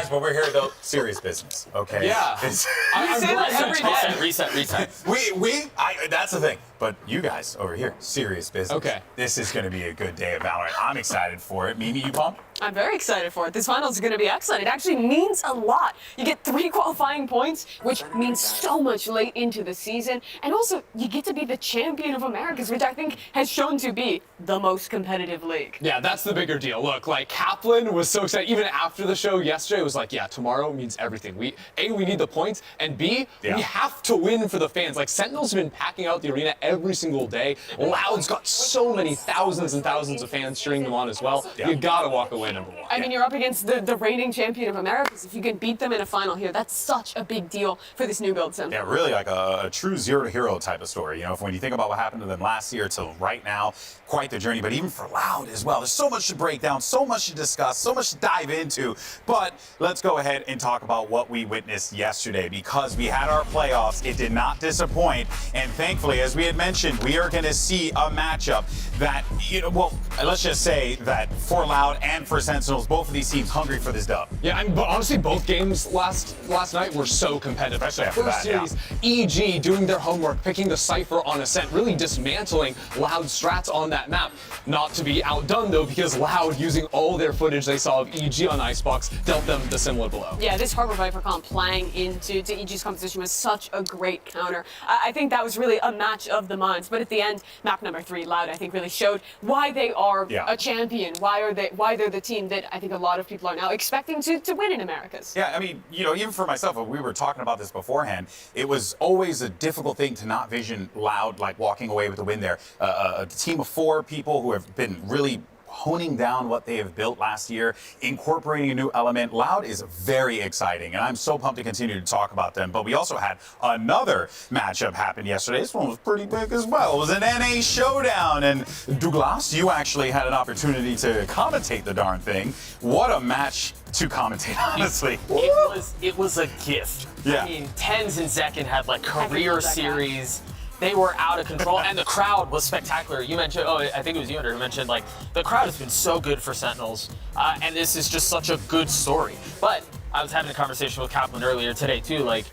guys, but we're here though. Serious business, okay? Yeah. I'm say that glad every that- day. Reset. That's the thing. But you guys over here, serious business. Okay. This is going to be a good day of Valorant. I'm excited for it. Mimi, you pumped? I'm very excited for it. This finals is going to be excellent. It actually means a lot. You get 3 qualifying points, which means so much late into the season. And also, you get to be the champion of Americas, which I think has shown to be the most competitive league. Yeah, that's the bigger deal. Look, like Kaplan was so excited. Even after the show yesterday, it was like, yeah, tomorrow means everything. We need the points, and B, we have to win for the fans. Like Sentinels have been packing out the arena every single day. Loud's got so many thousands and thousands of fans cheering them on as well. Yeah. You gotta walk away number 1. I mean, you're up against the reigning champion of Americas. If you can beat them in a final here, that's such a big deal for this new build sim. Yeah, really like a true zero to hero type of story. You know, when you think about what happened to them last year to right now, quite the journey. But even for Loud as well, there's so much to break down, so much to discuss, so much to dive into. But let's go ahead and talk about what we witnessed yesterday, because we had our playoffs. It did not disappoint. And thankfully, as we had mentioned, we are going to see a matchup that, well, let's just say that for Loud and for Sentinels, both of these teams hungry for this dub. Yeah, but honestly, both games last night were so competitive. Especially after First that, series, EG doing their homework, picking the Cypher on Ascent, really dismantling Loud strats on that map. Not to be outdone, though, because Loud, using all their footage they saw of EG on Icebox, dealt them the similar blow. Yeah, this Harbor Viper comp playing into EG's composition was such a great counter. I think that was really a match of the minds. But at the end, map number 3, Loud, I think really showed why they are a champion. Why they're the team that I think a lot of people are now expecting to win in Americas. Yeah, I mean, even for myself, we were talking about this beforehand, it was always a difficult thing to not vision Loud like walking away with the win there. A team of 4 people who have been really honing down what they have built last year, incorporating a new element. Loud is very exciting, and I'm so pumped to continue to talk about them. But we also had another matchup happen yesterday. This one was pretty big as well. It was an NA showdown, and Douglas, you actually had an opportunity to commentate the darn thing. What a match to commentate, honestly. It was a gift. Yeah. I mean, Tens and Zekin had like I career love that guy. series. They were out of control, and the crowd was spectacular. You mentioned, I think it was you, Hunter, who mentioned, like, the crowd has been so good for Sentinels, and this is just such a good story. But I was having a conversation with Kaplan earlier today, too. Like,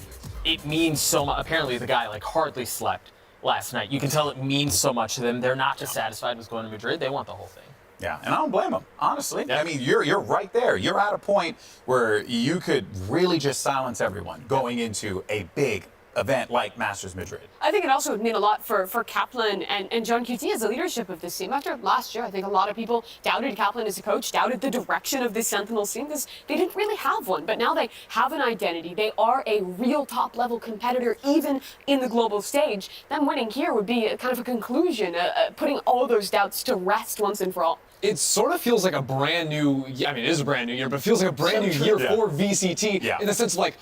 it means so much. Apparently, the guy, like, hardly slept last night. You can tell it means so much to them. They're not just satisfied with going to Madrid. They want the whole thing. Yeah, and I don't blame them, honestly. I mean, you're right there. You're at a point where you could really just silence everyone going into a big event like Masters Madrid. I think it also would mean a lot for Kaplan and John QT as the leadership of this team. After last year, I think a lot of people doubted Kaplan as a coach, doubted the direction of this Sentinels team because they didn't really have one. But now they have an identity. They are a real top-level competitor, even in the global stage. Them winning here would be kind of a conclusion, putting all those doubts to rest once and for all. It sort of feels like a brand new, I mean, it is a brand new year, but it feels like a brand new year for VCT in the sense of like,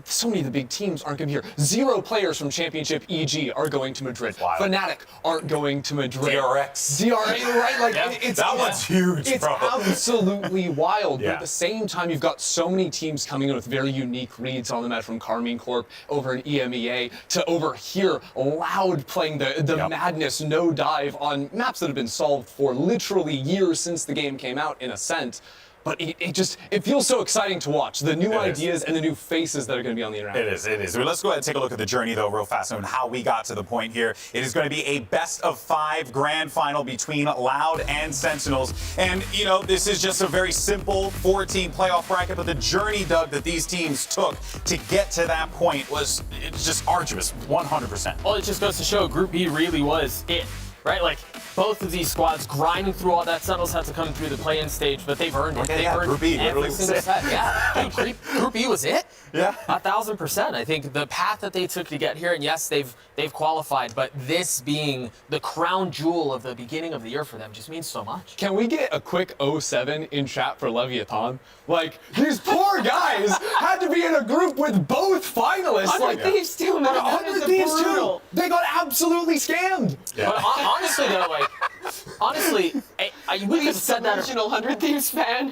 so many of the big teams aren't going to be here. 0 players from Championship EG are going to Madrid. Wild. Fnatic aren't going to Madrid. DRX. right? Like, that one's huge, it's bro. absolutely wild. Yeah. But at the same time, you've got so many teams coming in with very unique reads on the map, from Carmine Corp over in EMEA to over here, Loud playing the madness no dive on maps that have been solved for literally years since the game came out in Ascent. But it feels so exciting to watch. The new ideas and the new faces that are going to be on the internet. It is. Well, let's go ahead and take a look at the journey, though, real fast, on how we got to the point here. It is going to be a best-of-5 grand final between Loud and Sentinels. And, this is just a very simple 4-team playoff bracket, but the journey, Doug, that these teams took to get to that point was just arduous, 100%. Well, it just goes to show Group B really was it, right? Like, both of these squads grinding through all that. Sentinels had to come through the play-in stage, but they've earned it. They've earned Group B, every literally single was it. set. Yeah, Group B was it. Yeah. 1,000%. I think the path that they took to get here, and yes, they've qualified, but this being the crown jewel of the beginning of the year for them just means so much. Can we get a quick 07 in chat for Leviathan? Like, these poor guys had to be in a group with both finalists. 100 Thieves too, man. That is 100 Thieves too. brutal. They got absolutely scammed. Yeah. But honestly, though, like, we could have said that. Original 100 Thieves fan.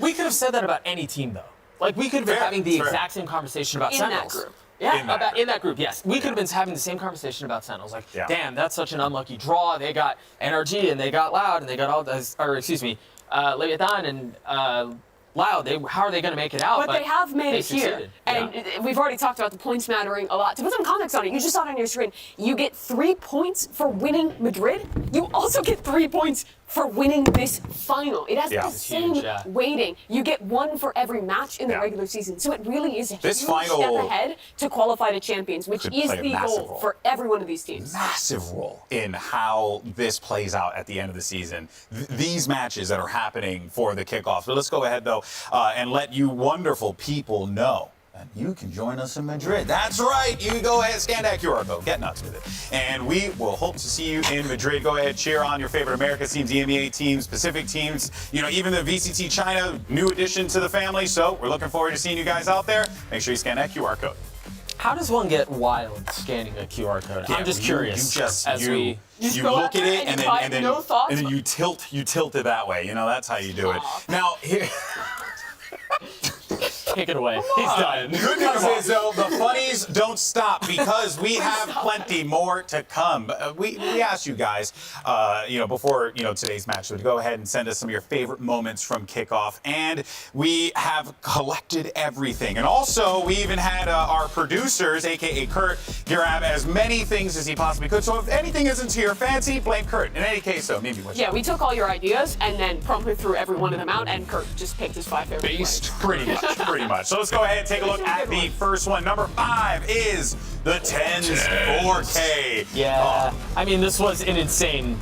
We could have said that about any team, though. Like, we could have been Fair, having the fair. exact same conversation about In that Sentinels. group. Yeah, In in that that group, yes. We could have been having the same conversation about Sentinels. Like, Yeah. damn, that's such an unlucky draw. They got NRG, and they got Loud, and they got all those, or excuse me, Leviathan and Loud, how are they going to make it out? But they have made it here. succeeded. And we've already talked about the points mattering a lot. To put some context on it, you just saw it on your screen. You get 3 points for winning Madrid. You also get 3 points for winning this final. It has the It's same huge, yeah. weighting. You get 1 for every match in the Yeah. regular season. So it really is a This huge final step ahead to qualify to champions, which could is play a the massive goal role. for every one of these teams. Massive role in how this plays out at the end of the season. These matches that are happening for the kickoff. So let's go ahead, though, and let you wonderful people know that you can join us in Madrid. That's right. You go ahead, scan that QR code. Get nuts with it. And we will hope to see you in Madrid. Go ahead, cheer on your favorite Americas teams, EMEA teams, Pacific teams, even the VCT China, new addition to the family. So we're looking forward to seeing you guys out there. Make sure you scan that QR code. How does one get wild scanning a QR code? I'm just curious. You Just go look out at there it and and you then, type and then, no thoughts. and then you tilt it that way. That's how you do it. Now, here. Take it away. He's done. Good news is, though, the funnies don't stop because we have plenty more to come. We asked you guys, before today's match, to go ahead and send us some of your favorite moments from kickoff, and we have collected everything. And also, we even had our producers, aka Kurt, grab as many things as he possibly could. So if anything isn't to your fancy, blame Kurt. In any case, though, maybe what you Yeah, we took all your ideas and then promptly threw every one of them out, and Kurt just picked his 5 favorite Based Pretty much. So let's go ahead and take a look at the first one. Number 5 is the TENS 4K. Yeah. I mean, this was an insane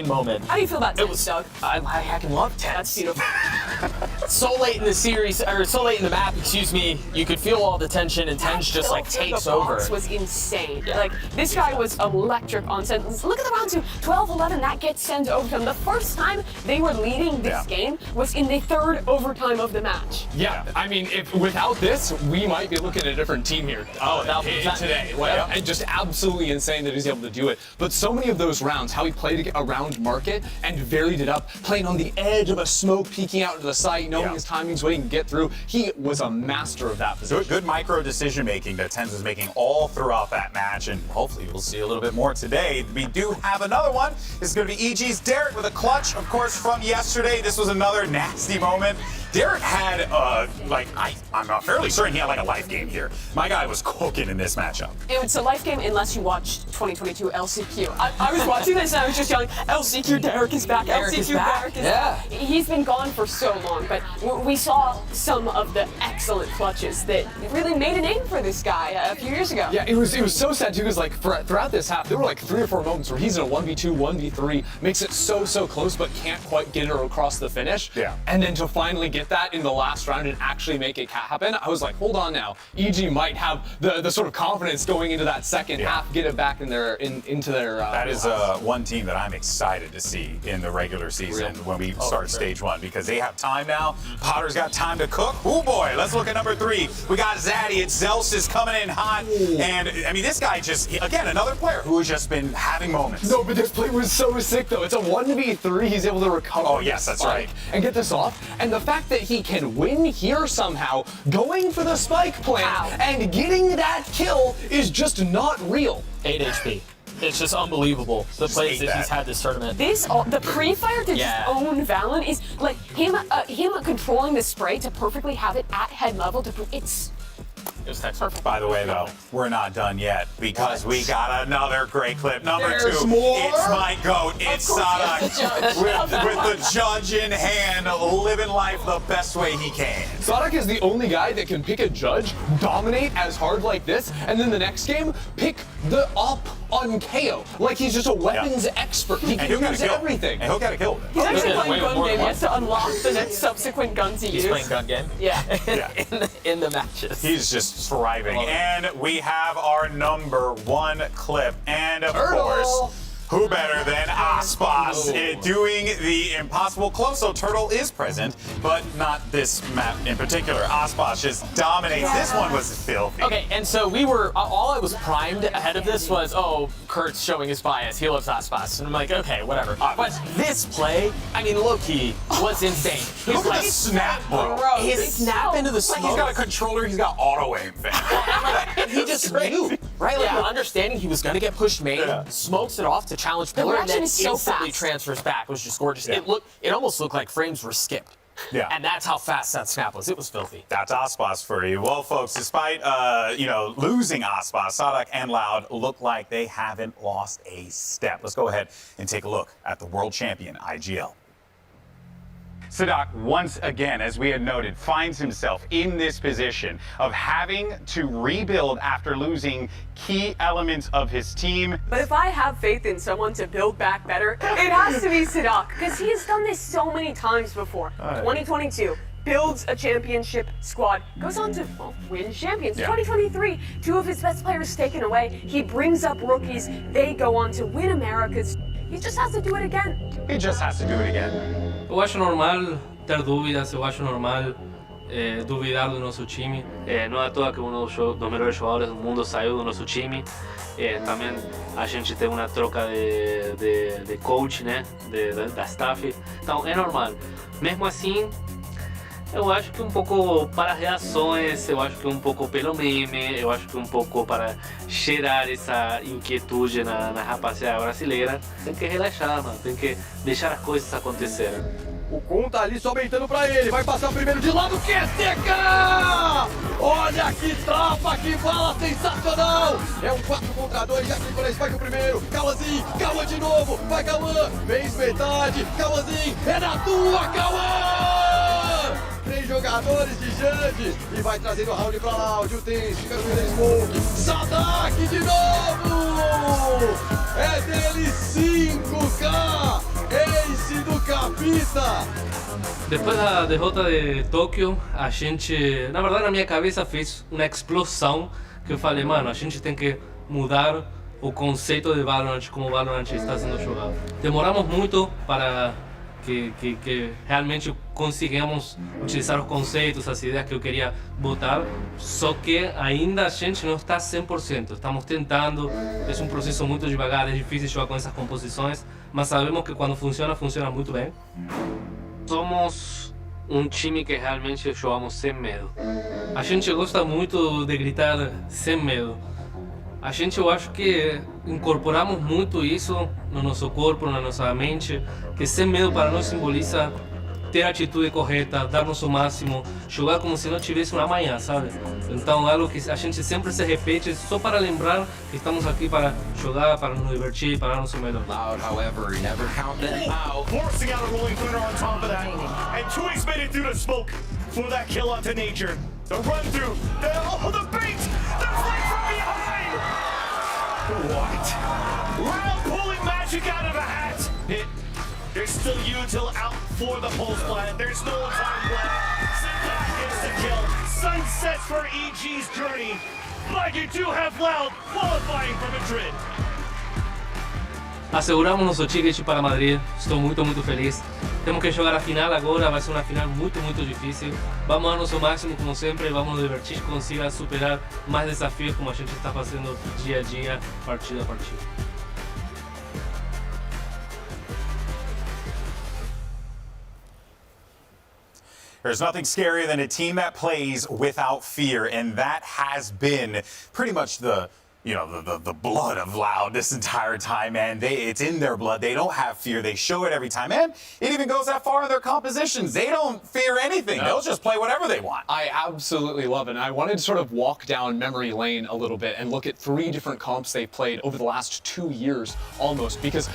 moment. How do you feel about It this, was. Doug? I can love That's TENS. beautiful. So late in the series, or so late in the map, excuse me, you could feel all the tension, and TENS just like takes the over. box was insane. Like, this guy was electric on Sentinels. Look at the round 2, 12-11, that gets sent over to them. The first time they were leading this game was in the 3rd overtime of the match. Yeah, I mean, if without this, we might be looking at a different team here today. Well, and just absolutely insane that he's able to do it. But so many of those rounds, how he played around market and varied it up, playing on the edge of a smoke, peeking out into the site, knowing his timings, waiting to get through. He was a master of that position. Good micro decision making that TENS was making all throughout that match, and hopefully we'll see a little bit more today. We do have another one. This is going to be EG's Derek with a clutch, of course, from yesterday. This was another nasty moment. Derek had, I'm fairly certain he had like a life game here. My guy was cooking in this matchup. It's a life game unless you watched 2022 LCQ. I was watching this and I was just yelling, LCQ, Derek is back, Derek LCQ, is back. Derek is Yeah. back. He's been gone for so long, but we saw some of the excellent clutches that really made a name for this guy a few years ago. Yeah, it was so sad too, because throughout this half, there were like 3 or 4 moments where he's in a 1v2, 1v3, makes it so close, but can't quite get it across the finish. Yeah. And then to finally get that in the last round and actually make it happen, I was like, hold on now. EG might have the sort of confidence going into that second half, get it back in their into their. That is one team that I'm excited to see in the regular season when we start stage 1, because they have time now. Potter's got time to cook. Oh boy, let's look at number 3. We got Zaddy. It's Zelsis coming in hot. And I mean, this guy again, another player who has just been having moments. No, but this play was so sick though. It's a 1v3. He's able to recover. Oh, yes, that's right. And get this off. And the fact that he can win here somehow, going for the spike plant and getting that kill is just not real. 8 HP. It's just unbelievable, the plays that he's had this tournament. The pre-fire to just own Valen is like him controlling the spray to perfectly have it at head level to It was perfect. By the way, though, we're not done yet because we got another great clip. Number There's 2, more? it's my GOAT. It's Sadak with the judge in hand, living life the best way he can. Sadak is the only guy that can pick a judge, dominate as hard like this, and then the next game, pick the op on KO. Like he's just a weapons expert. He can use everything. And he'll get a kill with it. He's actually Yeah, playing way gun more game. than He has to unlock the next subsequent guns he He's uses. playing gun game. Yeah. in the matches. He's just thriving. And we have our number 1 clip. And of course, who better than Aspas doing the impossible close? So Turtle is present, but not this map in particular. Aspas just dominates. This one was filthy. Okay, and so we were, all I was primed ahead of this was, oh, Kurt's showing his bias. He loves Aspas. And I'm like, okay, whatever. But this play, I mean, low-key, was insane. Look at the snap, bro. His snap into the smoke. He's got a controller, he's got auto aim, fam. And he just knew, right? Like, understanding he was going to get pushed main, smokes it off to challenge pillar, and reaction then is so instantly fast. transfers back. It was just gorgeous. It almost looked like frames were skipped. Yeah. And that's how fast that snap was. It was filthy. That's Aspas for you. Well, folks, despite losing Aspas, Sadak and Loud look like they haven't lost a step. Let's go ahead and take a look at the world champion IGL. Sadak, once again, as we had noted, finds himself in this position of having to rebuild after losing key elements of his team. But if I have faith in someone to build back better, it has to be Sadak, because he has done this so many times before. 2022, builds a championship squad, goes on to win champions. 2023, 2 of his best players taken away. He brings up rookies, they go on to win Americas. He just has to do it again. He just has to do it again. Eu acho normal ter dúvidas, eu acho normal duvidar do nosso time. Não é à toa que um dos melhores jogadores do mundo saiu do nosso time. Também a gente tem uma troca de coach, né, da staff. Então é normal. Mesmo assim, eu acho que um pouco para reações, eu acho que um pouco pelo meme, eu acho que um pouco para gerar essa inquietude na rapaziada brasileira. Tem que relaxar, mano, tem que deixar as coisas acontecerem. O Kun tá ali sobrando pra ele, vai passar o primeiro de lado, que seca! Olha que trapa, que bala sensacional! É um 4 contra 2, já que ele vai o primeiro, Cauãzinho, Cauã de novo, vai Cauã, fez metade, Cauãzinho, é na tua, Cauã! 3 jogadores de Jande e vai trazendo o round pra lá, o Jutens, fica no meio Smoke, Sadak de novo! É dele 5K! Ace do Capita! Depois da derrota de Tóquio, a gente, na verdade, na minha cabeça fez uma explosão que eu falei, mano, a gente tem que mudar o conceito de Valorant, como o Valorant está sendo jogado. Demoramos muito para que realmente conseguimos utilizar os conceitos, as ideias que eu queria botar, só que ainda a gente não está 100%, estamos tentando, é um processo muito devagar, é difícil jogar com essas composições, mas sabemos que quando funciona, funciona muito bem. Somos um time que realmente jogamos sem medo. A gente gosta muito de gritar sem medo. A gente, eu acho que incorporamos muito isso no nosso corpo, na nossa mente, que sem medo para nós simboliza ter a atitude correta, dar nosso máximo, jogar como se não tivesse um amanhã, sabe? Então, algo que a gente sempre se repete só para lembrar que estamos aqui para jogar, para nos divertir, para dar nosso melhor. Loud, however, never count them out. Forcing out a rolling thunder on top of that. And Choice made it through the smoke for that kill onto Nature. The run through, the bait, the flight from behind! What? Loud pulling magic out of a hat. There's still Util out for the pulse plant. There's no time left. Sadak gets the kill. Sunsets for EG's journey. But you do have Loud qualifying for Madrid. Asseguramos nosso ticket para Madrid, estou muito feliz. Temos que jogar a final agora, vai ser uma final muito difícil. Vamos dar nosso máximo como sempre, vamos nos divertir, consiga superar mais desafios como a gente está fazendo dia a dia, partida a partida. There's nothing scarier than a team that plays without fear, and that has been pretty much the blood of Loud this entire time, man. It's in their blood. They don't have fear. They show it every time, and it even goes that far in their compositions. They don't fear anything. They'll just play whatever they want. I absolutely love it. And I wanted to sort of walk down memory lane a little bit and look at 3 different comps they played over the last 2 years almost. Because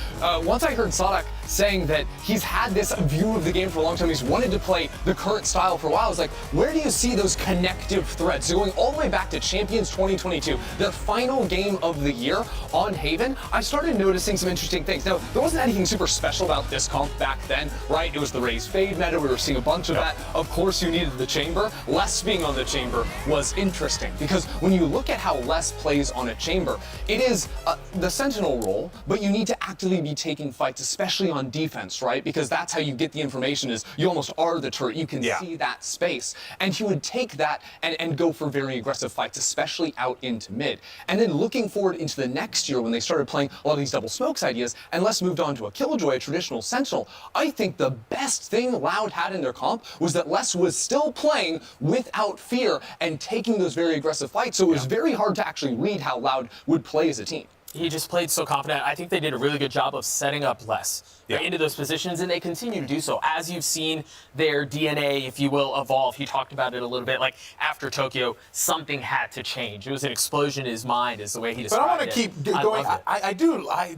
once I heard Sadak saying that he's had this view of the game for a long time, he's wanted to play the current style for a while, I was like, where do you see those connective threads? So going all the way back to Champions 2022, their final game of the year on Haven, I started noticing some interesting things. Now, there wasn't anything super special about this comp back then, right? It was the Raze Fade meta. We were seeing a bunch of that. Of course, you needed the Chamber. Les being on the Chamber was interesting because when you look at how Les plays on a Chamber, it is the Sentinel role, but you need to actively be taking fights, especially on defense, right? Because that's how you get the information is you almost are the turret. You can see that space. And he would take that and go for very aggressive fights, especially out into mid. And then looking forward into the next year when they started playing a lot of these double smokes ideas and Les moved on to a Killjoy, a traditional Sentinel, I think the best thing Loud had in their comp was that Les was still playing without fear and taking those very aggressive fights. So it was very hard to actually read how Loud would play as a team. He just played so confident. I think they did a really good job of setting up Les into those positions, and they continue to do so. As you've seen their DNA, if you will, evolve. He talked about it a little bit. Like after Tokyo, something had to change. It was an explosion in his mind, is the way he But described it. I want to keep going. I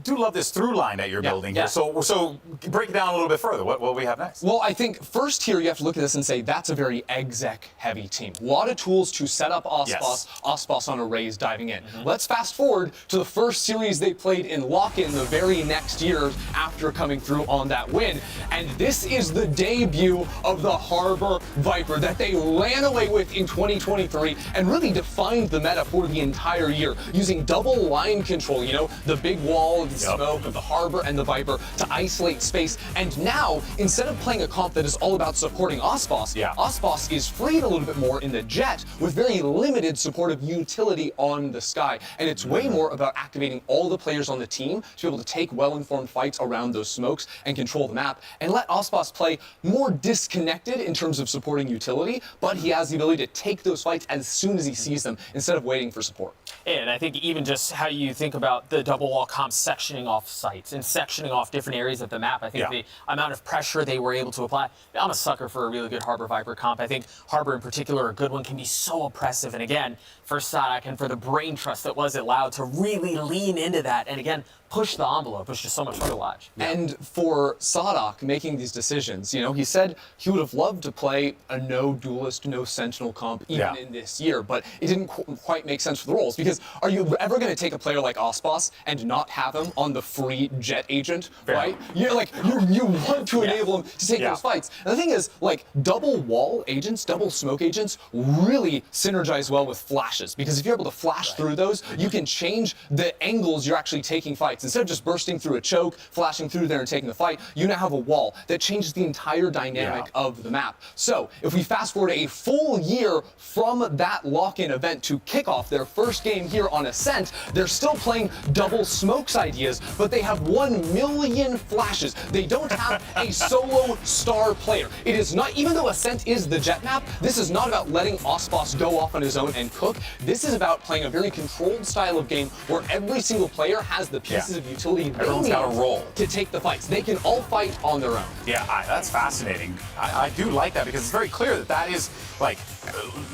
do love this through line that you're building here. So break it down a little bit further. What will we have next? Well, I think first here you have to look at this and say that's a very exec heavy team. A lot of tools to set up Ospas on arrays diving in. Let's fast forward to the first series they played in lock-in the very next year after coming through on that win. And this is the debut of the Harbor Viper that they ran away with in 2023 and really defined the meta for the entire year, using double line control, you know, the big wall of the smoke of the Harbor and the Viper to isolate space. And now, instead of playing a comp that is all about supporting Ospas, Ospas is freed a little bit more in the Jet with very limited supportive utility on the Sky. And it's way more about activating all the players on the team to be able to take well-informed fights around those smokes and control the map, and let Ospas play more disconnected in terms of supporting utility, but he has the ability to take those fights as soon as he sees them instead of waiting for support. And I think even just how you think about the double wall comp sectioning off sites and sectioning off different areas of the map, I think the amount of pressure they were able to apply. I'm a sucker for a really good Harbor Viper comp. I think Harbor in particular, a good one, can be so oppressive. And again, for Sadak and for the brain trust that was at Loud to really lean into that and again, push the envelope. Was just so much fun to watch. And for Sadak making these decisions, you know, he said he would have loved to play a no duelist, no sentinel comp even in this year, but it didn't quite make sense for the roles, because are you ever going to take a player like Ospas and not have him on the free Jet agent, right? You're like, you want to enable him to take those fights. And the thing is, like, double wall agents, double smoke agents really synergize well with flashes, because if you're able to flash through those, you can change the angles you're actually taking fights. Instead of just bursting through a choke, flashing through there and taking the fight, you now have a wall that changes the entire dynamic of the map. So if we fast forward a full year from that lock-in event to kick off their first game here on Ascent, they're still playing double smokes ideas, but they have 1 million flashes. They don't have a solo star player. It is not, even though Ascent is the Jet map, this is not about letting Ospas go off on his own and cook. This is about playing a very controlled style of game where every single player has the pieces of utility they need to take the fights. They can all fight on their own. Yeah, that's fascinating. I do like that, because it's very clear that is like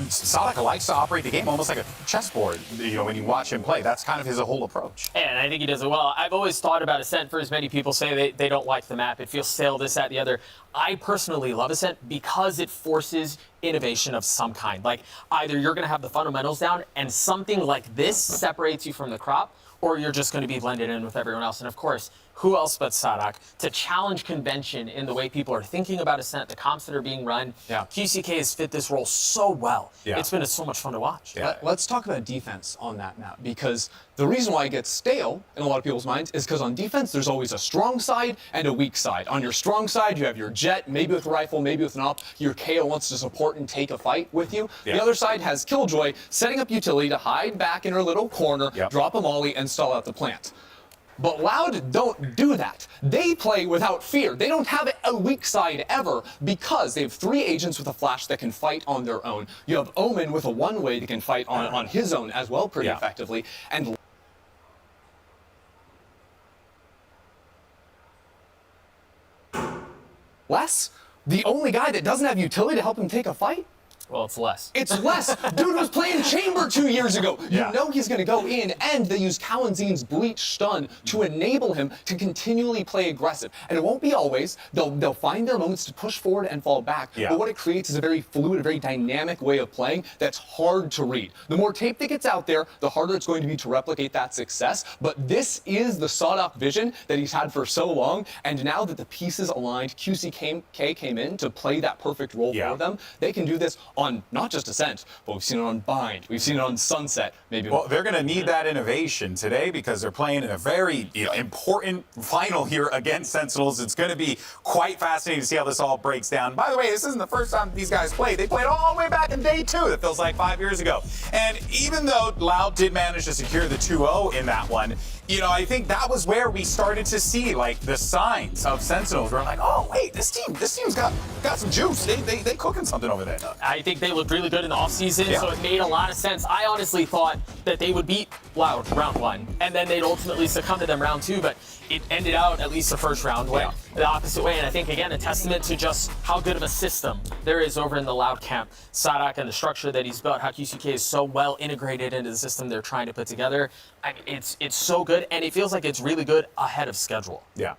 Sadak likes to operate the game almost like a chessboard. You know, when you watch him play, that's kind of his whole approach. And I think he does it well. I've always thought about Ascent, for as many people say they don't like the map. It feels stale, this, that, the other. I personally love Ascent because it forces innovation of some kind. Like, either you're going to have the fundamentals down and something like this separates you from the crop, or you're just going to be blended in with everyone else. And of course, who else but Sadak to challenge convention in the way people are thinking about Ascent, the comps that are being run. QCK has fit this role so well. It's been so much fun to watch. Let's talk about defense on that map, because the reason why it gets stale in a lot of people's minds is because on defense, there's always a strong side and a weak side. On your strong side, you have your Jet, maybe with a rifle, maybe with an op. Your KO wants to support and take a fight with you. The other side has Killjoy setting up utility to hide back in her little corner, drop a molly, and stall out the plant. But Loud don't do that. They play without fear. They don't have a weak side ever, because they have 3 agents with a flash that can fight on their own. You have Omen with a one-way that can fight on his own as well pretty effectively. And Les, the only guy that doesn't have utility to help him take a fight? Well, it's Les. It's Les. Dude was playing Chamber 2 years ago. You know he's going to go in, and they use Kalenzin's Bleach Stun to enable him to continually play aggressive. And it won't be always. They'll find their moments to push forward and fall back. But what it creates is a very fluid, a very dynamic way of playing that's hard to read. The more tape that gets out there, the harder it's going to be to replicate that success. But this is the Sadak vision that he's had for so long. And now that the pieces aligned, QCK came in to play that perfect role for them. They can do this on not just Ascent, but we've seen it on Bind, we've seen it on Sunset, maybe. Well, they're going to need that innovation today, because they're playing in a very important final here against Sentinels. It's going to be quite fascinating to see how this all breaks down. By the way, this isn't the first time these guys played. They played all the way back in day 2. That feels like 5 years ago. And even though Loud did manage to secure the 2-0 in that one, you know, I think that was where we started to see like the signs of Sentinels. We're like, oh wait, this team's got some juice. They cooking something over there. I think they looked really good in the offseason, Yeah. so it made a lot of sense. I honestly thought that they would beat Loud round 1, and then they'd ultimately succumb to them round 2, but it ended out, at least the first round, went the opposite way. And I think, again, a testament to just how good of a system there is over in the Loud camp. Sadak and the structure that he's built, how QCK is so well integrated into the system they're trying to put together. I mean, it's so good, and it feels like it's really good ahead of schedule. Yeah.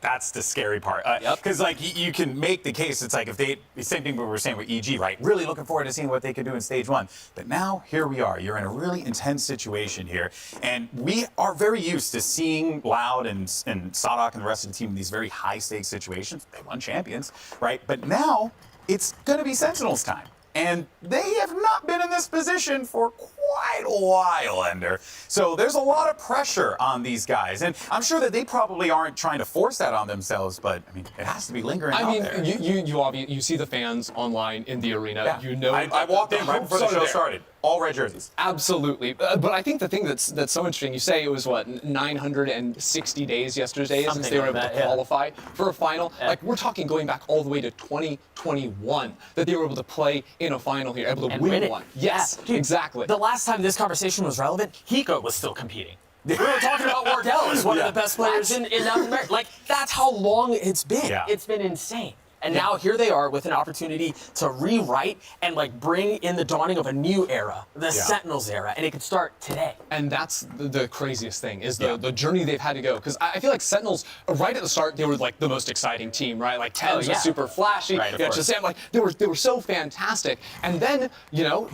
That's the scary part. Yep. Because like you can make the case, it's like if the same thing we were saying with EG, right? Really looking forward to seeing what they could do in stage 1. But now here we are. You're in a really intense situation here, and we are very used to seeing Loud and Sadak and the rest of the team in these very high stakes situations. They won champions, right? But now it's going to be Sentinels time. And they have not been in this position for quite a while, Ender. So there's a lot of pressure on these guys. And I'm sure that they probably aren't trying to force that on themselves, but I mean, it has to be lingering out there. You see the fans online in the arena. Yeah. You know, I walked in right before the hopes are show there. started. All red jerseys. Absolutely. But I think the thing that's so interesting, you say it was, 960 days yesterday since they were able to qualify for a final. Yeah. Like, we're talking going back all the way to 2021 that they were able to play in a final here, able to And win win it. one. Yes, Yeah. Dude, exactly. The last time this conversation was relevant, Hiko was still competing. We were talking about Wardell as one of the best players in North America. Like, that's how long it's been. Yeah. It's been insane. And now here they are with an opportunity to rewrite and like bring in the dawning of a new era, the Sentinels era, and it could start today. And that's the craziest thing is the journey they've had to go. Because I feel like Sentinels, right at the start, they were like the most exciting team, right? Like Tens was super flashy. Right, of you know, course. Shazam, like they were so fantastic. And then,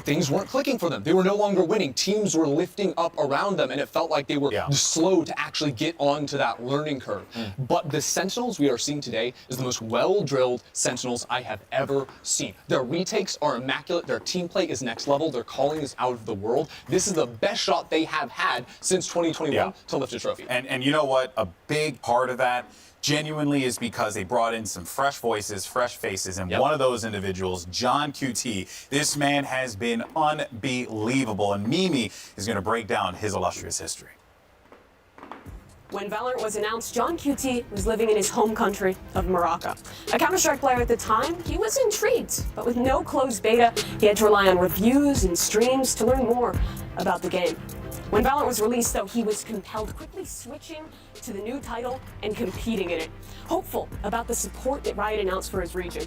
things weren't clicking for them. They were no longer winning. Teams were lifting up around them, and it felt like they were slow to actually get onto that learning curve. But the Sentinels we are seeing today is the most well-drilled Sentinels I have ever seen. Their retakes are immaculate. Their team play is next level. Their calling is out of the world. This is the best shot they have had since 2021 to lift a trophy. And you know what? A big part of that genuinely is because they brought in some fresh voices, fresh faces, and one of those individuals, John QT. This man has been unbelievable, and Mimi is going to break down his illustrious history. When Valorant was announced, John QT was living in his home country of Morocco. A Counter-Strike player at the time, he was intrigued, but with no closed beta, he had to rely on reviews and streams to learn more about the game. When Valorant was released, though, he was compelled, quickly switching to the new title and competing in it, hopeful about the support that Riot announced for his region.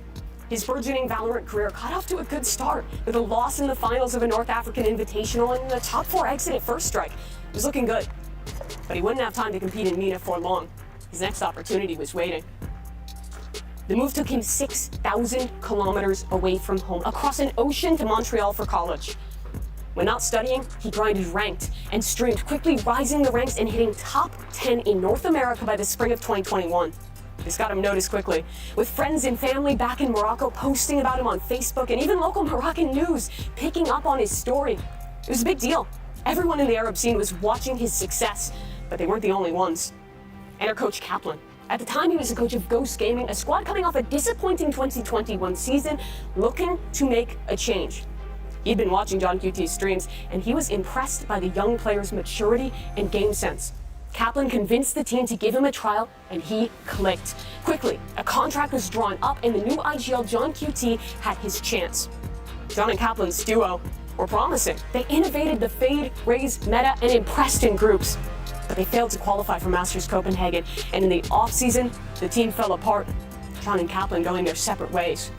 His burgeoning Valorant career got off to a good start with a loss in the finals of a North African Invitational and a top 4 exit at First Strike. It was looking good. But he wouldn't have time to compete in MENA for long. His next opportunity was waiting. The move took him 6,000 kilometers away from home, across an ocean to Montreal for college. When not studying, he grinded ranked and streamed, quickly rising the ranks and hitting top 10 in North America by the spring of 2021. This got him noticed quickly, with friends and family back in Morocco posting about him on Facebook and even local Moroccan news picking up on his story. It was a big deal. Everyone in the Arab scene was watching his success, but they weren't the only ones. Enter Coach Kaplan. At the time, he was the coach of Ghost Gaming, a squad coming off a disappointing 2021 season, looking to make a change. He'd been watching John QT's streams, and he was impressed by the young player's maturity and game sense. Kaplan convinced the team to give him a trial, and he clicked. Quickly, a contract was drawn up, and the new IGL John QT had his chance. John and Kaplan's duo were promising. They innovated the fade, raise meta, and impressed in groups. But they failed to qualify for Masters Copenhagen, and in the off-season, the team fell apart, John and Kaplan going their separate ways.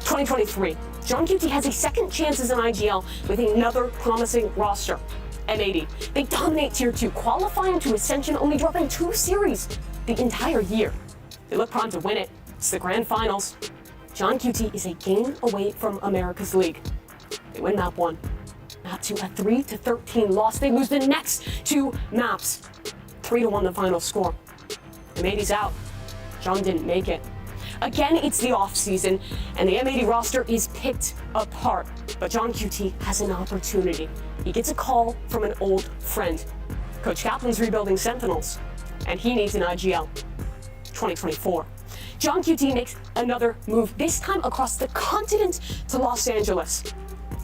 2023, John QT has a second chance as an IGL with another promising roster, M80. They dominate Tier 2, qualifying to Ascension, only dropping 2 series the entire year. They look primed to win it. It's the grand finals. John QT is a game away from America's League. They win map 1. Map 2, a 3-13 loss. They lose the next 2 maps. 3-1 the final score. M80's out. John didn't make it. Again, it's the off-season, and the M80 roster is picked apart. But John QT has an opportunity. He gets a call from an old friend. Coach Kaplan's rebuilding Sentinels, and he needs an IGL. 2024. John QT makes another move, this time across the continent to Los Angeles.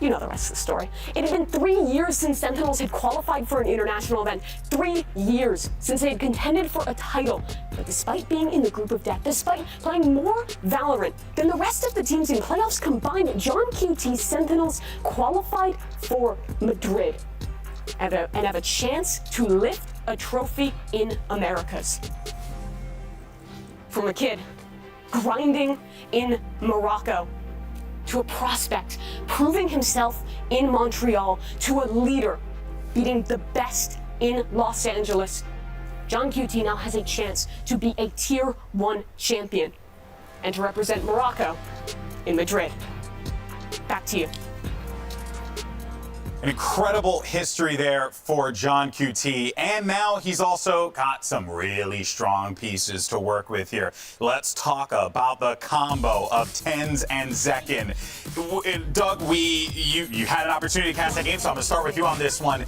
you know the rest of the story. It had been 3 years since Sentinels had qualified for an international event. 3 years since they had contended for a title. But despite being in the group of death, despite playing more Valorant than the rest of the teams in playoffs combined, John QT Sentinels qualified for Madrid and have a chance to lift a trophy in Americas. From a kid grinding in Morocco, to a prospect proving himself in Montreal, to a leader beating the best in Los Angeles, John QT now has a chance to be a Tier 1 champion and to represent Morocco in Madrid. Back to you. An incredible history there for John QT, and now he's also got some really strong pieces to work with here. Let's talk about the combo of TenZ and Zekin. Doug, you had an opportunity to cast that game, so I'm gonna start with you on this one.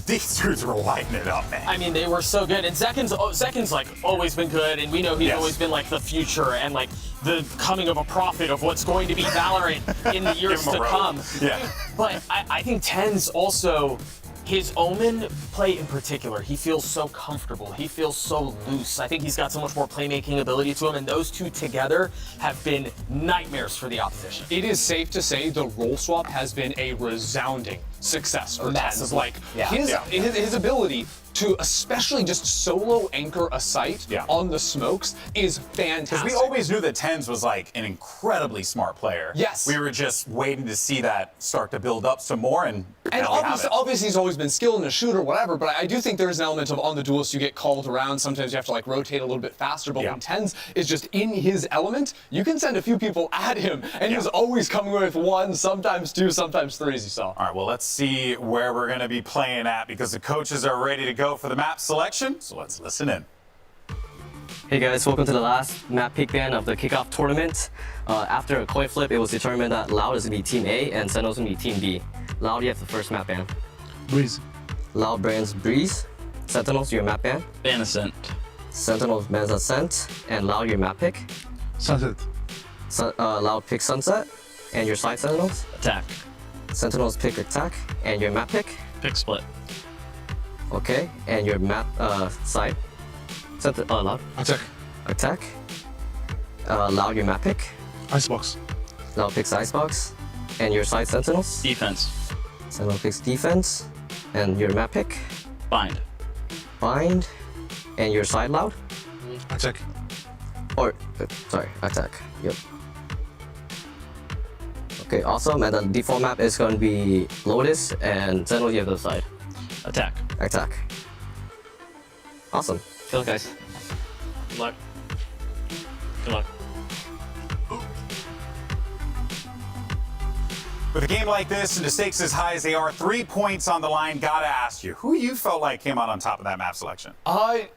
These dudes were lighting it up, man. I mean, they were so good, and Zekin's like always been good, and we know he's always been like the future and like the coming of a prophet of what's going to be Valorant in the years to come. Yeah. But I think TenZ also, his Omen play in particular, he feels so comfortable. He feels so loose. I think he's got so much more playmaking ability to him, and those two together have been nightmares for the opposition. It is safe to say the role swap has been a resounding success for TenZ. Massively. Like Yeah. his ability to especially just solo anchor a site on the smokes is fantastic. Because we always knew that TenZ was like an incredibly smart player. Yes. We were just waiting to see that start to build up some more, and now we have it. obviously he's always been skilled in a shooter, whatever, but I do think there's an element of on the duelist you get called around. Sometimes you have to like rotate a little bit faster, but when TenZ is just in his element, you can send a few people at him, and he's always coming with 1, sometimes 2, sometimes 3, as you saw. All right, well, let's see where we're going to be playing at, because the coaches are ready to go for the map selection, so let's listen in. Hey guys, welcome to the last map pick ban of the kickoff tournament. After a coin flip, it was determined that Loud is going to be Team A and Sentinels is going to be Team B. Loud, you have the first map ban. Breeze. Loud bans Breeze. Sentinels, your map ban. Ban Ascent. Sentinels bans Ascent. And Loud, your map pick. Sunset. Loud pick Sunset. And your side Sentinels. Attack. Sentinels pick Attack. And your map pick. Pick Split. Okay, and your map side. Loud. Attack. Attack. Loud, your map pick. Icebox. Loud picks Icebox. And your side Sentinels. Defense. Sentinel picks Defense. And your map pick. Bind. Bind. And your side Loud. Attack. Or, sorry, Attack. Yep. Okay, awesome. And the default map is going to be Lotus and Sentinel, you have the side. Attack. Attack. Awesome. Good luck, guys. Good luck. Good luck. With a game like this and the stakes as high as they are, 3 points on the line, gotta ask you, who you felt like came out on top of that map selection? I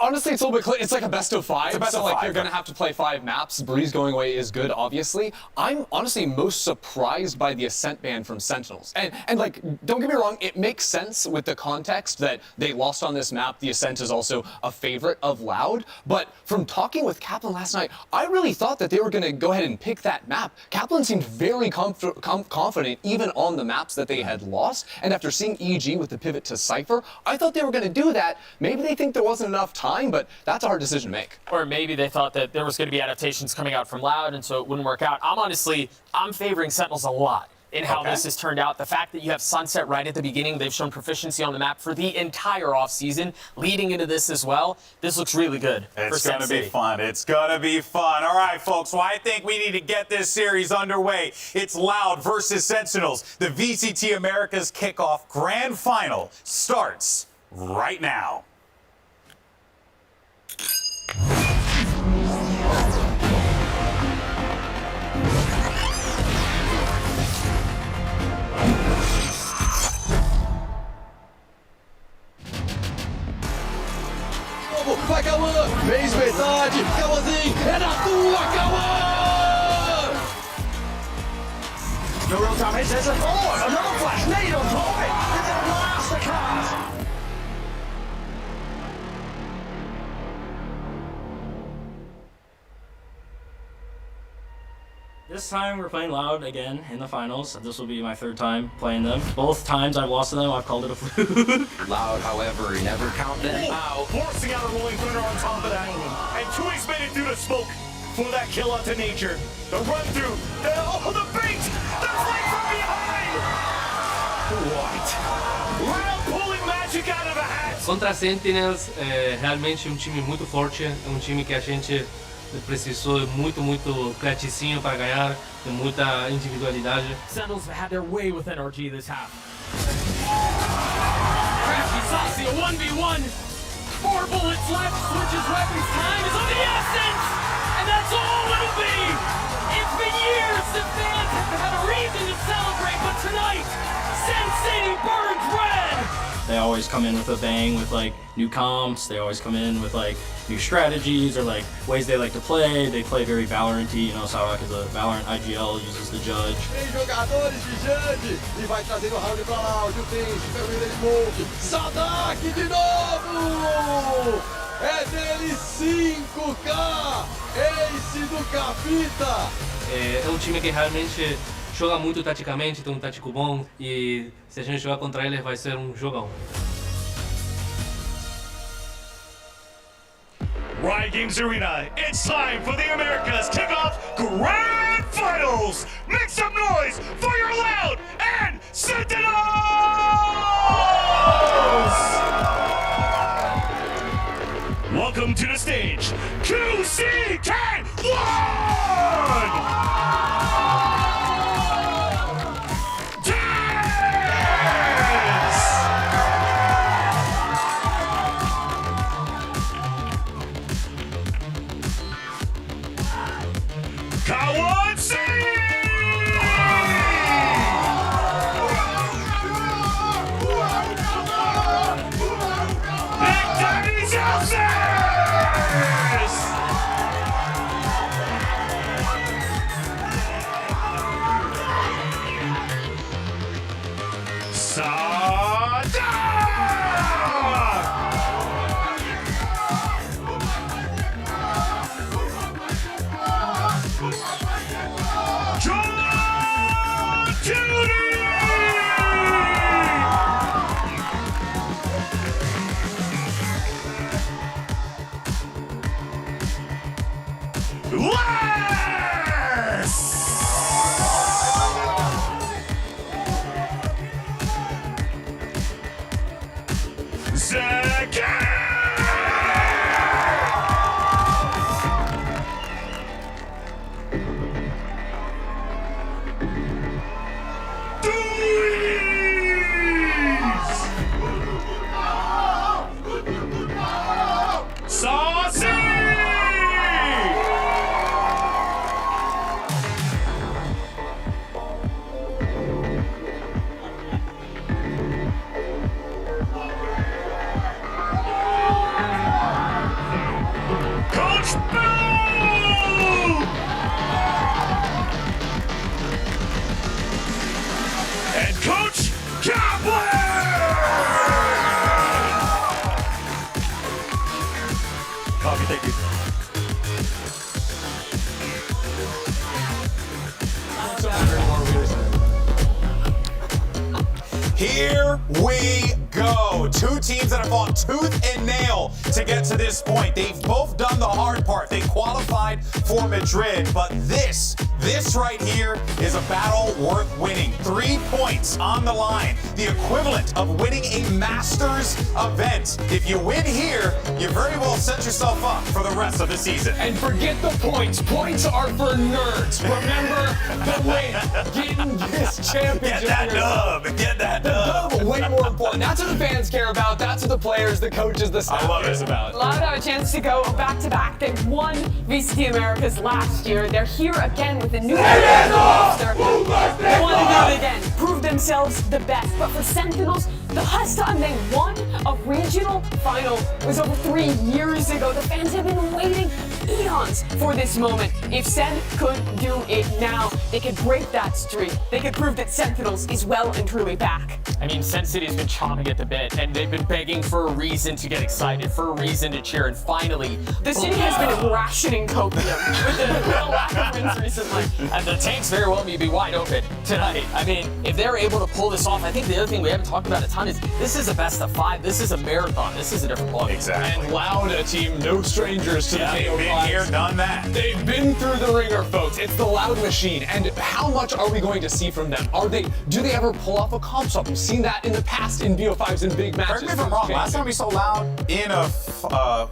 honestly, it's a little bit. It's like a best of 5. It's a best so of like 5, you're gonna right? have to play 5 maps. Breeze going away is good, obviously. I'm honestly most surprised by the Ascent ban from Sentinels. And like, don't get me wrong, it makes sense with the context that they lost on this map. The Ascent is also a favorite of Loud. But from talking with Kaplan last night, I really thought that they were gonna go ahead and pick that map. Kaplan seemed very confident even on the maps that they had lost. And after seeing EG with the pivot to Cypher, I thought they were going to do that. Maybe they think there wasn't enough time, but that's a hard decision to make. Or maybe they thought that there was going to be adaptations coming out from Loud, and so it wouldn't work out. I'm favoring Sentinels a lot in how this has turned out. The fact that you have Sunset right at the beginning, they've shown proficiency on the map for the entire offseason, leading into this as well. This looks really good for It's going to be Sen-City. fun. It's going to be fun. All right, folks. Well, I think we need to get this series underway. It's Loud versus Sentinels. The VCT Americas kickoff grand final starts right now. Vai, Cauã! Fez metade! Cauãzinho! É na tua, Cauã! No real damage. There's a another flash. Nade on top of it. It's a masterclass. This time we're playing Loud again in the finals. This will be my third time playing them. Both times I've lost to them, I've called it a fluke. Loud, however, never count them out. Forcing out a rolling thunder on top of that. And Twigs made it through the smoke for that kill out to nature. The run through, the bait, the flight from behind. What? Loud pulling magic out of the hat. Contra Sentinels é realmente um time muito forte, é um time que a gente precisou muito craticinho para ganhar, de muita individualidade. Sentinels had their way with NRG this half. Crafty Saucy, a 1v1. 4 bullets left, switches weapons, time is of the essence! And that's all it'll be! It's been years that fans have had a reason to celebrate, but tonight, Sen City burns red! They always come in with a bang with like new comps, they always come in with like new strategies or like ways they like to play. They play very Valorant-y, you know, Saurak is a Valorant IGL, uses the Judge. 3 jogadores de Judge e vai trazendo o round pra Loud, o Tem, super winner smoke, Sadak de novo! É dele 5K, Ace do Capita! É um time que realmente joga muito taticamente, tem um tático bom e se a gente jogar contra ele vai ser um jogão. Riot Games Arena, it's time for the Americas Kickoff Grand Finals! Make some noise for your Loud and Sentinels! Welcome to the stage, QCK1! Kawansi! Big Daddy Celsius! Here we go. Two teams that have fought tooth and nail to get to this point. They've both done the hard part. They qualified for Madrid, but this right here is a battle worth winning. 3 points on the line, the equivalent of winning a Masters event. If you win here, you very well set yourself up for the rest of the season. And forget the points. Points are for nerds. Remember the win. Getting this championship. Get that dub. Get that dub. The dub, way more important. That's what the fans care about. That's what the players, the coaches, the staff cares about. Loud have a chance to go back-to-back. They won VCT Americas last year. They're here again with a new roster. They want to do it again, prove themselves the best. But for Sentinels, the last time they won a regional final was over 3 years ago. The fans have been waiting eons for this moment. If Sen could do it now, they could break that streak. They could prove that Sentinels is well and truly back. I mean, Sen City's been chomping at the bit, and they've been begging for a reason to get excited, for a reason to cheer, and finally, the city has been rationing copium with the lack of wins recently. And the tanks very well may be wide open tonight. I mean, if they're able to pull this off, I think the other thing we haven't talked about a ton is this is a best of 5. This is a marathon. This is a different ballgame. Exactly. And Loud, a team no strangers to the KO Been Vibes. here, done that. They've been through the ringer, folks. It's the Loud machine. And how much are we going to see from them? Do they ever pull off a comp swap? We've seen that in the past in BO5s and big matches. Correct me if I'm wrong. Last time we saw Loud in a, I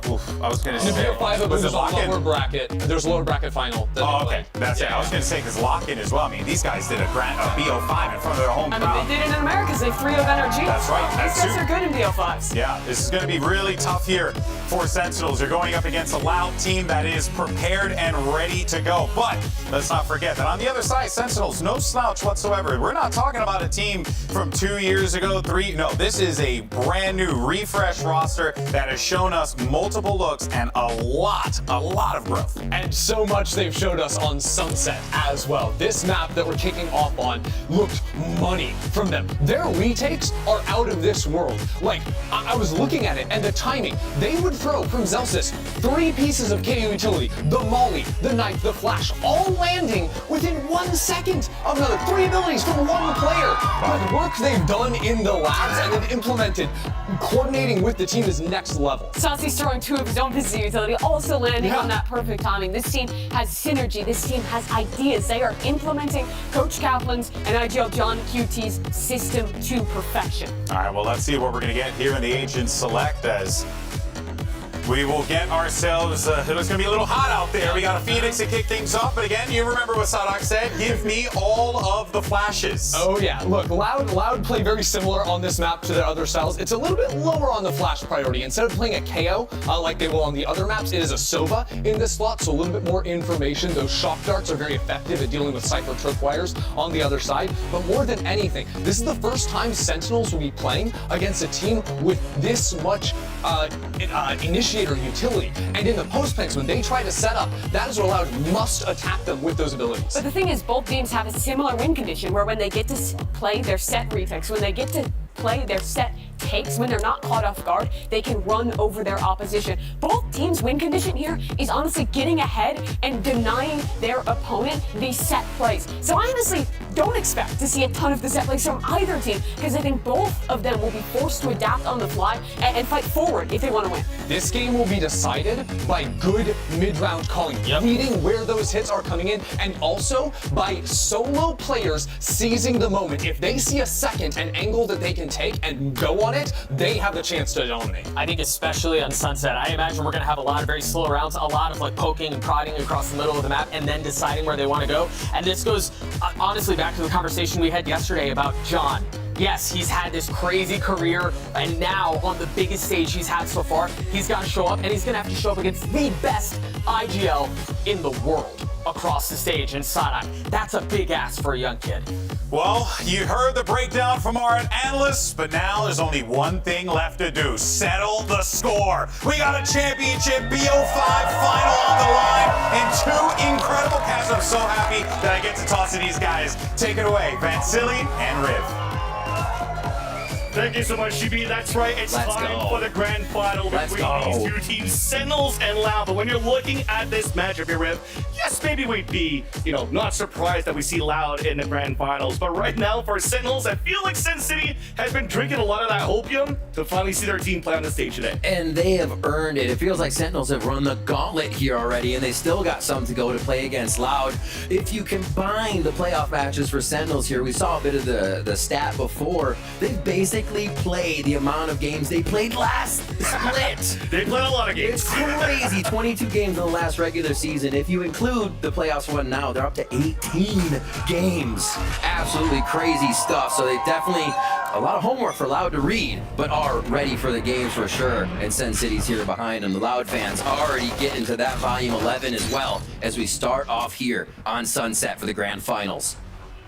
was going to In say, BO5, it was a Lock-In? lower bracket. There's a lower bracket final. that Oh, they okay. play. That's it. I was going to say, because Lock-In as well. I mean, these guys did a BO5 in front of their home I crowd. mean, they did it in Americas. They 3-0 NRG. That's right. These That's guys are good in BO5s. Yeah, this is going to be really tough here for Sentinels. You're going up against a Loud team that is prepared and ready to go. But let's not forget that on the other side, Sentinels, no slouch whatsoever. We're not talking about a team from 2 years ago, 3. No, this is a brand new refresh roster that has shown us multiple looks and a lot of growth. And so much they've showed us on Sunset as well. This map that we're kicking off on looked money from them. Their retakes are out of this world. Like, I was looking at it and the timing. They would throw from Zelsis 3 pieces of KO utility, the Molly, the Knife, the Flash, all landing within 1 second of another. 3 abilities from one player. The work they've done in the labs and then implemented, coordinating with the team is next level. Saucy's throwing 2 of his own pieces of utility, also landing on that perfect timing. This team has synergy. This team has ideas. They are implementing Coach Kaplan's and IGL John QT's system to perfection. All right, well, let's see what we're going to get here in the Agent Select as we will get ourselves, it's going to be a little hot out there. We got a Phoenix to kick things off, but again, you remember what Sadak said, give me all of the flashes. Oh yeah, look, Loud play very similar on this map to their other styles. It's a little bit lower on the flash priority. Instead of playing a KO like they will on the other maps, it is a Sova in this slot, so a little bit more information. Those shock darts are very effective at dealing with Cypher tripwires on the other side, but more than anything, this is the first time Sentinels will be playing against a team with this much initiator utility. And in the post plans, when they try to set up, that is what Loud must attack them with those abilities. But the thing is, both teams have a similar win condition where when they get to play their set retakes, when they get to play their set takes, when they're not caught off guard, they can run over their opposition. Both teams' win condition here is honestly getting ahead and denying their opponent these set plays. So I honestly don't expect to see a ton of the set plays from either team because I think both of them will be forced to adapt on the fly and fight forward if they want to win. This game will be decided by good mid-round calling, reading where those hits are coming in, and also by solo players seizing the moment. If they see a second, an angle that they can take and go on it, they have the chance to dominate. I think especially on Sunset, I imagine we're going to have a lot of very slow rounds, a lot of like poking and prodding across the middle of the map and then deciding where they want to go. And this goes honestly back to the conversation we had yesterday about John. Yes, he's had this crazy career, and now on the biggest stage he's had so far, he's got to show up, and he's going to have to show up against the best IGL in the world across the stage. And Sadak, that's a big ask for a young kid. Well, you heard the breakdown from our analysts, but now there's only one thing left to do. Settle the score. We got a championship BO5 final on the line and 2 incredible casts. I'm so happy that I get to toss to these guys. Take it away, Vansili and Riv. Thank you so much, GB. That's right. It's time for the grand final between these 2 teams, Sentinels and Loud. But when you're looking at this matchup here, Riv, yes, maybe we'd be, not surprised that we see Loud in the grand finals. But right now, for Sentinels, I feel like Sen City has been drinking a lot of that hopium to finally see their team play on the stage today. And they have earned it. It feels like Sentinels have run the gauntlet here already, and they still got some to go to play against Loud. If you combine the playoff matches for Sentinels here, we saw a bit of the stat before. They've basically played the amount of games they played last split. They played a lot of games. It's crazy. 22 games in the last regular season. If you include the playoffs one now, they're up to 18 games. Absolutely crazy stuff. So they definitely a lot of homework for Loud to read, but are ready for the games for sure. And Sen City's here behind them. The Loud fans already getting to that volume 11 as well as we start off here on Sunset for the grand finals.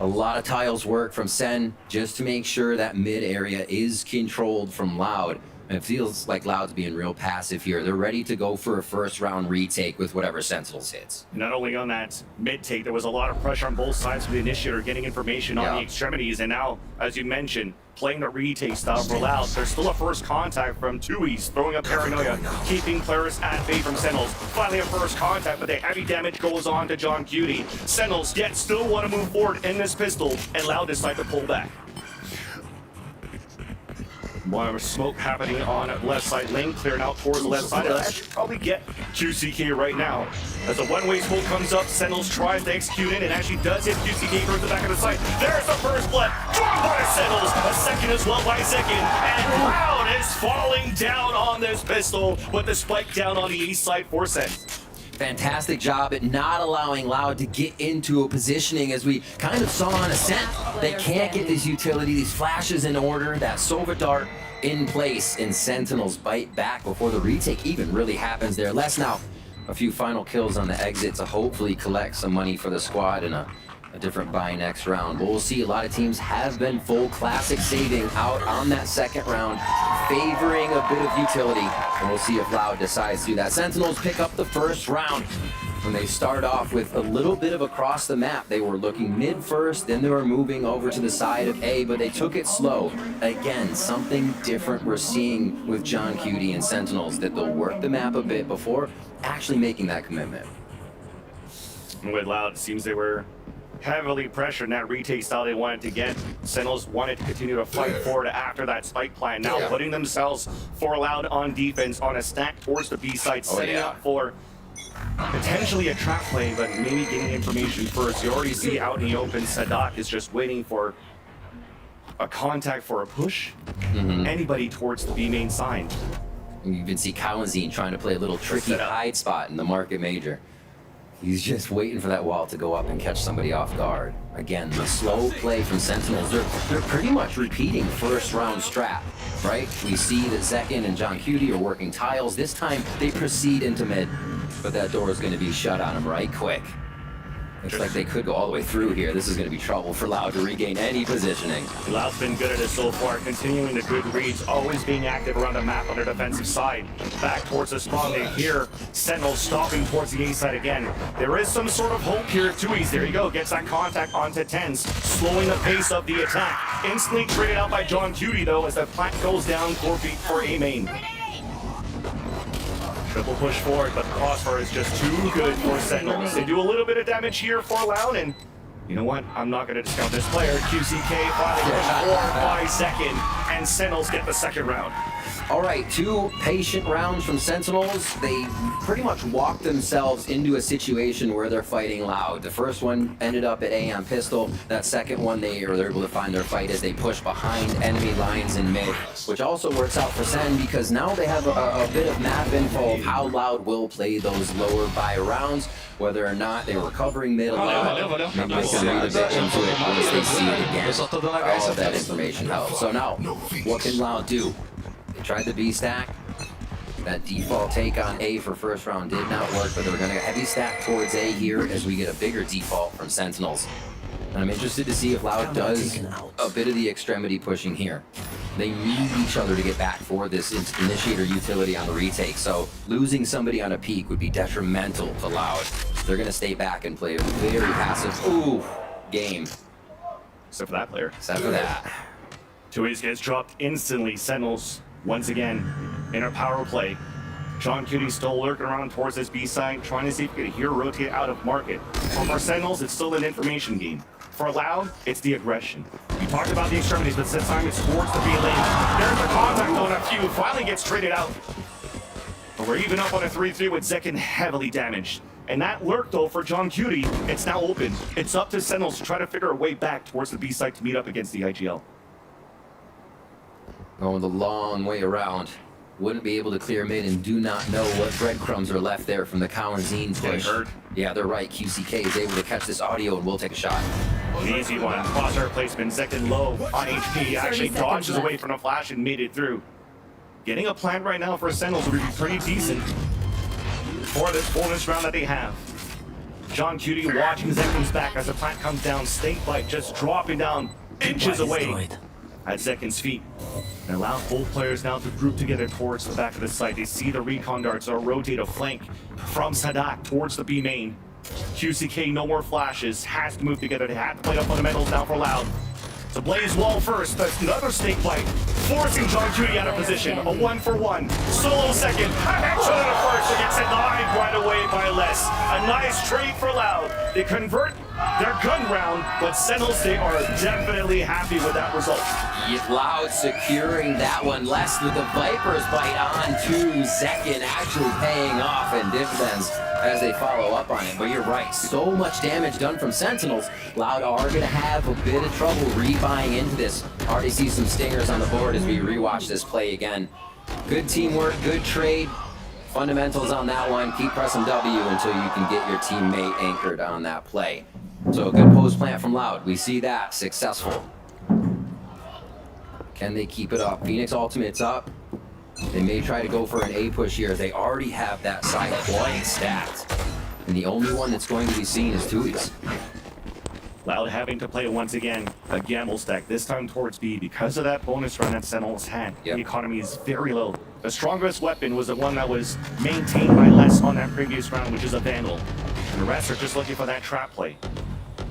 A lot of tiles work from Sen just to make sure that mid area is controlled from Loud. And it feels like Loud's being real passive here. They're ready to go for a first round retake with whatever Sentinels hits. Not only on that mid take, there was a lot of pressure on both sides for the initiator, getting information on the extremities. And now, as you mentioned, playing the retake style for Loud. There's still a first contact from Tui's, throwing up Paranoia, keeping players at bay from Sentinels. Finally a first contact, but the heavy damage goes on to John Cutie. Sentinels yet still want to move forward in this pistol, and Loud decide to pull back. More smoke happening on left side lane, clearing out towards the left side. That should probably get QCK right now. As a one-way smoke comes up, Sentinels tries to execute it, and actually does hit QCK towards the back of the site. There's the first blood, dropped by Sentinels, a second as well by second, and Loud is falling down on this pistol with the spike down on the east side for Sentinels. Fantastic job at not allowing Loud to get into a positioning, as we kind of saw on Ascent. They can't get this utility, these flashes in order, that Sova Dart in place, and Sentinels bite back before the retake even really happens there. Less now, a few final kills on the exit to hopefully collect some money for the squad in a different buy next round. But we'll see, a lot of teams have been full classic saving out on that second round, favoring a bit of utility. And we'll see if Loud decides to do that. Sentinels pick up the first round. When they start off with a little bit of across the map, they were looking mid first, then they were moving over to the side of A, but they took it slow. Again, something different we're seeing with John Cutie and Sentinels, that they'll work the map a bit before actually making that commitment. And with Loud, it seems they were heavily pressured in that retake style they wanted to get. Sentinels wanted to continue to fight forward after that spike plan. Now putting themselves for Loud on defense on a stack towards the B side, setting up for potentially a trap play, but maybe getting information first. You already see out in the open, Sadak is just waiting for a contact for a push. Anybody towards the B main side. And you even see Kalazine trying to play a little tricky hide spot in the market major. He's just waiting for that wall to go up and catch somebody off guard. Again, the slow play from Sentinels. They're pretty much repeating first round strat, right? We see that Zekin and John Cutie are working tiles. This time they proceed into mid, but that door is going to be shut on them right quick. Looks like they could go all the way through here. This is going to be trouble for Loud to regain any positioning. Loud's been good at it so far, continuing the good reads, always being active around the map on their defensive side. Back towards the spawn, they hear Sentinels stopping towards the A side again. There is some sort of hope here. Tui's, there you go, gets that contact onto Tens, slowing the pace of the attack. Instantly traded out by John Cutie though, as the plant goes down 4 feet for A main. Triple push forward, but the crossfire is just too good for Sentinels. They do a little bit of damage here for Loud, and you know what? I'm not going to discount this player. QCK finally goes 4 by second, and Sentinels get the second round. All right, 2 patient rounds from Sentinels. They pretty much walked themselves into a situation where they're fighting Loud. The first one ended up at A on pistol. That second one, they're able to find their fight as they push behind enemy lines in mid, which also works out for Sen because now they have a bit of map info of how Loud will play those lower buy rounds, whether or not they were covering mid a lot. Maybe they can read a bit into it once they see it again. All of that information helps. So now, what can Loud do? They tried the B stack. That default take on A for first round did not work, but they're going to heavy stack towards A here as we get a bigger default from Sentinels. And I'm interested to see if Loud does a bit of the extremity pushing here. They need each other to get back for this initiator utility on the retake, so losing somebody on a peak would be detrimental to Loud. They're going to stay back and play a very passive game. Except for that player. Except for that. Tui's gets dropped instantly. Sentinels once again in a power play. John Cutie still lurking around towards this B side, trying to see if he can hear rotate out of market. For Sentinels, it's still an information game. For Loud, it's the aggression. We talked about the extremities, but this time it's towards the B lane. There's the contact on a few, finally gets traded out. But we're even up on a 3-3 with Zekin heavily damaged. And that lurk though for John Cutie, it's now open. It's up to Sentinels to try to figure a way back towards the B side to meet up against the IGL. Going the long way around. Wouldn't be able to clear mid and do not know what breadcrumbs are left there from the Kalazine push. Yeah, they're right. QCK is able to catch this audio and we'll take a shot. An easy one. Crosshair placement. Zekin low on HP. Actually dodges away from a flash and made it through. Getting a plant right now for Sentinels would be pretty decent for this bonus round that they have. John Cutie watching Zekin's back as the plant comes down. Snake Bite just dropping down inches away. at Zekin's feet. And allows both players now to group together towards the back of the site. They see the recon darts or rotate a flank from Sadak towards the B main. QCK, no more flashes, has to move together. They have to play the fundamentals now for Loud. So Blaze wall first, that's another snake bite, forcing John Cutie out of position. A 1-for-1, solo second, a headshot at a first, and gets denied right away by Les. A nice trade for Loud. They convert their gun round, but Sentinels, they are definitely happy with that result. Loud securing that one. Les with the Viper's bite on to Zekin, actually paying off in dividends as they follow up on it. But you're right, so much damage done from Sentinels. Loud are going to have a bit of trouble rebuying into this. Already see some stingers on the board as we rewatch this play again. Good teamwork, good trade. Fundamentals on that one. Keep pressing W until you can get your teammate anchored on that play. So a good post plant from Loud. We see that successful. Can they keep it up? Phoenix Ultimate's up. They may try to go for an A push here. They already have that side quite stacked. And the only one that's going to be seen is Tui's. Loud having to play once again a gamble stack, this time towards B because of that bonus run that Sentinels had. Yep. The economy is very low. The strongest weapon was the one that was maintained by Les on that previous round, which is a Vandal. And the rest are just looking for that trap play.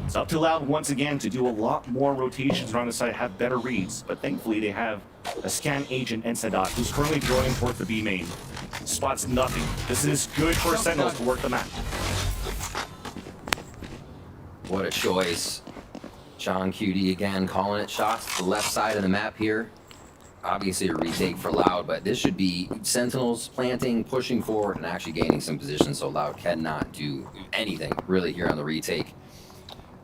It's up to Loud once again to do a lot more rotations around the site, have better reads, but thankfully they have a scan agent and Sadat, who's currently drawing towards the B main. Spots nothing. This is good for Sentinels to work the map. What a choice. John Cutie again calling it shots to the left side of the map here. Obviously a retake for Loud, but this should be Sentinels planting, pushing forward, and actually gaining some position, so Loud cannot do anything really here on the retake.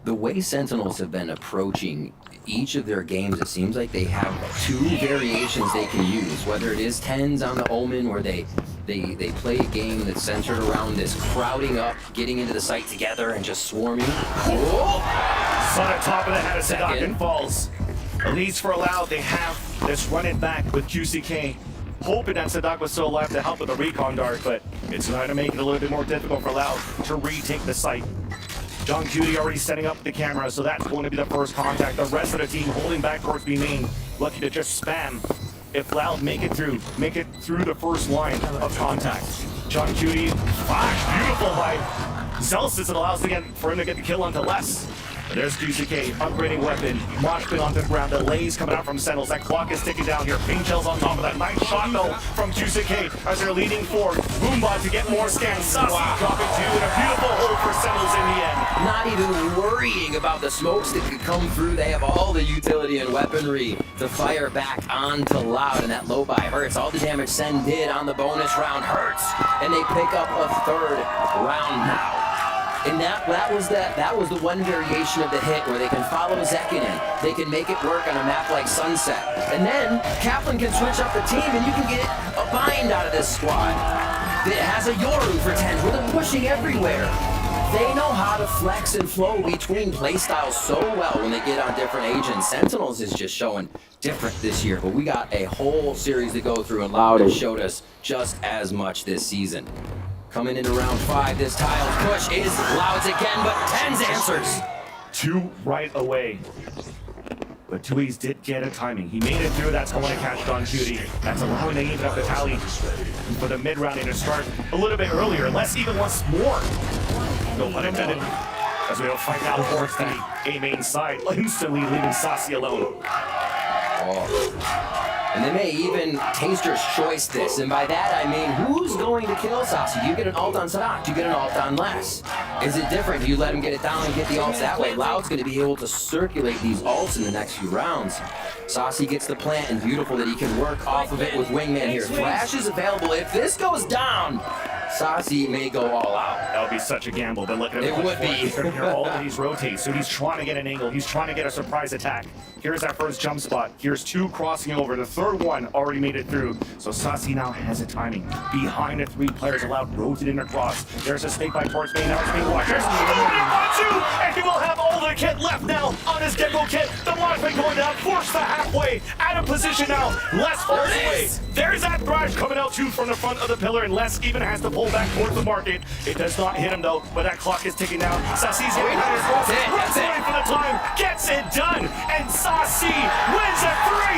The way Sentinels have been approaching each of their games, it seems like they have two variations they can use, whether it is 10s on the Omen, where they play a game that's centered around this crowding up, getting into the site together, and just swarming. Oh! Sun at top of the head of Sadak and falls. At least for Loud, they have this run it back with QCK. Hoping that Sadak was still alive to help with the recon dart, but it's going to make it a little bit more difficult for Loud to retake the site. John Cutie already setting up the camera, so that's going to be the first contact. The rest of the team holding back towards B main, lucky to just spam. If Loud make it through the first line of contact. John Cutie, flash, beautiful bite. Celsius, it allows for him to get the kill onto Les. There's QCK, upgrading weapon, mosh pit onto the ground, delays coming out from Sentinels. That clock is ticking down here. Pain shells on top of that. Nice shot though from QCK as they're leading forward. Boombot to get more scans. Sassy dropping two, and a beautiful hold for Sentinels in the end. Not even worrying about the smokes that could come through. They have all the utility and weaponry to fire back onto Loud, and that low buy hurts. All the damage Sen did on the bonus round hurts, and they pick up a third round now. And that was the one variation of the hit where they can follow Zekin in. They can make it work on a map like Sunset. And then Kaplan can switch up the team and you can get a bind out of this squad that has a Yoru for 10s with them pushing everywhere. They know how to flex and flow between playstyles so well when they get on different agents. Sentinels is just showing different this year, but we got a whole series to go through, and Loud has showed us just as much this season. Coming into round 5, this tiles push is Loud's again, but 10's answers. 2 right away. But Tui's did get a timing. He made it through. That's going to catch John Cutie. That's allowing to even up the tally for the mid-rounding to start a little bit earlier. Les even wants more. No pun intended. As we'll find out towards the A main side, instantly leaving Sassy alone. Oh. And they may even Taster's Choice this, and by that I mean, who's going to kill Sassy? Do you get an ult on Sadak? Do you get an ult on Les? Is it different? Do you let him get it down and get the ults that way? Loud's going to be able to circulate these ults in the next few rounds. Sassy gets the plant, and beautiful that he can work off of it with Wingman here. Flash is available. If this goes down, Sassy may go all out. That would be such a gamble, but look at it. It would be. He's going to hear all of these rotate, so he's trying to get an angle. He's trying to get a surprise attack. Here's that first jump spot. Here's 2 crossing over. The third one already made it through. So Sassy now has a timing. Behind the 3 players allowed rotating across. There's a snake bite towards main. Now it's being watched. There's Montu, and he will have all the kit left now on his Gecko kit. The Watchman going down, forced the halfway. Out of position now. Les falls away. There's that Thrash coming out too from the front of the pillar, and Les even has to pull back towards the market. It does not hit him though, but that clock is ticking down. Sassy's behind his wall. Runs away for the time. Gets it done. And Sassy wins a 3.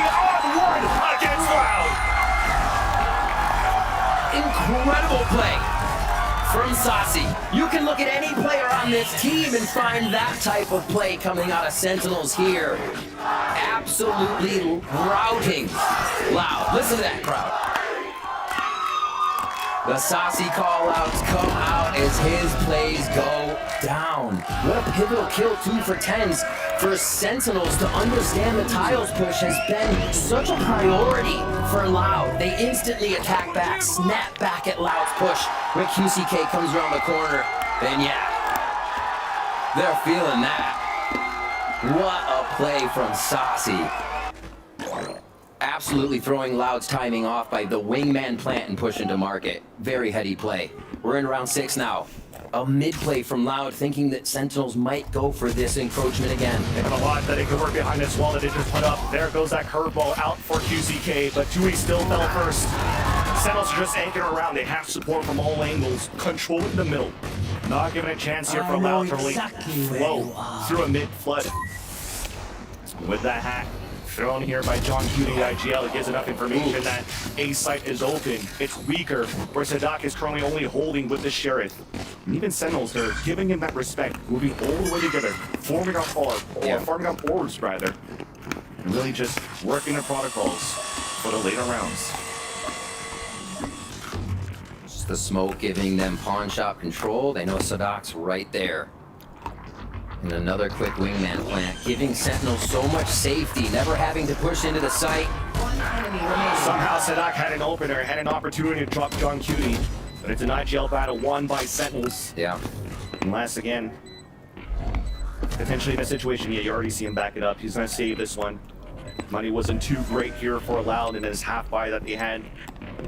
Incredible play from Sasi. You can look at any player on this team and find that type of play coming out of Sentinels here. Absolutely routing Loud. Listen to that crowd. The Sasi call-outs come out as his plays go down. What a pivotal kill, 2 for 10s for Sentinels. To understand the tiles push has been such a priority for Loud. They instantly attack back, snap back at Loud's push when QCK comes around the corner. And yeah, they're feeling that. What a play from Sasi. Absolutely throwing Loud's timing off by the wingman plant and push into market. Very heady play. We're in round 6 now. A mid play from Loud, thinking that Sentinels might go for this encroachment again. They have a lot that they could work behind this wall that they just put up. There goes that curveball out for QCK, but Tui still fell first. Sentinels are just anchoring around. They have support from all angles, controlling the middle. Not giving a chance here for Loud to really flow through a mid flood. With that hack thrown here by John Cutie IGL, it gives enough information that A site is open. It's weaker, where Sadak is currently only holding with the Sheriff. And even Sentinels, they're giving him that respect, moving all the way together, forming up forwards rather, and really just working the protocols for the later rounds. Just the smoke giving them pawn shop control. They know Sadak's right there. And another quick wingman plant, giving Sentinels so much safety, never having to push into the site. Somehow Sadak had an opener, had an opportunity to drop John Cutie, but it's an IGL battle won by Sentinels. Yeah. Unless, again, potentially in a situation, yeah, you already see him back it up. He's going to save this one. Money wasn't too great here for Loud in his half buy that they had.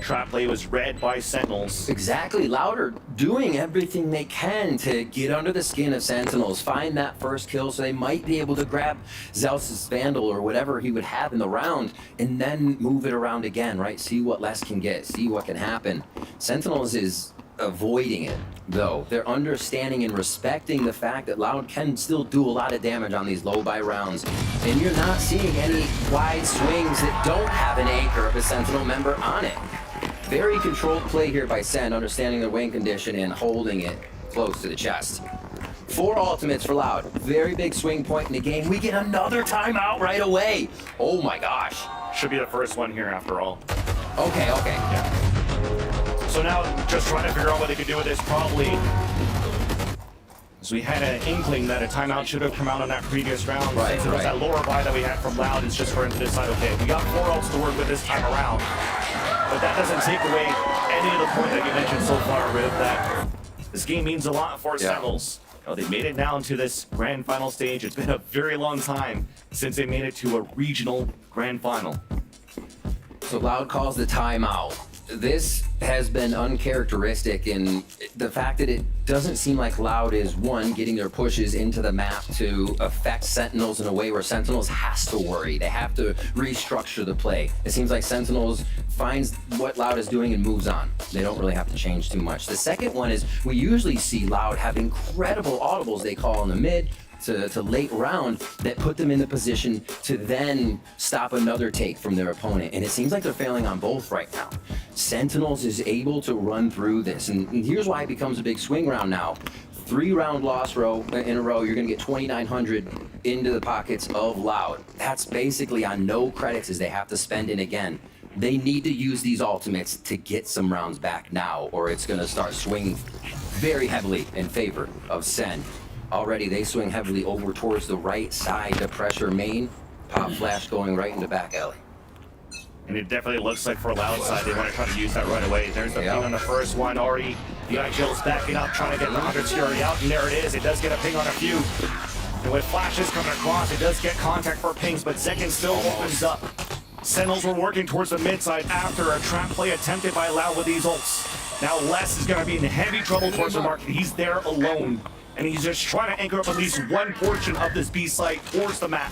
Trap play was read by Sentinels. Exactly. Loud are doing everything they can to get under the skin of Sentinels, find that first kill so they might be able to grab Zeus' Vandal or whatever he would have in the round and then move it around again, right? See what Les can get, see what can happen. Sentinels is avoiding it, though. They're understanding and respecting the fact that Loud can still do a lot of damage on these low buy rounds. And you're not seeing any wide swings that don't have an anchor of a Sentinel member on it. Very controlled play here by Sen, understanding the wing condition and holding it close to the chest. 4 ultimates for Loud. Very big swing point in the game. We get another timeout right away. Oh my gosh. Should be the first one here after all. Okay. Yeah. So now, just trying to figure out what they could do with this, probably. As we had an inkling that a timeout should have come out on that previous round. Right, Since it was that lower buy that we had from Loud, it's just for him to decide, okay, we got 4 ults to work with this time around. But that doesn't take away any of the point that you mentioned so far, Riv, that this game means a lot for Sentinels. You know, they made it down to this grand final stage. It's been a very long time since they made it to a regional grand final. So Loud calls the timeout. This has been uncharacteristic in the fact that it doesn't seem like Loud is, one, getting their pushes into the map to affect Sentinels in a way where Sentinels has to worry. They have to restructure the play. It seems like Sentinels finds what Loud is doing and moves on. They don't really have to change too much. The second one is we usually see Loud have incredible audibles they call in the mid to late round that put them in the position to then stop another take from their opponent. And it seems like they're failing on both right now. Sentinels is able to run through this. And here's why it becomes a big swing round now. 3-round loss row in a row, you're gonna get 2,900 into the pockets of Loud. That's basically on no credits as they have to spend it again. They need to use these ultimates to get some rounds back now, or it's gonna start swinging very heavily in favor of Sen. Already they swing heavily over towards the right side to pressure main. Pop flash going right into back alley. And it definitely looks like for a Loud side, they want to try to use that right away. There's the ping on the first one already. The IGL's backing up, trying to get the 100 Fury out, and there it is. It does get a ping on a few. And with flashes coming across, it does get contact for pings, but Zekin still opens up. Sentinels were working towards the mid side after a trap play attempted by Loud with these ults. Now Les is going to be in heavy trouble towards the market. He's there alone. And he's just trying to anchor up at least one portion of this B site towards the map,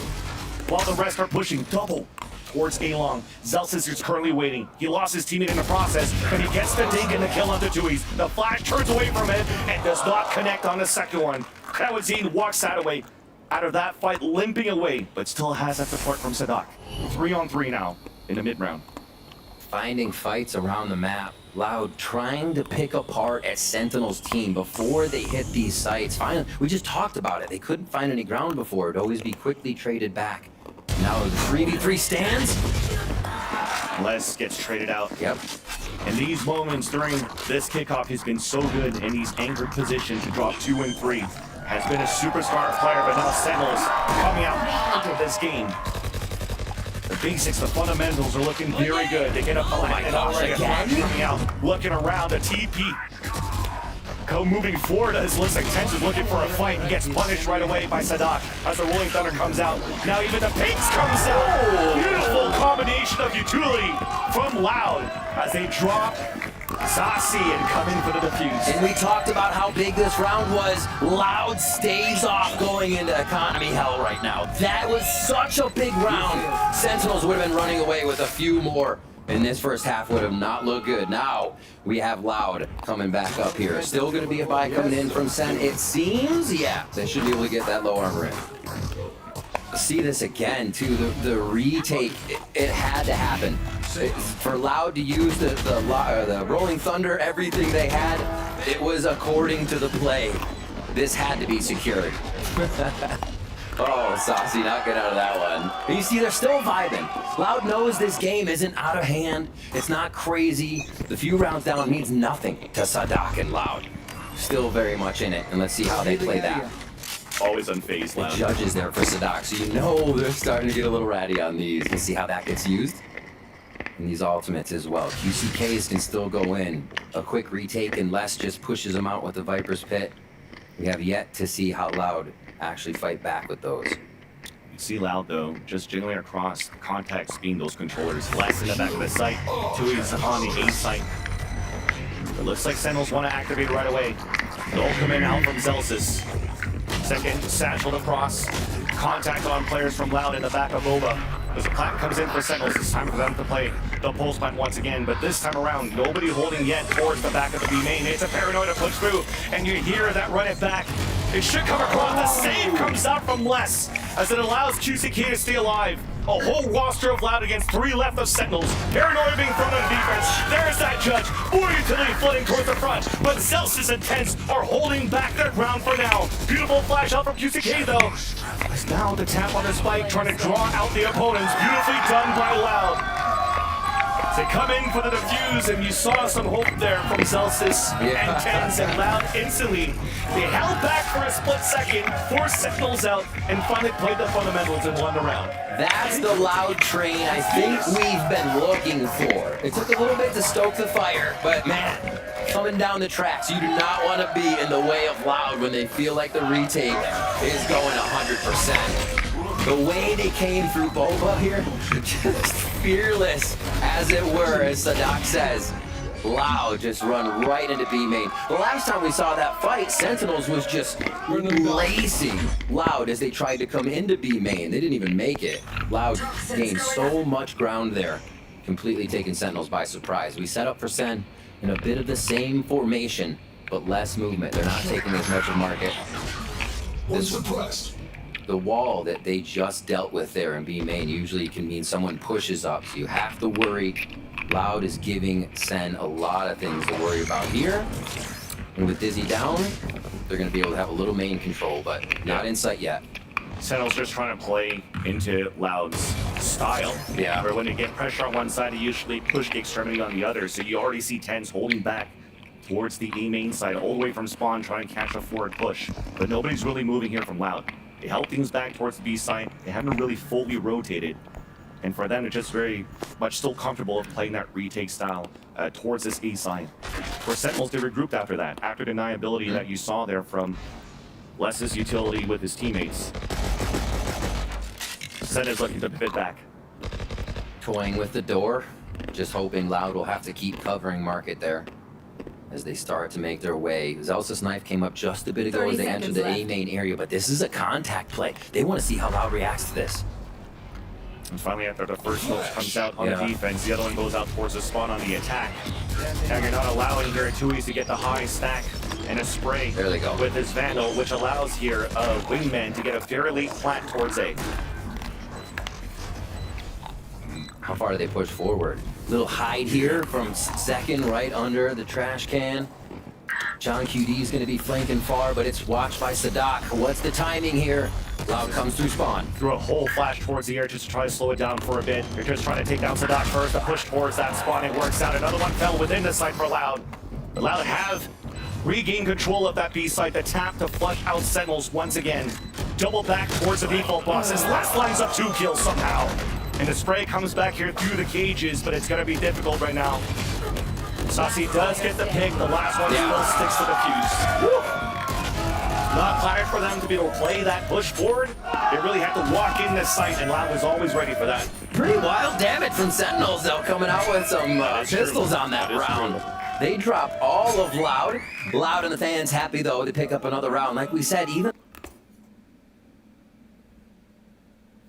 while the rest are pushing double towards A-Long. Zelsis is currently waiting. He lost his teammate in the process, but he gets the dig and the kill onto Tui's. The flash turns away from it and does not connect on the second one. Kawazine walks that away out of that fight, limping away, but still has that support from Sadak. 3-on-3 now in the mid-round. Finding fights around the map. Loud trying to pick apart at Sentinel's team before they hit these sites. Finally, we just talked about it. They couldn't find any ground before. It'd always be quickly traded back. Now the 3v3 stands. Les gets traded out. Yep. In these moments during this kickoff, he's been so good in these anchored positions to drop 2 and 3. Has been a superstar player, but now Sentinels coming out hard of this game. The basics, the fundamentals are looking very good. They get up the line and already coming out, looking around a TP. Moving forward as looks like Tenz is looking for a fight. He gets punished right away by Sadak as the Rolling Thunder comes out. Now even the Pinks comes out. Beautiful combination of utility from Loud as they drop Zasi and come in for the defuse. And we talked about how big this round was. Loud stays off going into economy hell right now. That was such a big round. Sentinels would have been running away with a few more. And this first half would have not looked good. Now we have Loud coming back up here. Still going to be a buy coming in from Sen. It seems, yeah, they should be able to get that low armor in. See this again too. The retake, it had to happen. For Loud to use the Rolling Thunder, everything they had, it was according to the play. This had to be secured. Oh, Saucy not good out of that one. And you see, they're still vibing. Loud knows this game isn't out of hand. It's not crazy. The few rounds down means nothing to Sadak and Loud. Still very much in it, and let's see how they play that. Always unfazed, Loud. The judge is there for Sadak, so you know they're starting to get a little ratty on these. We'll see how that gets used. And these ultimates as well. QCKs can still go in. A quick retake, and Les just pushes them out with the Viper's Pit. We have yet to see how Loud actually fight back with those. You see Loud though, just jiggling across, contact speeding those controllers. Less in the back of the site, Tui's on the A site. It looks like Sentinels want to activate right away. They'll come in out from Zelsis. Second, satchel across, contact on players from Loud in the back of Boba. As the plant comes in for Sentinels, it's time for them to play the pulse plant once again, but this time around, nobody holding yet towards the back of the B main. It's a Paranoid to push through, and you hear that run it back. It should come across. The save comes out from Les as it allows QCK to stay alive. A whole roster of Loud against 3 left of Sentinels. Paranoia being thrown on defense. There's that judge. More utility flooding towards the front, but Zelsis and Tenz are holding back their ground for now. Beautiful flash out from QCK though. It's now the tap on the spike, trying to draw out the opponents. Beautifully done by Loud. They come in for the defuse, and you saw some hope there from Zelsis and Tenz, and Loud instantly. They held back for a split second, forced Sentinels out, and finally played the fundamentals and won the round. That's the Loud train I think we've been looking for. It took a little bit to stoke the fire, but man, coming down the tracks, you do not want to be in the way of Loud when they feel like the retake is going 100%. The way they came through Boba here, just fearless, as it were, as Sadak says. Loud just run right into B main. The last time we saw that fight, Sentinels was just lacing Loud as they tried to come into B main. They didn't even make it. Loud gained so much ground there, completely taking Sentinels by surprise. We set up for Sen in a bit of the same formation, but less movement. They're not taking as much of market. The wall that they just dealt with there in B main usually can mean someone pushes up, so you have to worry. Loud is giving Sen a lot of things to worry about here. And with Dizzy down, they're going to be able to have a little main control, but not in sight yet. Sentinel's just trying to play into Loud's style. Yeah. Where when they get pressure on one side, they usually push the extremity on the other. So you already see Tenz holding back towards the A main side, all the way from spawn, trying to catch a forward push. But nobody's really moving here from Loud. They held things back towards the B side. They haven't really fully rotated. And for them, they're just very much still comfortable of playing that retake style towards this A side. For Sentinels, they regrouped after that, after deniability that you saw there from Les's utility with his teammates. Sen is looking to pivot back. Toying with the door, just hoping Loud will have to keep covering market there as they start to make their way. Zelsis Knife came up just a bit ago as they entered the A main area, but this is a contact play. They want to see how Loud reacts to this. And finally, after the first smoke comes out on the defense, the other one goes out towards the spawn on the attack. Now you're not allowing here Tui's to get the high stack and a spray there they go. With his Vandal, which allows here a Wingman to get a very late plant towards A. How far do they push forward? Little hide here from second right under the trash can. John QD is going to be flanking far, but it's watched by Sadak. What's the timing here? Loud comes through spawn. Threw a whole flash towards the air just to try to slow it down for a bit. You're just trying to take down Sadak first, a push towards that spawn. It works out. Another one fell within the site for Loud. But Loud have regained control of that B site. The tap to flush out Sentinels once again. Double back towards the default boss. His last lines up 2 kills somehow. And the spray comes back here through the cages, but it's going to be difficult right now. Saucy does get the pick. The last one still sticks to the fuse. Woo! Not planned for them to be able to play that push forward. They really had to walk in this site, and Loud was always ready for that. Pretty wild damage from Sentinels, though, coming out with some pistols on that round. They drop all of Loud. Loud and the fans happy, though, to pick up another round. Like we said, even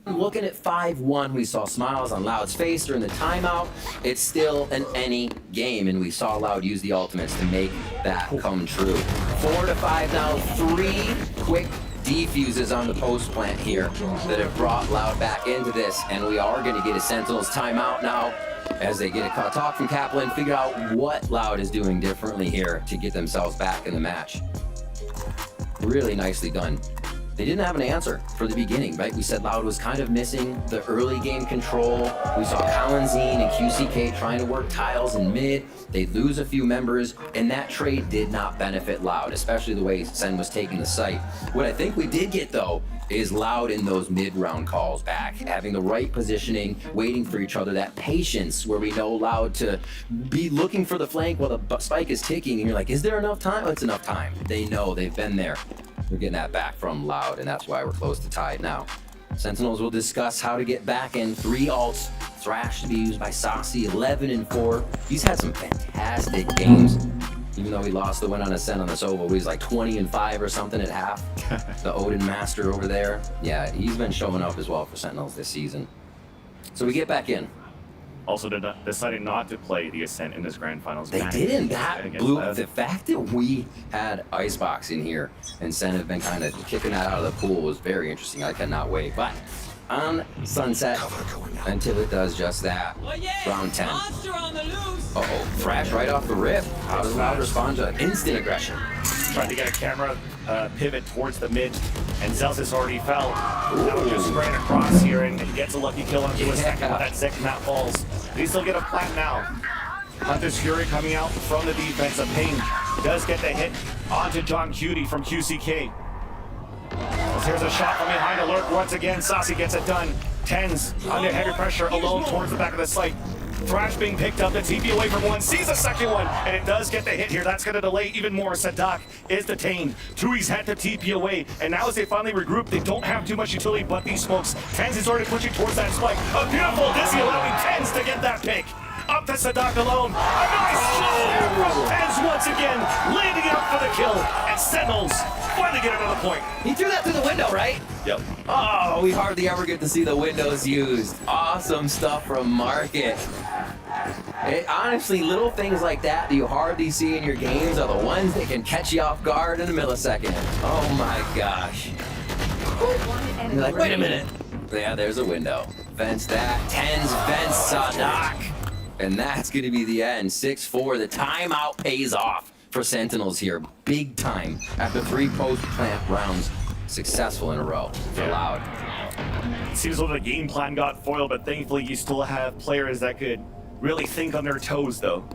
looking at 5-1, we saw smiles on Loud's face during the timeout. It's still an any game, and we saw Loud use the ultimates to make that come true. 4-5 now, 3 quick defuses on the post plant here that have brought Loud back into this, and we are going to get a Sentinels timeout now as they get a talk from Kaplan, figure out what Loud is doing differently here to get themselves back in the match. Really nicely done. They didn't have an answer for the beginning, right? We said Loud was kind of missing the early game control. We saw Kalanzine and QCK trying to work tiles in mid. They lose a few members, and that trade did not benefit Loud, especially the way Sen was taking the site. What I think we did get, though, is Loud in those mid-round calls back, having the right positioning, waiting for each other, that patience where we know Loud to be looking for the flank while the spike is ticking, and you're like, is there enough time? Oh, it's enough time. They know, they've been there. We're getting that back from Loud, and that's why we're close to tied now. Sentinels will discuss how to get back in 3 ults. Thrash to be used by Saucy, 11-4. He's had some fantastic games. Even though he lost the win on Ascent on the Sova, he was like 20-5 or something at half. The Odin Master over there. Yeah, he's been showing up as well for Sentinels this season. So we get back in. Also decided not to play the Ascent in this grand finals. They didn't. That blew the fact that we had Icebox in here and Sen have been kind of kicking that out of the pool was very interesting. I cannot wait. But on Sunset until it does just that. Round 10. Uh-oh. Thrash right off the rip. How does Loud respond to instant aggression? Trying to get a camera pivot towards the mid, and Zelsis already fell. Now just spraying across here, and he gets a lucky kill onto a second with that Zik map falls. They still get a plant now. Hunter's Fury coming out from the defense. A ping does get the hit onto John Cutie from QCK. Here's a shot from behind a lurk once again. Saucy gets it done. Tens under heavy pressure alone towards the back of the site. Thrash being picked up, the TP away from one, sees a second one, and it does get the hit here. That's going to delay even more. Sadak is detained. Tui's had to TP away, and now as they finally regroup, they don't have too much utility but these smokes. Tens is already pushing towards that spike. A beautiful Dizzy allowing Tens to get that pick. Up to Sadak alone. A nice shot from Tens once again, landing out for the kill, and Sentinels finally get another point. He threw that through the window, right? Yep. Oh, we hardly ever get to see the windows used. Awesome stuff from Market. Honestly, little things like that you hardly see in your games are the ones that can catch you off guard in a millisecond. Oh my gosh. You're like, wait a minute. Yeah, there's a window. Vents that. Tens vents Sadak. And that's going to be the end. 6-4. The timeout pays off for Sentinels here. Big time after 3 post-plant rounds. Successful in a row for Loud. Seems like the game plan got foiled, but thankfully you still have players that could really think on their toes, though,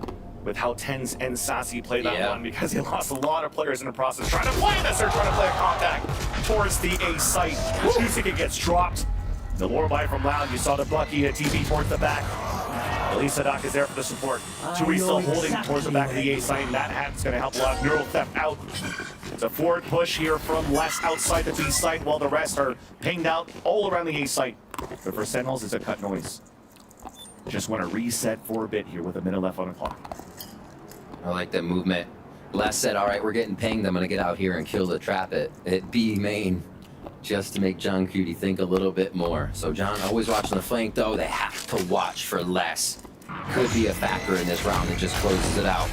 with how Tens and Saucy played that one, because they lost a lot of players in the process trying to play this or trying to play a contact towards the A site. It gets dropped. The lore buy from Loud, you saw the Bucky, a TP towards the back. At least Sadak is there for the support. Tui still holding towards the back of the A site, and that hat's going to help Loud. Neural Theft out. It's a forward push here from Les outside the B site, while the rest are pinged out all around the A site. But for Sentinels, it's a cut noise. Just want to reset for a bit here with a minute left on the clock. I like that movement. Les said, all right, we're getting pinged. I'm going to get out here and kill the trap at B main, just to make John Cutie think a little bit more. So John always watching the flank, though. They have to watch for Les. Could be a factor in this round that just closes it out.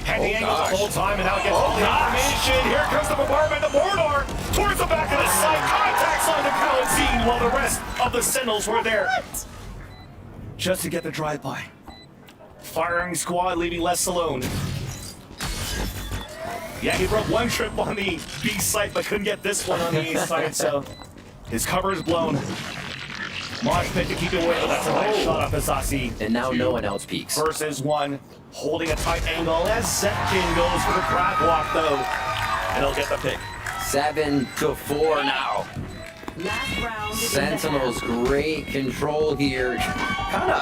Had the angles the whole time, and now gets all the information. Here comes the bombardment, the Mordor towards the back of the site. Contacts on the Kalanzine, while the rest of the Sentinels were there. just to get the drive-by. Firing squad leaving less alone. Yeah, he broke one trip on the B site, but couldn't get this one on the A site, so his cover is blown. Mosh pit to keep it away, but that's a nice shot off Asasi. And now no one else peeks. Versus one, holding a tight angle as Zetkin goes for the crab walk though, and he'll get the pick. 7-4 now. Last round. Sentinels, great control here. Kind of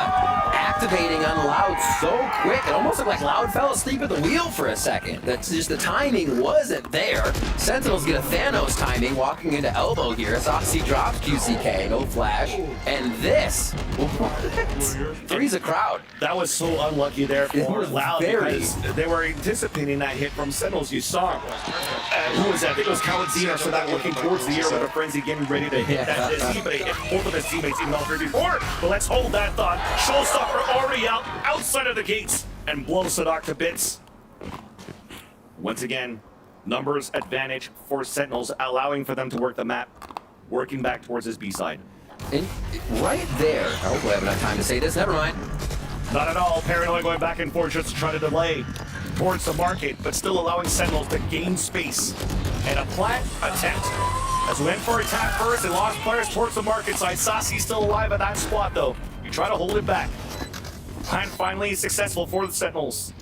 activating on Loud so quick. It almost looked like Loud fell asleep at the wheel for a second. That's just the timing wasn't there. Sentinels get a Thanos timing, walking into elbow here. Asasi drops QCK, no flash. And this, three's a crowd. That was so unlucky there It for was Loud very- because they were anticipating that hit from Sentinels. You saw who was that? I think it was Kawadzina, so that looking towards the air with a frenzy getting ready to hit that Dizzy, but he hit both of his teammates even already before. But let's hold that thought. Showstopper already outside of the gates and blows Sadak to bits. Once again, numbers advantage for Sentinels, allowing for them to work the map, working back towards his B side. And right there, hopefully I have enough time to say this, never mind. Not at all. Paranoid going back and forth just to try to delay towards the market, but still allowing Sentinels to gain space. And a plant attempt. As we went for a tap first and lost players towards the market side. Sasi's still alive at that spot though. You try to hold it back. Plant finally successful for the Sentinels.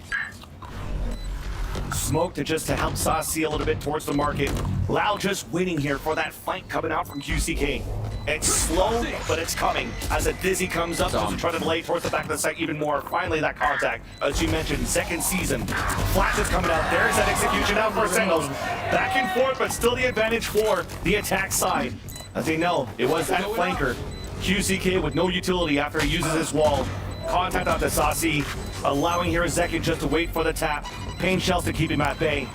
Smoke to help Sasi a little bit towards the market. Loud just waiting here for that flank coming out from QCK. It's slow, but it's coming. As a Dizzy comes up, to try to delay towards the back of the site even more. Finally, that contact, as you mentioned, second season. Flash is coming out. There's that execution out for Sentinels. Back and forth, but still the advantage for the attack side. As they know, it was that flanker. QCK with no utility after he uses his wall. Contact out to Sasi, allowing here Zekin just to wait for the tap. Pain shells to keep him at bay.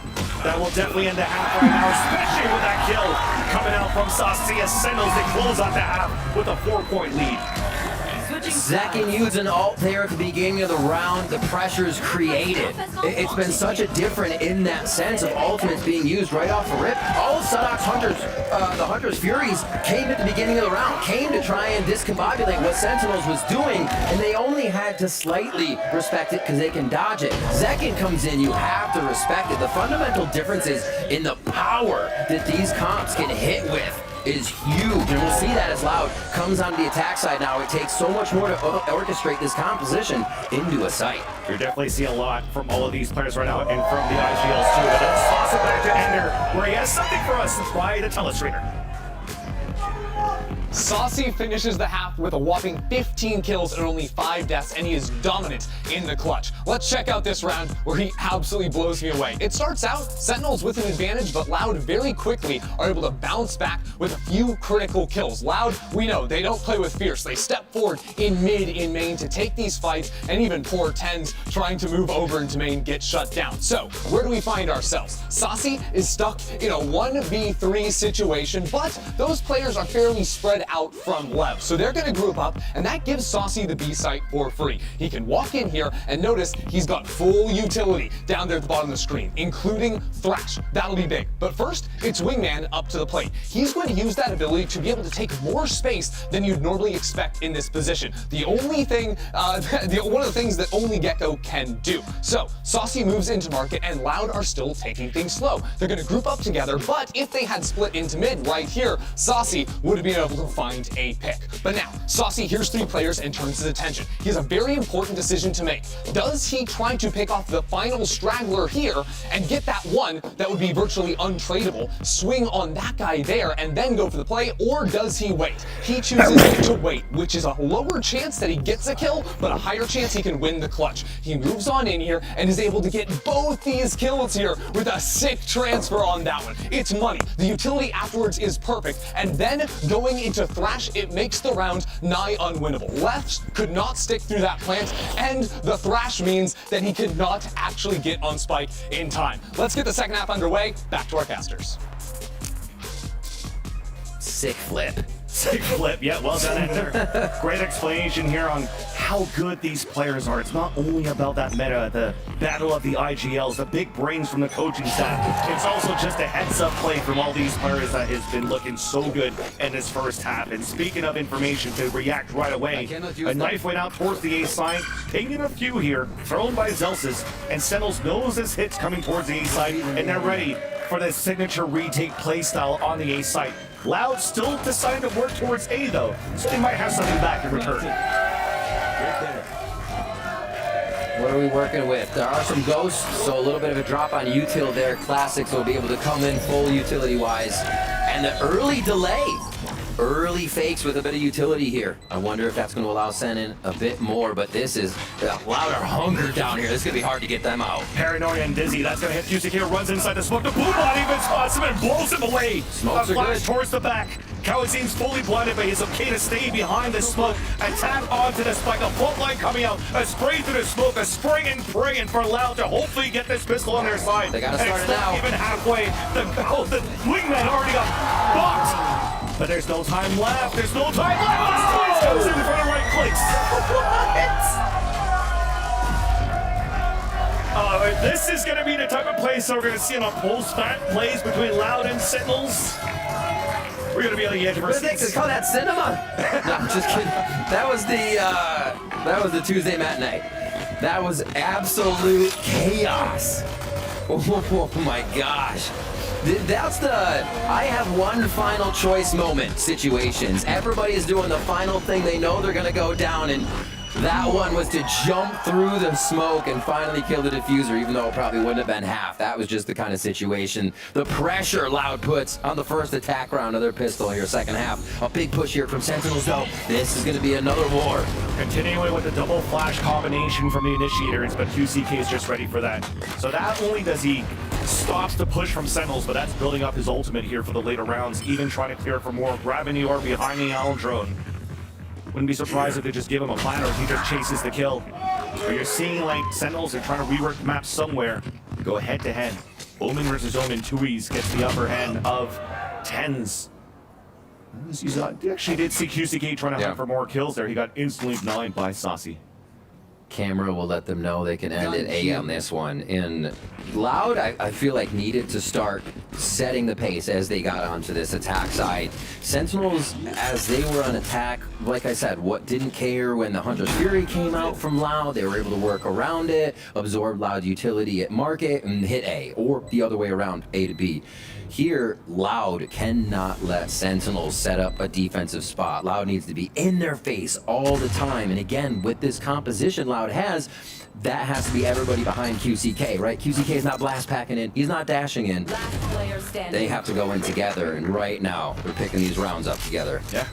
That will definitely end the half right now, especially with that kill coming out from Sasi as Sentinels to close out the half with a 4-point lead. Zekin used an ult there at the beginning of the round. The pressure's created. It's been such a different in that sense of ultimates being used right off the rip. All of Sadok's Hunters, the Hunters Furies came at the beginning of the round, came to try and discombobulate what Sentinels was doing, and they only had to slightly respect it because they can dodge it. Zekin comes in, you have to respect it. The fundamental difference is in the power that these comps can hit with is huge, and we'll see that as Loud comes onto the attack side now. It takes so much more to orchestrate this composition into a site. You're definitely seeing a lot from all of these players right now and from the IGLs too, but let's toss it back to Ender, where he has something for us by the telestrator. Sasi finishes the half with a whopping 15 kills and only 5 deaths, and he is dominant in the clutch. Let's check out this round where he absolutely blows me away. It starts out Sentinels with an advantage, but Loud very quickly are able to bounce back with a few critical kills. Loud, we know, they don't play with fierce. They step forward in mid, in main to take these fights, and even poor Tens trying to move over into main get shut down. So, where do we find ourselves? Sasi is stuck in a 1v3 situation, but those players are fairly spread out from left. So they're gonna group up, and that gives Sasi the B site for free. He can walk in here and notice he's got full utility down there at the bottom of the screen, including Thrash. That'll be big. But first, it's Wingman up to the plate. He's going to use that ability to be able to take more space than you'd normally expect in this position. The only thing, one of the things that only Gecko can do. So, Sasi moves into market, and Loud are still taking things slow. They're gonna group up together, but if they had split into mid right here, Sasi would have been able to find a pick. But now, Sasi hears 3 players and turns his attention. He has a very important decision to make. Does he try to pick off the final straggler here and get that one that would be virtually untradeable, swing on that guy there, and then go for the play, or does he wait? He chooses to wait, which is a lower chance that he gets a kill, but a higher chance he can win the clutch. He moves on in here and is able to get both these kills here with a sick transfer on that one. It's money. The utility afterwards is perfect, and then going into Thrash, it makes the round nigh unwinnable. Left could not stick through that plant, and the Thrash means that he could not actually get on Spike in time. Let's get the second half underway. Back to our casters. Sick flip. Sick flip. Yeah, well done, Enter. Great explanation here on how good these players are. It's not only about that meta, the battle of the IGLs, the big brains from the coaching staff. It's also just a heads-up play from all these players that has been looking so good in this first half. And speaking of information to react right away, a knife went out towards the A side, pinging a few here, thrown by Zelsis, and Sentinels knows this hit's coming towards the A side, and they're ready for the signature retake playstyle on the A site. Loud still deciding to work towards A though, so they might have something back in return. What are we working with? There are some ghosts, so a little bit of a drop on util there. Classics will be able to come in full utility-wise. And the early delay. Early fakes with a bit of utility here. I wonder if that's going to allow Sen in a bit more, but this is Louder hunger down here. This is going to be hard to get them out. Paranoia and Dizzy, that's going to hit QCK, runs inside the smoke. The blue bot even spots him and blows him away. Smokes a are flash good. towards the back. Kawazin's fully blinded, but he's okay to stay behind the smoke. A tap onto the spike, a fault line coming out, a spray through the smoke, a spring and praying for Loud to hopefully get this pistol on their side. They gotta And start it's it not now. even halfway. The wingman already got boxed. But there's no time left. There's no time left. Squeeze comes in for the right clicks. This is going to be the type of play so we're going to see on a post-fat plays between Loud and Sentinels. We're going to be on the edge of our What do they seats. call that? Cinema? No, I'm just kidding. That was the Tuesday matinee. That was absolute chaos. Oh my gosh. That's the I have one final choice moment situations. Everybody is doing the final thing. They know they're going to go down, and that one was to jump through the smoke and finally kill the diffuser, even though it probably wouldn't have been half. That was just the kind of situation. The pressure Loud puts on the first attack round of their pistol here, second half. A big push here from Sentinels, though. This is going to be another war. Continuing with the double flash combination from the initiators, but QCK is just ready for that. So not only does he stops the push from Sentinels, but that's building up his ultimate here for the later rounds, even trying to clear for more, grabbing the R behind the Owl drone. Wouldn't be surprised if they just give him a plan or if he just chases the kill. But you're seeing like Sentinels are trying to rework the map somewhere. Go head to head. Omen versus Omen, Tui's gets the upper hand of Tens. He actually did see QCK trying to hunt for more kills there. He got instantly denied by Saucy. Camera will let them know they can end at A on this one. And Loud, I feel like, needed to start setting the pace as they got onto this attack side. Sentinels, as they were on attack, like I said, what didn't care when the Hunter's Fury came out from Loud, they were able to work around it, absorb Loud utility at market, and hit A, or the other way around, A to B. Here, Loud cannot let Sentinels set up a defensive spot. Loud needs to be in their face all the time. And again, with this composition Loud has, that has to be everybody behind QCK, right? QCK is not blast packing in. He's not dashing in. They have to go in together. And right now, they're picking these rounds up together. Yeah.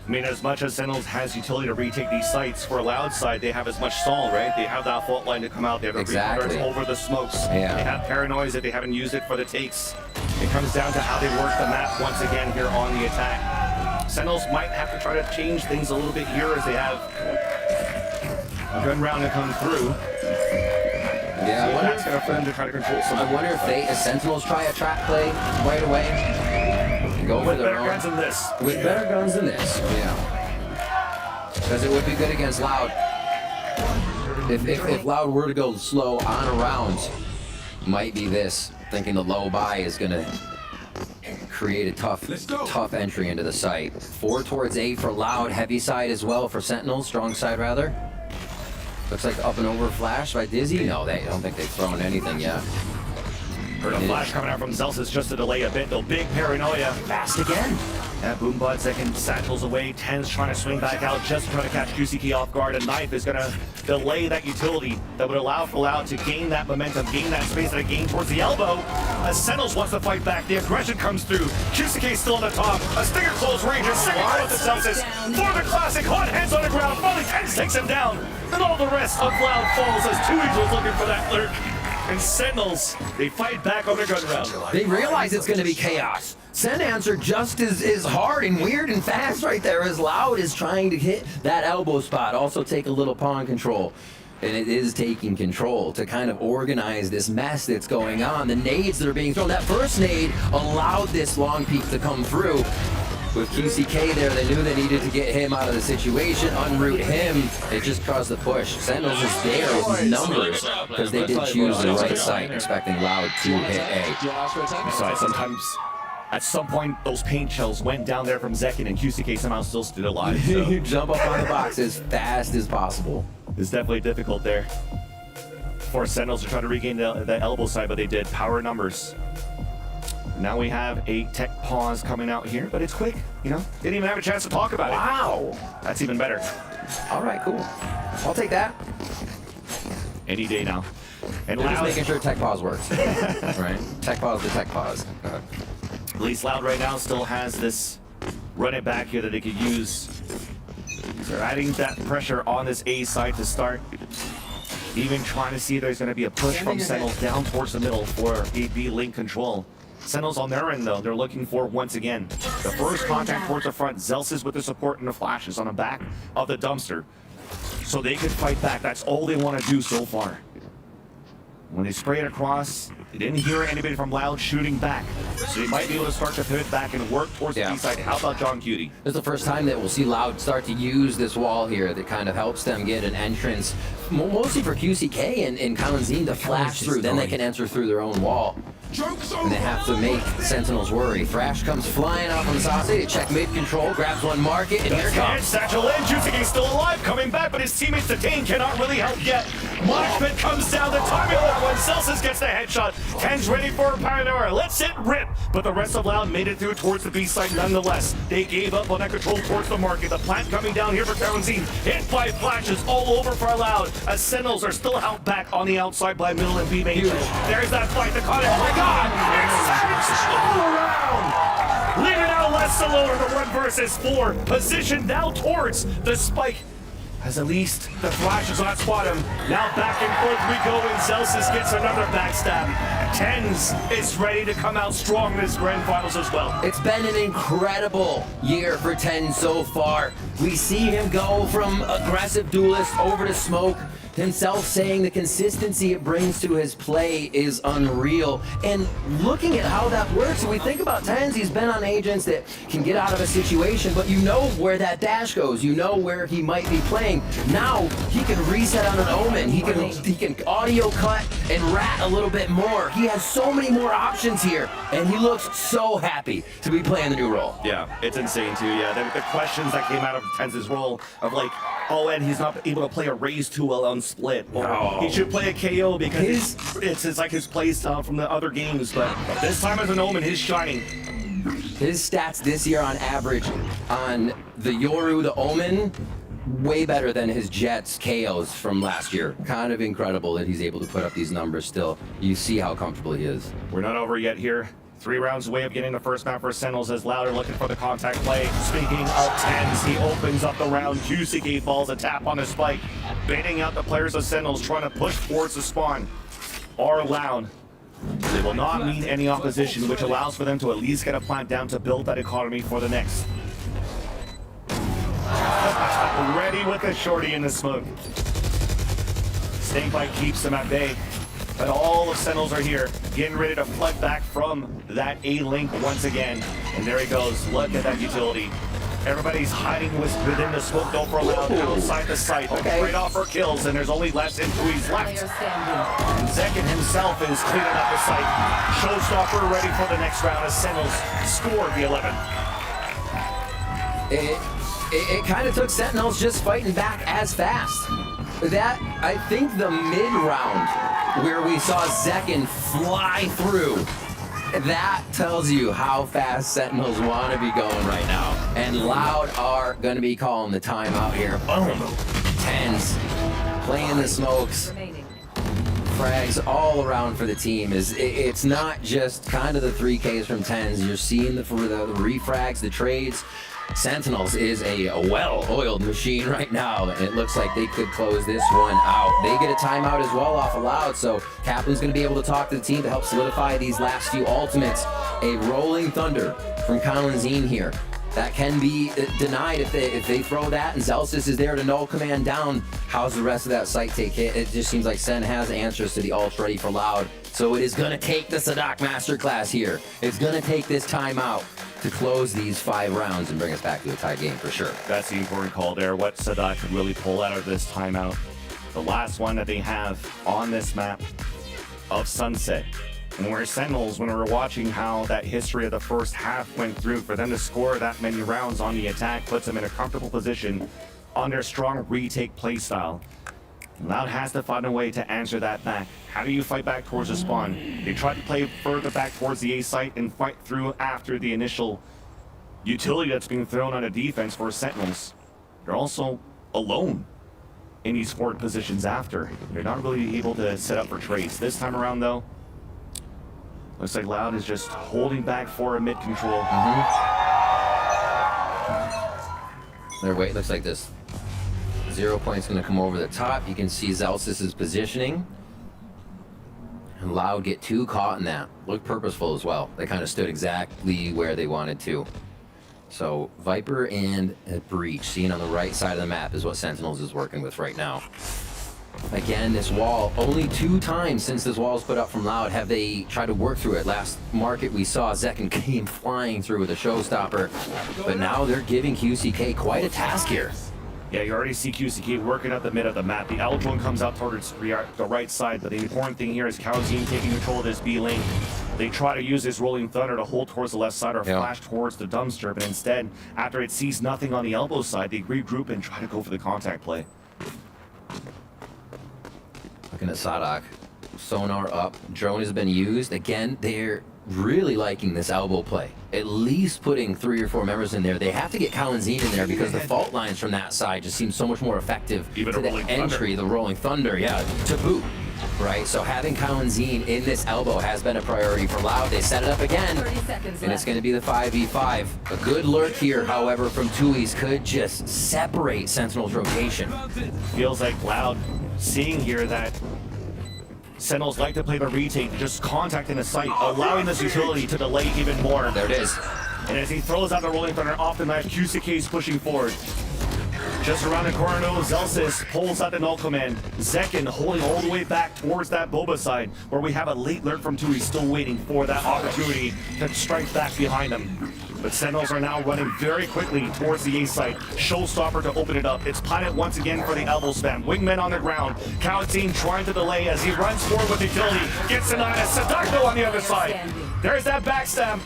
I mean, as much as Sentinels has utility to retake these sites, for Loud side, they have as much stall, right? They have that fault line to come out. They have the Exactly. over the smokes. Yeah. They have Paranoias that they haven't used it for the takes. It comes down to how they work the map once again here on the attack. Sentinels might have to try to change things a little bit here as they have a gun round to come through. Yeah, I wonder that's going to for them to try to control some. I wonder if they, as Sentinels, try a trap play right away. Go for With their better own. guns than this. With better guns than this, yeah. Because it would be good against Loud. If Loud were to go slow on a round, might be this. Thinking the low buy is gonna create a tough entry into the site. 4 towards A for Loud, heavy side as well for Sentinels, strong side rather. Looks like up and over flash by Dizzy. No, I don't think they've thrown anything yet. Heard a flash coming out from Zelsis just to delay a bit, though. Big Paranoia. Fast again. That Boombot second satchels away. Tens trying to swing back out just to try to catch QCK off guard. A knife is going to delay that utility that would allow for Loud to gain that momentum, gain that space that it gained towards the elbow. As Sentinels wants to fight back, the aggression comes through. QCK still on the top. A stinger close range. A second close to Zelsis. For the classic, hot hands on the ground. Finally, Tens takes him down. And all the rest of Loud falls as Tui's was looking for that lurk. And Sentinels, they fight back on their gun round. They realize it's going to be chaos. Sen answer just as hard and weird and fast right there as Loud is trying to hit that elbow spot. Also take a little pawn control. And it is taking control to kind of organize this mess that's going on. The nades that are being thrown. That first nade allowed this long peek to come through. With QCK there, they knew they needed to get him out of the situation, unroot him. It just caused the push. Sentinels is there with numbers because they did choose the right site, expecting Loud to hit A. Besides, sometimes, at some point, those paint shells went down there from Zekin, and QCK somehow still stood alive. So You jump up on the box as fast as possible. it's definitely difficult there for Sentinels to try to regain the elbow side, but they did. Power numbers. Now we have a tech pause coming out here, but it's quick. You know, didn't even have a chance to talk about it. Wow. That's even better. All right, cool. I'll take that. Any day now. And They're just Loud, making sure tech pause works. Right? Tech pause to tech pause. at least Loud right now still has this run it back here that they could use. They're adding that pressure on this A side to start. Even trying to see if there's going to be a push from Sentinels down towards the middle for a B link control. Sentinels on their end, though, they're looking for, once again, the first contact towards the front. Zelsis with the support and the flashes on the back of the dumpster. So they can fight back. That's all they want to do so far. When they spray it across, they didn't hear anybody from Loud shooting back. So they might be able to start to pivot back and work towards the B side. How about John Cutie? This is the first time that we'll see Loud start to use this wall here that kind of helps them get an entrance, mostly for QCK and Kalanzin to flash through. Then they can enter through their own wall. And they have to make Sentinels worry. Thrash comes flying out from Sase to check mid control, grabs one market, and here it comes. Satchel in, Juicy still alive, coming back, but his teammates detained, cannot really help yet. Moshpit comes down, the timing of that one. Celsius gets the headshot. Ken's ready for a Pioneer. Let's it rip. But the rest of Loud made it through towards the B side nonetheless. They gave up on that control towards the market. The plant coming down here for Kalanzin. Hit by flashes all over for Loud. As Sentinels are still held back on the outside by middle and B main. There's that fight, the caught it. Oh my God! It's savage all around! Leaving out less alone in the 1 versus 4. Positioned now towards the spike. As at least the flash is on spot him. Now back and forth we go, and Zelsis gets another backstab. Tens is ready to come out strong in this grand finals as well. It's been an incredible year for Ten so far. We see him go from aggressive duelist over to smoke, himself saying the consistency it brings to his play is unreal. And looking at how that works, when we think about Tens, he's been on agents that can get out of a situation, but you know where that dash goes. You know where he might be playing. Now he can reset on an Omen. He can audio cut and rat a little bit more. He has so many more options here, and he looks so happy to be playing the new role. Yeah, it's insane too. Yeah, the questions that came out of Tens' role of like, oh, and he's not able to play a raise too well on split, or he should play a KO because it's like his play style from the other games. But this time as an Omen, he's shining. His stats this year on average on the Yoru, the Omen, way better than his Jets KOs from last year. Kind of incredible that he's able to put up these numbers still. You see how comfortable he is. We're not over yet here. 3 rounds away of getting the first map for Sentinels as Louder looking for the contact play. Speaking of Tens, he opens up the round. QCK falls a tap on the spike, baiting out the players of Sentinels trying to push towards the spawn. Are Loud. They will not meet any opposition, which allows for them to at least get a plant down to build that economy for the next. Ready with the shorty in the smoke. Snakebite keeps them at bay. But all of Sentinels are here, getting ready to flood back from that A-Link once again. And there he goes. Look at that utility. Everybody's hiding within the smoke, though, for Loud outside the site. Straight off for kills, and there's only less than 2 left. And Zekin himself is cleaning up the site. Showstopper ready for the next round as Sentinels score the 11. It kind of took Sentinels just fighting back as fast. That, I think the mid-round where we saw Zekin fly through, that tells you how fast Sentinels want to be going right now. And Loud are going to be calling the timeout here. Boom. Tens playing the smokes. Frags all around for the team. It's not just kind of the 3Ks from Tens. You're seeing the refrags, the trades. Sentinels is a well-oiled machine right now, and it looks like they could close this one out. They get a timeout as well off of Loud, so Kaplan's going to be able to talk to the team to help solidify these last few ultimates. A rolling thunder from Kalanzin here. that can be denied if they throw that and Zelsis is there to null command down. How's the rest of that site take hit? It just seems like Sen has answers to the ults ready for Loud. So it is going to take the Sadak Masterclass here. It's going to take this timeout to close these 5 rounds and bring us back to a tied game for sure. That's the important call there. What Sadak could really pull out of this timeout. The last one that they have on this map of Sunset. And we're Sentinels, when we were watching how that history of the first half went through, for them to score that many rounds on the attack puts them in a comfortable position on their strong retake playstyle. Loud has to find a way to answer that back. How do you fight back towards the spawn? They tried to play further back towards the A site and fight through after the initial utility that's being thrown on a defense for Sentinels. They're also alone in these forward positions after. They're not really able to set up for trades. This time around though, looks like Loud is just holding back for a mid control. Their weight looks like this. 0 point's gonna come over the top. You can see Zelsis' positioning. And Loud get too caught in that. Looked purposeful as well. They kind of stood exactly where they wanted to. So Viper and Breach, seen on the right side of the map, is what Sentinels is working with right now. Again, this wall, only 2 times since this wall was put up from Loud have they tried to work through it. Last market we saw Zekken came flying through with a showstopper, but now they're giving QCK quite a task here. Yeah, you already see QCK working up the mid of the map. The L drone comes out towards the right side, but the important thing here is Calzine taking control of this B lane. They try to use this Rolling Thunder to hold towards the left side or flash towards the dumpster, but instead, after it sees nothing on the elbow side, they regroup and try to go for the contact play. Looking at Sadak. Sonar up. Drone has been used. Again, they're really liking this elbow play. At least putting 3 or 4 members in there. They have to get Calzine in there because the fault lines from that side just seem so much more effective. Even to the entry, the Rolling Thunder, to boot. Right, so having Calzine in this elbow has been a priority for Loud. They set it up again, and it's going to be the 5v5. A good lurk here, however, from Tui's could just separate Sentinel's rotation. Feels like Loud seeing here that Sentinels like to play the retake, just contacting the site, allowing this utility to delay even more. There it is. And as he throws out the Rolling Thunder off the knife, QCK is pushing forward. Just around the corner, Zelsis pulls out the null command. Zekken holding all the way back towards that Boba side, where we have a late lurk from Tui, still waiting for that opportunity to strike back behind them. But Sentinels are now running very quickly towards the A site. Showstopper to open it up. It's Pilot once again for the elbow spam. Wingmen on the ground. Calzine trying to delay as he runs forward with utility. Gets denied as Sadako on the other side. There's that backstab.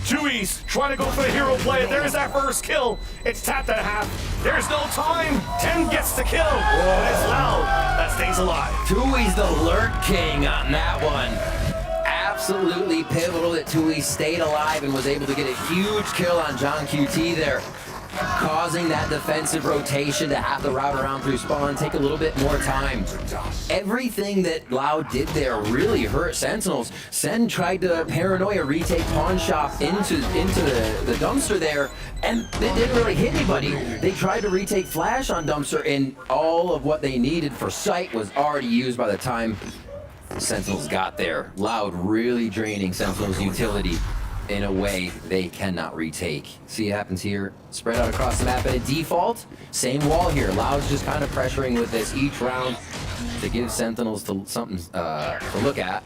Tui's trying to go for the hero play. There's that first kill. It's tapped at half. There's no time. 10 gets the kill. But it's Loud that stays alive. Tui's the lurk king on that one. Absolutely pivotal that Tui stayed alive and was able to get a huge kill on John QT there, causing that defensive rotation to have the route around through spawn take a little bit more time. Everything that Loud did there really hurt Sentinels. Sen tried to paranoia retake pawn shop into the dumpster there, and they didn't really hit anybody. They tried to retake flash on dumpster, and all of what they needed for sight was already used by the time Sentinels got there. Loud really draining Sentinels' utility in a way they cannot retake. See what happens here? Spread out across the map at a default. Same wall here. Loud's just kind of pressuring with this each round to give Sentinels something to look at,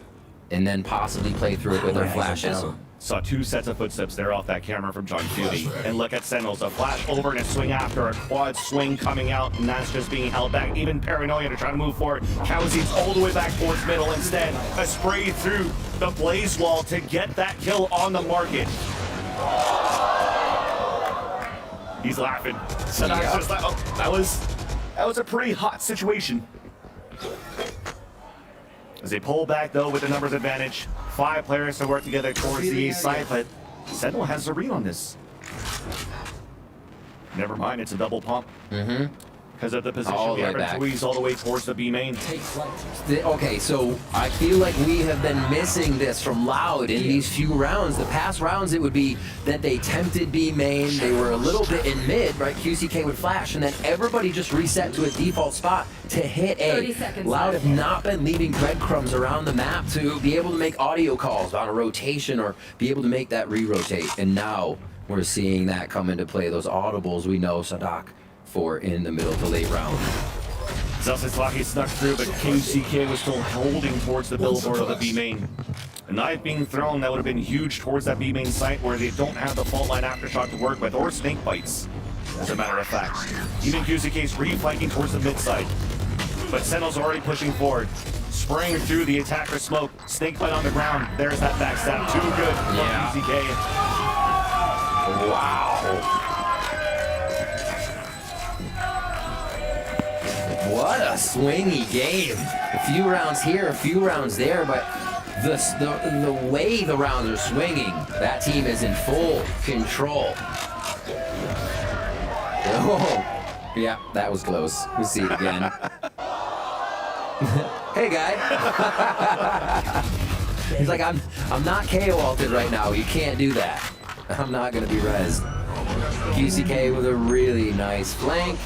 and then possibly play through it with their flashes. Saw 2 sets of footsteps there off that camera from John Cutie. And look at Sentinels, a flash over and a swing after, a quad swing coming out, and that's just being held back. Even Paranoia to try to move forward. Calzine's all the way back towards middle. Instead, a spray through the blaze wall to get that kill on the market. He's laughing. Sadak's just like, oh, that was a pretty hot situation. As they pull back though with the numbers advantage, 5 players to work together towards the A side, but Sentinel has a read on this. Never mind, it's a double pump. Because of the position we have in Tui's all the way towards the B main. Okay, so I feel like we have been missing this from Loud in these few rounds. The past rounds, it would be that they tempted B main, they were a little bit in mid, right? QCK would flash, and then everybody just reset to a default spot to hit A. Loud have not been leaving breadcrumbs around the map to be able to make audio calls on a rotation or be able to make that re-rotate. And now we're seeing that come into play. Those audibles we know Sadak for in the middle to late round. Zelsislaki snuck through, but KCK was still holding towards the billboard of the B main. A knife being thrown that would have been huge towards that B main site where they don't have the fault line aftershock to work with, or snake bites, as a matter of fact. Even QCK's reflanking towards the mid side. But Sentinel's already pushing forward, spraying through the attacker smoke. Snake bite on the ground. There's that backstab. Too good for QCK. Wow. What a swingy game. A few rounds here, a few rounds there, but the way the rounds are swinging, that team is in full control. Oh, yeah, that was close. We'll see it again. Hey, guy. He's like, I'm not KO-ulted right now. You can't do that. I'm not going to be rezzed. QCK with a really nice flank.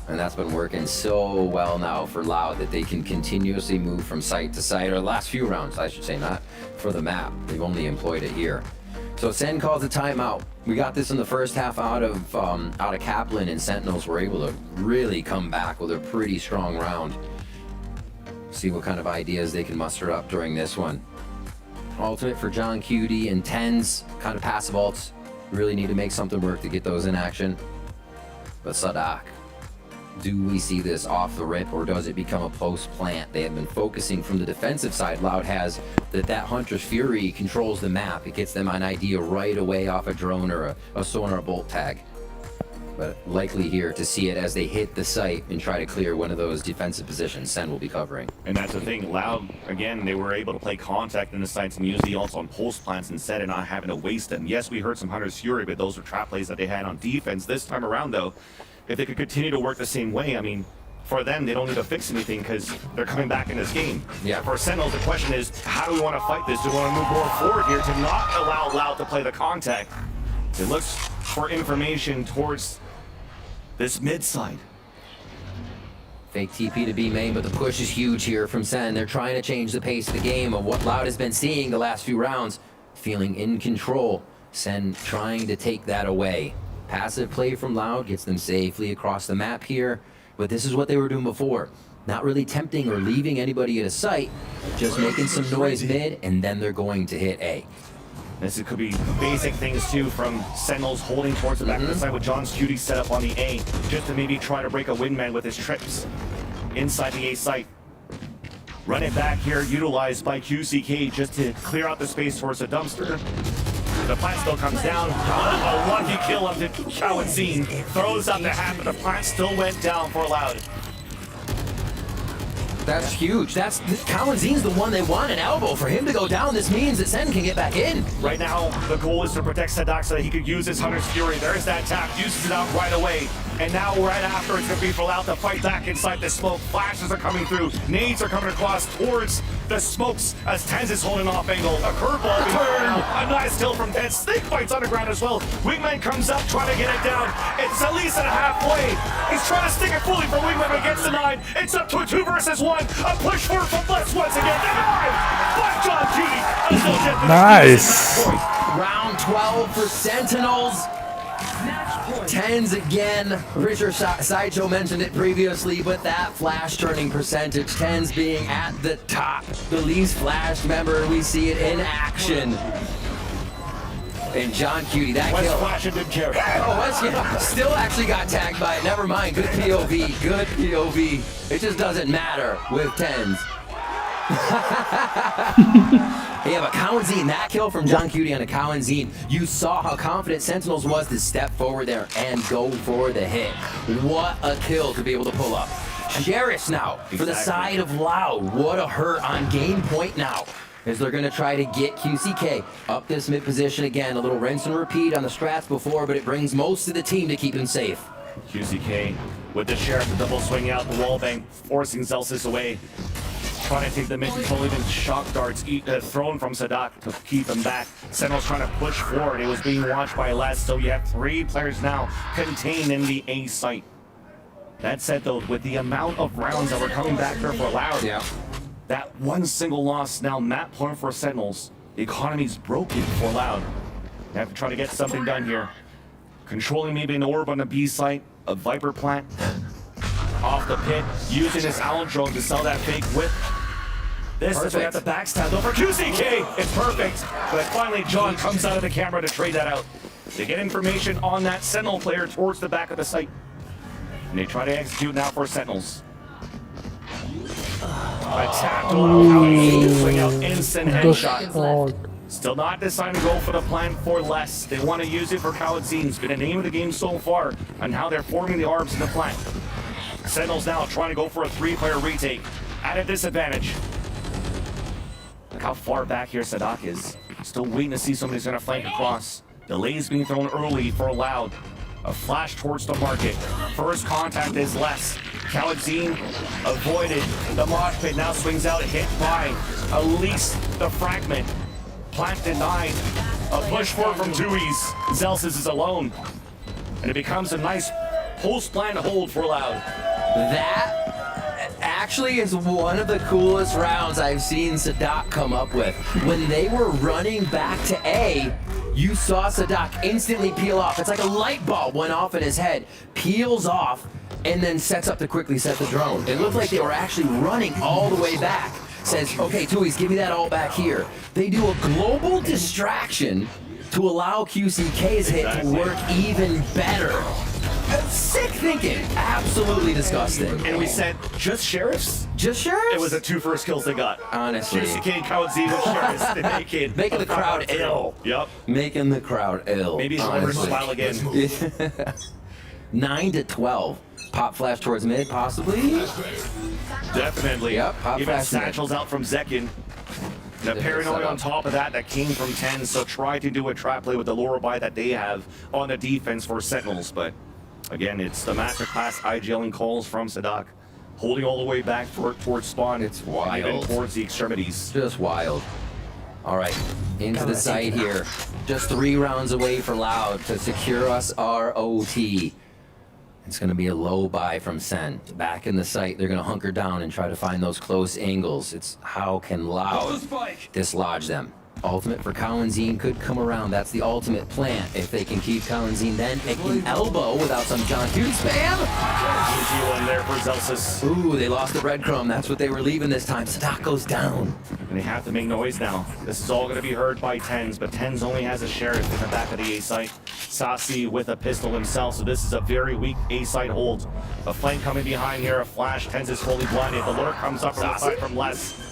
And that's been working so well now for Loud that they can continuously move from site to site, or the last few rounds, I should say, not for the map. They've only employed it here. So Sen calls a timeout. We got this in the first half out of Kaplan, and Sentinels were able to really come back with a pretty strong round. See what kind of ideas they can muster up during this one. Ultimate for John QD and TenZ, kind of passive ults. Really need to make something work to get those in action. But Sadak, do we see this off the rip, or does it become a post plant? They have been focusing from the defensive side. Loud has that Hunter's Fury controls the map. It gets them an idea right away off a drone or a sonar bolt tag. But likely here to see it as they hit the site and try to clear one of those defensive positions Sen will be covering. And that's the thing, Loud, again, they were able to play contact in the sites and use the ults on post plants instead of not having to waste them. Yes, we heard some Hunter's Fury, but those were trap plays that they had on defense. This time around, though, if they could continue to work the same way, I mean, for them, they don't need to fix anything because they're coming back in this game. Yeah. For Sentinels, the question is, how do we want to fight this? Do we want to move more forward here to not allow Loud to play the contact? It looks for information towards this mid side. Fake TP to B main, but the push is huge here from Sen. They're trying to change the pace of the game of what Loud has been seeing the last few rounds. Feeling in control. Sen trying to take that away. Passive play from Loud gets them safely across the map here, but this is what they were doing before. Not really tempting or leaving anybody at a site, just making some noise mid, and then they're going to hit A. This could be basic things too, from Sentinels holding towards the back of the side with John's Cutie set up on the A, just to maybe try to break a windman with his trips inside the A site. Run it back here, utilized by QCK just to clear out the space towards the dumpster. The plant still comes down. A lucky kill up to Kawazine. Throws up the hat, but the plant still went down for Loud. That's huge. Kawazine's the one they want an elbow. For him to go down, this means that Sen can get back in. Right now, the goal is to protect Sadak so that he could use his Hunter's Fury. There's that tap, uses it out right away. And now right after, it's going to be for Loud to fight back inside the smoke. Flashes are coming through. Nades are coming across towards the smokes as TenZ is holding off angle. A curveball being thrown. A nice kill from TenZ. Snake fights underground as well. Wingman comes up trying to get it down. It's at least at halfway. He's trying to stick it fully for Wingman, but gets denied. It's up to a 2 versus 1. A push forward from Blitz once again. Denied by John Cutie. Nice. Round 12 for Sentinels. TenZ again. Richard Sideshow mentioned it previously, but that flash turning percentage, TenZ being at the top. The least flashed member, we see it in action. And John Cutie, that West kill. Flash didn't carry. Oh, West still actually got tagged by it. Never mind. Good POV. Good POV. It just doesn't matter with TenZ. Yeah, but Kawazine, that kill from John Cutie on a Kawazine, you saw how confident Sentinels was to step forward there and go for the hit. What a kill to be able to pull up. Cherish now for the side of Loud. What a hurt on game point now, as they're going to try to get QCK up this mid position again. A little rinse and repeat on the strats before, but it brings most of the team to keep him safe. QCK with the Sheriff, the double swing out, the wallbang, forcing Zelsis away. Trying to take them in until even shock darts thrown from Sadak to keep him back. Sentinel's trying to push forward. It was being watched by Les, so you have 3 players now contained in the A site. That said, though, with the amount of rounds that were coming back here for Loud, that one single loss now map point for Sentinels. The economy's broken for Loud. They have to try to get something done here. Controlling maybe an orb on the B site, a Viper plant off the pit, using his Allen drone to sell that fake whip. This is they have the backstab over QCK. It's perfect. But finally, John comes out of the camera to trade that out. They get information on that Sentinel player towards the back of the site. And they try to execute now for Sentinels. Attacked on swing out instant headshot. Still not deciding to go for the plan for less. They want to use it for Khalid-Zine. It's been the name of the game so far on how they're forming the arbs in the plant. Sentinels now trying to go for a 3-player retake at a disadvantage. Look how far back here Sadak is. Still waiting to see somebody's gonna flank across. Delays being thrown early for Loud. A flash towards the market. First contact is less. Khalid-Zine avoided the mosh pit. Now swings out, hit by at least the fragment. Plant denied. A push forward from Tui's. Zellsis is alone. And it becomes a nice post-plant hold for Loud. That actually is one of the coolest rounds I've seen Sadak come up with. When they were running back to A, you saw Sadak instantly peel off. It's like a light bulb went off in his head, peels off, and then sets up to quickly set the drone. It looked like they were actually running all the way back. Says, okay, Tui's, give me that all back here. They do a global distraction to allow QCK's hit to work even better. Sick thinking. Absolutely disgusting. And we said, just sheriffs? Just sheriffs? It was the 2 first kills they got. Honestly. QCK and Khalid-Zine with sheriffs. They making the crowd ill. Yep. Making the crowd ill. Maybe he's over smile again. 9-12. Pop flash towards mid, possibly? Definitely. Yep, pop Even flash mid. satchels out from Zekin. The paranoid on top of that came from 10, so try to do a trap play with the lower buy that they have on the defense for Sentinels, but again, it's the masterclass IGLing calls from Sadak, holding all the way back towards spawn. It's wild. Even towards the extremities. Just wild. All right, into the site here. Just 3 rounds away for Loud to secure us our OT. It's going to be a low buy from Sen. Back in the site, they're going to hunker down and try to find those close angles. It's how can Loud dislodge them. Ultimate for Khalid-Zine could come around. That's the ultimate plan. If they can keep Khalid-Zine then picking elbow without some John Q spam. Easy one there for Zellsis. Ooh, they lost the breadcrumb. That's what they were leaving this time. Sadak goes down. And they have to make noise now. This is all going to be heard by Tens, but Tens only has a sheriff in the back of the A site. Sasi with a pistol himself, so this is a very weak A site hold. A flank coming behind here, a flash. Tens is fully blinded. The lure comes up from the side from Les.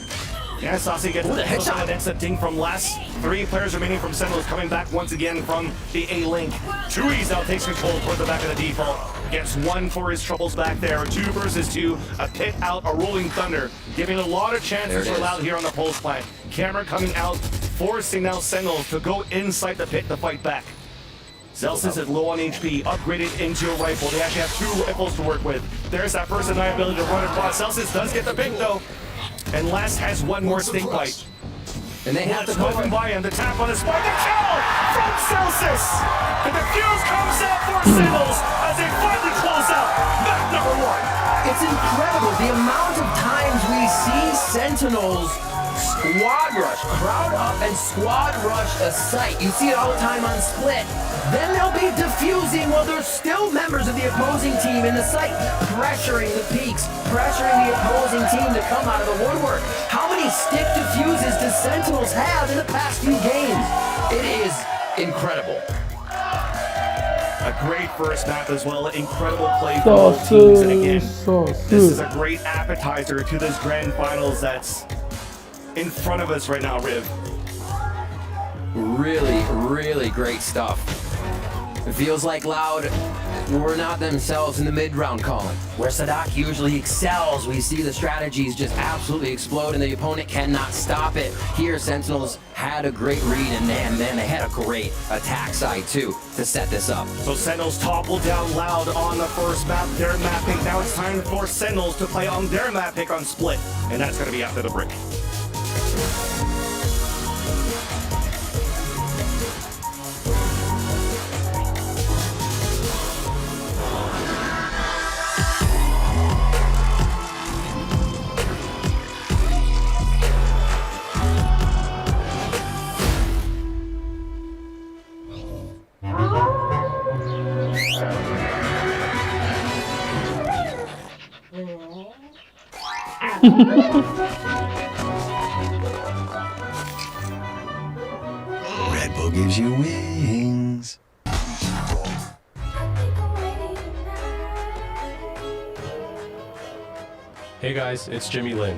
Yeah, Sasi gets the headshot and instant ding from Les. 3 players remaining from Sentinels coming back once again from the A link. Tui's now takes control toward the back of the default. Gets 1 for his troubles back there. 2 versus 2. A pit out, a rolling thunder. Giving a lot of chances for Loud here on the pulse plant. Camera coming out, forcing now Sentinels to go inside the pit to fight back. Zellsis is low on HP, upgraded into a rifle. They actually have 2 rifles to work with. There's that first deniability to run across. Zellsis does get the pick though. And Les has 1 more stink bite. And they have to go by him. The tap on the spot. The kill from Zellsis. The defuse comes out for Sentinels as they finally close out map number 1. It's incredible the amount of times we see Sentinels squad rush, crowd up and squad rush a site. You see it all the time on Split. Then they'll be defusing while there's still members of the opposing team in the site, pressuring the peaks, pressuring the opposing team to come out of the woodwork. How many stick defuses does Sentinels have in the past few games? It is incredible. A great first map as well. Incredible play for both teams. And again, this is a great appetizer to this grand finals that's in front of us right now, Riv. Really, really great stuff. It feels like Loud were not themselves in the mid-round calling. Where Sadak usually excels, we see the strategies just absolutely explode and the opponent cannot stop it. Here, Sentinels had a great read and then they had a great attack side too to set this up. So Sentinels toppled down Loud on the first map, their map pick. Now it's time for Sentinels to play on their map pick on Split. And that's going to be after the break. Red Bull gives you wings. Hey guys, it's Jimmy Lin.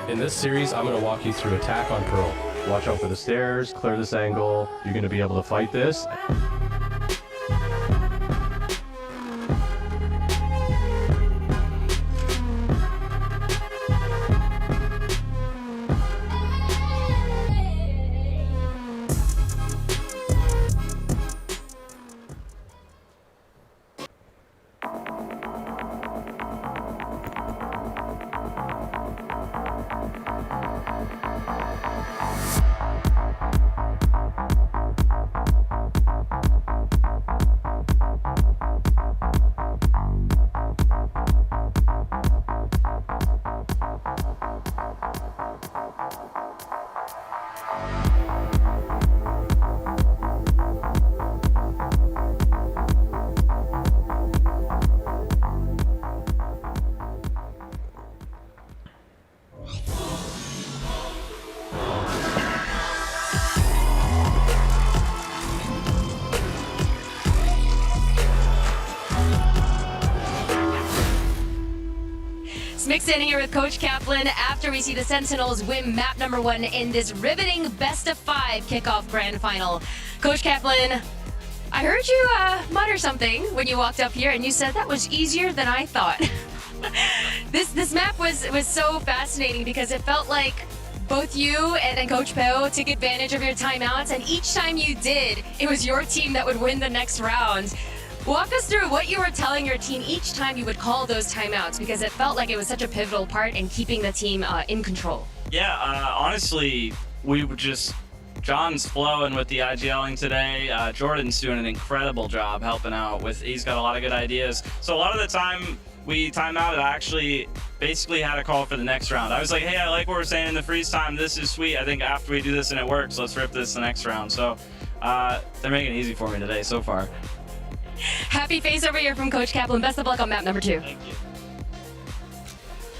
In this series, I'm going to walk you through Attack on Pearl. Watch out for the stairs, clear this angle. You're going to be able to fight this. Mixed in here with Coach Kaplan after we see the Sentinels win map number 1 in this riveting best of 5 kickoff grand final. Coach Kaplan, I heard you mutter something when you walked up here, and you said that was easier than I thought. This map was so fascinating because it felt like both you and Coach Peo took advantage of your timeouts, and each time you did, it was your team that would win the next round. Walk us through what you were telling your team each time you would call those timeouts, because it felt like it was such a pivotal part in keeping the team in control. Yeah, honestly, we would just, John's flowing with the IGLing today. Jordan's doing an incredible job helping out with, he's got a lot of good ideas. So a lot of the time we time out, I actually basically had a call for the next round. I was like, hey, I like what we're saying in the freeze time. This is sweet. I think after we do this and it works, let's rip this the next round. So they're making it easy for me today so far. Happy face over here from Coach Kaplan. Best of luck on map number 2. Thank you.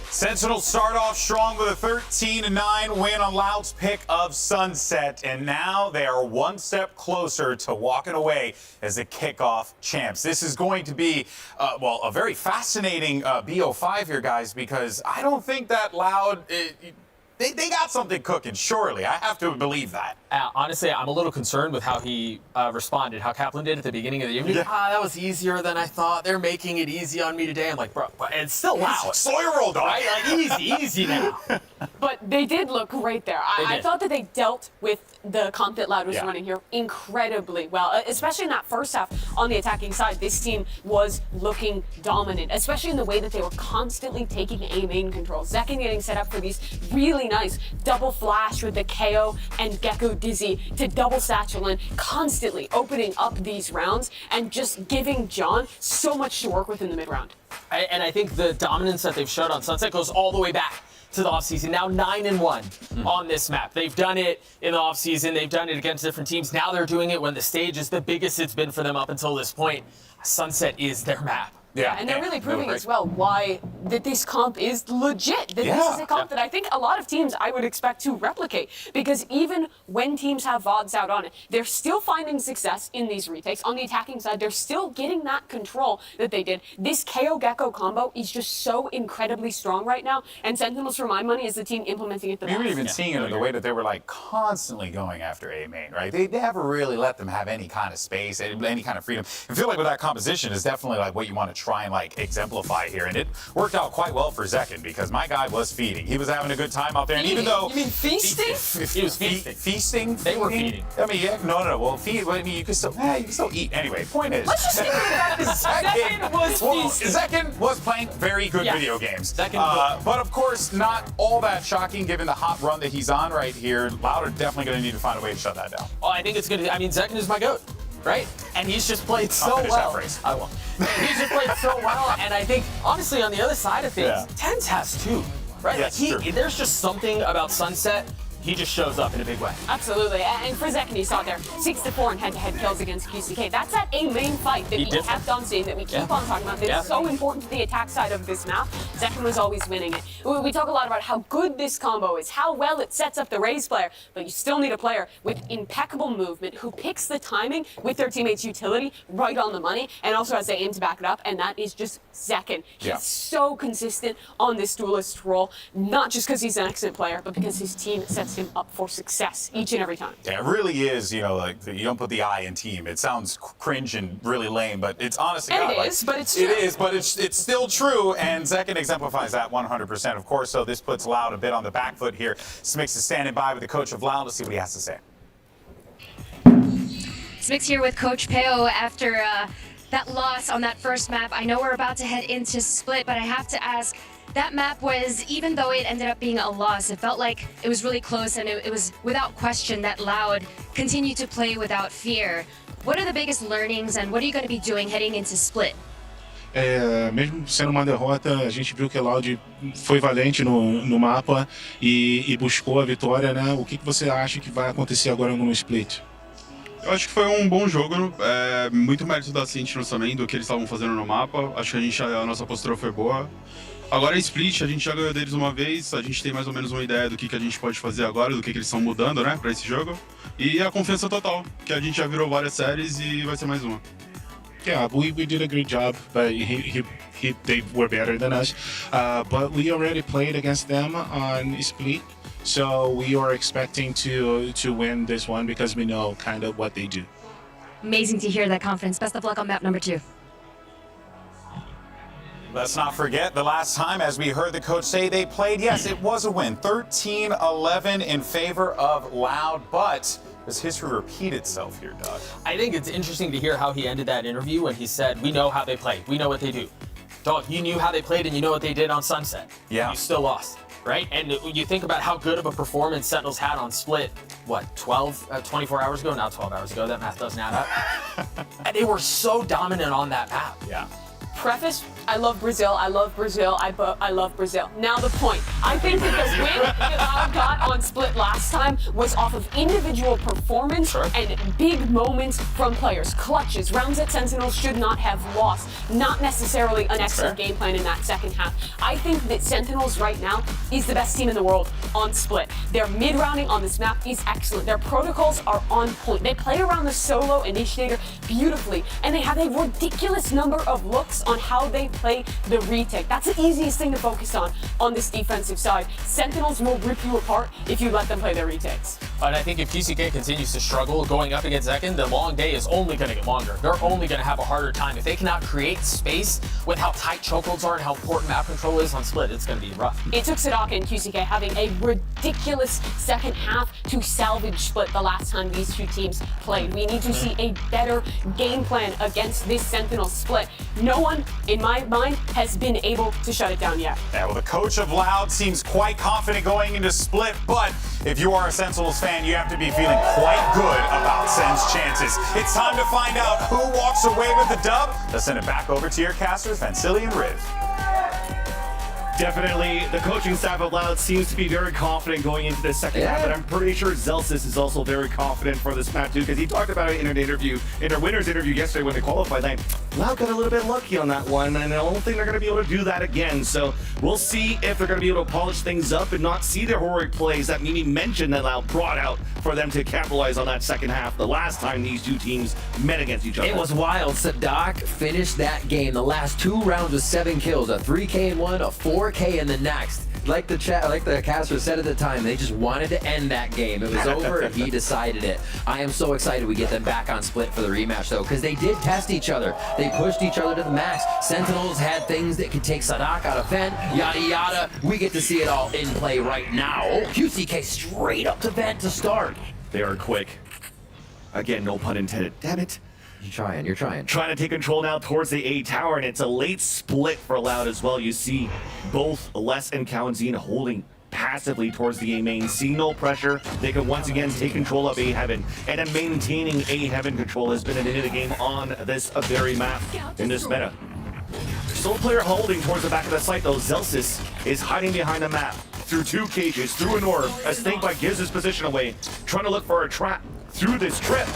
Sentinels start off strong with a 13-9 win on Loud's pick of Sunset, and now they are one step closer to walking away as the kickoff champs. This is going to be, well, a very fascinating BO5 here, guys, because I don't think that Loud, they got something cooking, surely. I have to believe that. Honestly, I'm a little concerned with how he responded, how Kaplan did at the beginning of the game. That was easier than I thought. They're making it easy on me today. I'm like, bro, and it's still Loud. Sawyer rolled on. Right? Like, easy now. But they did look great there. I thought that they dealt with the comp that Loud was running here incredibly well, especially in that first half on the attacking side. This team was looking dominant, especially in the way that they were constantly taking A main control. Zekken getting set up for these really nice double flash with the KO and Gecko Dizzy to double satchel in, constantly opening up these rounds and just giving John so much to work with in the mid round. And I think the dominance that they've showed on Sunset goes all the way back to the offseason. Now 9-1 on this map. They've done it in the offseason. They've done it against different teams. Now they're doing it when the stage is the biggest it's been for them up until this point. Sunset is their map. Yeah, and they're really proving as well why that this comp is legit. That this is a comp that I think a lot of teams I would expect to replicate. Because even when teams have VODs out on it, they're still finding success in these retakes. On the attacking side, they're still getting that control that they did. This KO Gecko combo is just so incredibly strong right now. And Sentinels, for my money, is the team implementing it the best. We were even seeing it in the way that they were like constantly going after A main, right? They never really let them have any kind of space, any kind of freedom. I feel like with that composition is definitely like what you want to try and like exemplify here, and it worked out quite well for Zekken because my guy was feeding. He was having a good time out there, and even though you mean feasting? He was feasting. Feasting? They were feeding. I mean, yeah, no. Well, feed. I mean, you can still eat. Anyway, point is, Let's just keep it at Zekken was feasting. Zekken was playing very good video games. But of course, not all that shocking given the hot run that he's on right here. Loud are definitely going to need to find a way to shut that down. Oh, I think it's good. I mean, Zekken is my GOAT, right? And he's just played so well. I won't. He's just played so well, and I think, honestly, on the other side of things, Tens has too, right? Yes, Like there's just something about Sunset. he just shows up in a big way. Absolutely, and for Zek, and you saw it there, 6-4 in head-to-head kills against QCK. That's that A main fight that we kept on seeing, that we keep on talking about, that is so important to the attack side of this map. Zekin was always winning it. We talk a lot about how good this combo is, how well it sets up the Raze player, but you still need a player with impeccable movement who picks the timing with their teammate's utility right on the money, and also has the aim to back it up, and that is just Zekin. He's so consistent on this duelist role, not just because he's an excellent player, but because his team sets him up for success each and every time. Yeah, it really is, you know, like you don't put the I in team. It sounds cringe and really lame, but it's honest to God. It is, but it's true. It is, but it's still true, and Zekin exemplifies that 100%, of course, so this puts Loud a bit on the back foot here. Smix is standing by with the coach of Loud. Let's see what he has to say. Smix here with Coach Peo after that loss on that first map. I know we're about to head into Split, but I have to ask, that map was, even though it ended up being a loss, it felt like it was really close, and it was without question that Loud continued to play without fear. What are the biggest learnings, and what are you going to be doing heading into Split? Mesmo sendo uma derrota, a gente viu que a Loud foi valente no mapa e buscou a vitória, né? O que você acha que vai acontecer agora no Split? Eu acho que foi um bom jogo, muito mérito da Sentinels também, do que eles estavam fazendo no mapa. Acho que a nossa postura foi boa. Agora em Split, a gente já ganhou deles uma vez, a gente tem mais ou menos uma ideia do que a gente pode fazer agora, do que eles estão mudando, né, para esse jogo. E a confiança total, que a gente já virou várias séries e vai ser mais uma. Yeah, we did a great job, but they were better than us. But we already played against them on Split, so we are expecting to win this one because we know kind of what they do. Amazing to hear that confidence. Best of luck on map number 2. Let's not forget the last time, as we heard the coach say, they played, yes, it was a win. 13-11 in favor of Loud, but does history repeat itself here, Doug? I think it's interesting to hear how he ended that interview when he said, we know how they play, we know what they do. Dog, you knew how they played and you know what they did on Sunset. Yeah. You still lost, right? And you think about how good of a performance Sentinels had on Split, what, 24 hours ago? Now 12 hours ago, that math doesn't add up. And they were so dominant on that map. Yeah. Preface, I love Brazil, I love Brazil, I love Brazil. Now the point. I think that the win that Loud got on Split last time was off of individual performance and big moments from players. Clutches, rounds that Sentinels should not have lost. Not necessarily an excellent game plan in that second half. I think that Sentinels right now is the best team in the world on Split. Their mid-rounding on this map is excellent. Their protocols are on point. They play around the solo initiator beautifully, and they have a ridiculous number of looks on how they play the retake. That's the easiest thing to focus on this defensive side. Sentinels will rip you apart if you let them play their retakes. And I think if QCK continues to struggle going up against Zekin, the long day is only going to get longer. They're only going to have a harder time. If they cannot create space with how tight chokeholds are and how important map control is on Split, it's going to be rough. It took Sadaka and QCK having a ridiculous second half to salvage Split the last time these two teams played. We need to see a better game plan against this Sentinel Split. No one, in my mind, has been able to shut it down yet. Yeah, well, the coach of Loud seems quite confident going into Split, but if you are a Sentinels fan, you have to be feeling quite good about Sen's chances. It's time to find out who walks away with the dub. Let's send it back over to your casters, Vansili and Riv. Definitely, the coaching staff of Loud seems to be very confident going into this second half, and I'm pretty sure Zelsis is also very confident for this map too, because he talked about it in their winner's interview yesterday when they qualified. Like, Loud got a little bit lucky on that one, and I don't think they're going to be able to do that again. So we'll see if they're going to be able to polish things up and not see the heroic plays that Mimi mentioned that Loud brought out for them to capitalize on that second half the last time these two teams met against each other. It was wild. Sadak finished that game. The last 2 rounds with 7 kills, a 3K in one, a 4K in the next. Like the caster said at the time, they just wanted to end that game. It was over and he decided it. I am so excited we get them back on Split for the rematch though, because they did test each other. They pushed each other to the max. Sentinels had things that could take Sadak out of vent, yada yada. We get to see it all in play right now. Oh, QCK straight up to vent to start. They are quick. Again, no pun intended. Damn it. You're trying. Trying to take control now towards the A tower, and it's a late split for Loud as well. You see both Les and Kawanzine holding passively towards the A main. See no pressure. They can once again take control of A Heaven. And then maintaining A Heaven control has been an in the game on this very map in this meta. Still a player holding towards the back of the site though. Zelsis is hiding behind the map. through 2 cages, through an orb, as Snakebite gives his position away, trying to look for a trap through this trip.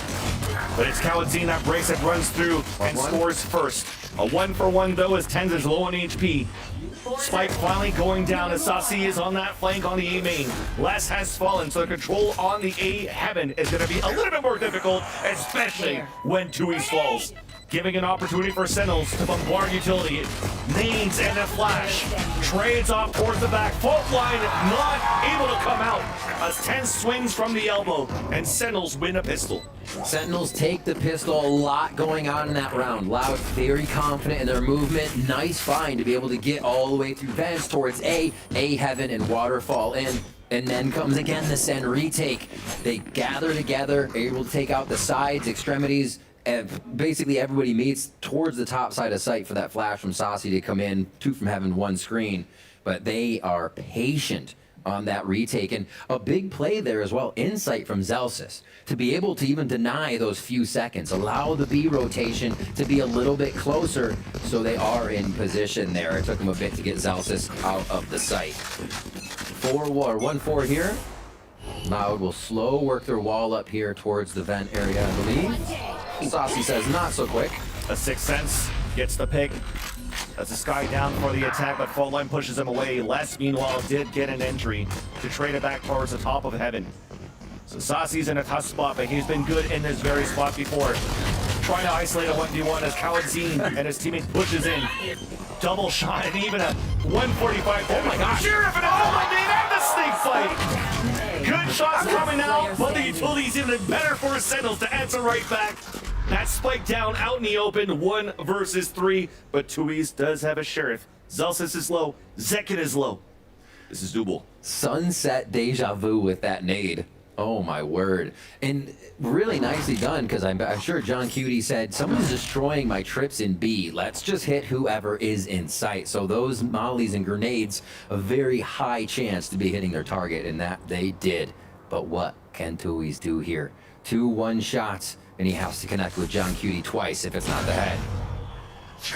But it's Kaladin that breaks it, runs through, and scores first. A 1-for-1 though, as Tens is low on HP. Spike finally going down as Sasi is on that flank on the A main. Les has fallen, so the control on the A heaven is going to be a little bit more difficult, especially when Tui's falls. Giving an opportunity for Sentinels to bombard utility. Nades and a flash. Trades off towards the back. Fault line not able to come out as Tens swings from the elbow, and Sentinels win a pistol. Sentinels take the pistol. A lot going on in that round. Loud, very confident in their movement. Nice find to be able to get all the way through vents towards A heaven, and waterfall in. And then comes again the Sen retake. They gather together, able to take out the sides, extremities, and basically everybody meets towards the top side of sight for that flash from Sasi to come in. 2 from heaven, 1 screen. But they are patient on that retake. And a big play there as well, insight from Zelsis, to be able to even deny those few seconds, allow the B rotation to be a little bit closer, so they are in position there. It took them a bit to get Zelsis out of the sight. 1-4 here. Loud will slow work their wall up here towards the vent area, I believe. Sasi says not so quick. A Sixth Sense gets the pick. That's a Sky down for the attack, but Fault Line pushes him away. Les, meanwhile, did get an entry to trade it back towards the top of heaven. So Sasi's in a tough spot, but he's been good in this very spot before. Trying to isolate a 1v1 as Kaladin and his teammate pushes in. Double shot and even a 145. Oh my gosh. Sheriff and the snake fight. Good shots coming out, but the utility's even better for Sentinels to answer right back. That spike down out in the open, 1 versus 3, but Tui's does have a Sheriff. Zelsis is low, Zekin is low. This is Double. Sunset deja vu with that nade. Oh my word. And really nicely done, because I'm sure John Cutie said, someone's destroying my trips in B. Let's just hit whoever is in sight. So those mollies and grenades, a very high chance to be hitting their target, and that they did. But what can Tui's do here? 2 one-shots, and he has to connect with John Cutie twice if it's not the head.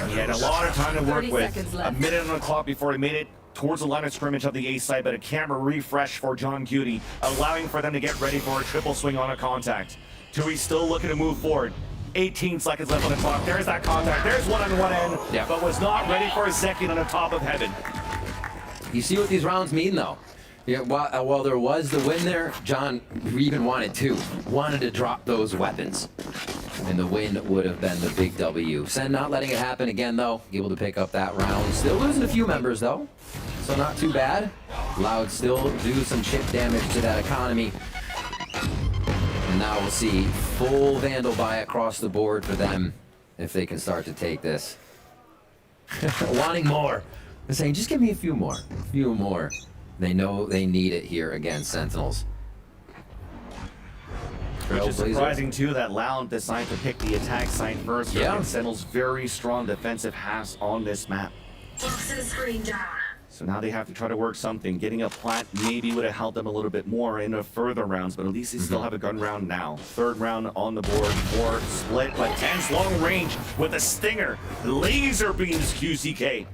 He had a lot of time to work 30 with. seconds A left. minute on the clock before he made it towards the line of scrimmage of the A side, but a camera refresh for John Cutie, allowing for them to get ready for a triple swing on a contact. Tui still looking to move forward. 18 seconds left on the clock. There's that contact. There's one on one end, but was not ready for a second on the top of heaven. You see what these rounds mean, though? Yeah, while there was the win there, John even wanted to drop those weapons. And the win would have been the big W. Sen not letting it happen again, though. Able to pick up that round. Still losing a few members, though. So not too bad. Loud still do some chip damage to that economy. And now we'll see full Vandal buy across the board for them if they can start to take this. Wanting more. They're saying, just give me a few more. A few more. They know they need it here against Sentinels. Which is surprising too that Loud decided to pick the attack side first. Yeah. Sentinels very strong defensive halves on this map. So now they have to try to work something. Getting a plant maybe would have helped them a little bit more in the further rounds, but at least they still have a gun round now. 3rd round on the board, 4 split, but Tens long range with a stinger. Laser beams QCK.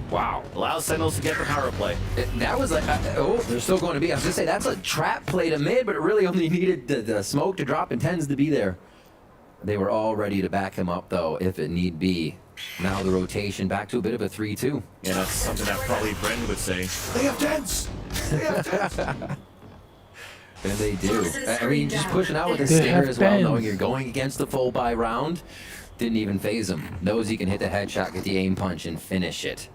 Wow. Allows Sentinels to get the power play. That was like, they're still going to be. I was going to say, that's a trap play to mid, but it really only needed the smoke to drop and Tens to be there. They were all ready to back him up, though, if it need be. Now the rotation back to a bit of a 3-2. Yeah, that's something that probably Brendan would say. They have Tens! They have Tens! And they do. I mean, just pushing out with a stinger as well, knowing you're going against the full buy round. Didn't even phase him. Knows he can hit the headshot, get the aim punch, and finish it.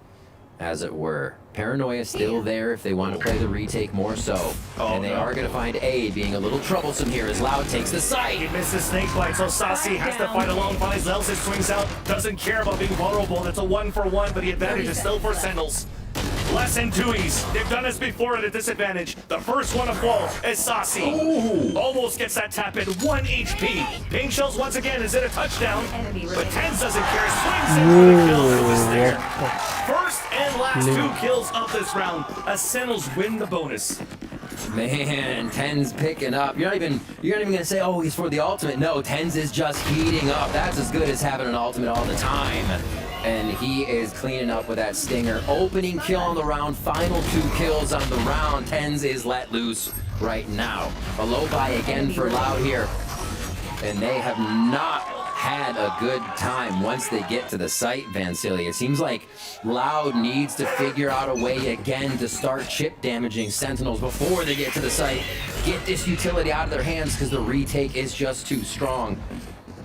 As it were. Paranoia still there if they want to play the retake more so. And they are going to find A being a little troublesome here as Loud takes the side. He misses snake bite, so Sasi has to fight alone. Finally, Zelsis swings out, doesn't care about being vulnerable. It's a 1-for-1, but the advantage is still for Sentinels. Less than Tui's. They've done this before at a disadvantage. The first one to fall is Sasi. Almost gets that tap in. 1 HP. Pain Shells once again. Is it a touchdown? But Tens doesn't care. Swings in for the kill with the stinger. First and last 2 kills of this round. As Sentinels win the bonus. Man, Tens picking up. You're not even gonna say, oh, he's for the ultimate. No, Tens is just heating up. That's as good as having an ultimate all the time. and he is cleaning up with that stinger. Opening kill on the round, final 2 kills on the round. TenZ is let loose right now. A low buy again for Loud here, and they have not had a good time once they get to the site, Vansili. It seems like Loud needs to figure out a way again to start chip damaging Sentinels before they get to the site. Get this utility out of their hands because the retake is just too strong.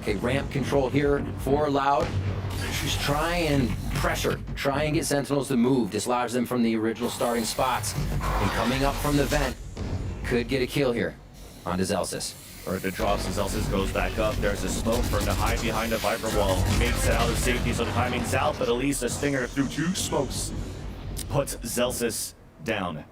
Okay, ramp control here for Loud. Just try and pressure, try and get Sentinels to move, dislodge them from the original starting spots. And coming up from the vent, could get a kill here onto Zellsis. Orca drops as Zellsis goes back up. There's a smoke for him to hide behind a Viper wall. Makes it out of safety, so the timing's out, but at least a stinger through 2 smokes puts Zellsis down.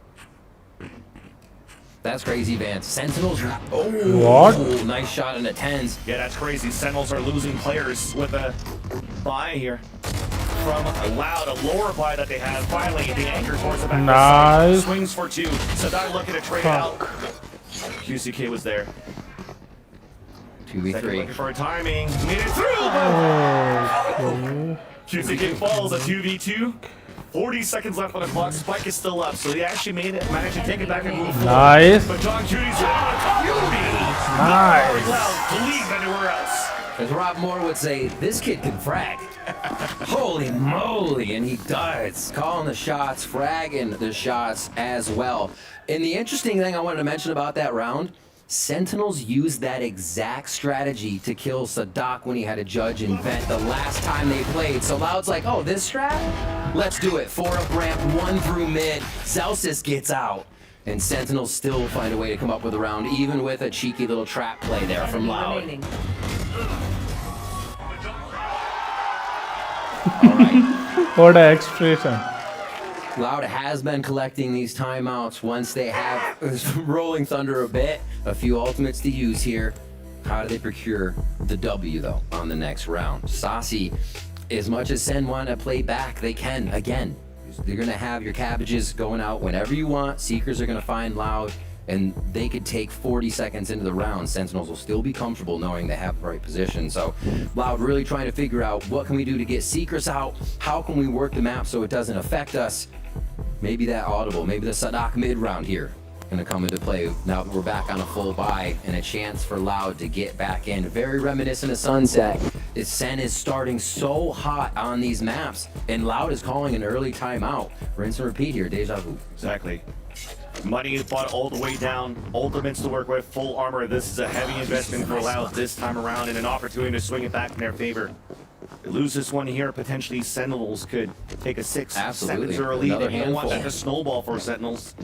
That's crazy, Vance. Sentinels. What? Nice shot into TenZ. Yeah, that's crazy. Sentinels are losing players with a buy here. From Loud, a lower buy that they have. Finally, the anchor towards the back. Nice. Swings for 2. Sadai looking to trade out. QCK was there. 2v3. Looking for a timing. Made it through! Okay. QCK falls a 2v2. 40 seconds left on the clock. Spike is still up, so he actually managed to take it back and move forward. Nice. But John Judy's on top. Nice. Loud to leave anywhere else. As Rob Moore would say, this kid can frag. Holy moly, and he does. Calling the shots, fragging the shots as well. And the interesting thing I wanted to mention about that round, Sentinels used that exact strategy to kill Sadak when he had a judge in vent the last time they played. So Loud's like, oh, this strat? Let's do it. 4 up ramp, 1 through mid. Zellsis gets out. And Sentinels still find a way to come up with a round, even with a cheeky little trap play there from Loud. All right. What an expression. Loud has been collecting these timeouts once they have Rolling Thunder a bit. A few ultimates to use here. How do they procure the W, though, on the next round? Saucy, as much as Sen want to play back, they can. Again, you're going to have your cabbages going out whenever you want. Seekers are going to find Loud, and they could take 40 seconds into the round. Sentinels will still be comfortable knowing they have the right position. So Loud really trying to figure out what can we do to get Seekers out? How can we work the map so it doesn't affect us? Maybe that audible, maybe the Sadak mid round here gonna come into play now that we're back on a full buy and a chance for Loud to get back in. Very reminiscent of Sunset. Sen is starting so hot on these maps, and Loud is calling an early timeout. Rinse and repeat here, deja vu. Exactly. Money is bought all the way down. Ultimates to work with, full armor. This is a heavy investment for Loud this time around, and an opportunity to swing it back in their favor. They lose this one here, potentially Sentinels could take a 6 seconds or a lead. Another They don't want that handful. to snowball for Sentinels.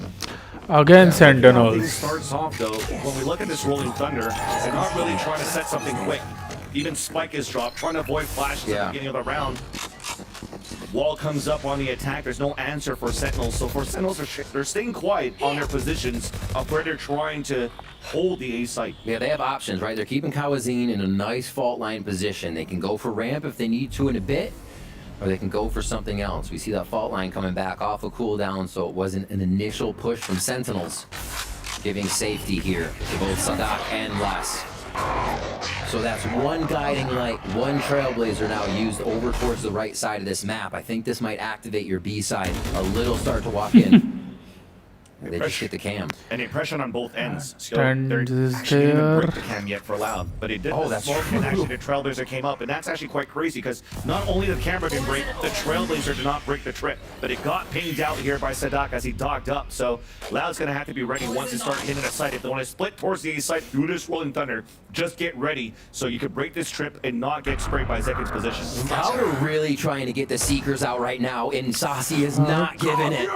Again, How Sentinels. things starts off though, when we look at this Rolling Thunder, they're not really trying to set something quick. Even Spike is dropped, trying to avoid flashes at the beginning of the round. Wall comes up on the attack. There's no answer for Sentinels. So for Sentinels, they're staying quiet on their positions of where they're trying to hold the A site. Yeah, they have options, right? They're keeping Kawazine in a nice fault line position. They can go for ramp if they need to in a bit, or they can go for something else. We see that fault line coming back off a cooldown, so it wasn't an initial push from Sentinels, giving safety here to both Sadak and Les. So that's one guiding light, one trailblazer now used over towards the right side of this map. I think this might activate your B side. A little start to walk in. They just hit the cam. And impression on both ends. So Stand they're is actually didn't even break there. the cam yet for Loud, but it did Oh, the that's smoke, true. and actually the Trailblazer came up, and that's actually quite crazy because not only the camera didn't break, the Trailblazer did not break the trip, but it got pinged out here by Sadak as he dogged up. So Loud's gonna have to be ready once they start hitting a site. If they want to split towards the A site through this Rolling Thunder, just get ready so you could break this trip and not get sprayed by Zekin's position. Loud are really trying to get the Seekers out right now, and Saucy is not giving it.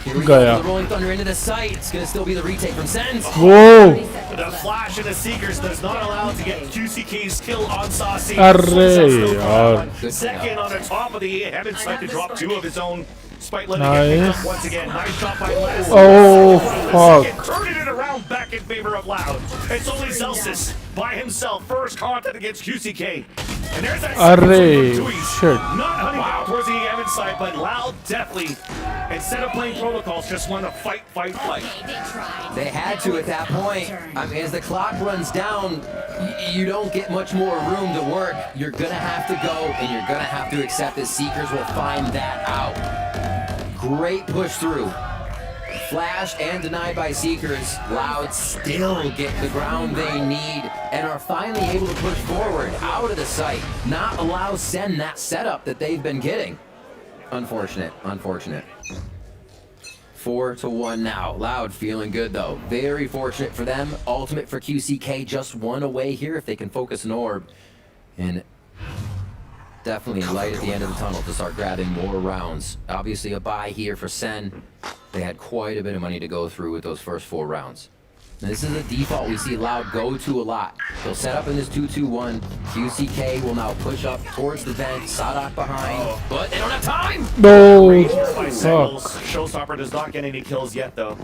Here we go, the Rolling Thunder into the site. It's gonna still be the retake from Sens. Whoa! The flash of the Seekers does not allow to get QCK's kill on Saucy. Array, yaar. Second on the top of the heaven side to drop 2 of his own. Spike letting it pick Nice. up once again. Nice shot by Les. Oh, Second, fuck. turning it around back in favor of Loud. It's only Zellsis by himself. First contact against QCK. And there's that Array, shit. not hunting down towards the EM side, but Loud definitely, instead of playing protocols, just want to fight. They had to at that point. I mean, as the clock runs down, you don't get much more room to work. You're gonna have to go, and you're gonna have to accept that Seekers will find that out. Great push through. Flashed and denied by Seekers. Loud still get the ground they need and are finally able to push forward out of the site. Not allow Sen that setup that they've been getting. Unfortunate. 4-1 now. Loud feeling good though. Very fortunate for them. Ultimate for QCK. Just one away here if they can focus an orb. And definitely a light at the end of the tunnel to start grabbing more rounds. Obviously a buy here for Sen. They had quite a bit of money to go through with those first 4 rounds. And this is a default we see Loud go to a lot. They'll set up in this 2-2-1. QCK will now push up towards the vent. Sadak behind, but they don't have time! No! By Sentinels. Showstopper does not get any kills yet, though.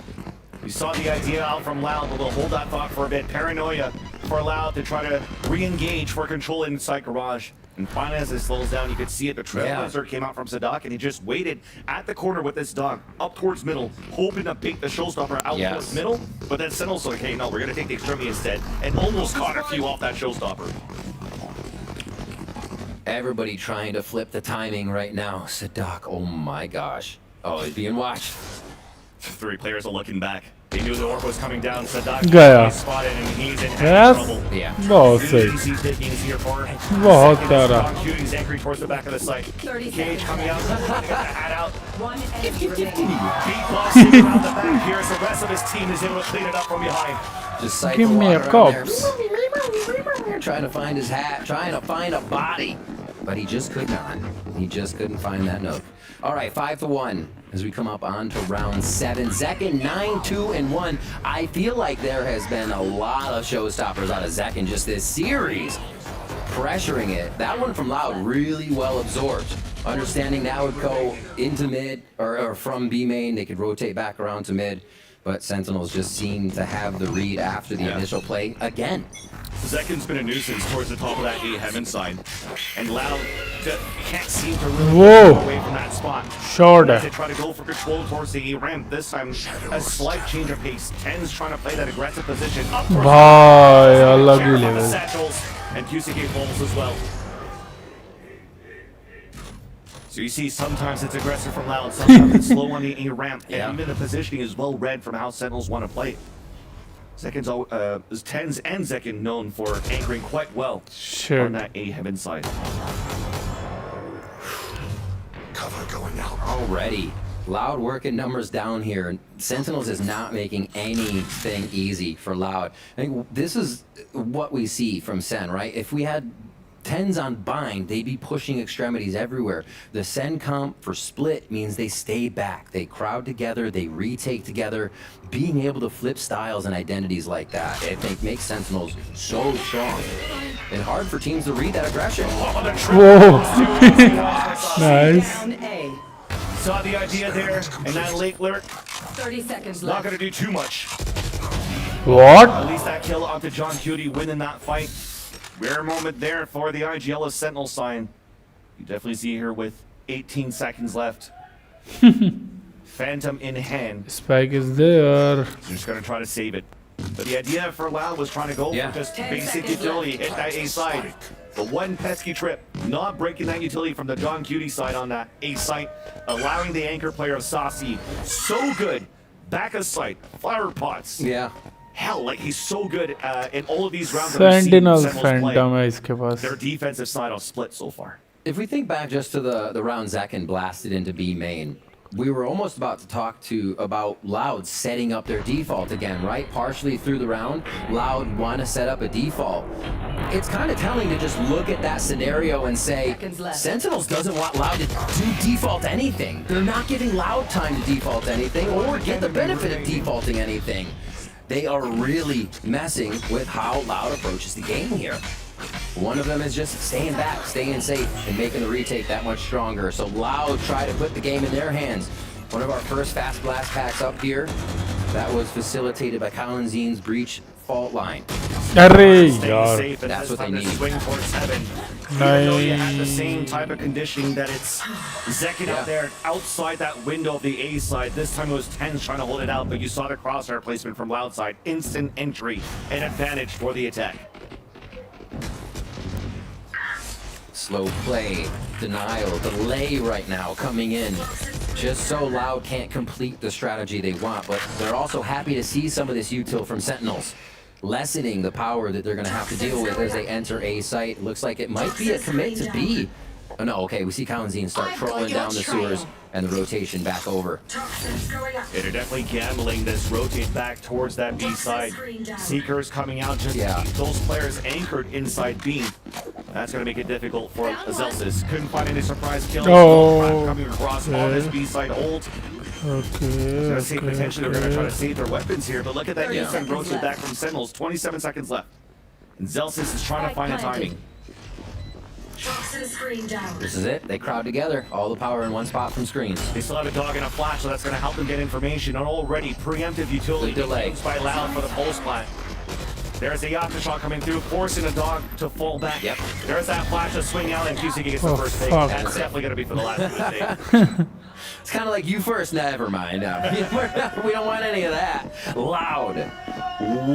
We saw the idea out from Loud, but we'll hold that thought for a bit. Paranoia for Loud to try to re-engage for control inside Garage. And finally, as it slows down, you could see it. The Trailblazer came out from Sadak, and he just waited at the corner with this dog, up towards middle, hoping to bait the Showstopper out towards middle. But then Sentinel's like, hey, no, we're going to take the Extremity instead. And almost caught a few off that Showstopper. Everybody trying to flip the timing right now. Sadak, oh my gosh. Oh, he's being watched. 3 players are looking back. They knew the orb was coming down. Sadak Gaya. spotted, and he's in Yes? trouble. Yeah. बहुत सही Easy pickings here for बहुत प्यारा Strong Cuties anchoring towards the back of the site. Cage coming out, trying to get the hat out. B-Boss sitting around the back here as the rest of his team is able to clean it up from behind. Just sight Give the me a water cup. on there. Trying to find his hat, trying to find a body. But he just could not. He just couldn't find that note. All right, 5-1 as we come up on to round 7. Zekin 9-2-1. I feel like there has been a lot of showstoppers out of Zekin just this series. Pressuring it. That one from Loud really well absorbed. Understanding that would go into mid or from B main. They could rotate back around to mid. But Sentinels just seem to have the read after the initial play again. Zekin's been a nuisance towards the top of that A heaven side. And Loud can't seem to really Whoa. get away from that spot. Shorter. They try to go for control towards the A ramp. This time, a slight change of pace. Ten's trying to play that aggressive position. Up towards भाई अलग ही Careful on the level. satchels. And QCK falls as well. So you see, sometimes it's aggressive from Loud, sometimes it's slow on the A ramp, and even the positioning is well read from how Sentinels want to play. Zekin's Tens and Zekin known for anchoring quite well on that A heaven side. Cover going out already. Loud working numbers down here. Sentinels is not making anything easy for Loud. I think this is what we see from Sen, right? If we had Tens on bind, they'd be pushing extremities everywhere. The Sen comp for split means they stay back. They crowd together, they retake together. Being able to flip styles and identities like that, I think makes Sentinels so strong. And hard for teams to read that aggression. Whoa. Nice. Saw the idea there, and that late lurk, 30 seconds not left. going to do too much. What? At least that kill onto John Cutie, winning that fight. Rare moment there for the IGL of Sentinel sign. You definitely see here with 18 seconds left. Phantom in hand. Spike is there. Just going to try to save it. But the idea for Loud was trying to go for just basic utility, hit that A side. But one pesky trip, not breaking that utility from the John Cutie side on that A site, allowing the anchor player of Saucy. So good. Back of sight, flower pots. Yeah. Hell, like he's so good in all of these rounds that we've seen Sentinels Sentinels Phantom है play. इसके पास. Their defensive side of split so far. If we think back just to the round Zekin blasted into B main, we were almost about to talk about Loud setting up their default again, right? Partially through the round, Loud want to set up a default. It's kind of telling to just look at that scenario and say, Sentinels doesn't want Loud to do default anything. They're not giving Loud time to default anything or get the benefit of defaulting anything. They are really messing with how Loud approaches the game here. One of them is just staying back, staying safe, and making the retake that much stronger. So Loud try to put the game in their hands. One of our first fast blast packs up here. That was facilitated by Colin Zeen's breach fault line. अरे Staying यार safe and That's this what they time to need. swing towards heaven. Even though you have the Nice. same type of conditioning that it's Zekin Yeah. out there outside that window of the A side. This time it was Tens trying to hold it out, but you saw the crosshair placement from Loud side. Instant entry and advantage for the attack. Slow play, denial, delay right now coming in. Just so Loud can't complete the strategy they want, but they're also happy to see some of this util from Sentinels, lessening the power that they're going to have to deal with as they enter A site. Looks like it might be a commit to B. Oh no, okay, we see Kalanzine start trolling down the sewers and the rotation back over. Yeah, they're definitely gambling this rotate back towards that B side. Seekers coming out just to keep those players anchored inside B. That's going to make it difficult for Zelsis. Couldn't find any surprise kills. Oh, Coming across on this okay. B side ult. Okay, Gonna see potentially they're gonna try to okay. save their weapons here, but look at that instant rotate back from Sentinels. 27 seconds left. And Zelsis is trying to find the timing. This is it. They crowd together. All the power in one spot from screens. They still have a dog and a flash, so that's gonna help them get information on already preemptive utility Good delay. used by Loud for the pulse plant. There's the aftershock coming through, forcing a dog to fall back. Yep. There's that flash to swing out, and QC gets the Oh, first take. fuck. That's definitely gonna be for the last mistake. It's kind of like you first. Never mind. We don't want any of that. Loud.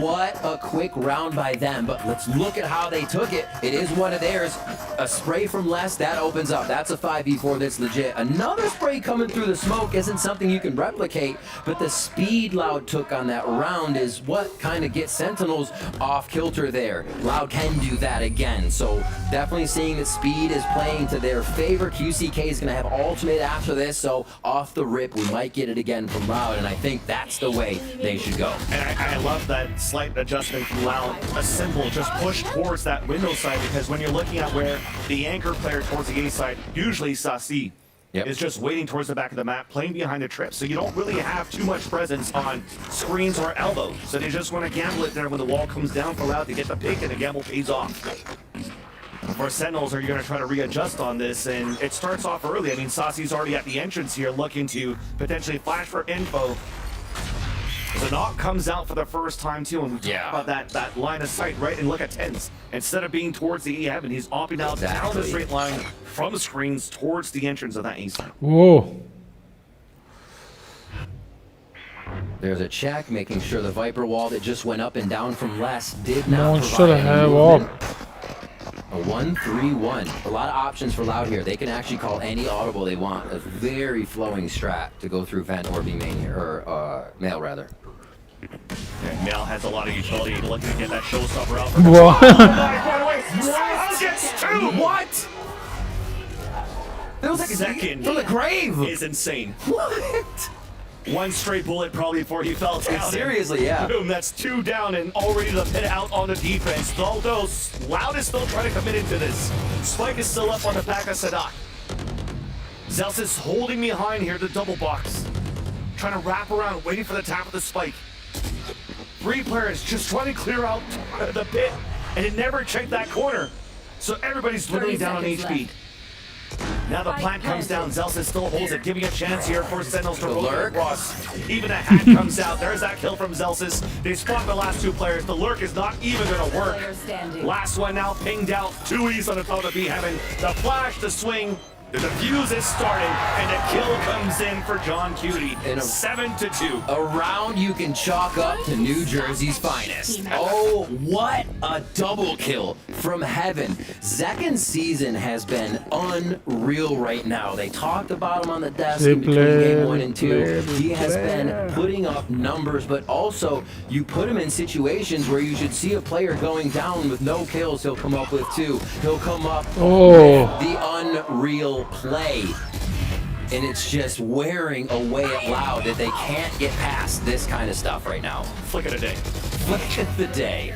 What a quick round by them, but let's look at how they took it. It is one of theirs. A spray from Les, that opens up. That's a 5v4 that's legit. Another spray coming through the smoke isn't something you can replicate, but the speed Loud took on that round is what kind of gets Sentinels off kilter there. Loud can do that again, so definitely seeing that speed is playing to their favor. QCK is going to have ultimate after this, so off the rip, we might get it again from Loud, and I think that's the way they should go. And I love that slight adjustment from Loud. A simple, just push towards that window side, because when you're looking at where the anchor player towards the A side, usually Sasi, is just waiting towards the back of the map, playing behind the trip. So you don't really have too much presence on screens or elbow. So they just want to gamble it there when the wall comes down for Loud to get the pick, and the gamble pays off. For Sentinels, are you going to try to readjust on this? And it starts off early. I mean, Sasi's already at the entrance here, looking to potentially flash for info. Zanok comes out for the first time too, and we talk about that line of sight, right? And look at Tens. Instead of being towards the E heaven, he's opting out down the straight line from the screens towards the entrance of that E side. Whoa. There's a check, making sure the Viper wall that just went up and down from Les did not Monster provide any have movement. up. A 1-3-1. A lot of options for Loud here. They can actually call any audible they want. A very flowing strat to go through vent or B main here, or mail rather. And Mail has a lot of utility, looking to get that showstopper out. What? By the way, Loud gets two! What? That was like second from the grave. Is insane. What? One straight bullet probably before he fell down. Seriously, yeah. Boom, that's two down and already the pit out on the defense. Although Loud is still trying to commit into this. Spike is still up on the back of Sadak. Zels is holding behind here, the double box. Trying to wrap around, waiting for the tap of the spike. 3 players just trying to clear out the pit, and it never checked that corner. So everybody's literally down on HP. Now the plant comes down, Zelsis still holds it, giving a chance here for Sentinels to roll across. Even a hat comes out, there's that kill from Zelsis. They spot the last 2 players, the lurk is not even gonna work. Last one now pinged out, 2 E's on the top of B heaven. The flash, the swing, the defuse is starting, and the kill comes in for John Cutie. 7-2. A round you can chalk up to New Jersey's finest. Oh, what a double kill from heaven. Zekin's season has been unreal right now. They talked about him on the desk in between game 1 and 2. He has been putting up numbers, but also you put him in situations where you should see a player going down with no kills, he'll come up with 2. He'll come up with the unreal play. And it's just wearing away at Loud that they can't get past this kind of stuff right now. Flick of the day. Flick of the day.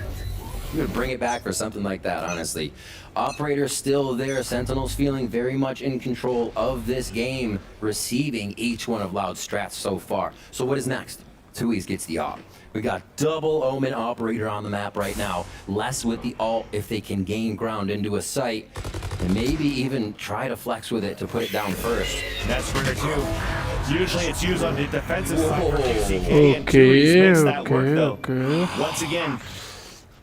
I'm gonna bring it back for something like that, honestly. Operator still there. Sentinels feeling very much in control of this game, receiving each one of Loud's strats so far. So what is next? Tui's gets the op. We got double Omen Operator on the map right now. Less with the ult if they can gain ground into a site. And maybe even try to flex with it to put it down first. That's Springer too. Usually it's used on the defensive side for KCK, and Tui's makes that work though. Once again,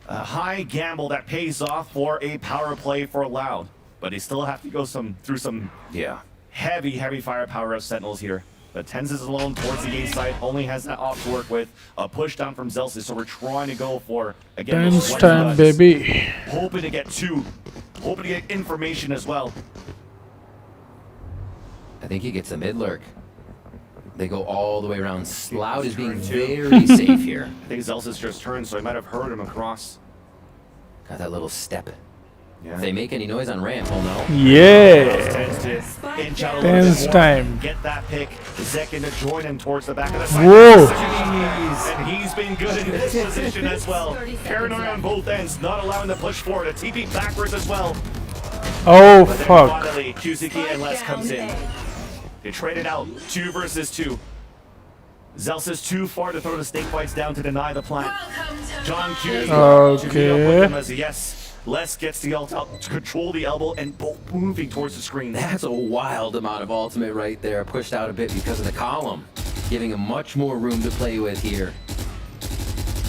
a high gamble that pays off for a power play for Loud, but they still have to go through some heavy firepower of Sentinels here. But Tens is alone towards the A side, only has that off to work with. A push down from Zelsis, so we're trying to go for, again, Tens time, baby. hoping to get information as well. I think he gets a mid lurk. They go all the way around. Loud is being very safe here. I think Zelsis just turned, so I might have heard him across. Got that little step. If they make any noise on ramp, oh no. Yeah. Tens time. Get that pick. Zekin to join him towards the back of the side. Whoa. And he's been good in this position as well. Paranoia on both ends, not allowing the push forward. A TP backwards as well. Oh, But then fuck. finally, QZK and Les comes in. They traded out 2 versus 2. Zelsis too far to throw the snake bites down to deny the plant. John Q to meet up with him as yes. Les gets the ult out to control the elbow and both moving towards the screen. That's a wild amount of ultimate right there. Pushed out a bit because of the column. Giving him much more room to play with here.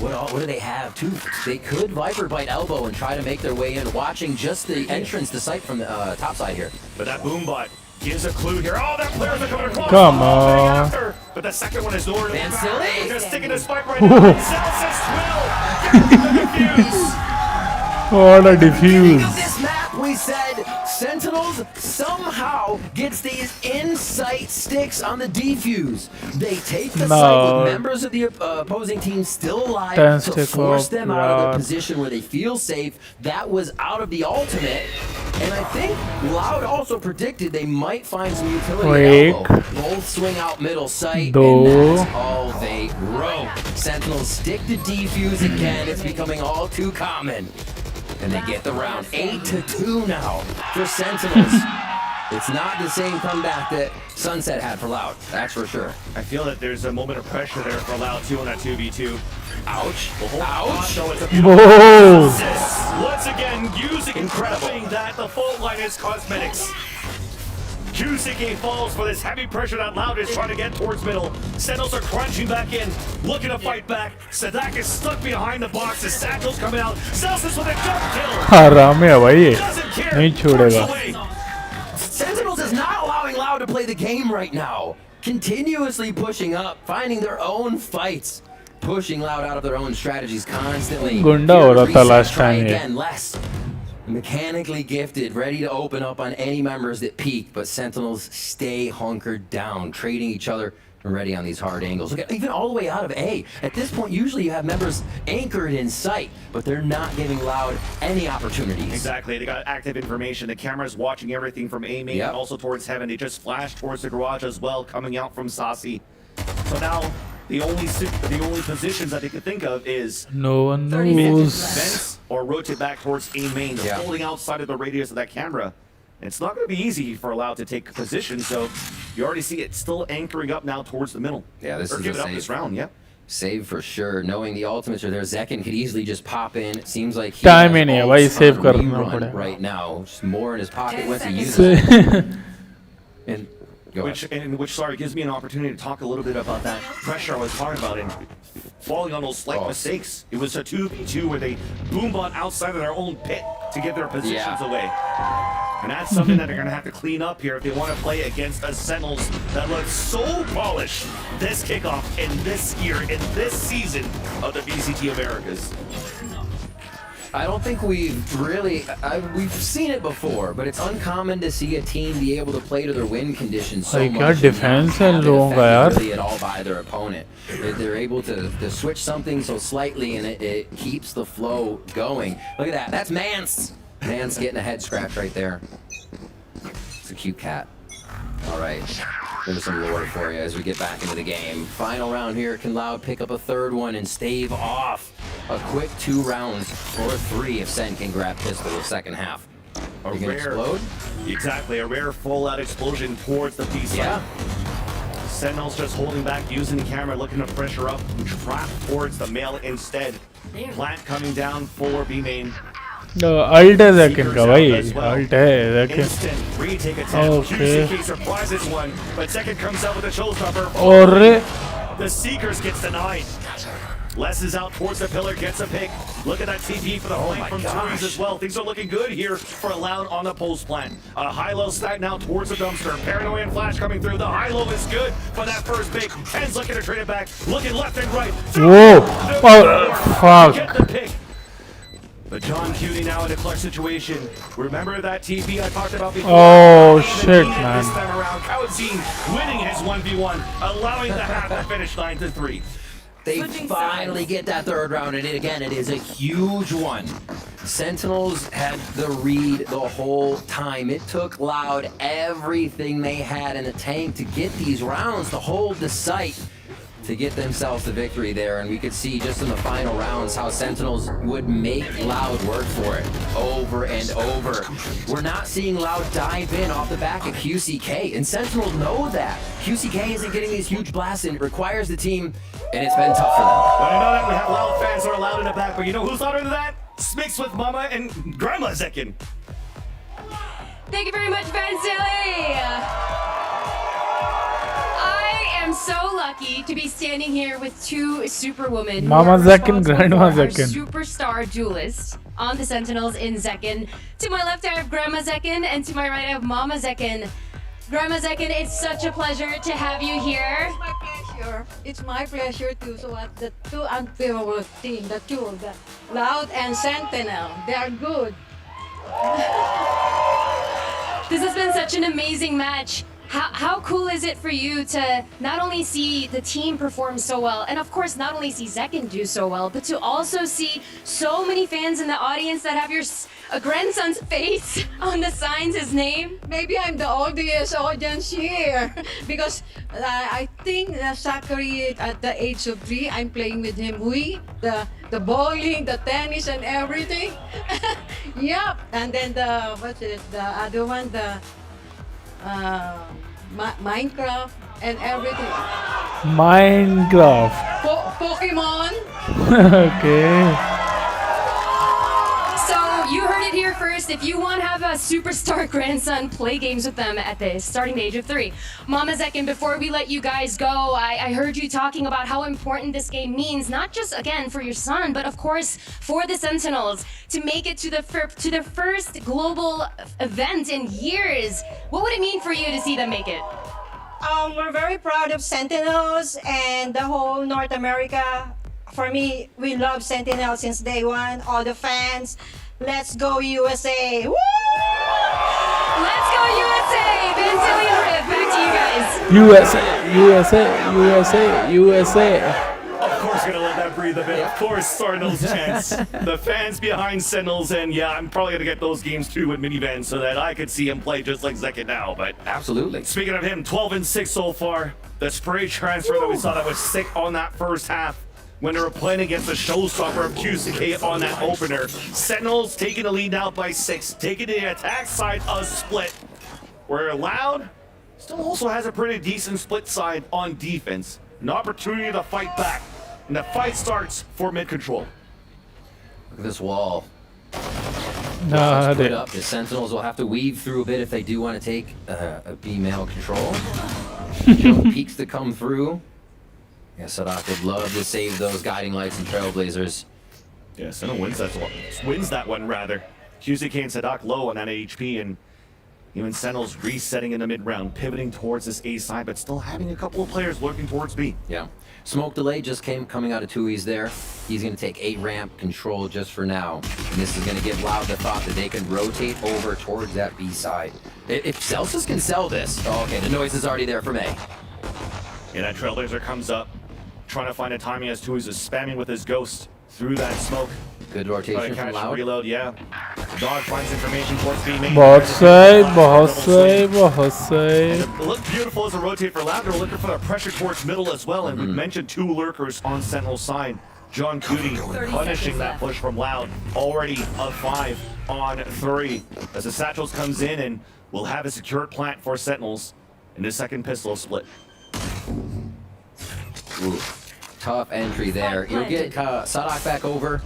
What do they have too? They could Viper Bite elbow and try to make their way in. Watching just the entrance to sight from the top side here. But that Boombot gives a clue here. Oh, that players are coming across. Come on. on. But the second one is nowhere to Man, be silly. found. Just sticking a spike right now. Zelsis will get the defuse. What a Beginning of diffuse. this map, we said Sentinels somehow gets these insight sticks on the defuse. They take the site No. with members of the opposing team still alive Tens to take force off, them out of yeah. the position where they feel safe. That was out of the ultimate. And I think Loud also predicted they might find some utility Wake. elbow. Both swing out middle sight, Do. and that's all they wrote. Sentinels stick to defuse again. It's becoming all too common. And they get the round 8-2 now for Sentinels. It's not the same comeback that Sunset had for Loud, that's for sure. I feel that there's a moment of pressure there for Loud 2 on that 2v2. Ouch. Ouch. So it's a Whoa. assist. Once again, using incredible that the fault line is cosmetics. QCK falls for this heavy pressure that Loud is trying to get towards middle. Sentinels are crunching back in, looking to fight back. Sadak is stuck behind the box. The Satchel's coming out. Celsius with a jump kill. हरामी है भाई ये Doesn't care. नहीं छोड़ेगा. Works away. Sentinels is not allowing Loud to play the game right now. Continuously pushing up, finding their own fights. Pushing Loud out of their own strategies constantly. गुंडा Here हो to रहा था reset, last try time ये. again, less. Mechanically gifted, ready to open up on any members that peek, but Sentinels stay hunkered down, trading each other and ready on these hard angles. Look at, even all the way out of A. At this point, usually you have members anchored in sight, but they're not giving Loud any opportunities. Exactly. They got active information. The camera's watching everything from A main and also towards Heaven. They just flashed towards the garage as well, coming out from Saucy. So now the only positions that they could think of is No one mid, knows. vents, or rotate back towards A main. They're holding outside of the radius of that camera. And it's not going to be easy for Loud to take position, so you already see it still anchoring up now towards the middle. Yeah, this or is give a it up save. this round, yeah. Save for sure. Knowing the ultimates are there, Zekin could easily just pop in. It seems like he Time has ही नहीं है ults भाई, on save करना rerun पड़ेगा. right now. Just more in his pocket once he uses Save. it. And go ahead. Which gives me an opportunity to talk a little bit about that pressure I was talking about and falling on those slight mistakes. It was a 2v2 where they boombot outside of their own pit to get their positions away. And that's something that they're going to have to clean up here if they want to play against a Sentinels that looks so polished this kickoff in this year, in this season of the VCT Americas. I don't think we've really, we've seen it before, but it's uncommon to see a team be able to play to their win conditions so भाई much. क्या and not defence है have it लोगों का यार. affected really at all by their opponent. They're able to switch something so slightly and it keeps the flow going. Look at that, that's Mance. Mance getting a head scratch right there. It's a cute cat. All right, there's some lore for you as we get back into the game. Final round here, can Loud pick up a third one and stave off a quick 2 rounds or 3 if Sen can grab pistol the second half. Are we gonna explode? Exactly, a rare full-out explosion towards the B side. Yeah. Sentinels just holding back, using the camera, looking to pressure up, trap towards the male instead. Plant coming down for B main. अल्ट है जैकिन का भाई, alt है जैकिन. Instant retake attempt. Okay. QCK surprises one, but second comes out with a showstopper. और The Seekers gets denied. Les is out towards the pillar, gets a pick. Look at that TP for the flank from Toomies as well. Things are looking good here for Loud on the post plant. A high-low stack now towards the dumpster. Paranoia flash coming through. The high-low is good for that first pick. Ken's looking to trade it back. Looking left and right. Whoa! Oh, fuck. Get the pick. But John Cutie now in a clutch situation. Remember that TP I talked about before? Oh, shit, man. This time around, Kautzine winning his 1v1, allowing the half to finish 9-3. They finally get that third round, and again, it is a huge one. Sentinels had the read the whole time. It took Loud everything they had in the tank to get these rounds, to hold the site, to get themselves the victory there. And we could see just in the final rounds how Sentinels would make Loud work for it over and over. We're not seeing Loud dive in off the back of QCK, and Sentinels know that. QCK isn't getting these huge blasts, and it requires the team, and it's been tough for them. But I know that we have Loud fans who are loud in the back, but you know who's louder than that? Smix with Mama and Grandma Zekin. Thank you very much, Ben Silly. I am so lucky to be standing here with two superwomen. Mama who are Zekin, responsible Grandma for our Zekin. Superstar duelists on the Sentinels in Zekin. To my left I have Grandma Zekin, and to my right I have Mama Zekin. Grandma Zekin, it's such a pleasure to have you here. It's my pleasure. It's my pleasure to so what the two unfavorable team, the two of the Loud and Sentinel. They are good. This has been such an amazing match. How cool is it for you to not only see the team perform so well, and of course not only see Zekin do so well, but to also see so many fans in the audience that have your grandson's face on the signs, his name? Maybe I'm the oldest audience here because I think Zachary at the age of 3, I'm playing with him. The bowling, the tennis, and everything. Yep. And then the other one, the Minecraft and everything. Minecraft. Pokemon. Okay. So you heard it here first. If you want to have a superstar grandson, play games with them at the starting age of 3. Mama Zekin, before we let you guys go, I heard you talking about how important this game means, not just again for your son, but of course for the Sentinels to make it to the first global event in years. What would it mean for you to see them make it? We're very proud of Sentinels and the whole North America. For me, we love Sentinels since day one. All the fans, let's go USA! Woo! Let's go USA! Ben Silly and Riv, back to you guys. USA, USA, USA, USA. Of course, gonna let that breathe a bit. Of course, Sentinels chance. The fans behind Sentinels, and yeah, I'm probably gonna get those games too with minivans so that I could see him play just like Zekin now. But absolutely. Speaking of him, 12-6 so far. The spray transfer that we saw that was sick on that first half when they were playing against the showstopper of QCK on that opener. Sentinels taking the lead now by 6, taking the attack side of split, where Loud still also has a pretty decent split side on defense. An opportunity to fight back. And the fight starts for mid control. Look at this wall. Nah, Split up. The Sentinels will have to weave through a bit if they do want to take a B-mail control. Jump peaks to come through. Yeah, Sadak would love to save those guiding lights and trailblazers. Yeah, Sentinel wins that one rather. QCK and Sadak low on that HP, and even Sentinels resetting in the mid-round, pivoting towards this A side, but still having a couple of players lurking towards B. Yeah. Smoke delay just coming out of Tui's there. He's going to take A ramp control just for now. And this is going to give Loud the thought that they can rotate over towards that B side. If Celsius can sell this, oh, okay, the noise is already there from A. Yeah, that trailblazer comes up, trying to find a timing as Tui's is spamming with his ghost through that smoke. Good rotation from Loud. Reload, yeah. Dog finds information towards B main. बहुत सही, बहुत सही, बहुत सही. It looked beautiful as a rotate for Loud. They're looking for the pressure towards middle as well. And we mentioned 2 lurkers on Sentinel's side. John Cutie punishing that push from Loud. Already a 5 on 3. As the Satchels comes in and will have a secured plant for Sentinels in this second pistol split. Ooh, tough entry there. You'll get Sadak back over.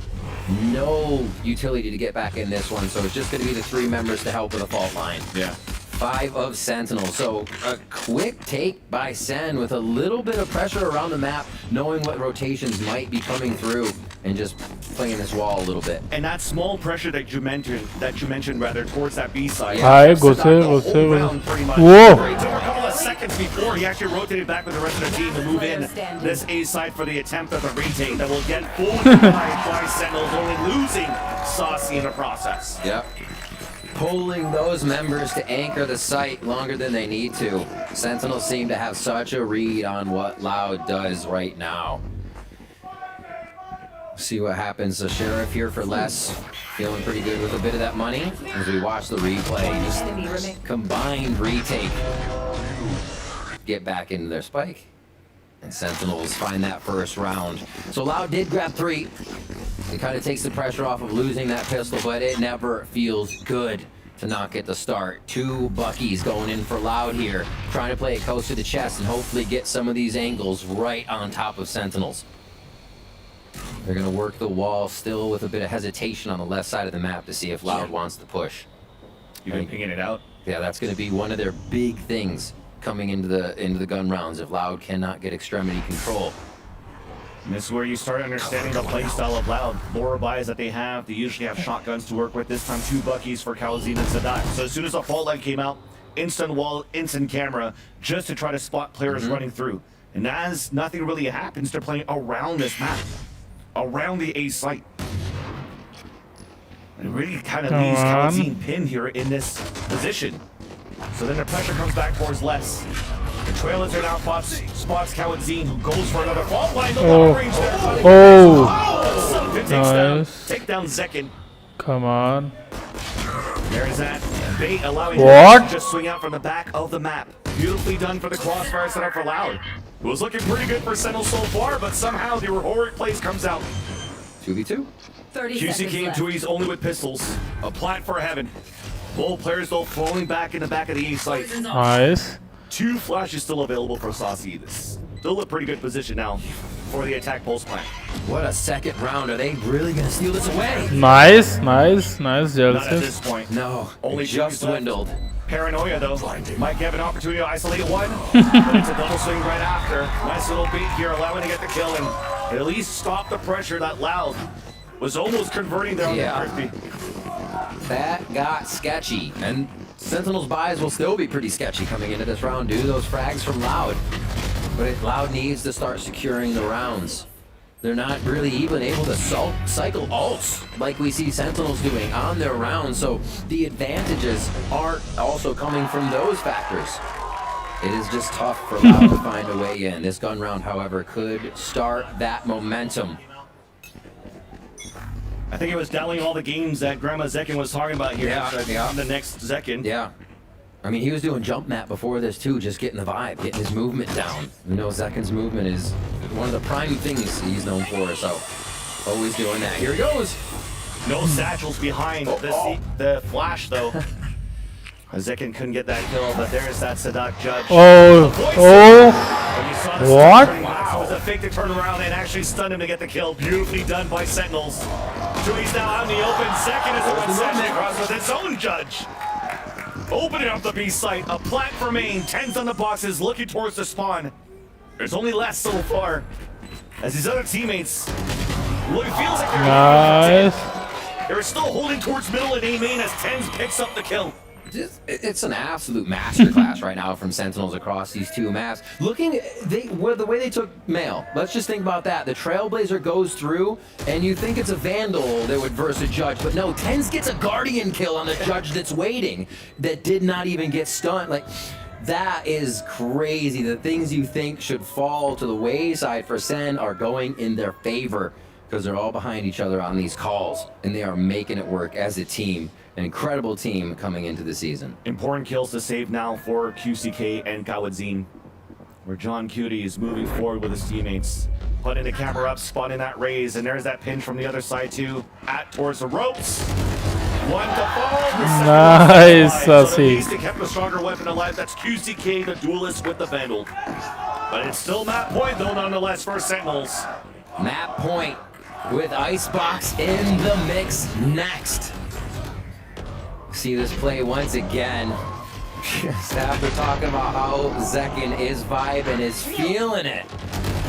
no utility to get back in this one, so it's just going to be the 3 members to help with the fault line. Yeah. 5 of Sentinels. So a quick take by Sen with a little bit of pressure around the map, knowing what rotations might be coming through, and just playing this wall a little bit. And that small pressure that you mentioned towards that B side. Hi, go save. Whoa! It took a couple of seconds before he actually rotated back with the rest of the team to move in this A side for the attempt at the retake that will get fully by Sentinels, only losing Saucy in the process. Yep. Pulling those members to anchor the site longer than they need to. Sentinels seem to have such a read on what Loud does right now. See what happens. The Sheriff here for less. Feeling pretty good with a bit of that money as we watch the replay. Just combined retake. Get back into their spike. And Sentinels find that first round. So Loud did grab 3. It kind of takes the pressure off of losing that pistol, but it never feels good to not get the start. 2 Buckies going in for Loud here, trying to play it close to the chest and hopefully get some of these angles right on top of Sentinels. They're going to work the wall still with a bit of hesitation on the left side of the map to see if Loud wants to push. You've been pinging it out? Yeah, that's going to be one of their big things coming into the gun rounds if Loud cannot get extremity control. And this is where you start understanding the playstyle of Loud. More buys that they usually have shotguns to work with. This time 2 Buckies for Kalazin and Sadak. So as soon as the fault line came out, instant wall, instant camera, just to try to spot players running through. And as nothing really happens, they're playing around this map, around the A site. And it really kind of leaves Kalazin pinned here in this position. So then the pressure comes back towards less. The trailers are now spots Kalazin, who goes for another fault line. The long range there. Nice. Take down Zekin. Come on. There's that bait allowing What? him to just swing out from the back of the map. Beautifully done for the crossfire setup for Loud. It was looking pretty good for Sentinel so far, but somehow the heroic plays comes out. 2v2. 30 QCK and Tui's only with pistols. A plant for heaven. Both players though falling back in the back of the A site. Nice. 2 flashes still available for Saucy. This still a pretty good position now for the attack pulse plant. What a second round. Are they really going to steal this away? Nice. Not at this Jelsis. point. No. Only just dwindled. Paranoia though. Might have an opportunity to isolate one, but it's a double swing right after. Nice little beat here, allowing to get the kill and at least stop the pressure that Loud was almost converting there on the Crispy. That got sketchy, and Sentinel's buys will still be pretty sketchy coming into this round due to those frags from Loud. But Loud needs to start securing the rounds. They're not really even able to cycle ults like we see Sentinels doing on their rounds, so the advantages aren't also coming from those factors. It is just tough for Loud to find a way in. This gun round, however, could start that momentum. I think it was dialing all the games that Grandma Zekin was talking about here. Yeah. The next Zekin. Yeah. I mean, he was doing jump map before this too, just getting the vibe, getting his movement down. You know, Zekin's movement is one of the prime things he's known for, so always doing that. Here he goes. No satchels behind the flash though. Zekin couldn't get that kill, but there's that Sadak judge. What? It was a fake to turn around and actually stun him to get the kill. Beautifully done by Sentinels. Tui's now out in the open. Zekin is the one sending across with its own judge. Opening up the B site. A plant for main. 10s on the boxes, looking towards the spawn. There's only less so far. As his other teammates, well, it feels like they're still holding towards middle and A main as 10s picks up the kill. It's an absolute masterclass right now from Sentinels across these 2 maps. Looking, the way they took Mail, let's just think about that. The Trailblazer goes through, and you think it's a Vandal that would verse a Judge, but no, Tens gets a Guardian kill on the Judge that's waiting, that did not even get stunned. Like, that is crazy. The things you think should fall to the wayside for Sen are going in their favor, because they're all behind each other on these calls, and they are making it work as a team. An incredible team coming into the season. Important kills to save now for QCK and Kaladzin, where John Cutie is moving forward with his teammates. Putting the camera up, spotting that raise, and there's that pinch from the other side too. Towards the ropes. One to fall. Nice, so at least they kept a stronger weapon alive. That's QCK, the duelist with the Vandal. But it's still map point though, nonetheless, for Sentinels. Map point with Icebox in the mix next. See this play once again. Just after talking about how Zekin is vibing, is feeling it.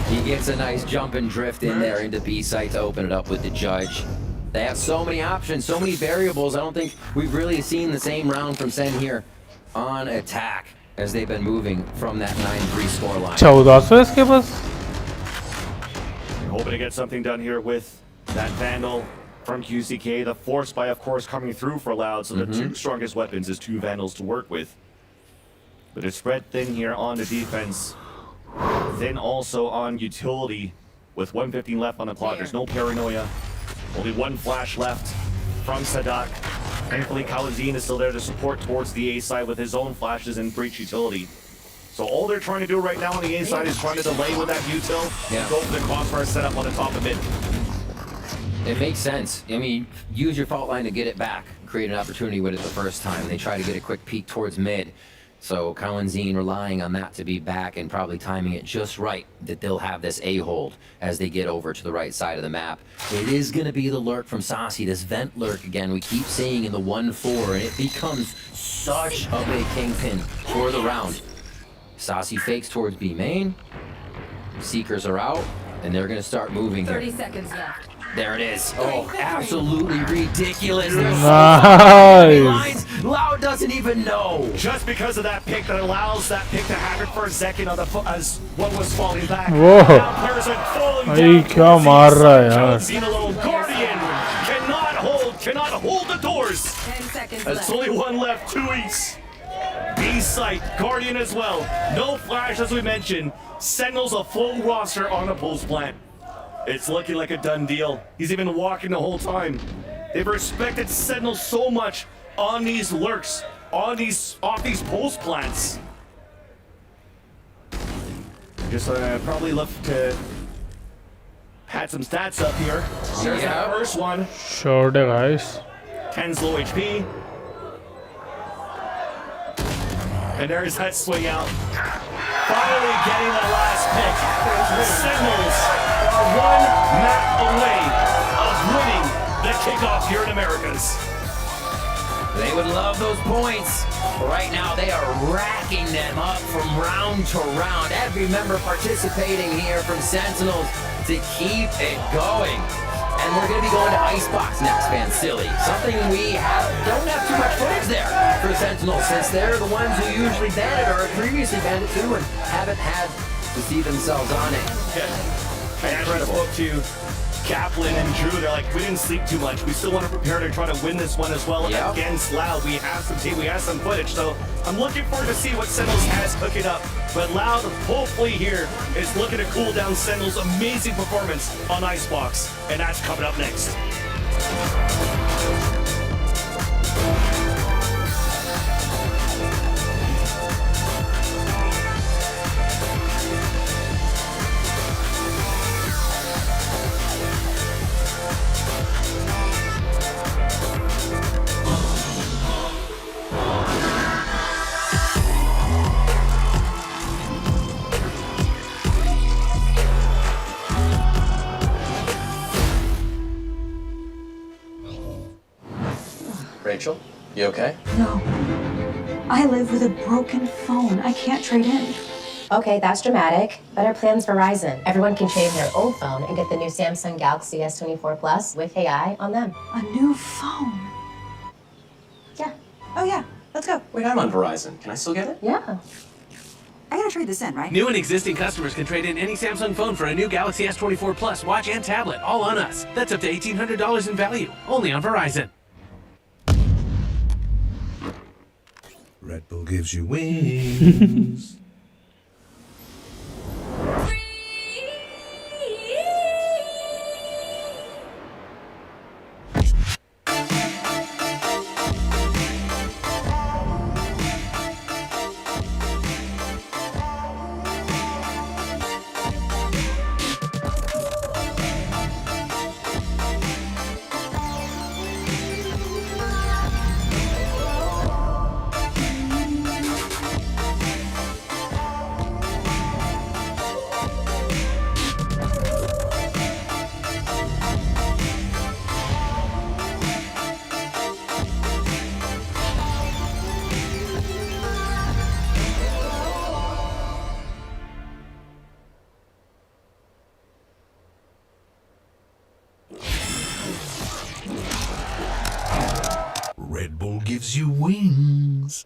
He gets a nice jump and drift in there into B-site to open it up with the judge. They have so many options, so many variables. I don't think we've really seen the same round from Sen here on attack as they've been moving from that 9-3 score line. 14 es que pues. We're hoping to get something done here with that Vandal from QCK. The Force Spy, of course, coming through for Loud, so the two strongest weapons is 2 Vandals to work with. But it's spread thin here on the defense. Thin also on utility with 1:15 left on the clock. There's no paranoia. Only 1 flash left from Sadak. Thankfully, Kalazine is still there to support towards the A side with his own flashes and breach utility. So all they're trying to do right now on the A side is trying to delay with that util and go for the crossfire setup on the top of mid. It makes sense. I mean, use your fault line to get it back. Create an opportunity with it the first time. They try to get a quick peek towards mid. So Kalazine relying on that to be back and probably timing it just right that they'll have this A-hold as they get over to the right side of the map. It is going to be the lurk from Saucy, this vent lurk again. We keep seeing in the 1-4, and it becomes such a big kingpin for the round. Saucy fakes towards B main. Seekers are out, and they're going to start moving here. 30 seconds left. There it is. Oh, absolutely ridiculous. Nice. Loud doesn't even know. Just because of that pick that allows that pick to happen for a second on the as one was falling back. Whoa. Now players are falling Ay, down. qué amarra, yaar. Seen a little Guardian cannot hold the doors. 10 seconds There's left. only 1 left, 2 east. B-site, Guardian as well. No flash as we mentioned. Sentinels a full roster on the post plant. It's looking like a done deal. He's even walking the whole time. They've respected Sentinels so much on these lurks, off these post plants. Just probably left to pad some stats up here. There's that first one. Sure, guys. 10's low HP. And there's that swing out. Finally getting the last pick. Sentinels are 1 map away of winning the kickoff here in Americas. They would love those points. Right now, they are racking them up from round to round. Every member participating here from Sentinels to keep it going. And we're going to be going to Icebox next, Silly. Something we don't have too much footage there for Sentinels, since they're the ones who usually ban it or have previously banned it too and haven't had to see themselves on it. I actually spoke to Kaplan and Drew. They're like, we didn't sleep too much. We still want to prepare to try to win this one as well against Loud. We have some tape, we have some footage, so I'm looking forward to see what Sentinels has cooking up. But Loud, hopefully here, is looking to cool down Sentinels' amazing performance on Icebox, and that's coming up next. Rachel, you okay? No. I live with a broken phone. I can't trade in. Okay, that's dramatic. Better plans Verizon. Everyone can trade in their old phone and get the new Samsung Galaxy S24 Plus with AI on them. A new phone? Yeah. Oh, yeah. Let's go. Wait, I'm on Verizon. Can I still get it? Yeah. I gotta trade this in, right? New and existing customers can trade in any Samsung phone for a new Galaxy S24 Plus watch and tablet, all on us. That's up to $1,800 in value, only on Verizon. Red Bull gives you wings. gives you wings.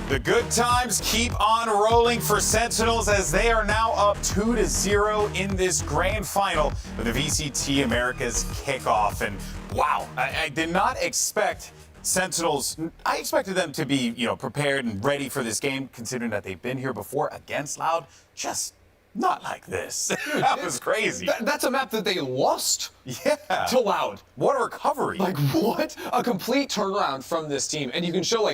The good times keep on rolling for Sentinels as they are now up 2-0 in this grand final of the VCT Americas kickoff. And wow, I did not expect Sentinels. I expected them to be, prepared and ready for this game, considering that they've been here before against Loud. Just not like this. That was crazy. That's a map that they lost to Loud. What a recovery. Like, what? A complete turnaround from this team. And you can show,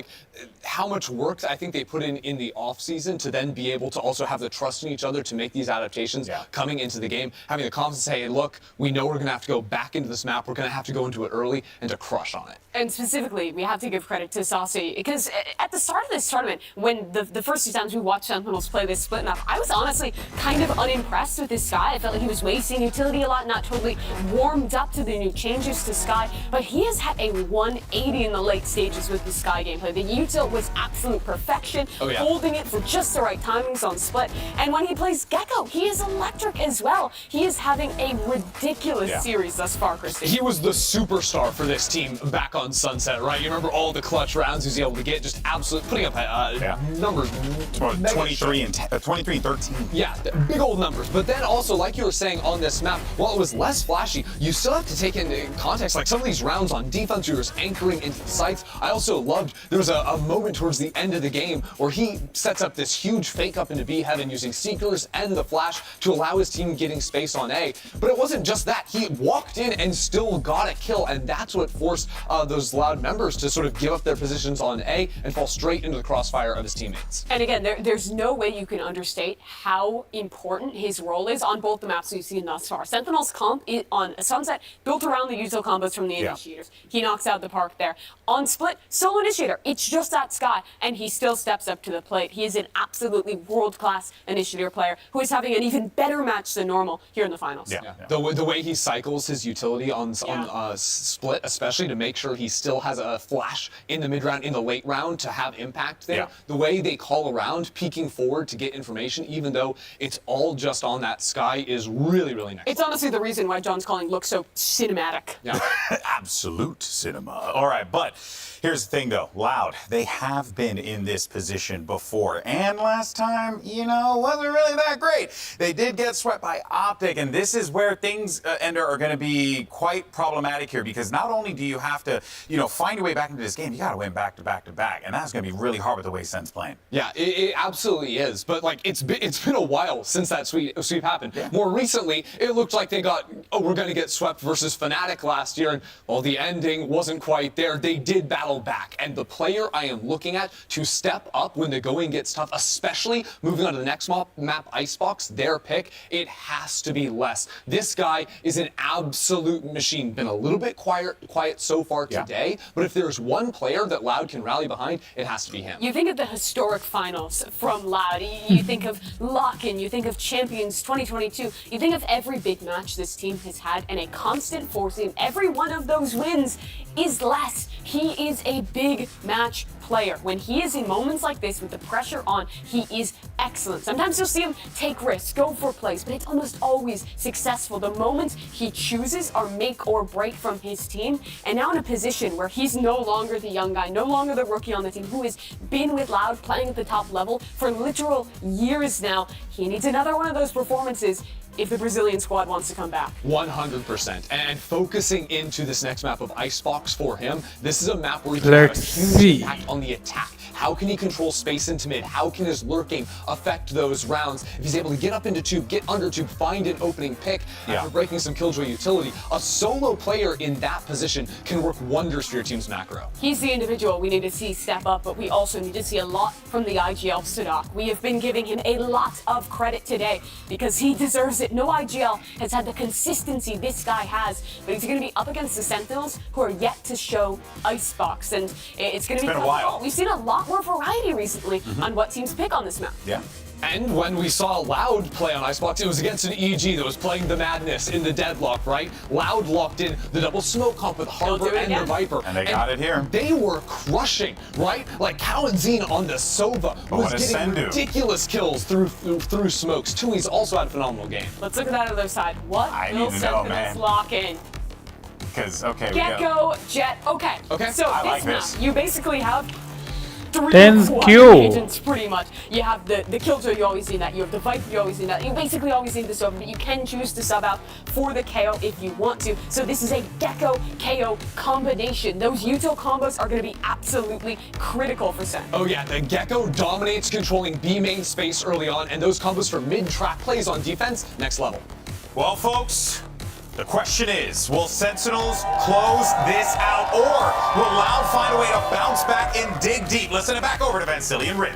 how much work I think they put in the offseason to then be able to also have the trust in each other to make these adaptations coming into the game, having the confidence to say, hey, look, we know we're going to have to go back into this map. We're going to have to go into it early and to crush on it. And specifically, we have to give credit to Saucy, because at the start of this tournament, when the first 2 times we watched Sentinels play this split map, I was honestly kind of unimpressed with this Skye. I felt like he was wasting utility a lot, not totally warmed up to the new changes to Skye, but he has had a 180 in the late stages with the Skye gameplay. The util was absolute perfection, holding it for just the right timings on split. And when he plays Gecko, he is electric as well. He is having a ridiculous series thus far, Christy. He was the superstar for this team back on Sunset, right? You remember all the clutch rounds he was able to get, just absolute putting up numbers. 23 and 13. Yeah, big old numbers. But then also, like you were saying on this map, while it was less flashy, you still have to take into context, some of these rounds on defense, you were anchoring into the sites. I also loved, there was a moment towards the end of the game where he sets up this huge fake up into B heaven using Seekers and the flash to allow his team getting space on A. But it wasn't just that. He walked in and still got a kill, and that's what forced those Loud members to sort of give up their positions on A and fall straight into the crossfire of his teammates. And again, there's no way you can understate how important his role is on both the maps we've seen thus far. Sentinel's comp on Sunset built around the util combos from the initiators. He knocks out the park there. On split, solo initiator, it's just that Skye, and he still steps up to the plate. He is an absolutely world-class initiator player who is having an even better match than normal here in the finals. The way he cycles his utility on split, especially to make sure he still has a flash in the mid round, in the late round to have impact there. The way they call around, peeking forward to get information, even though it's all just on that Skye, is really, really nice. It's honestly the reason why John's calling looks so cinematic. Absolute cinema. All right, but here's the thing though, Loud, they have been in this position before, and last time, wasn't really that great. They did get swept by Optic, and this is where things, Ender, are going to be quite problematic here, because not only do you have to, find your way back into this game, you got to win back to back to back, and that's going to be really hard with the way Sen's playing. Yeah, it absolutely is, but it's been a while since that sweep happened. More recently, it looked like they got, we're going to get swept versus Fnatic last year, and while the ending wasn't quite there, they did battle back, and the player I am looking at to step up when the going gets tough, especially moving on to the next map, Icebox, their pick, it has to be Les. This guy is an absolute machine. Been a little bit quiet so far today, but if there's one player that Loud can rally behind, it has to be him. You think of the historic finals from Loud, you think of Lock-in, you think of Champions 2022, you think of every big match this team has had, and a constant force in every one of those wins is Les. He is a big match player. When he is in moments like this with the pressure on, he is excellent. Sometimes you'll see him take risks, go for plays, but it's almost always successful. The moments he chooses are make or break from his team, and now in a position where he's no longer the young guy, no longer the rookie on the team, who has been with Loud playing at the top level for literal years now. He needs another one of those performances if the Brazilian squad wants to come back. 100%. And focusing into this next map of Icebox for him, this is a map where he can have a huge impact on the attack. How can he control space into mid? How can his lurking affect those rounds? If he's able to get up into tube, get under tube, find an opening pick after breaking some Killjoy utility, a solo player in that position can work wonders for your team's macro. He's the individual we need to see step up, but we also need to see a lot from the IGL Stodoc. We have been giving him a lot of credit today because he deserves it. No IGL has had the consistency this guy has, but he's going to be up against the Sentinels who are yet to show Icebox, and it's going to be been a while. We've seen a lot more variety recently on what teams pick on this map. Yeah. And when we saw Loud play on Icebox, it was against an EG that was playing the Madness in the deadlock, right? Loud locked in the double smoke comp with Harbor and the Viper. And they got it here. They were crushing, right? Like Kalanzine on the Sova was getting ridiculous kills through smokes. Tui's also had a phenomenal game. Let's look at that other side. What will Sentinels lock in? Because, okay, Gecko, Jet, okay. So I like map, this. you basically have 3 Tens or 4 Q. agents pretty much. You have the Killjoy, you always need that. You have the Viper, you always need that. You basically always need the Sova, but you can choose to sub out for the KO if you want to. So this is a Gecko KO combination. Those util combos are going to be absolutely critical for Sen. Oh yeah, the Gecko dominates controlling B main space early on, and those combos for mid-track plays on defense, next level. Well, folks, the question is, will Sentinels close this out, or will Loud find a way to bounce back and dig deep? Let's send it back over to Vansili and Riff.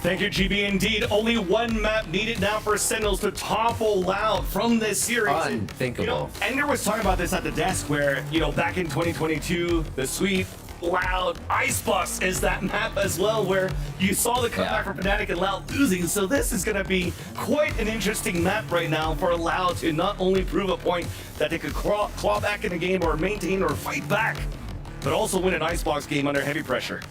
Thank you, GB. Indeed, only one map needed now for Sentinels to topple Loud from this series. Unthinkable. You know, Ender was talking about this at the desk where, you know, back in 2022, the sweep, Loud, Icebox is that map as well, where you saw the comeback from Fnatic and Loud losing. So this is going to be quite an interesting map right now for Loud to not only prove a point that they could claw back in the game or maintain or fight back, but also win an Icebox game under heavy pressure.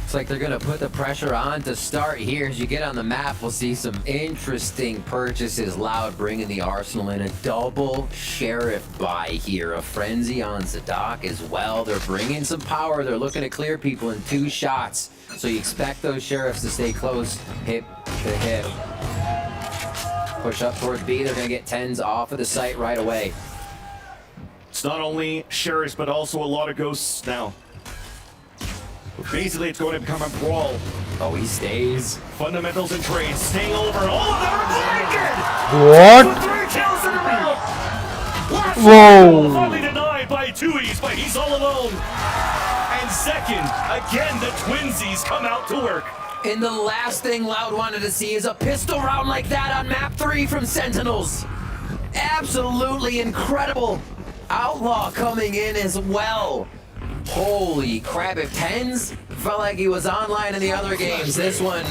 It's like they're gonna put the pressure on to start here. As you get on the map, we'll see some interesting purchases. Loud bringing the arsenal in, a double Sheriff buy here, a frenzy on Zadok as well. They're bringing some power. They're looking to clear people in 2 shots. So you expect those Sheriffs to stay close, hip to hip. Push up towards B. They're gonna get 10s off of the site right away. It's not only Sheriffs, but also a lot of Ghosts now. Basically, it's going to become a brawl. Oh, he stays. Fundamentals and trades staying over. Oh, they're What? 3 kills in a row. Whoa. Finally denied by Tui's, but he's all alone. And second, again, the Twinsies come out to work. And the last thing Loud wanted to see is a pistol round like that on map 3 from Sentinels. Absolutely incredible. Outlaw coming in as well. Holy crap, if 10s felt like he was online in the other games, this one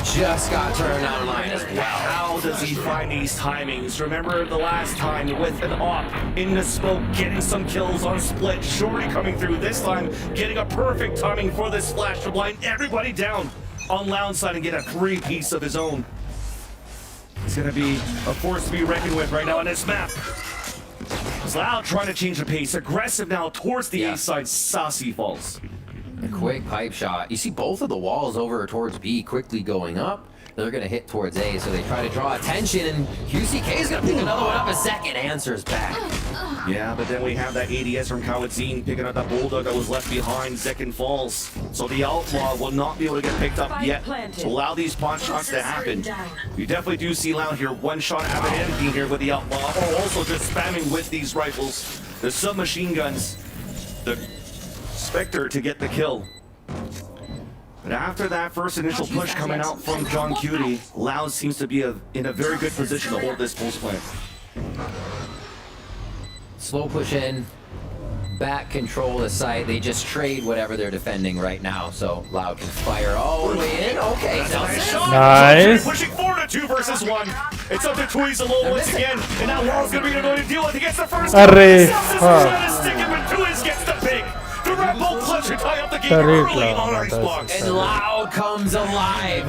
just got turned online as well. How does he find these timings? Remember the last time with an AWP in the smoke, getting some kills on split, Shorty coming through, this time getting a perfect timing for this flash to blind everybody down on Loud side and get a 3-piece of his own. He's gonna be a force to be reckoned with right now on this map. Loud trying to change the pace, aggressive now towards the A side, Saucy falls. A quick pipe shot. You see both of the walls over towards B quickly going up. They're going to hit towards A, so they try to draw attention, and QCK is going to pick another one up a second. Answers back. Yeah, but then we have that ADS from Kalanzine picking up that Bulldog that was left behind. Zekin falls. So the Outlaw will not be able to get picked up yet to allow these pot shots to happen. You definitely do see Loud here. One shot Abadan here with the Outlaw, or also just spamming with these rifles. The submachine guns. The Spectre to get the kill. But after that first initial push coming out from John Cutie, Loud seems to be in a very good position to hold this post plant. Slow push in, back control the site. They just trade whatever they're defending right now, so Loud can fire all the way in. Okay, Nice. Pushing forward to 2 versus 1. It's up to Tui's alone once again, and now Loud's gonna be able to deal with. He gets the first. Arre. Celsius is gonna stick him, and Tui's gets the pick. The Red Bull clutch to tie up the game early on Icebox. And Loud comes alive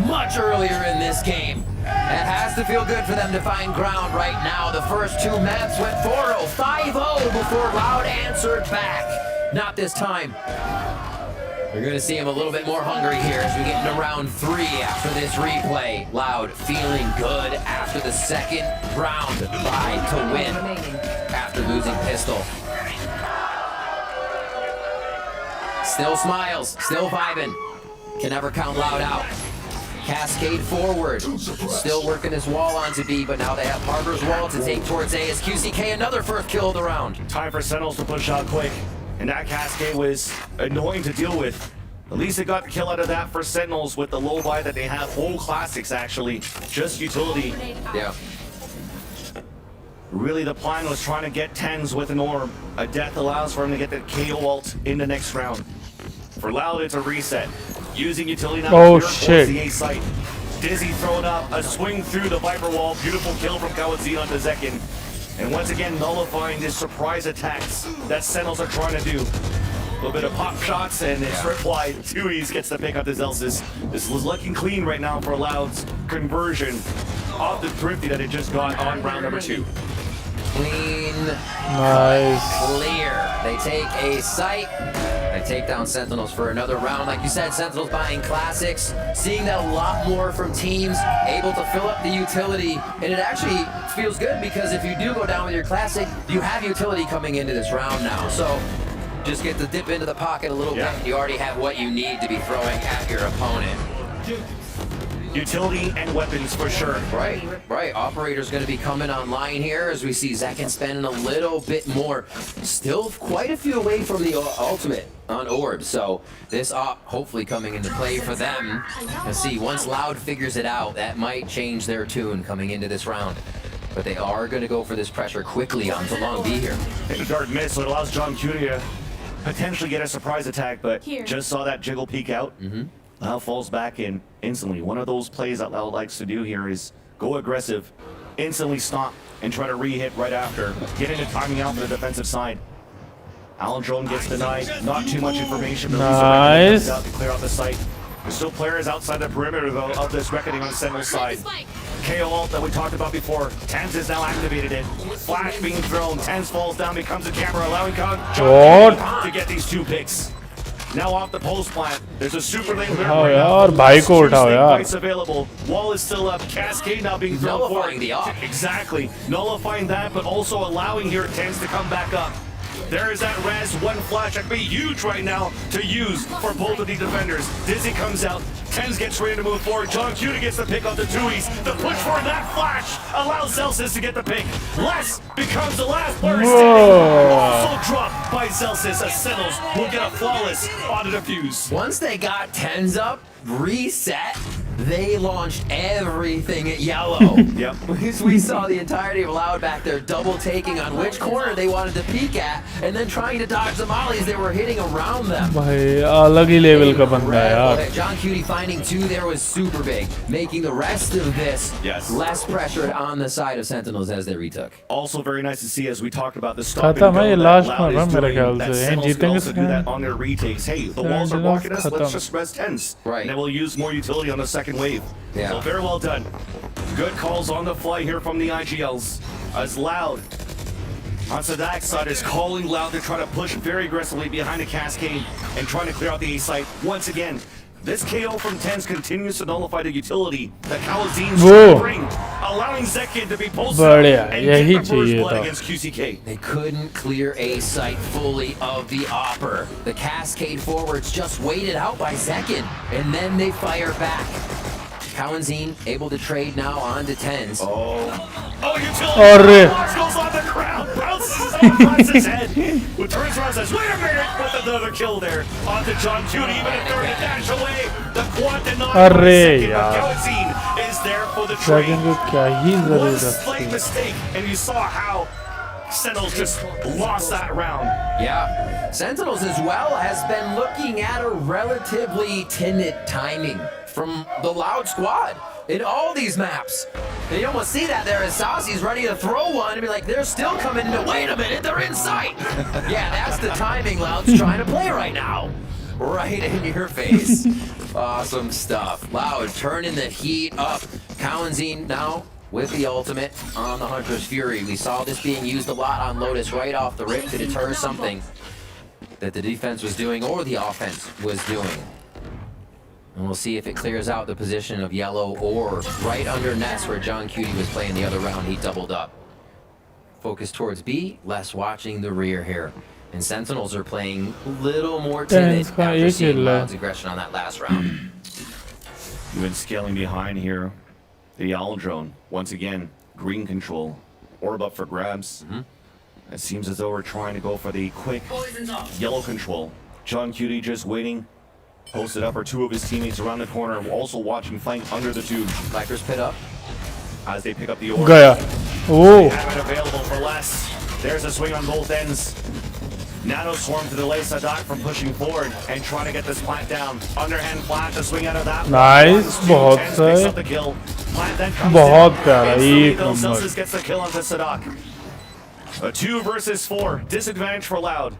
much earlier in this game. It has to feel good for them to find ground right now. The first 2 maps went 4-0, 5-0 before Loud answered back. Not this time. We're going to see him a little bit more hungry here as we get into round 3 after this replay. Loud feeling good after the second round bye to win after losing pistol. Still smiles, still vibing. Can never count Loud out. Cascade forward. Still working his wall onto B, but now they have Harbor's wall to take towards A as QCK another first kill of the round. Time for Sentinels to push out quick. And that Cascade was annoying to deal with. At least they got the kill out of that for Sentinels with the low buy that they have. Whole classics actually. Just utility. Yeah. Really the plan was trying to get 10s with an orb. A death allows for him to get the KO ult in the next round. For Loud, it's a reset. Using utility now. Oh, to clear shit. towards the A site. Dizzy throwing up a swing through the Viper wall. Beautiful kill from Kawazin onto Zekin. And once again, nullifying the surprise attacks that Sentinels are trying to do. A little bit of pop shots, and it's replied. Tui's gets the pick up to Zelsis. This is looking clean right now for Loud's conversion of the Thrifty that it just got on round number 2. Clean. Nice. Clear. They take a site. They take down Sentinels for another round. Like you said, Sentinels buying classics. Seeing that a lot more from teams able to fill up the utility. And it actually feels good because if you do go down with your classic, you have utility coming into this round now. So just get to dip into the pocket a little bit. You already have what you need to be throwing at your opponent. Utility and weapons for sure. Right. Operator's going to be coming online here as we see Zekin spending a little bit more. Still quite a few away from the ultimate on Orb. So this op hopefully coming into play for them. Let's see, once Loud figures it out, that might change their tune coming into this round. But they are going to go for this pressure quickly onto Long B here. And a dark miss, so it allows John Cutie to potentially get a surprise attack, but just saw that jiggle peek out. Loud falls back in instantly. One of those plays that Loud likes to do here is go aggressive, instantly stop, and try to re-hit right after. Get into timing out for the defensive side. Alan Drone gets denied. Not too much information. Nice. To clear out the site. There's still players outside the perimeter though of this reckoning on Sentinel's side. KO ult that we talked about before. Tens has now activated it. Flash being thrown. Tens falls down, becomes a camera, allowing John to get these 2 picks. Now off the post plant. There's a super lane there. Oh yaar, bhai ko uthao yaar. Bites available. Wall is still up. Cascade now being thrown Nullifying the op. Exactly. Nullifying that, but also allowing here Tens to come back up. There is that res, 1 flash that could be huge right now to use for both of these defenders. Dizzy comes out, Tens gets ready to move forward. John Cutie gets the pick on the Tui's. The push for that flash allows Zelsis to get the pick. Les becomes the last player standing. Also dropped by Zelsis as Sentinels will get a flawless on the defuse. Once they got Tens up, reset, they launched everything at Yellow. We saw the entirety of Loud back there double taking on which corner they wanted to peek at and then trying to dodge the mollies they were hitting around them. भाई अलग ही level का बंदा है यार. John Cutie finding 2 there was super big, making the rest of this less pressured on the side of Sentinels as they retook. Also very nice to see as we talked about the stop and खत्म go है ये that last Loud one is मेरे doing, ख्याल that से. Sentinels can जीतेंगे also do that on their retakes. Hey, the walls are blocking us, let's just res Tens. And then we'll use more utility on the second wave. So very well done. Good calls on the fly here from the IGLs. As Loud on Sadak's side is calling Loud to try to push very aggressively behind the Cascade and trying to clear out the A site. Once again, this KO from Tens continues to nullify the utility that Kalazin's trying to bring, allowing Zekin to be posted up and get the first blood against QCK. They couldn't clear A site fully of the Opper. The Cascade forwards just waited out by Zekin, and then they fire back. Kawazin able to trade now on to Tens. Oh, utility! Box goes on the ground, bounces off Francis' head. Who turns around and says, wait a minute, with another kill there. On to John Cutie, even if they're to dash away. The quad denied by second, but Kawazin is there for the trade. One slight mistake, and you saw how Sentinels just lost that round. Yeah, Sentinels as well has been looking at a relatively timid timing from the Loud squad in all these maps. And you almost see that there as Saucy's ready to throw one and be like, they're still coming in. Wait a minute, they're in sight. Yeah, that's the timing Loud's trying to play right now. Right in your face. Awesome stuff. Loud turning the heat up. Kawazin now with the ultimate on the Hunter's Fury. We saw this being used a lot on Lotus right off the rip to deter something that the defense was doing or the offense was doing. And we'll see if it clears out the position of Yellow or right under Ness where John Cutie was playing the other round. He doubled up. Focus towards B, less watching the rear here. And Sentinels are playing a little more timid after seeing Loud's aggression on that last round. You've been scaling behind here. The Owl Drone, once again, green control. Orb up for grabs. It seems as though we're trying to go for the quick yellow control. John Cutie just waiting. Posted up are 2 of his teammates around the corner, also watching flank under the tube. Blackers pit up. As they pick up the orb. Gaya. They have it available for less. There's a swing on both ends. Nano Swarm to delay Sadak from pushing forward and trying to get this plant down. Underhand flash to swing out of that. Nice, बहुत Picks सही, up the kill. Plant then comes बहुत down. प्यारा, Instantly, एक though, number. Celsius gets the kill onto Sadak. A 2 versus 4. Disadvantage for Loud.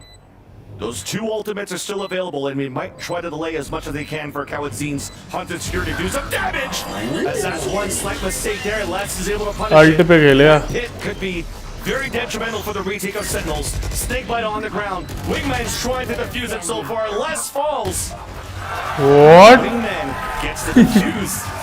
Those 2 ultimates are still available, and we might try to delay as much as they can for Kawadzin's Haunted Sphere to do some damage. As that's one slight mistake there, Lex is able to punish Ult it. पे खेलेगा. Hit could be very detrimental for the retake of Sentinels. Snakebite on the ground. Wingman's trying to defuse it so far. Les falls. What? Wingman gets the defuse.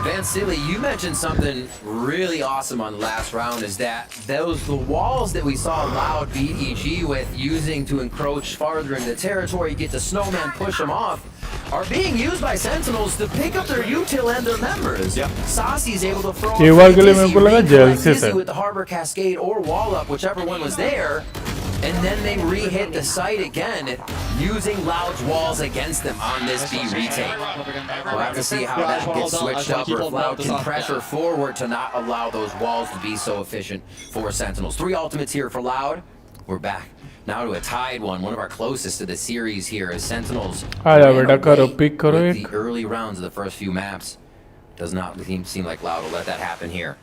Van Silly, you mentioned something really awesome on the last round, is that the walls that we saw Loud beat EG with, using to encroach farther into the territory, get the Snowman, push them off, are being used by Sentinels to pick up their util and their members. Yep. Saucy's able to throw एक बार के लिए मेरे को लगा jail से Dizzy with the Harbor Cascade or Wall Up, whichever one was there, and then they re-hit the site again, using Loud's walls against them on this B retake. We'll have to see how that gets switched up, or if Loud can pressure forward to not allow those walls to be so efficient for Sentinels. 3 ultimates here for Loud. We're back now to a tied one of our closest to the series here, as Sentinels आजा ran बेटा करो, away pick करो with एक. the early rounds of the first few maps. Does not seem like Loud will let that happen here.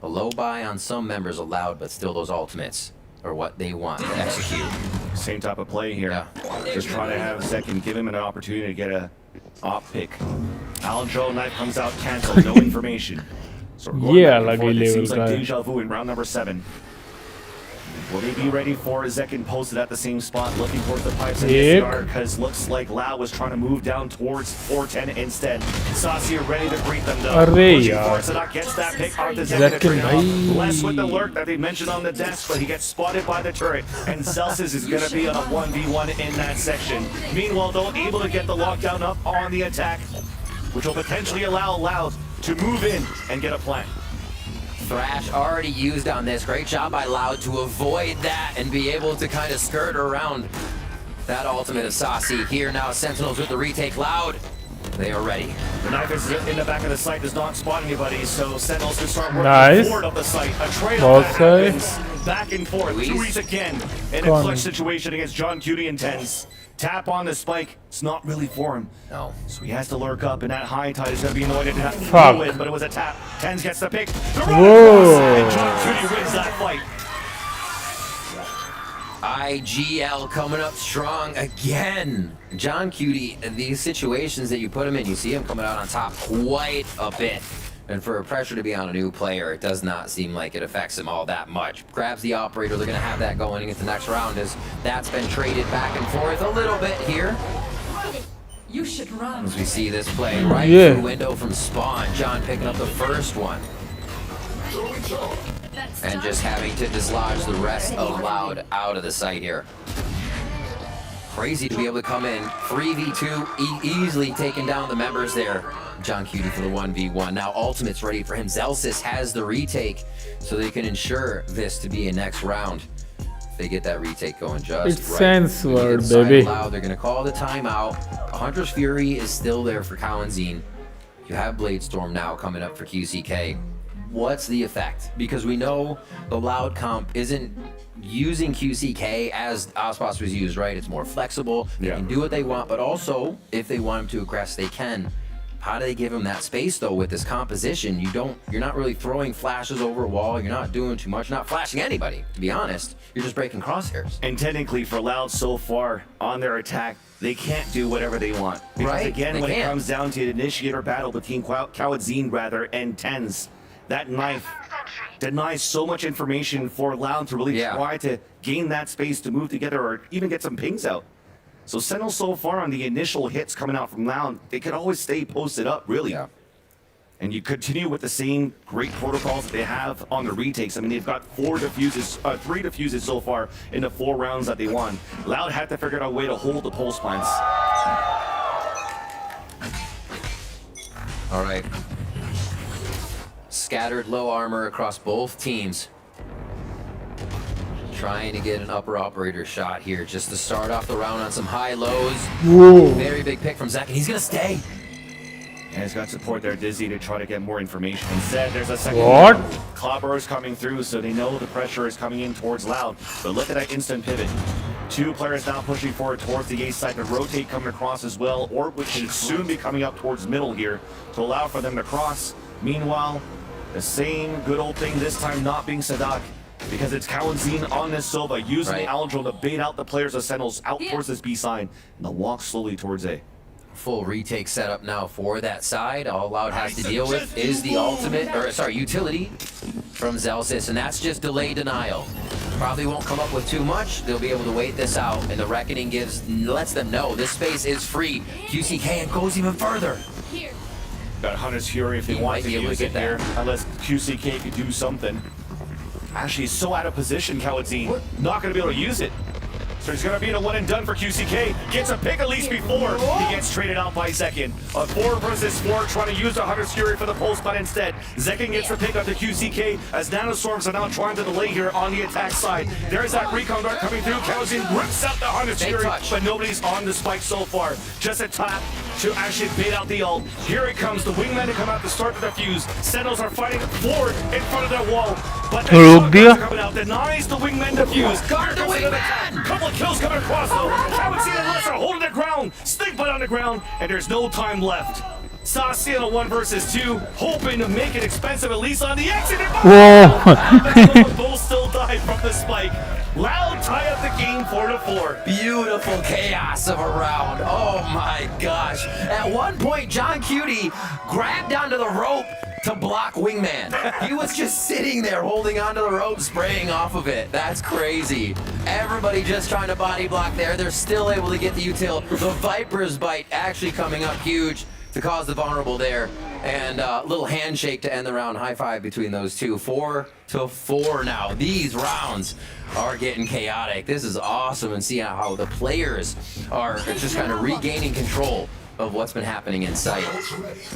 A low buy on some members of Loud, but still those ultimates are what they want to execute. Same type of play here. Just trying to have a second, give him an opportunity to get a op pick. Aljo knife comes out canceled, no information. So we're going Yeah, back and like forth. a It seems level like guy. deja vu in round number 7. Will they be ready for Zekin posted at the same spot, looking towards the pipes and Yep. SCR, because looks like Lao was trying to move down towards 410 instead. Sasia ready to greet them though. अरे Pushing यार. forward, Sadak gets that pick onto Zekin Zekin. भाई. Less with the lurk that they mentioned on the desk, but he gets spotted by the turret, and Celsius is going to be on a 1v1 in that section. Meanwhile, though, able to get the lockdown up on the attack, which will potentially allow Loud to move in and get a plant. Thrash already used on this. Great job by Loud to avoid that and be able to kind of skirt around that ultimate of Saucy. Here now, Sentinels with the retake. Loud, they are ready. The knife is in the back of the site, does not spot anybody, so Sentinels can start working Nice. forward of the site. A trade बहुत that सही. happens back and forth. Therese again in a Come on. clutch situation against John Cutie and Tens. Tap on the spike, it's not really for him. No. So he has to lurk up, and that high tide is going to be annoyed to Fuck. deal with, but it was a tap. Tens gets the pick. The Whoa. and John Cutie wins that fight. IGL coming up strong again. John Cutie, these situations that you put him in, you see him coming out on top quite a bit. And for pressure to be on a new player, it does not seem like it affects him all that much. Grabs the operator, they're going to have that going into the next round, as that's been traded back and forth a little bit here. You should run. As we see this play right Yeah. through window from Spawn. John picking up the first one. And just having to dislodge the rest of Loud out of the site here. Crazy to be able to come in 3v2, easily taking down the members there. John Cutie for the 1v1. Now Ultimate's ready for him. Zelsis has the retake, so they can ensure this to be a next round. If they get that retake going just It's right. sense word, Inside baby. Loud, they're going to call the timeout. Hunter's Fury is still there for Kalanzine. You have Bladestorm now coming up for QCK. What's the effect? Because we know the Loud comp isn't using QCK as Ospas was used, right? It's more flexible. They can do what they want, but also, if they want him to aggress, they can. How do they give him that space though with this composition? You're not really throwing flashes over a wall. You're not doing too much, not flashing anybody, to be honest. You're just breaking crosshairs. And technically, for Loud so far on their attack, they can't do whatever they want. Because Right, again, they when it can't. comes down to an initiator battle between Kawadzinne and Tens, that knife denies so much information for Loud to really try to gain that space to move together or even get some pings out. So Sentinel so far on the initial hits coming out from Loud, they could always stay posted up, really. And you continue with the same great protocols that they have on the retakes. I mean, they've got 3 defuses so far in the 4 rounds that they won. Loud had to figure out a way to hold the pulse plants. All right. Scattered low armor across both teams. Trying to get an upper operator shot here just to start off the round on some high lows. Whoa. Very big pick from Zach, and he's gonna stay. And he's got support there, Dizzy, to try to get more information. Instead, there's a second. What? Clobber is coming through, so they know the pressure is coming in towards Loud. But look at that instant pivot. Two players now pushing forward towards the A side to rotate, coming across as well. Orb which should soon be coming up towards middle here to allow for them to cross. Meanwhile, the same good old thing this time not being Sadak, because it's Kalanzin on this Silva using the Aldril to bait out the players of Sentinels out towards this B side and they'll walk slowly towards A. Full retake setup now for that side. All Loud has to deal with is the ultimate, or sorry, utility from Zellsis, and that's just delay denial. Probably won't come up with too much. They'll be able to wait this out, and the Reckoning lets them know this space is free. QCK and goes even further. Got Hunter's Fury if they want to use it here, unless QCK could do something. Actually, he's so out of position, Kalanzin. Not going to be able to use it. So he's going to be in a one and done for QCK. Gets a pick at least before he gets traded out by Zekin. A 4 versus 4, trying to use the Hunter's Fury for the pulse, but instead, Zekin gets the pick up to QCK as Nanostorms are now trying to delay here on the attack side. There's that recon guard coming through. Kalanzin rips out the Hunter's Fury, but nobody's on the spike so far. Just a tap to actually bait out the ult. Here it comes, the wingmen to come out to start the defuse. Sentinels are fighting forward in front of their wall, but coming out denies the wingmen defuse. Guard the wingman! Couple of kills coming across though. Kalanzin and Lesser holding the ground, Snake Butt on the ground, and there's no time left. Saucy in a 1 versus 2, hoping to make it expensive at least on the exit. Both still die from the spike. Loud tie up the game 4-4. Beautiful chaos of a round. Oh my gosh. At one point, John Cutie grabbed onto the rope to block Wingman. He was just sitting there holding onto the rope, spraying off of it. That's crazy. Everybody just trying to body block there. They're still able to get the util. The Viper's Bite actually coming up huge to cause the vulnerable there. And a little handshake to end the round. High five between those two. 4-4 now. These rounds are getting chaotic. This is awesome, and see how the players are just kind of regaining control of what's been happening in sight.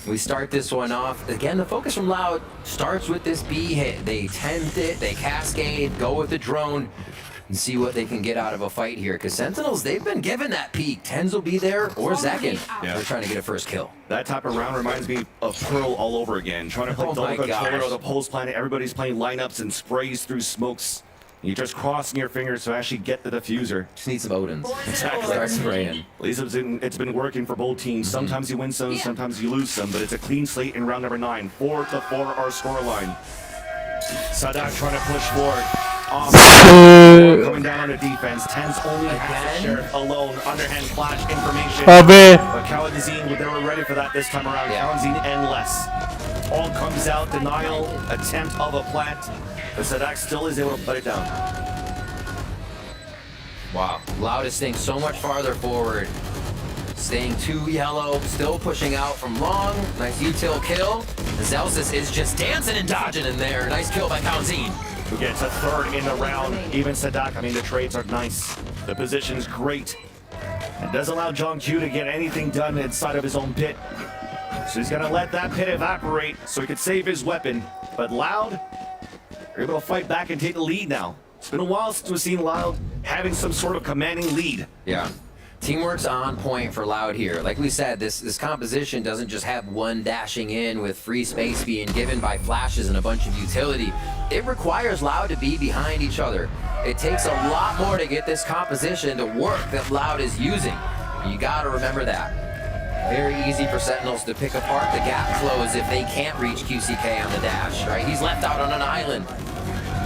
We start this one off. Again, the focus from Loud starts with this B hit. They tempt it, they cascade, go with the drone, and see what they can get out of a fight here. Because Sentinels, they've been given that peek. Tens will be there, or Zekin. They're trying to get a first kill. That type of round reminds me of Pearl all over again. Trying to play double controller of the Pulse Planet. Everybody's playing lineups and sprays through smokes. You're just crossing your fingers to actually get the diffuser. Just need some Odins. Exactly. Start spraying. At least it's been working for both teams. Sometimes you win some, sometimes you lose some, but it's a clean slate in round number 9. 4-4 our scoreline. Sadak trying to push forward. Coming down on the defense. Tens only has to share alone. Underhand flash information. But Kalanzin, they were ready for that this time around. Kalanzin and less. All comes out. Denial. Attempt of a plant. But Sadak still is able to put it down. Wow. Loud is staying so much farther forward. Staying too yellow. Still pushing out from long. Nice util kill. Zellsis is just dancing and dodging in there. Nice kill by Kalanzin. Who gets a third in the round. Even Sadak, I mean, the trades are nice. The position's great. It doesn't allow John Q to get anything done inside of his own pit. So he's gonna let that pit evaporate so he could save his weapon. But Loud, they're able to fight back and take the lead now. It's been a while since we've seen Loud having some sort of commanding lead. Yeah. Teamwork's on point for Loud here. Like we said, this composition doesn't just have one dashing in with free space being given by flashes and a bunch of utility. It requires Loud to be behind each other. It takes a lot more to get this composition to work that Loud is using. You gotta remember that. Very easy for Sentinels to pick apart the gap close if they can't reach QCK on the dash, right? He's left out on an island.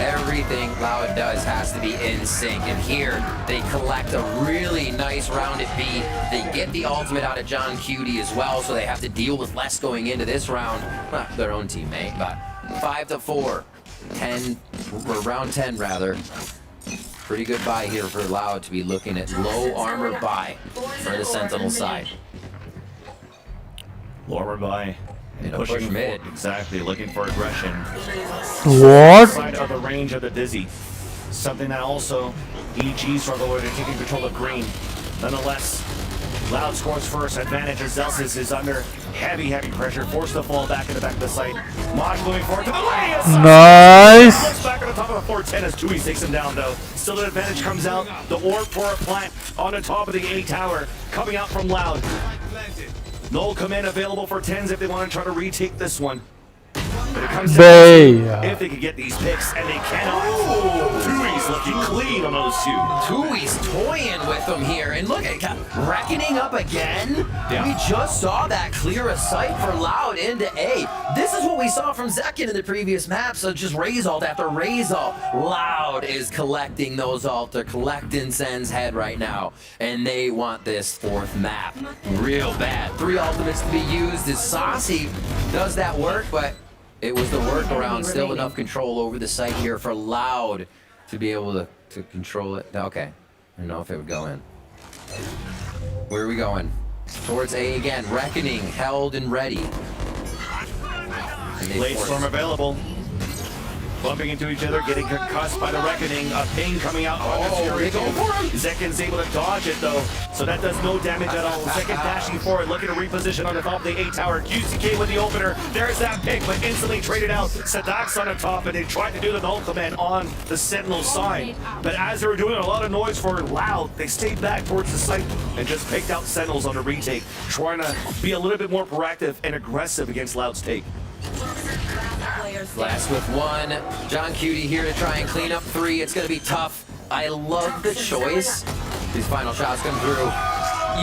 Everything Loud does has to be in sync, and here they collect a really nice round at B. They get the ultimate out of John Cutie as well, so they have to deal with less going into this round. Not their own teammate, but 5-4. 10, or round 10 rather. Pretty good buy here for Loud to be looking at low armor buy for the Sentinel side. Low armor buy. Pushing mid. Exactly, looking for aggression. What? Side of the range of the Dizzy. Something that also EG struggle with taking control of green. Nonetheless, Loud scores first. Advantage as Zellsis is under heavy pressure, forced to fall back in the back of the site. Maj moving forward to the lane. Nice. Looks back on the top of the 410 as Tui takes him down though. Still an advantage comes out. The orb for a plant on the top of the A tower coming out from Loud. No command available for Tens if they want to try to retake this one. But it comes down to if they can get these picks, and they cannot. Tui's looking clean on those two. Tui's toying with them here, and look at Reckoning up again. We just saw that clear a sight for Loud into A. This is what we saw from Zekin in the previous map, so just raise ult after raise ult. Loud is collecting those ult. They're collecting Sen's head right now, and they want this 4th map real bad. 3 ultimates to be used as Saucy does that work, but it was the workaround. Still enough control over the site here for Loud to be able to control it. Okay, I don't know if it would go in. Where are we going? Towards A again. Reckoning held and ready. Blade Storm available. Bumping into each other, getting concussed by the Reckoning. A ping coming out on the Fury. Zekin's able to dodge it though, so that does no damage at all. Zekin dashing forward, looking to reposition on the top of the A tower. QCK with the opener. There's that pick, but instantly traded out. Sadak's on the top, and they tried to do the null command on the Sentinel side. But as they were doing a lot of noise for Loud, they stayed back towards the site and just picked out Sentinels on the retake, trying to be a little bit more proactive and aggressive against Loud's take. Last with 1. John Cutie here to try and clean up 3. It's going to be tough. I love the choice. These final shots come through.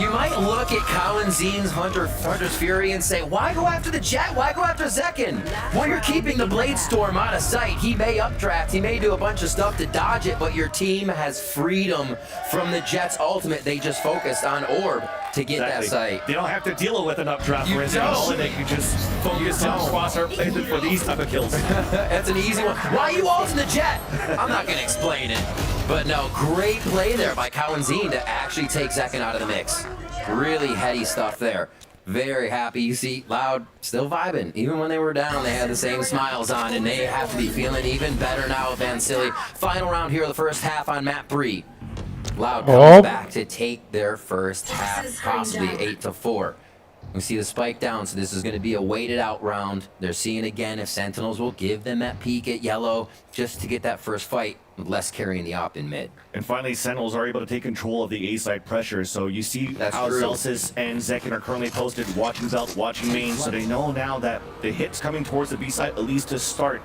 You might look at Colin Zeen's Hunter's Fury and say, why go after the Jet? Why go after Zekin? Well, you're keeping the Blade Storm out of sight. He may updraft, he may do a bunch of stuff to dodge it, but your team has freedom from the Jet's ultimate. They just focused on Orb to get that sight. They don't have to deal with an updraft for instance, and they can just focus on crosshair placement for these type of kills. That's an easy one. Why are you ulting the Jet? I'm not going to explain it. But no, great play there by Colin Zeen to actually take Zekin out of the mix. Really heady stuff there. Very happy. You see Loud still vibing. Even when they were down, they had the same smiles on, and they have to be feeling even better now with Van Silly. Final round here of the first half on map 3. Loud comes back to take their first half, possibly 8-4. We see the spike down, so this is going to be a weighted out round. They're seeing again if Sentinels will give them that peek at yellow just to get that first fight, less carrying the op in mid. And finally, Sentinels are able to take control of the A-side pressure, so you see how Celsius and Zekin are currently posted, watching Belt, watching main, so they know now that the hit's coming towards the B side, at least to start.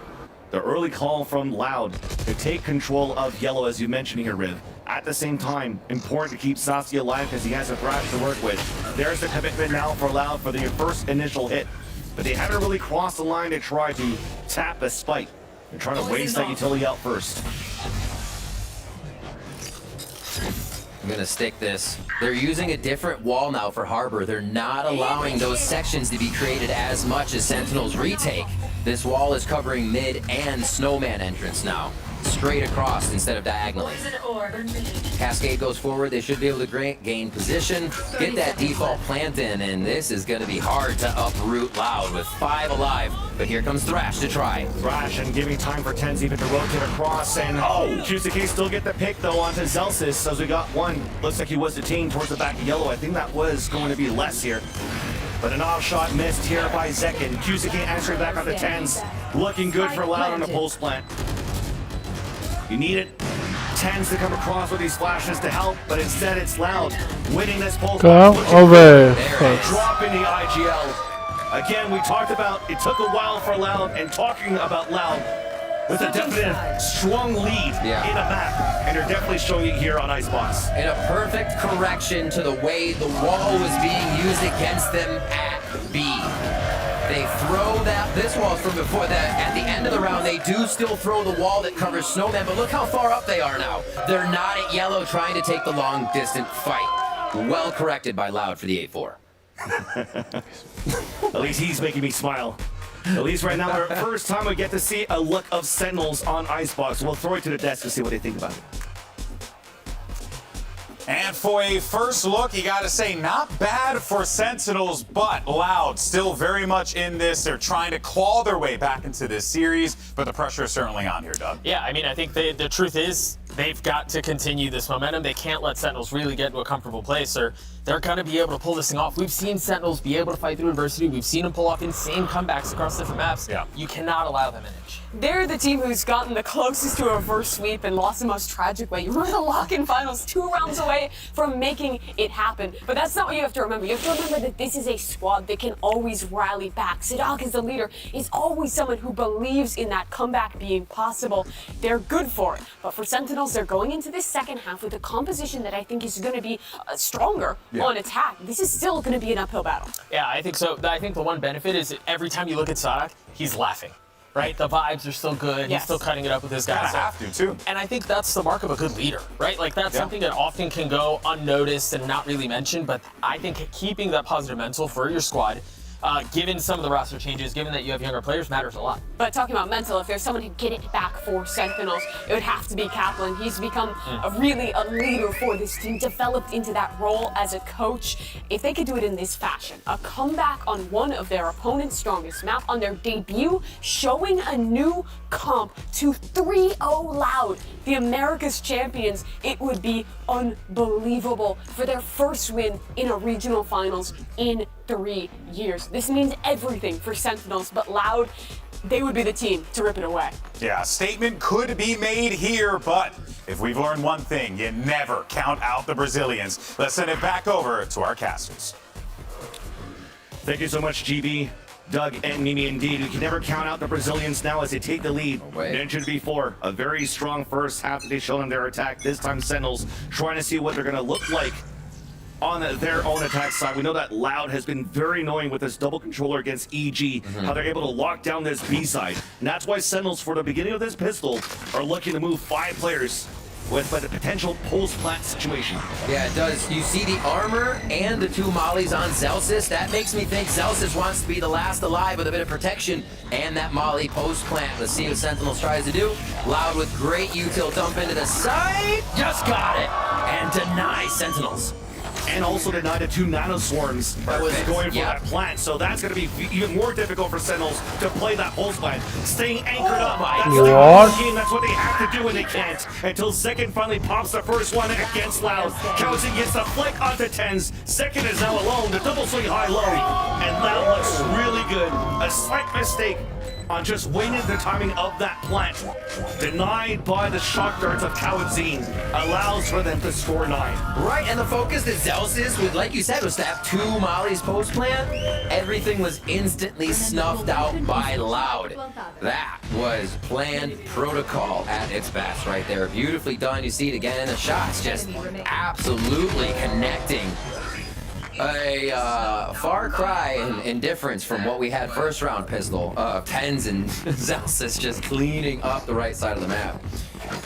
The early call from Loud to take control of yellow, as you mentioned here, Riv. At the same time, important to keep Saucy alive because he has a Thrash to work with. There's the commitment now for Loud for the first initial hit. But they haven't really crossed the line to try to tap the spike. They're trying to waste that utility out first. I'm gonna stick this. They're using a different wall now for Harbor. They're not allowing those sections to be created as much as Sentinels retake. This wall is covering mid and Snowman entrance now. Straight across instead of diagonally. Cascade goes forward. They should be able to gain position, get that default plant in, and this is going to be hard to uproot Loud with 5 alive. But here comes Thrash to try. Thrash and giving time for Tens even to rotate across, and QCK still get the pick though onto Zelsis as we got one. Looks like he was detained towards the back of yellow. I think that was going to be less here. But an off shot missed here by Zekin. QCK answering back on the Tens. Looking good for Loud on the pulse plant. You need it. Tens to come across with these flashes to help, but instead it's Loud winning this pulse. Come over. Dropping the IGL. Again, we talked about it took a while for Loud, and talking about Loud with a definite strong lead in a map, and they're definitely showing it here on Icebox. And a perfect correction to the way the wall was being used against them at B. They throw this wall from before that. At the end of the round, they do still throw the wall that covers Snowman, but look how far up they are now. They're not at yellow trying to take the long distant fight. Well corrected by Loud for the 8-4. At least he's making me smile. At least right now, our first time we get to see a look of Sentinels on Icebox. We'll throw it to the desk to see what they think about it. And for a first look, you got to say, not bad for Sentinels, but Loud still very much in this. They're trying to claw their way back into this series, but the pressure is certainly on here, Doug. Yeah, I mean, I think the truth is they've got to continue this momentum. They can't let Sentinels really get into a comfortable place, or they're going to be able to pull this thing off. We've seen Sentinels be able to fight through adversity. We've seen them pull off insane comebacks across different maps. Yeah. You cannot allow them an inch. They're the team who's gotten the closest to a reverse sweep and lost the most tragic way. You remember the lock-in finals 2 rounds away away from making it happen. But that's not what you have to remember. You have to remember that this is a squad that can always rally back. Sadak is the leader, is always someone who believes in that comeback being possible. They're good for it. But for Sentinels, they're going into this second half with a composition that I think is going to be stronger on attack. This is still going to be an uphill battle. Yeah, I think so. I think the one benefit is that every time you look at Sadak, he's laughing. Right? The vibes are still good. He's still cutting it up with his guys. Kinda have to, too. And I think that's the mark of a good leader, right? Like, that's something that often can go unnoticed and not really mentioned, but I think keeping that positive mental for your squad, given some of the roster changes, given that you have younger players, matters a lot. But talking about mental, if there's someone who can get it back for Sentinels, it would have to be Kaplan. He's become a leader for this team, developed into that role as a coach. If they could do it in this fashion, a comeback on one of their opponent's strongest map on their debut, showing a new comp to 3-0 Loud, the America's champions, it would be unbelievable for their first win in a regional finals in 3 years. This means everything for Sentinels, but Loud, they would be the team to rip it away. Yeah, a statement could be made here, but if we've learned one thing, you never count out the Brazilians. Let's send it back over to our casters. Thank you so much, GB, Doug, and Mimi. Indeed, we can never count out the Brazilians now as they take the lead. Mentioned before, a very strong first half that they've shown in their attack. This time, Sentinels trying to see what they're going to look like on their own attack side. We know that Loud has been very annoying with this double controller against EG, how they're able to lock down this B side. And that's why Sentinels, for the beginning of this pistol, are looking to move 5 players with the potential post-plant situation. Yeah, it does. You see the armor and the 2 mollies on Zelsis. That makes me think Zelsis wants to be the last alive with a bit of protection and that molly post-plant. Let's see what Sentinels tries to do. Loud with great util dump into the side. Just got it. And deny Sentinels. And also denied the 2 nanoswarms that was going for that plant. So that's going to be even more difficult for Sentinels to play that pulse plant. Staying anchored up. That's the game. That's what they have to do when they can't. Until Second finally pops the first one against Loud. Kelsey gets the flick onto Tens. Second is now alone. The double swing high-low. And Loud looks really good. A slight mistake on just waiting the timing of that plant. Denied by the shock darts of Kawadzin. Allows for them to score 9. Right, and the focus that Zelsis, like you said, was to have 2 mollies post-plant. Everything was instantly snuffed out by Loud. That was planned protocol at its best right there. Beautifully done. You see it again in the shots. Just absolutely connecting. A far cry in difference from what we had first round pistol. Tens and Zelsis just cleaning up the right side of the map.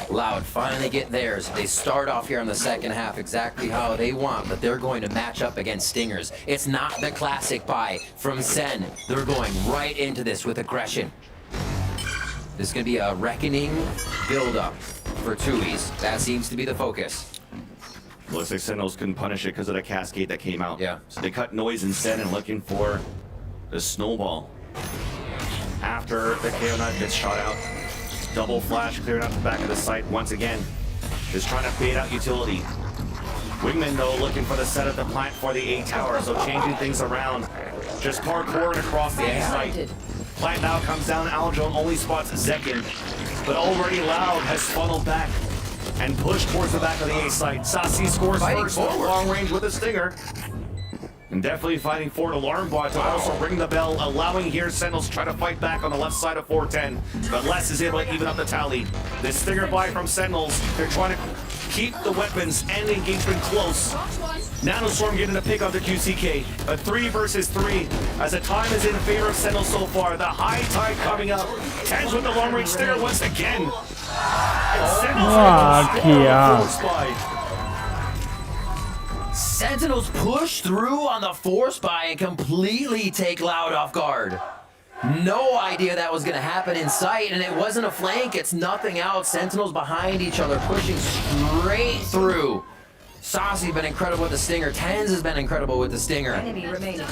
Loud finally get theirs. They start off here in the second half exactly how they want, but they're going to match up against Stingers. It's not the classic buy from Sen. They're going right into this with aggression. This is going to be a reckoning build-up for Tui's. That seems to be the focus. Looks like Sentinels couldn't punish it because of the cascade that came out. Yeah. So they cut noise instead and looking for the snowball. After the KO knife gets shot out, double flash clearing out the back of the site once again. Just trying to bait out utility. Wingman though looking for the set of the plant for the A tower, so changing things around. Just parkouring across the A site. Plant now comes down, Aljo only spots Zekin, but already Loud has funneled back and pushed towards the back of the A site. Sasi scores first with long range with a stinger. And definitely fighting for an alarm bot to also ring the bell, allowing here Sentinels to try to fight back on the left side of 410. But Les is able to even up the tally. This stinger buy from Sentinels, they're trying to keep the weapons and the engagement close. Nanoswarm getting a pick on the QCK. A 3 versus 3 as the time is in favor of Sentinels so far. The high tide coming up. Tens with the long range stinger once again. And Sentinels Sentinels push through on the force buy and completely take Loud off guard. No idea that was going to happen in sight, and it wasn't a flank, it's nothing else. Sentinels behind each other, pushing straight through. Saucy's been incredible with the stinger. Tens has been incredible with the stinger. Enemy remaining.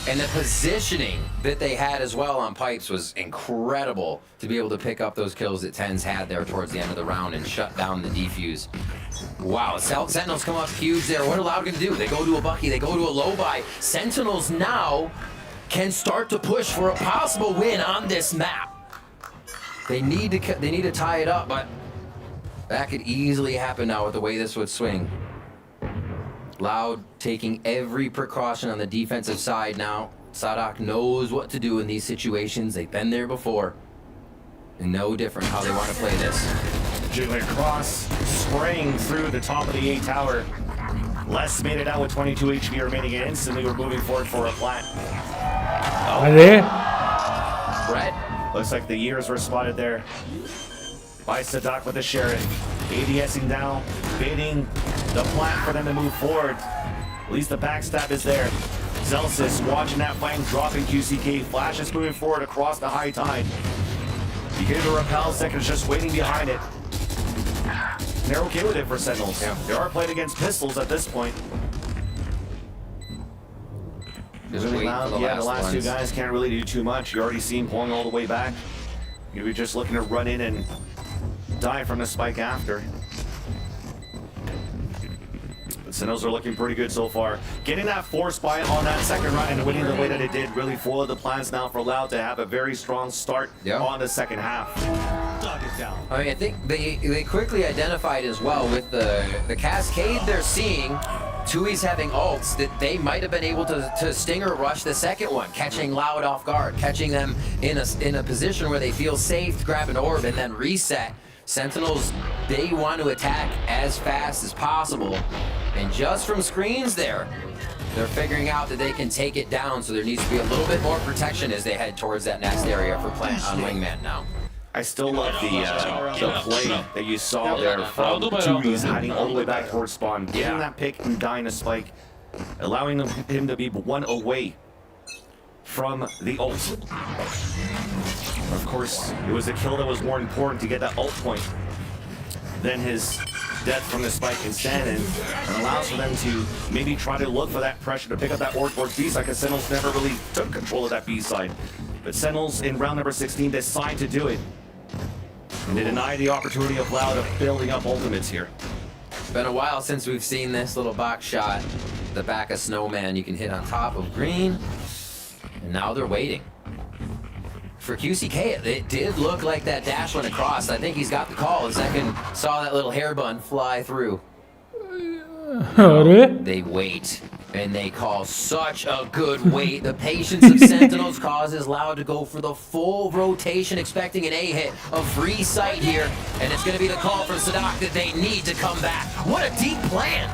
And the positioning that they had as well on pipes was incredible to be able to pick up those kills that Tens had there towards the end of the round and shut down the defuse. Wow, Sentinels come up huge there. What are Loud going to do? They go to a Bucky, they go to a low buy. Sentinels now can start to push for a possible win on this map. They need to tie it up, but that could easily happen now with the way this would swing. Loud taking every precaution on the defensive side now. Sadak knows what to do in these situations. They've been there before. And no different how they want to play this. Jiggling across, spraying through the top of the A tower. Les made it out with 22 HP remaining, and instantly we're moving forward for a plant. Allez. Brett. Looks like the years were spotted there by Sadak with the Sheriff. ADSing down, baiting the plant for them to move forward. At least the backstab is there. Zelsis watching that flank, dropping QCK. Flash is moving forward across the high tide. You hear the repel, Zekin's just waiting behind it. And they're okay with it for Sentinels. Yeah. They are playing against pistols at this point. Just really loud. the The last two guys can't really do too much. You already see him pulling all the way back. You're just looking to run in and die from the spike after. The Sentinels are looking pretty good so far. Getting that force buy on that second run and winning the way that it did really foiled the plans now for Loud to have a very strong start on the second half. Dog is down. I mean, I think they quickly identified as well with the cascade they're seeing. Tui's having ults that they might have been able to stinger rush the second one, catching Loud off guard, catching them in a position where they feel safe to grab an orb and then reset. Sentinels, they want to attack as fast as possible. And just from screens there, they're figuring out that they can take it down, so there needs to be a little bit more protection as they head towards that next area for plant on Wingman now. I still love the play that you saw there from Tui's hiding all the way back towards spawn, getting that pick and dying a spike, allowing him to be one away from the ult. Of course, it was a kill that was more important to get that ult point than his death from the spike in Shannon, and allows for them to maybe try to look for that pressure to pick up that orb towards B-side, because Sentinels never really took control of that B-side. But Sentinels in round number 16 decide to do it. And they deny the opportunity of Loud of building up ultimates here. It's been a while since we've seen this little box shot. The back of Snowman you can hit on top of green. And now they're waiting. For QCK, it did look like that dash went across. I think he's got the call. Zekin saw that little hair bun fly through. They wait, and they call such a good wait. The patience of Sentinels causes Loud to go for the full rotation, expecting an A hit, a free sight here, and it's going to be the call from Sadak that they need to come back. What a deep plan!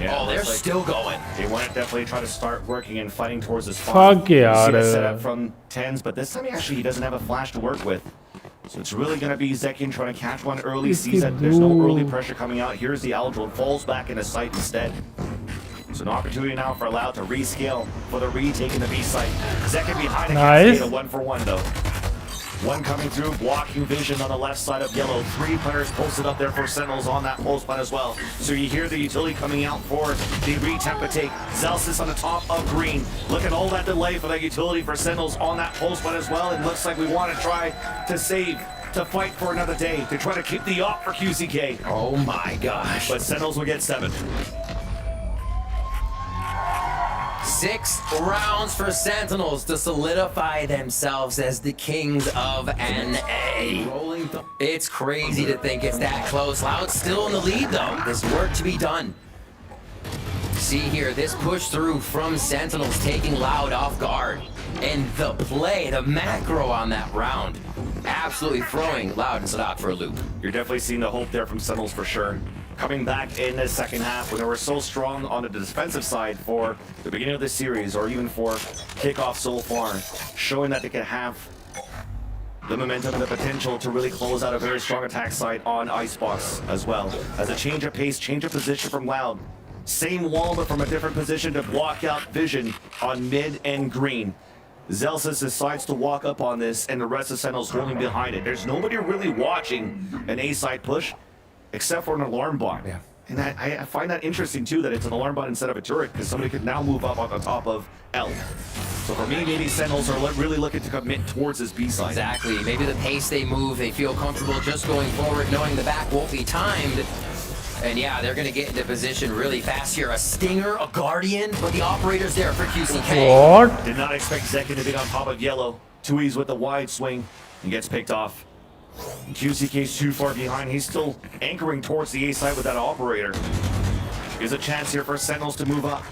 Yeah, they're still going. They want to definitely try to start working and fighting towards the spawn. Fuck yeah, You see the dude. setup from Tens, but this time he doesn't have a flash to work with. So it's really going to be Zekin trying to catch one early, sees that there's no early pressure coming out. Here's the Aldril, falls back into sight instead. So an opportunity now for Loud to rescale for the retaking the B site. Zekin behind a Nice. cascade, a 1-for-1 though. One coming through, blocking vision on the left side of yellow. 3 players posted up there for Sentinels on that post plan as well. So you hear the utility coming out for the retemp take. Zelsis on the top of green. Look at all that delay for that utility for Sentinels on that post plan as well. It looks like we want to try to save, to fight for another day, to try to keep the op for QCK. Oh my gosh. But Sentinels will get 7. 6 rounds for Sentinels to solidify themselves as the kings of NA. It's crazy to think it's that close. Loud still in the lead though. There's work to be done. See here, this push through from Sentinels taking Loud off guard. And the play, the macro on that round, absolutely throwing Loud and Sadak for a loop. You're definitely seeing the hope there from Sentinels for sure. Coming back in the second half when they were so strong on the defensive side for the beginning of the series, or even for kickoff so far, showing that they can have the momentum and the potential to really close out a very strong attack side on Icebox as well. As a change of pace, change of position from Loud. Same wall, but from a different position to block out vision on mid and green. Zelsis decides to walk up on this, and the rest of Sentinels holding behind it. There's nobody really watching an A-side push, except for an alarm bot. Yeah. And I find that interesting too, that it's an alarm bot instead of a turret, because somebody could now move up on the top of L. So for me, maybe Sentinels are really looking to commit towards this B side. Exactly. Maybe the pace they move, they feel comfortable just going forward, knowing the back won't be timed. And yeah, they're going to get into position really fast here. A Stinger, a Guardian, but the operator's there for QCK. What? Did not expect Zekin to be on top of yellow. Tui's with the wide swing and gets picked off. QCK's too far behind. He's still anchoring towards the A side with that operator. Gives a chance here for Sentinels to move up.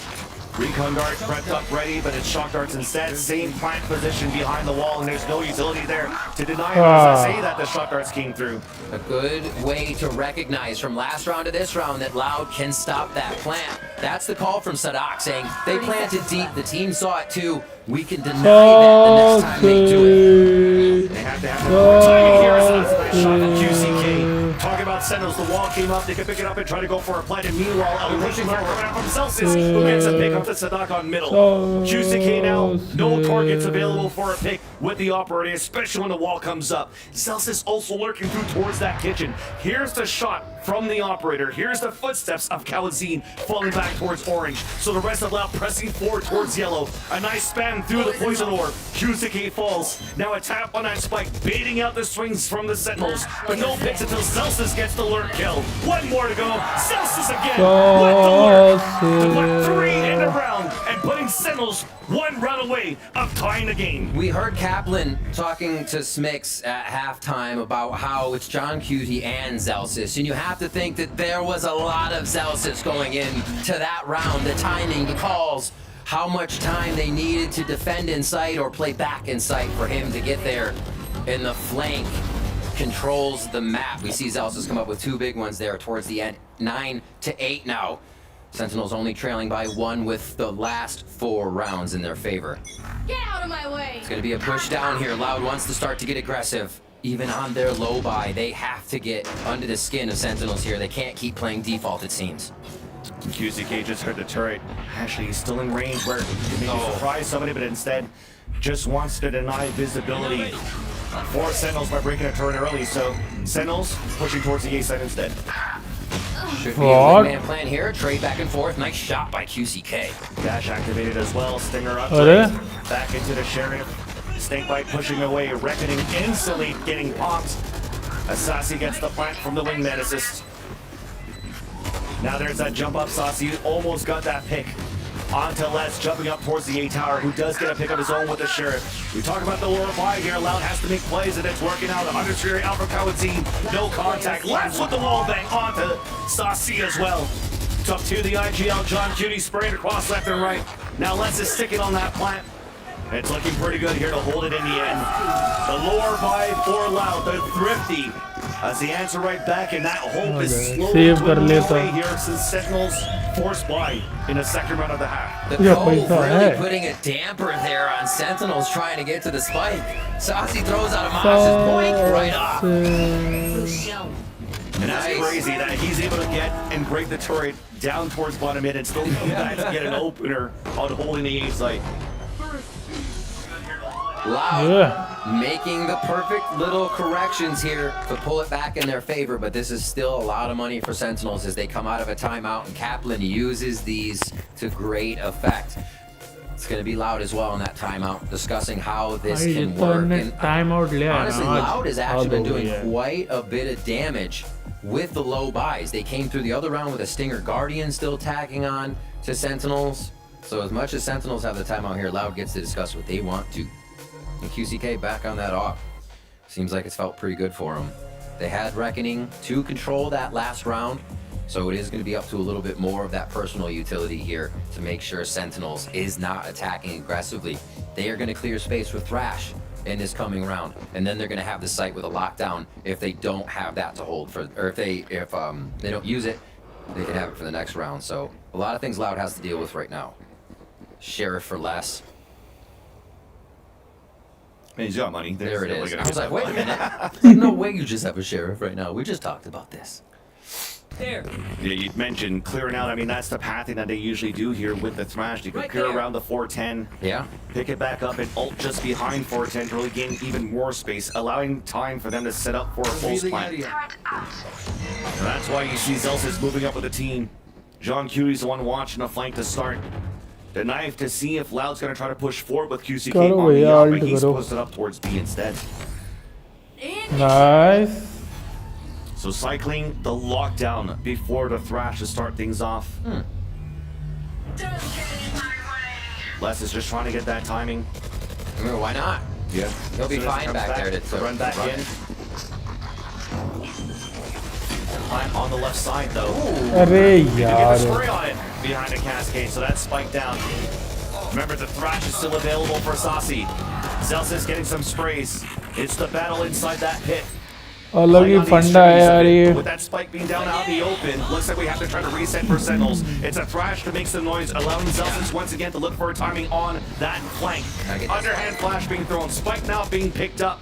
Recon guard prepped up ready, but it's shock darts instead. Same plant position behind the wall, and there's no utility there to deny it. As I say that, the shock darts came through. A good way to recognize from last round to this round that Loud can stop that plant. That's the call from Sadak saying they planted deep. The team saw it too. We can deny that the next time they do it. They have to have more timing here. So that's a nice shot at QCK. Talking about Sentinels, the wall came up. They could pick it up and try to go for a plant. And meanwhile, a pushing forward coming out from Celsius, who gets a pick up to Sadak on middle. QCK now, no targets available for a pick with the operator, especially when the wall comes up. Celsius also lurking through towards that kitchen. Here's the shot from the operator. Here's the footsteps of Kalazine falling back towards orange. So the rest of Loud pressing forward towards yellow. A nice spam through the poison orb. QCK falls. Now a tap on that spike, baiting out the swings from the Sentinels. But no picks until Celsius gets the lurk kill. One more to go. Celsius again with the lurk. To put 3 in the round and putting Sentinels 1 round away of tying the game. We heard Kaplan talking to Smix at halftime about how it's John Cutie and Celsius, and you have to think that there was a lot of Celsius going in to that round. The timing, the calls, how much time they needed to defend in sight or play back in sight for him to get there. And the flank controls the map. We see Celsius come up with 2 big ones there towards the end. 9-8 now. Sentinels only trailing by 1 with the last 4 rounds in their favor. Get out of my way! It's going to be a push down here. Loud wants to start to get aggressive. Even on their low buy, they have to get under the skin of Sentinels here. They can't keep playing default, it seems. QCK just heard the turret. Actually, he's still in range where he can maybe surprise somebody, but instead just wants to deny visibility for Sentinels by breaking a turret early. So Sentinels pushing towards the A side instead. Should be a man plan here. Trade back and forth. Nice shot by QCK. Dash activated as well. Stinger up. Back into the Sheriff. Snakebite pushing away. Reckoning instantly getting popped. Asasi gets the plant from the wingman assist. Now there's that jump up. Sasi almost got that pick. Onto Les jumping up towards the A tower, who does get a pick of his own with the Sheriff. We talk about the lower buy here. Loud has to make plays, and it's working out. Understeer Alpha Kawazine, no contact. Left with the wall bang onto Sasi as well. Up to the IGL. John Cutie spraying across left and right. Now Les is sticking on that plant. It's looking pretty good here to hold it in the end. The lower buy for Loud, the Thrifty, as the answer right back, and that hope is slowly dwindling away here since Sentinels forced by in the second round of the half. The Cove really putting a damper there on Sentinels trying to get to the spike. Sasi throws out a Mash's point right off. And that's crazy that he's able to get and break the turret down towards bottom mid and still come back to get an opener on holding the A site. Loud making the perfect little corrections here to pull it back in their favor, but this is still a lot of money for Sentinels as they come out of a timeout, and Kaplan uses these to great effect. It's going to be Loud as well in that timeout, discussing how this can work. And honestly, Loud has actually been doing quite a bit of damage with the low buys. They came through the other round with a Stinger Guardian still tagging on to Sentinels. So as much as Sentinels have the timeout here, Loud gets to discuss what they want to. And QCK back on that off. Seems like it's felt pretty good for them. They had Reckoning to control that last round, so it is going to be up to a little bit more of that personal utility here to make sure Sentinels is not attacking aggressively. They are going to clear space with Thrash in this coming round, and then they're going to have the site with a lockdown if they don't have that to hold for, or if they don't use it, they can have it for the next round. So a lot of things Loud has to deal with right now. Sheriff for less. Man, he's got money. There it is. I was like, wait a minute. There's no way you just have a Sheriff right now. We just talked about this. There. Yeah, you mentioned clearing out. I mean, that's the pathing that they usually do here with the Thrash. You can clear around the 410. Yeah. Pick it back up and ult just behind 410 to really gain even more space, allowing time for them to set up for a pulse plant. And that's why you see Celsius moving up with the team. John Cutie's the one watching the flank to start. The knife to see if Loud's going to try to push forward with QCK on the up, but he's posted up towards B instead. Nice. So cycling the lockdown before the Thrash to start things off. Les is just trying to get that timing. I mean, why not? Yeah. He'll be fine back there to run back in. Plant on the left side though. अरे Get the यार spray on it behind the cascade, so that's spiked down. Remember, the Thrash is still available for Sasi. Zelsis getting some sprays. It's the battle inside that pit. अलग ही फंडा है यार ये With that spike being down out in the open, looks like we have to try to reset for Sentinels. It's a Thrash to make some noise, allowing Zelsis once again to look for a timing on that flank. Underhand flash being thrown, spike now being picked up.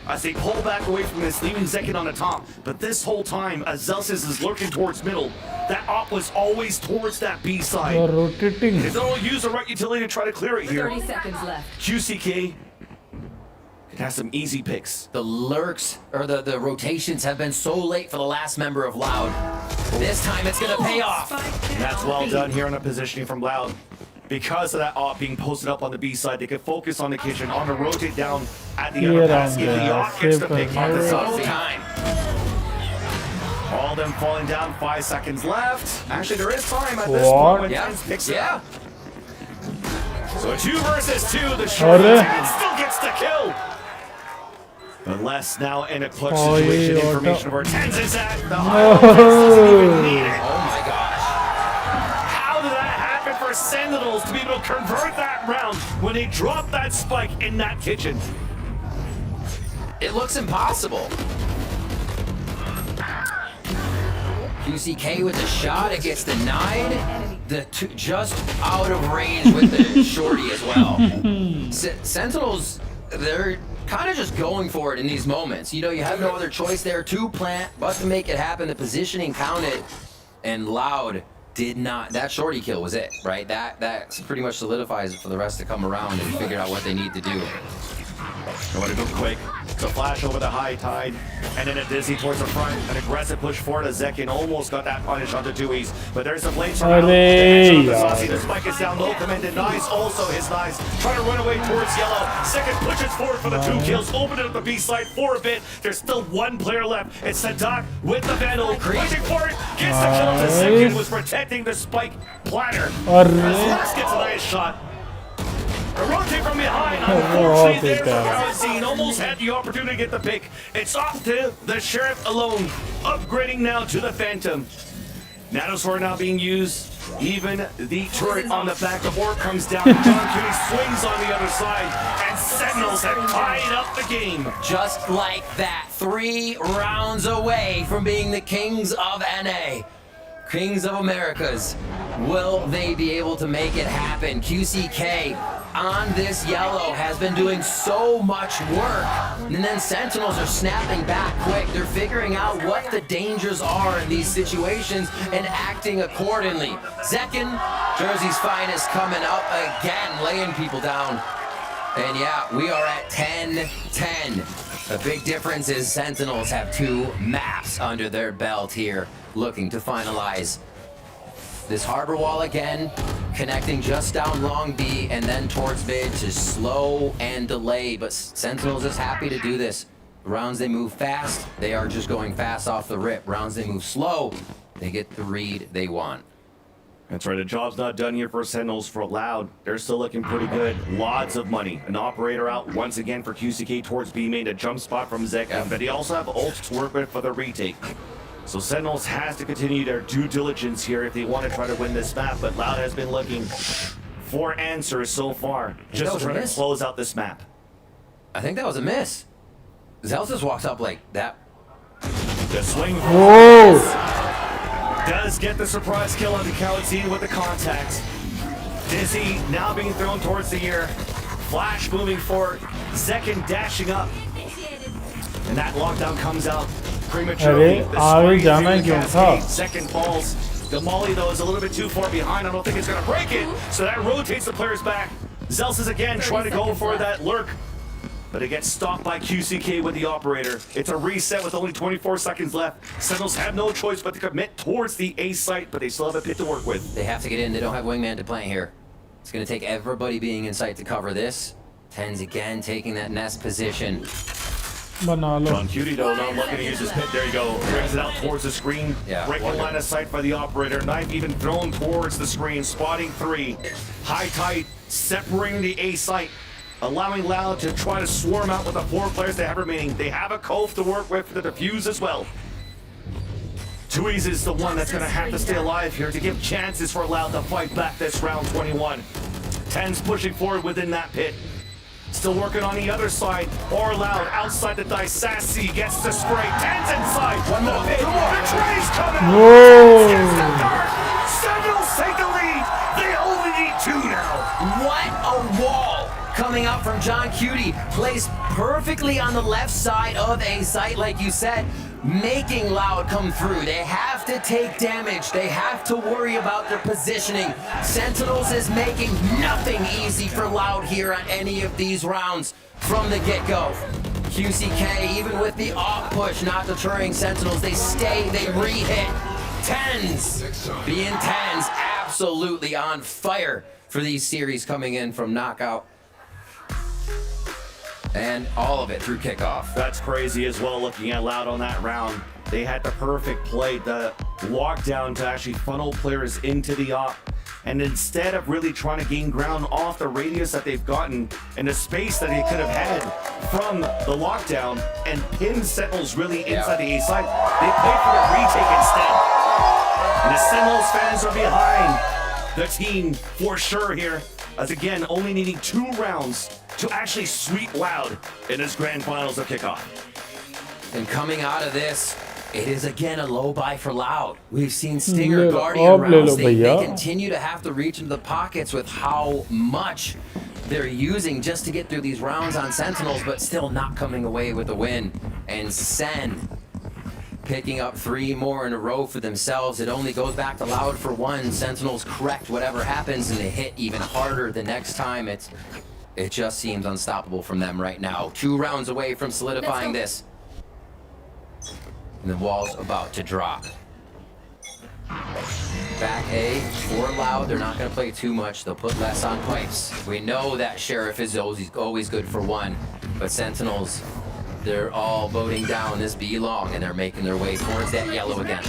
As they pull back away from this, leaving Zekin on the top. But this whole time, as Zelsis is lurking towards middle, that op was always towards that B side. They're rotating. They'll use the right utility to try to clear it here. 30 seconds left. QCK could have some easy picks. The lurks, or the rotations have been so late for the last member of Loud. This time it's gonna pay off. And that's well done here on the positioning from Loud. Because of that op being posted up on the B side, they could focus on the kitchen, on the rotate down at the underpass. If the op gets the pick on the side. All them falling down, 5 seconds left. Actually, there is time at this point when Tens picks it up. So 2 versus 2, the short still gets the kill. But Les now in a clutch situation. Information where Tens is at. The oh my gosh. How did that happen for Sentinels to be able to convert that round when they drop that spike in that kitchen? It looks impossible. QCK with the shot, it gets denied. The two just out of range with the shorty as well. Sentinels, they're kind of just going for it in these moments. You know, you have no other choice there to plant, but to make it happen. The positioning counted, and Loud did not. That shorty kill was it, right? That pretty much solidifies it for the rest to come around and figure out what they need to do. They want to go quick. So flash over the high tide, and then a dizzy towards the front. An aggressive push forward as Zekin almost got that punish onto Tui's. But there's a blade from out. The spike is down low, commanded nice. Also his nice. Trying to run away towards yellow. Second pushes forward for the 2 kills. Open it up the B side for a bit. There's still 1 player left. It's Sadak with the Vandal. Pushing for it. Gets the kill. The Zekin was protecting the spike platter. As Last gets a nice shot. A rotate from behind, unfortunately there for Galaxy, almost had the opportunity to get the pick. It's off to the Sheriff alone, upgrading now to the Phantom. Nanosword now being used, even the turret on the back of Orb comes down, John Cutie swings on the other side, and Sentinels have tied up the game. Just like that, 3 rounds away from being the Kings of NA. Kings of Americas. Will they be able to make it happen? QCK on this yellow has been doing so much work. And then Sentinels are snapping back quick. They're figuring out what the dangers are in these situations and acting accordingly. Zekin, Jersey's finest, coming up again, laying people down. And yeah, we are at 10-10. The big difference is Sentinels have 2 maps under their belt here, looking to finalize this harbor wall again, connecting just down Long B and then towards mid to slow and delay. But Sentinels is happy to do this. Rounds they move fast, they are just going fast off the rip. Rounds they move slow, they get the read they want. That's right, the job's not done here for Sentinels for Loud. They're still looking pretty good. Lots of money. An operator out once again for QCK towards B main, a jump spot from Zekin, but they also have ults to work with for the retake. So Sentinels has to continue their due diligence here if they want to try to win this map, but Loud has been looking for answers so far, just to try to close out this map. I think that was a miss. Zelsis walks up like that. The swing does get the surprise kill on the Cowadzine with the contact. Dizzy now being thrown towards the ear. Flash moving forward. Zekin dashing up. And that lockdown comes out prematurely. Zekin falls. The Molly, though, is a little bit too far behind. I don't think it's going to break it. So that rotates the players back. Zelsis again trying to go for that lurk. But it gets stopped by QCK with the operator. It's a reset with only 24 seconds left. Sentinels have no choice but to commit towards the A site, but they still have a pit to work with. They have to get in. They don't have wingman to plant here. It's going to take everybody being in sight to cover this. Tens again taking that nest position. John Cutie, though, not looking to use his pit. There you go. Brings it out towards the screen. Breaking line of sight by the operator. Knife even thrown towards the screen. Spotting 3. High tide separating the A site. Allowing Loud to try to swarm out with the 4 players they have remaining. They have a Cove to work with for the defuse as well. Tui's is the one that's gonna have to stay alive here to give chances for Loud to fight back this round 21. Ten's pushing forward within that pit. Still working on the other side. Or Loud outside the dice. Sassy gets the spray. Ten's inside. One more pit. The trays come out. Whoa. Sentinels take the lead. They only need 2 now. What a wall coming up from John Cutie. Placed perfectly on the left side of a site, like you said, making Loud come through. They have to take damage. They have to worry about their positioning. Sentinels is making nothing easy for Loud here on any of these rounds from the get-go. QCK, even with the off push, not deterring Sentinels. They stay, they re-hit. Tens, being Tens, absolutely on fire for these series coming in from Knockout. And all of it through kickoff. That's crazy as well, looking at Loud on that round. They had the perfect play, the lockdown to actually funnel players into the op. And instead of really trying to gain ground off the radius that they've gotten and the space that they could have had from the lockdown and pin Sentinels really inside the A side, they played for the retake instead. And the Sentinels fans are behind the team for sure here, as again, only needing 2 rounds to actually sweep Loud in this grand finals of kickoff. And coming out of this, it is again a low buy for Loud. We've seen Stinger Guardian rounds. They continue to have to reach into the pockets with how much they're using just to get through these rounds on Sentinels, but still not coming away with a win. And Sen picking up 3 more in a row for themselves. It only goes back to Loud for 1. Sentinels correct whatever happens, and they hit even harder the next time. It just seems unstoppable from them right now. 2 rounds away from solidifying this. And the wall's about to drop. Back A for Loud. They're not going to play too much. They'll put less on pipes. We know that Sheriff is always good for 1. But Sentinels, they're all voting down this B long, and they're making their way towards that yellow again.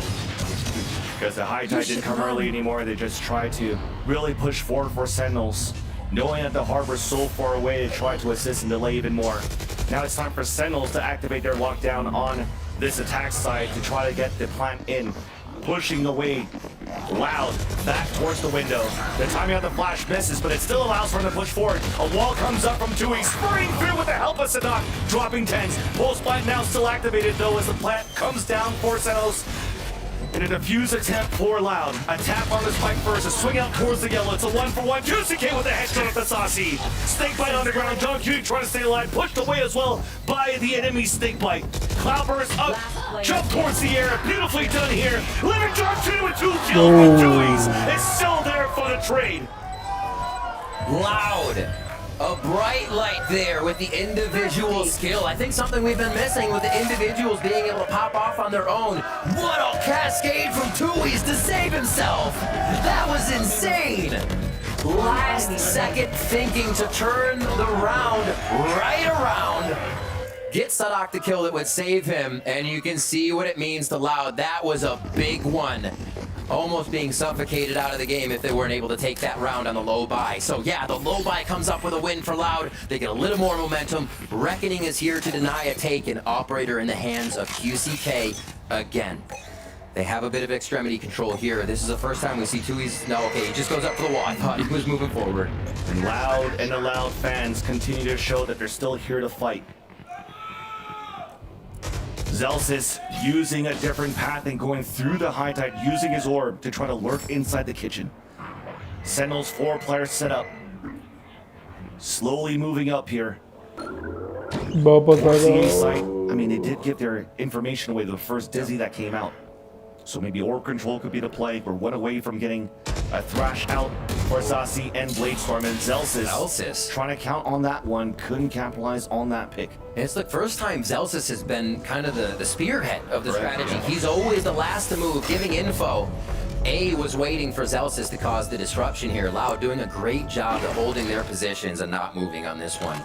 Because the high tide didn't come early anymore, they just tried to really push forward for Sentinels. Knowing that the harbor's so far away, they try to assist and delay even more. Now it's time for Sentinels to activate their lockdown on this attack side to try to get the plant in. Pushing away Loud back towards the window. The timing of the flash misses, but it still allows for them to push forward. A wall comes up from Tui, spurring through with the help of Sadak, dropping Tens. Pulse plant now still activated though as the plant comes down for Sentinels. In a defuse attempt for Loud. A tap on the spike first, a swing out towards the yellow. It's a 1-for-1. QCK with a headshot of the Saucy. Snake bite on the ground. John Cutie trying to stay alive. Pushed away as well by the enemy snake bite. Cloudburst up, jump towards the air. Beautifully done here. Living John Cutie with 2 kills. Tui's is still there for the trade. Loud. A bright light there with the individual skill. I think something we've been missing with the individuals being able to pop off on their own. What a cascade from Tui's to save himself. That was insane. Last second thinking to turn the round right around. Get Sadak the kill that would save him, and you can see what it means to Loud. That was a big one. Almost being suffocated out of the game if they weren't able to take that round on the low buy. So yeah, the low buy comes up with a win for Loud. They get a little more momentum. Reckoning is here to deny a take, an operator in the hands of QCK again. They have a bit of extremity control here. This is the first time we see Tui's. No, okay, he just goes up for the wall. I thought he was moving forward. And Loud and the Loud fans continue to show that they're still here to fight. Zelsis using a different path and going through the high tide, using his orb to try to lurk inside the kitchen. Sentinels 4-player setup. Slowly moving up here. CA site, I mean, they did give their information away the first Dizzy that came out. So maybe orb control could be the play. We're 1 away from getting a thrash out for Zasi and Bladestorm, and Zelsis trying to count on that one, couldn't capitalize on that pick. It's the first time Zelsis has been kind of the spearhead of the strategy. He's always the last to move, giving info. A was waiting for Zelsis to cause the disruption here. Loud doing a great job of holding their positions and not moving on this one.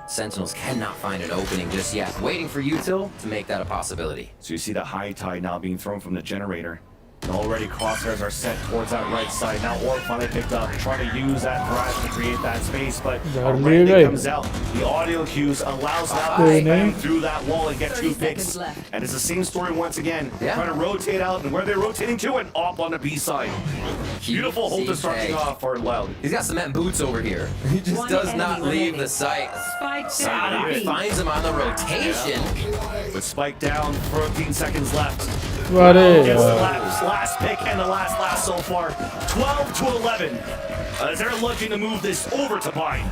Sentinels cannot find an opening just yet. Waiting for Util to make that a possibility. So you see the high tide now being thrown from the generator. And already crosshairs are set towards that right side. Now Orb finally picked up, trying to use that Thrash to create that space, but Randy comes out. The audio cues allows now to slam through that wall and get 2 picks. And it's the same story once again. Trying to rotate out, and where they're rotating to, and up on the B side. Beautiful Holt is starting off for Loud. He's got cement boots over here. He just does not leave the site. Spike finds him on the rotation. With Spike down, 14 seconds left. Buddy. Gets the last pick and the last so far. 12 to 11. As they're looking to move this over to Bind.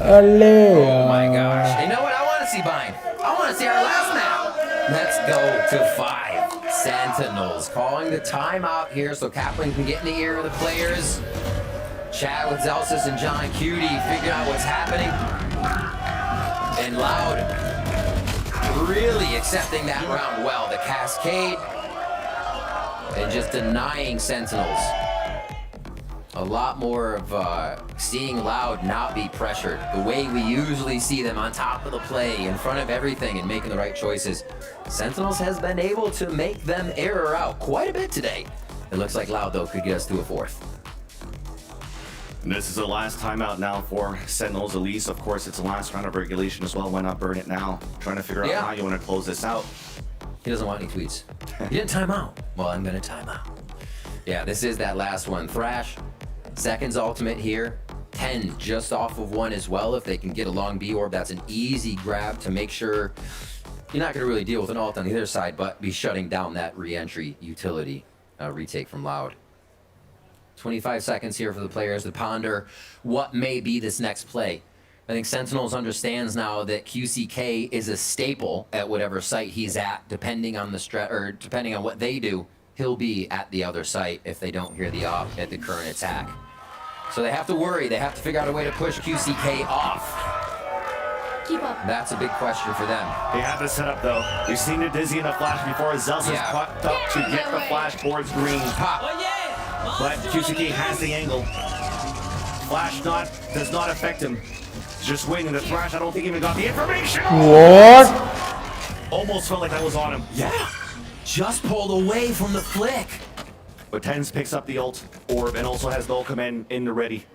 Oh my gosh. You know what? I want to see Bind. I want to see our last map. Let's go to 5. Sentinels calling the timeout here so Kaplan can get in the ear of the players. Chat with Zellsis and John Cutie, figure out what's happening. And Loud really accepting that round well. The cascade and just denying Sentinels. A lot more of seeing Loud not be pressured. The way we usually see them on top of the play, in front of everything and making the right choices. Sentinels has been able to make them error out quite a bit today. It looks like Loud though could get us to a 4th. And this is the last timeout now for Sentinels Elise. Of course, it's the last round of regulation as well. Why not burn it now? Trying to figure out how you want to close this out. He doesn't want any tweets. He didn't time out. Well, I'm gonna time out. Yeah, this is that last one. Thrash, Seconds ultimate here. 10 just off of 1 as well. If they can get a long B orb, that's an easy grab to make sure you're not gonna really deal with an ult on the other side, but be shutting down that re-entry utility retake from Loud. 25 seconds here for the players to ponder what may be this next play. I think Sentinels understands now that QCK is a staple at whatever site he's at, depending on the or depending on what they do, he'll be at the other site if they don't hear the op at the current attack. So they have to worry, they have to figure out a way to push QCK off. Keep up. That's a big question for them. They have the setup though. We've seen the Dizzy in the flash before. Zellsis popped up to get the flash towards green. Pop. But QCK has the angle. Flash does not affect him. It's just waiting. The Thrash, I don't think even got the information. What? Almost felt like that was on him. Yeah. Just pulled away from the flick. But Tens picks up the ult orb and also has Null come in the ready.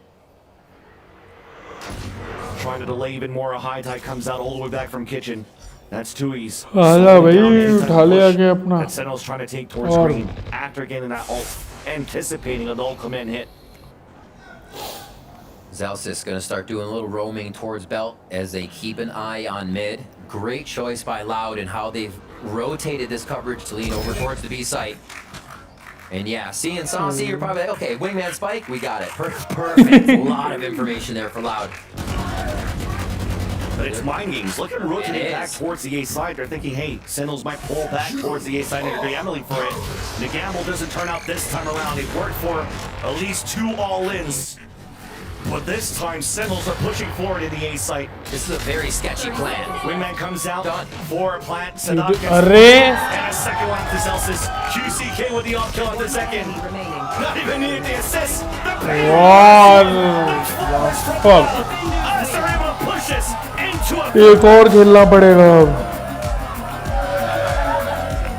Trying to delay even more. A high tide comes out all the way back from kitchen. That's Tui's. And Sentinel's trying to take towards green after getting that ult, anticipating a Null come in hit. Zellsis gonna start doing a little roaming towards Belt as they keep an eye on mid. Great choice by Loud and how they've rotated this coverage to lean over towards the B site. And yeah, seeing Saucy, you're probably like, okay, Wingman Spike, we got it. Perfect. A lot of information there for Loud. But it's mind games. Look at them rotating back towards the A side. They're thinking, hey, Sentinels might pull back towards the A side and they're gambling for it. The gamble doesn't turn out this time around. It worked for at least 2 all-ins. But this time, Sentinels are pushing forward in the A site. This is a very sketchy plan. Wingman comes out for a plant. Arre. And a second one to Zellsis. QCK with the off kill on the second. Not even needed the assist. What? Fuck. As they're able to push this into a... एक और खेलना पड़ेगा अब.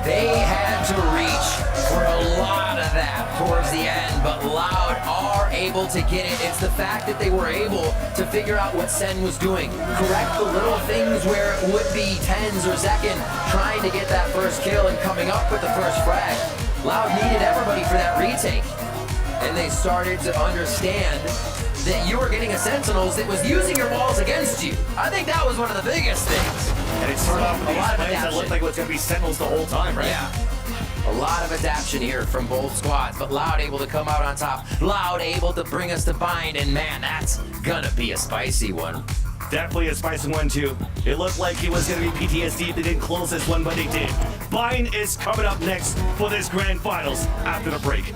They had to reach for a lot of that towards the end, but Loud are able to get it. It's the fact that they were able to figure out what Sen was doing. Correct the little things where it would be Tens or Zekin trying to get that first kill and coming up with the first frag. Loud needed everybody for that retake. And they started to understand that you were getting a Sentinels that was using your walls against you. I think that was one of the biggest things. And it started off with these plays that looked like it was going to be Sentinels the whole time, right? Yeah. A lot of adaptation here from both squads, but Loud able to come out on top. Loud able to bring us to Bind, and man, that's gonna be a spicy one. Definitely a spicy one too. It looked like it was going to be PTSD if they didn't close this one, but they did. Bind is coming up next for this grand finals after the break.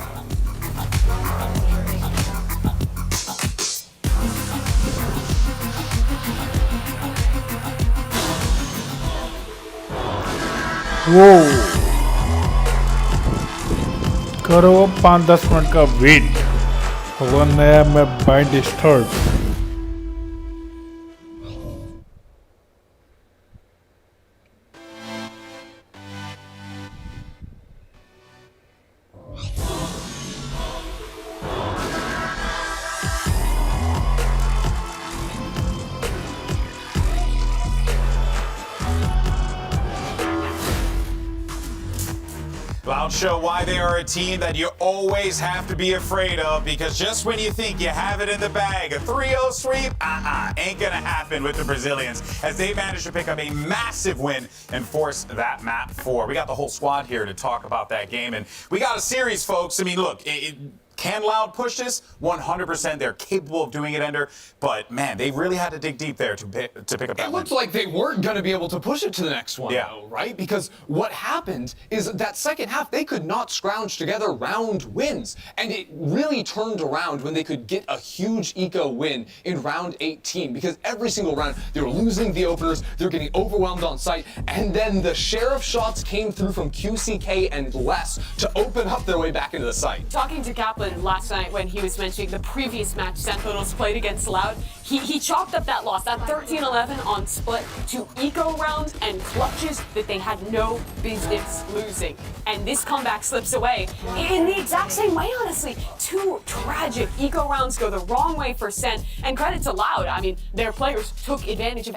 Whoa. करो 5-10 minute का wait होगा नया मैं bind start. Loud show why they are a team that you always have to be afraid of, because just when you think you have it in the bag, a 3-0 sweep, ain't gonna happen with the Brazilians, as they managed to pick up a massive win and force that map 4. We got the whole squad here to talk about that game, and we got a series, folks. I mean, look, can Loud push this? 100%. They're capable of doing it, Ender. But, man, they really had to dig deep there to pick up that win. It looked like they weren't going to be able to push it to the next one, though, right? Because what happened is that second half, they could not scrounge together round wins. And it really turned around when they could get a huge eco win in round 18. Because every single round, they were losing the openers, they were getting overwhelmed on site, and then the share of shots came through from QCK and less to open up their way back into the site. Talking to Kaplan last night when he was mentioning the previous match Sentinels played against Loud, he chalked up that loss, that 13-11 on split, to eco rounds and clutches that they had no business losing. And this comeback slips away in the exact same way, honestly. 2 tragic eco rounds go the wrong way for Sent, and credit to Loud. I mean, their players took advantage of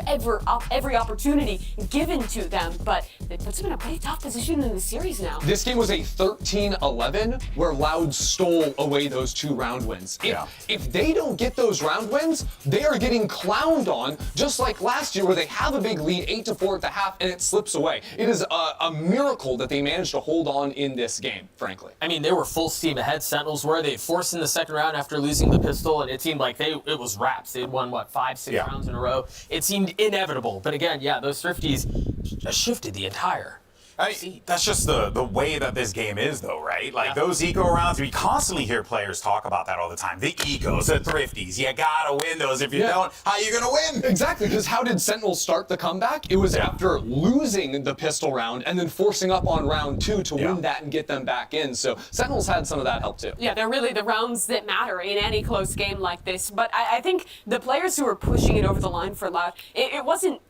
every opportunity given to them, but it puts them in a pretty tough position in the series now. This game was a 13-11 where Loud stole away those 2 round wins. If they don't get those round wins, they are getting clowned on, just like last year where they have a big lead, 8-4 at the half, and it slips away. It is a miracle that they managed to hold on in this game, frankly. I mean, they were full steam ahead. Sentinels were. They forced in the second round after losing the pistol, and it seemed like it was wraps. They had won, 5-6 rounds in a row. It seemed inevitable. But again, those Thrifties just shifted the entire. That's just the way that this game is, though, right? Like, those eco rounds, we constantly hear players talk about that all the time. The ecos, the Thrifties, you gotta win those. If you don't, how you gonna win? Exactly, because how did Sentinels start the comeback? It was after losing the pistol round and then forcing up on round 2 to win that and get them back in. So Sentinels had some of that help, too. Yeah, they're really the rounds that matter in any close game like this. But I think the players who were pushing it over the line for Loud, it wasn't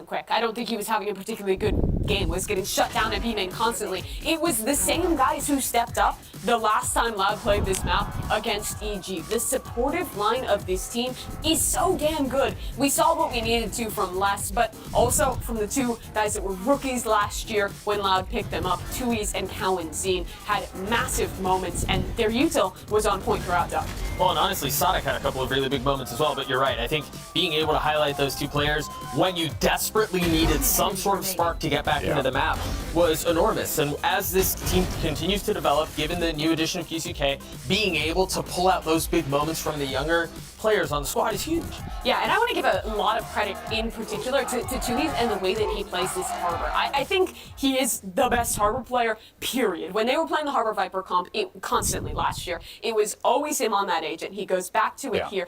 quick. I don't think he was having a particularly good game, was getting shut down at B-main constantly. It was the same guys who stepped up the last time Loud played this map against EG. The supportive line of this team is so damn good. We saw what we needed to from Les, but also from the 2 guys that were rookies last year when Loud picked them up. Tui's and Cowan Zine had massive moments, and their util was on point throughout Duck. Well, and honestly, Sonic had a couple of really big moments as well, but you're right. I think being able to highlight those 2 players when you desperately needed some sort of spark to get back into the map was enormous. And as this team continues to develop, given the new addition of QCK, being able to pull out those big moments from the younger players on the squad is huge. Yeah, and I want to give a lot of credit in particular to Tui's and the way that he plays this Harbor. I think he is the best Harbor player, period. When they were playing the Harbor Viper comp constantly last year, it was always him on that agent. He goes back to it here.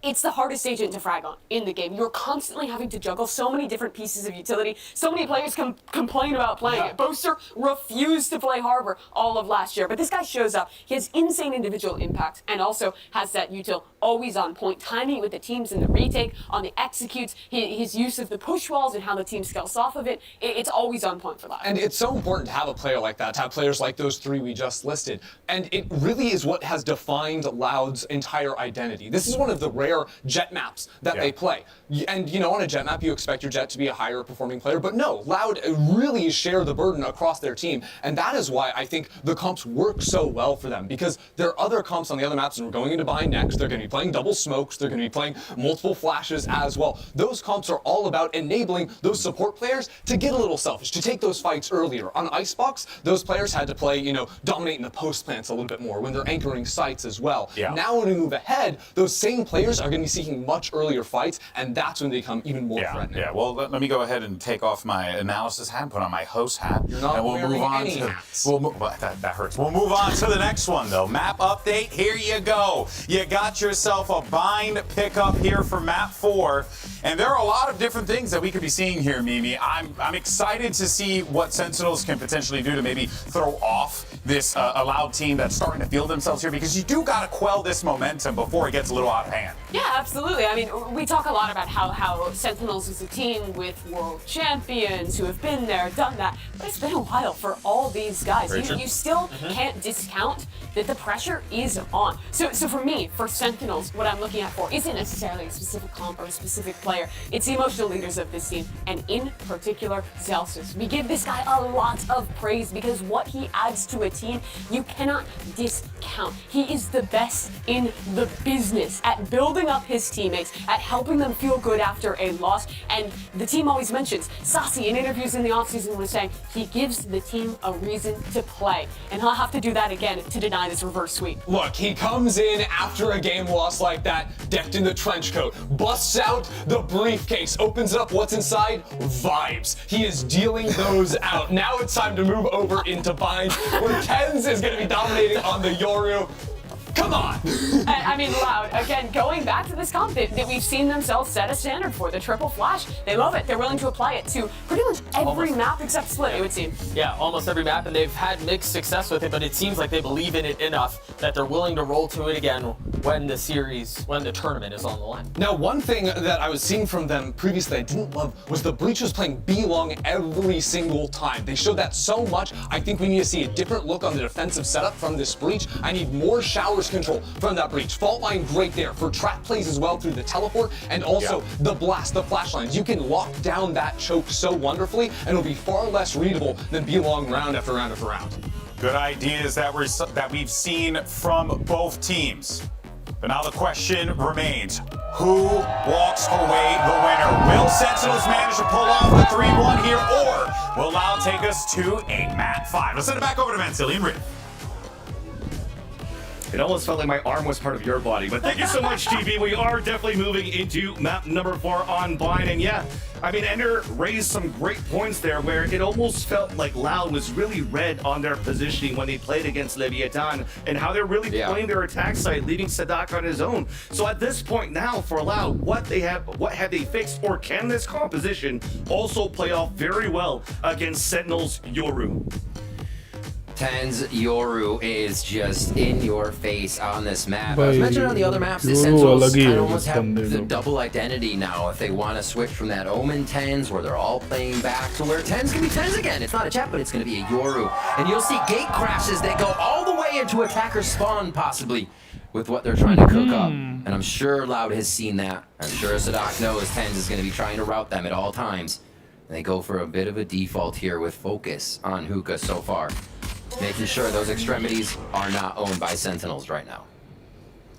It's the hardest agent to frag on in the game. You're constantly having to juggle so many different pieces of utility. So many players complain about playing it. Boaster refused to play Harbor all of last year, but this guy shows up. He has insane individual impact and also has that util always on point. Timing with the teams in the retake, on the executes, his use of the push walls and how the team scales off of it, it's always on point for that. And it's so important to have a player like that, to have players like those 3 we just listed. And it really is what has defined Loud's entire identity. This is one of the rare jet maps that they play. And, on a jet map, you expect your jet to be a higher performing player, but no, Loud really share the burden across their team. And that is why I think the comps work so well for them, because there are other comps on the other maps, and we're going into Bind next. They're going to be playing double smokes. They're going to be playing multiple flashes as well. Those comps are all about enabling those support players to get a little selfish, to take those fights earlier. On Icebox, those players had to play, dominating the post plants a little bit more when they're anchoring sites as well. Now when we move ahead, those same players are going to be seeking much earlier fights, and that's when they become even more threatening. Well, let me go ahead and take off my analysis hat and put on my host hat. You're not and we'll wearing move on any to hats. that hurts. We'll move on to the next one, though. Map update. Here you go. You got yourself a Bind pickup here for map 4, and there are a lot of different things that we could be seeing here, Mimi. I'm excited to see what Sentinels can potentially do to maybe throw off this a Loud team that's starting to feel themselves here? Because you do got to quell this momentum before it gets a little out of hand. Yeah, absolutely. I mean, we talk a lot about how Sentinels is a team with world champions who have been there, done that, but it's been a while for all these guys. You still can't discount that the pressure is on. So for me, for Sentinels, what I'm looking at for isn't necessarily a specific comp or a specific player. It's the emotional leaders of this team, and in particular, Zellsis. We give this guy a lot of praise because what he adds to a team, you cannot discount. He is the best in the business at building up his teammates, at helping them feel good after a loss. And the team always mentions, Sassy in interviews in the offseason was saying he gives the team a reason to play. And he'll have to do that again to deny this reverse sweep. Look, he comes in after a game loss like that, decked in the trench coat, busts out the briefcase, opens it up, what's inside? Vibes. He is dealing those out. Now it's time to move over into Bind, where TenZ is going to be dominating on the Yoru. Come on! And, I mean, Loud, again, going back to this comp that we've seen themselves set a standard for, the triple flash. They love it. They're willing to apply it to pretty much every map except Split, it would seem. Yeah, almost every map, and they've had mixed success with it, but it seems like they believe in it enough that they're willing to roll to it again when the tournament is on the line. Now, one thing that I was seeing from them previously I didn't love was the Breach was playing B-Long every single time. They showed that so much. I think we need to see a different look on the defensive setup from this Breach. I need more showers control from that Breach. Fault line great there for trap plays as well through the teleport and also the blast, the flash lines. You can lock down that choke so wonderfully and it'll be far less readable than B-Long round after round after round. Good ideas that we've seen from both teams. But now the question remains, who walks away the winner? Will Sentinels manage to pull off the 3-1 here, or will Loud take us to a map 5? Let's send it back over to Vansili and Riff. It almost felt like my arm was part of your body, but thank you so much, TB. We are definitely moving into map number 4 on Bind, and yeah, I mean, Ender raised some great points there where it almost felt like Loud was really red on their positioning when they played against Leviathan and how they're really playing their attack side, leaving Sadak on his own. So at this point now for Loud, what have they fixed, or can this composition also play off very well against Sentinels Yoru? TenZ Yoru is just in your face on this map. I Bhai, was mentioning on the other maps that Yoru Sentinels alag hi kind hai of almost us have bande the ko. double identity now if they want to switch from that Omen TenZ where they're all playing back to where TenZ can be TenZ again. It's not a chat, but it's going to be a Yoru. And you'll see gate crashes that go all the way into attacker spawn possibly with what they're trying to cook up. And I'm sure Loud has seen that. I'm sure Sadak knows TenZ is going to be trying to route them at all times. And they go for a bit of a default here with focus on Hookah so far, making sure those extremities are not owned by Sentinels right now.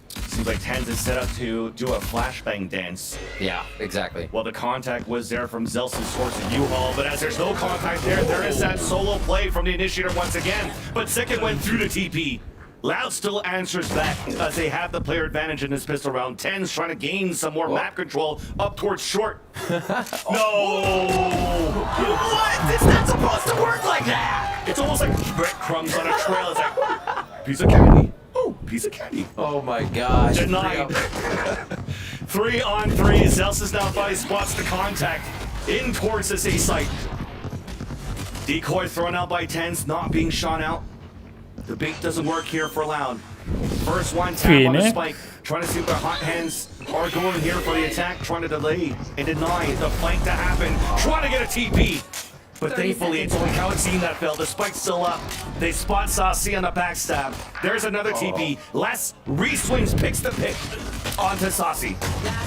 Seems like TenZ is set up to do a flashbang dance. Yeah, exactly. Well, the contact was there from Zellsis source of U-Haul, but as there's no contact there is that solo play from the Initiator once again. But Second went through the TP. Loud still answers back as they have the player advantage in this pistol round. TenZ trying to gain some more map control up towards short. No! What? It's not supposed to work like that! It's almost like breadcrumbs on a trail. It's like, piece of candy. Oh, piece of candy. Oh my gosh. Denied. 3 on 3. Zellsis now finally spots the contact in towards this A site. Decoy thrown out by TenZ, not being shot out. The bait doesn't work here for Loud. First one tap on the spike, trying to see if the hot hands are going here for the attack, trying to delay and deny the flank to happen, trying to get a TP. But thankfully, it's only Kalexine that fell. The spike's still up. They spot Sassy on the backstab. There's another TP. Les re-swings, picks the pick onto Sassy.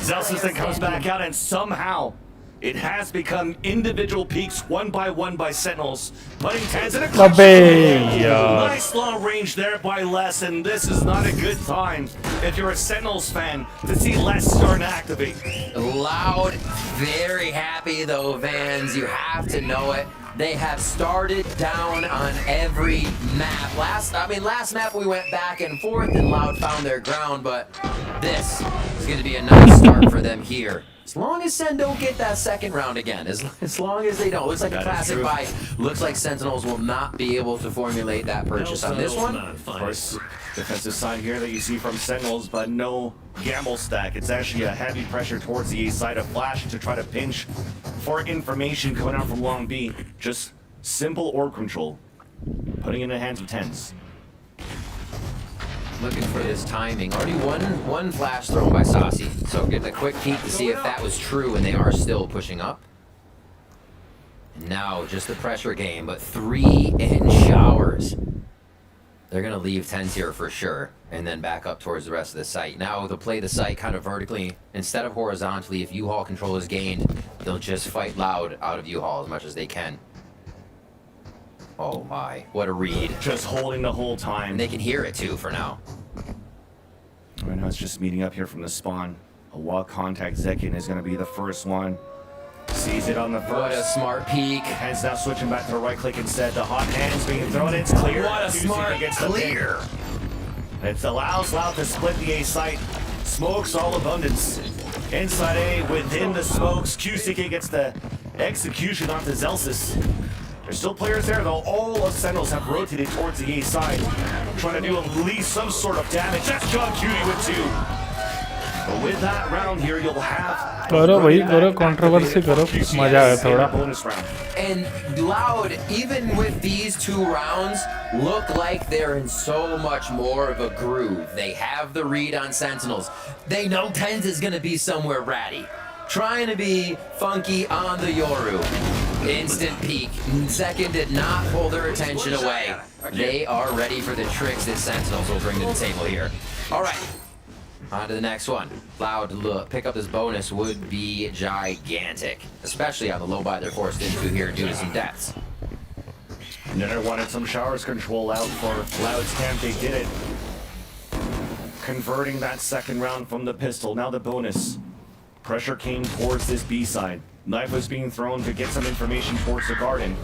Zellsis then comes back out, and somehow it has become individual peaks one by Sentinels, putting TenZ in a clutch. Nice long range there by Les, and this is not a good time if you're a Sentinels fan to see Les starting to activate. Loud, very happy though, Vans. You have to know it. They have started down on every map. Last map we went back and forth and Loud found their ground, but this is going to be a nice start for them here. As long as Sen don't get that second round again, as long as they don't. Looks like a classic buy. Looks like Sentinels will not be able to formulate that purchase on this one. Of course, defensive side here that you see from Sentinels, but no gamble stack. It's actually a heavy pressure towards the A side of Flash to try to pinch for information coming out from Long B. Just simple orb control. putting it in the hands of Tens. Looking for this timing. Already one flash thrown by Saucy. So getting a quick peek to see if that was true, and they are still pushing up. And now just the pressure game, but 3 in showers. They're gonna leave Tens here for sure, and then back up towards the rest of the site. Now they'll play the site kind of vertically instead of horizontally. If U-Haul control is gained, they'll just fight Loud out of U-Haul as much as they can. Oh my, what a read. Just holding the whole time. And they can hear it too for now. Right now it's just meeting up here from the spawn. A wall contact. Zekin is going to be the first one. Sees it on the first. What a smart peek. Hands now switching back to the right click instead. The hot hands being thrown. It's clear. What a smart clear. It allows Loud to split the A site. Smokes all abundance. Inside A, within the smokes. QCK gets the execution onto Zelsis. There's still players there, though. All of Sentinels have rotated towards the A side, trying to do at least some sort of damage. That's John Cutie with 2. But with that round here, you'll have... करो भाई करो controversy करो मजा आया थोड़ा. And Loud, even with these 2 rounds, look like they're in so much more of a groove. They have the read on Sentinels. They know Tens is going to be somewhere ratty. Trying to be funky on the Yoru. Instant peek. Second did not pull their attention away. They are ready for the tricks that Sentinels will bring to the table here. All right. On to the next one. Loud to pick up this bonus would be gigantic, especially on the low buy they're forced into here due to some deaths. Ninner wanted some showers control out for Loud's camp. They did it. Converting that second round from the pistol. Now the bonus. Pressure came towards this B side. Knife was being thrown to get some information towards the garden.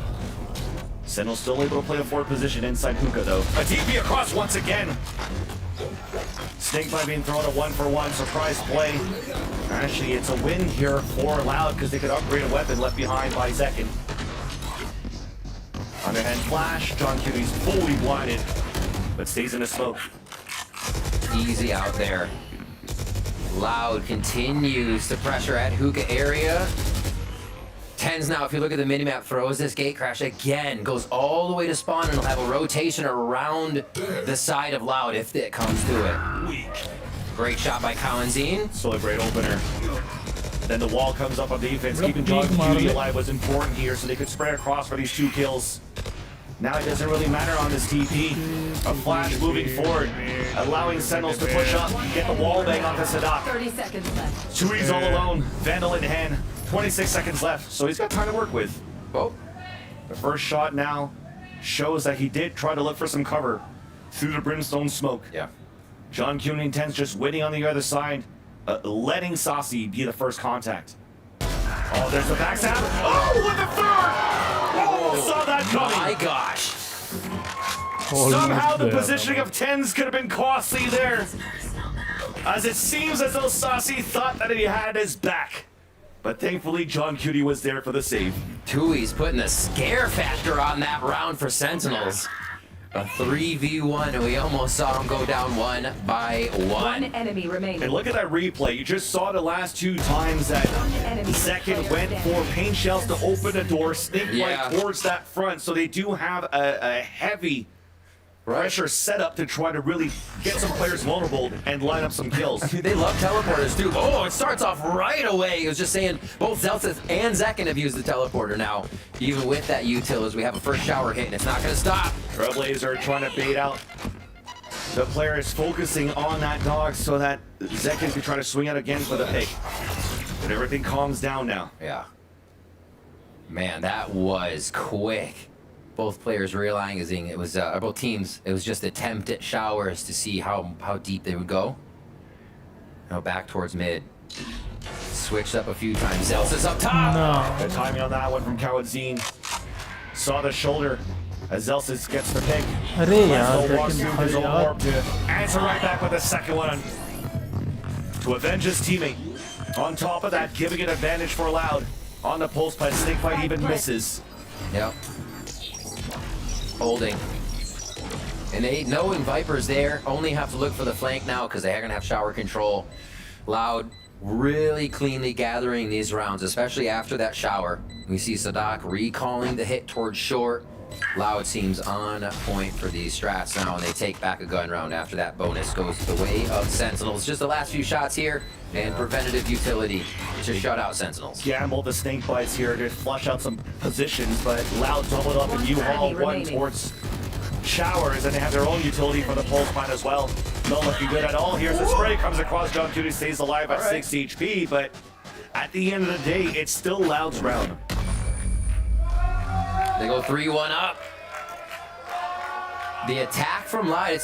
Sentinel still able to play a forward position inside Hookah though. A TP across once again. Snakebite being thrown a 1-for-1 surprise play. Actually, it's a win here for Loud because they could upgrade a weapon left behind by Zekin. Underhand flash. John Cutie's fully blinded, but stays in the smoke. Easy out there. Loud continues to pressure at Hookah area. Tens now, if you look at the minimap, throws this gate crash again, goes all the way to spawn, and it'll have a rotation around the side of Loud if it comes to it. Great shot by Kawanzine. Still a great opener. Then the wall comes up on defense. Keeping John Cutie alive was important here, so they could spray across for these 2 kills. Now it doesn't really matter on this TP. A flash moving forward, allowing Sentinels to push up, get the wall bang onto Sadak. 30 seconds left. Tui's all alone, Vandal in hand. 26 seconds left, so he's got time to work with. Oh. The first shot now shows that he did try to look for some cover through the brimstone smoke. Yeah. John Cutie intends just waiting on the other side, letting Saucy be the first contact. Oh, there's the backstab. Oh, with the third! Oh, saw that coming. My gosh. Somehow the positioning of Tens could have been costly there, as it seems as though Saucy thought that he had his back. But thankfully, John Cutie was there for the save. Tui's putting a scare factor on that round for Sentinels. A 3v1, and we almost saw him go down 1 by 1. One enemy remaining. And look at that replay. You just saw the last 2 times that Zekin went for paint shells to open the door, snake right towards that front. So they do have a heavy pressure set up to try to really get some players vulnerable and line up some kills. I mean, they love teleporters too. Oh, it starts off right away. It was just saying both Zelsis and Zekin have used the teleporter now. Even with that util, as we have a first shower hit, and it's not going to stop. Trailblazer trying to bait out. The player is focusing on that dog so that Zekin can try to swing out again for the pick. But everything calms down now. Yeah. Man, that was quick. Both players realizing it was, both teams, it was just attempt at showers to see how deep they would go. Now back towards mid. Switched up a few times. Zelsis up top! No. The timing on that one from Kawanzine. Saw the shoulder as Zelsis gets the pick. Walks through his own warp to answer right back with the second one to avenge his teammate. On top of that, giving it advantage for Loud. On the pulse play, Snakebite even misses. Yep. Holding. And they, knowing Viper's there, only have to look for the flank now because they're going to have shower control. Loud really cleanly gathering these rounds, especially after that shower. We see Sadak recalling the hit towards short, Loud seems on point for these strats now, and they take back a gun round after that bonus goes the way of Sentinels. Just the last few shots here, and preventative utility to shut out Sentinels. Gamble the snake bites here to flush out some positions, but Loud doubled up in U-Haul, one towards Showers, and they have their own utility for the pulse mine as well. Not looking good at all. Here's the spray, comes across. John Cutie stays alive at 6 HP, but at the end of the day, it's still Loud's round. They go 3-1 up. The attack from Loud,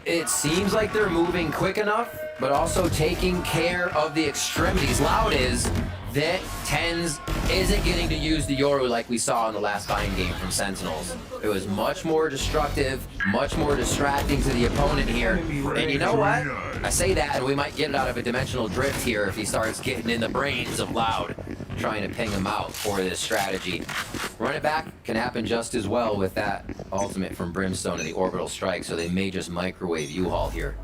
it seems like they're moving quick enough, but also taking care of the extremities. Loud is that TenZ isn't getting to use the Yoru like we saw in the last Bind game from Sentinels. It was much more destructive, much more distracting to the opponent here. And you know what? I say that, and we might get it out of a dimensional drift here if he starts getting in the brains of Loud, trying to ping him out for this strategy. Run it back can happen just as well with that ultimate from Brimstone and the orbital strike, so they may just microwave U-Haul here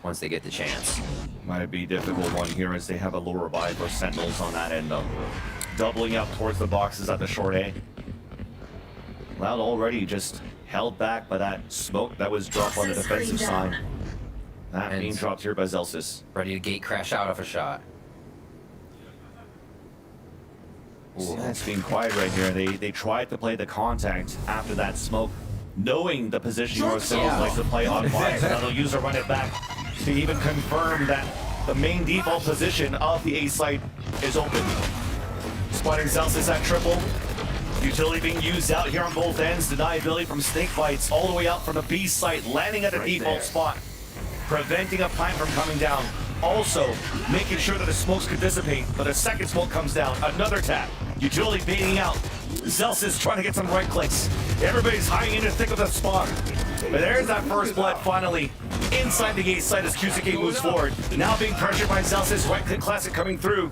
once they get the chance. Might be a difficult one here as they have a low revive for Sentinels on that end, though. Doubling up towards the boxes at the short A. Loud already just held back by that smoke that was dropped on the defensive side. That being dropped here by Zellsis. Ready to gate crash out of a shot. That's being quiet right here. They tried to play the contact after that smoke, knowing the position Sentinels likes to play on wide. So now they'll use to run it back to even confirm that the main default position of the A site is open. Spotting Zellsis at triple. Utility being used out here on both ends. Deniability from snake bites all the way out from the B site, landing at the default spot, preventing a plant from coming down. Also, making sure that the smokes could dissipate, but a second smoke comes down. Another tap. Utility baiting out. Zellsis trying to get some right clicks. Everybody's hiding in the thick of the spot. But there's that first blood finally inside the gate site as QCK moves forward. Now being pressured by Zellsis. Right click classic coming through.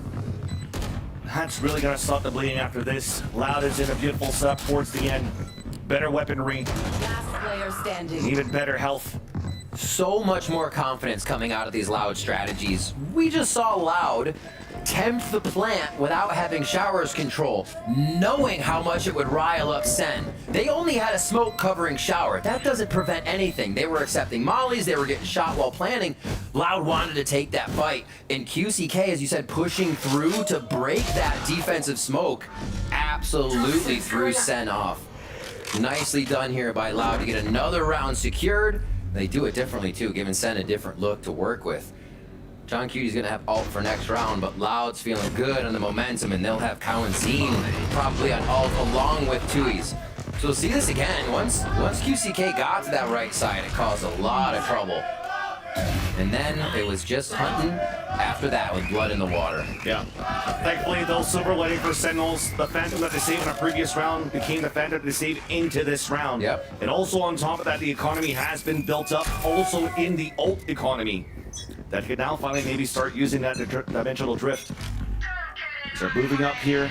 That's really gonna stop the bleeding after this. Loud is in a beautiful setup towards the end. Better weaponry. Last player standing. Even better health. So much more confidence coming out of these Loud strategies. We just saw Loud tempt the plant without having Showers control, knowing how much it would rile up Sen. They only had a smoke covering Shower. That doesn't prevent anything. They were accepting mollies, they were getting shot while planning. Loud wanted to take that fight, and QCK, as you said, pushing through to break that defensive smoke, absolutely threw Sen off. Nicely done here by Loud to get another round secured. They do it differently too, giving Sen a different look to work with. John Cutie's gonna have ult for next round, but Loud's feeling good on the momentum, and they'll have Cow and Zine probably on ult along with Tui's. So we'll see this again. Once QCK got to that right side, it caused a lot of trouble. And then it was just hunting after that with blood in the water. Yeah. Thankfully, though, silver lining for Sentinels, the Phantom that they saved in a previous round became the Phantom they saved into this round. Yep. And also on top of that, the economy has been built up also in the ult economy. That could now finally maybe start using that dimensional drift. So moving up here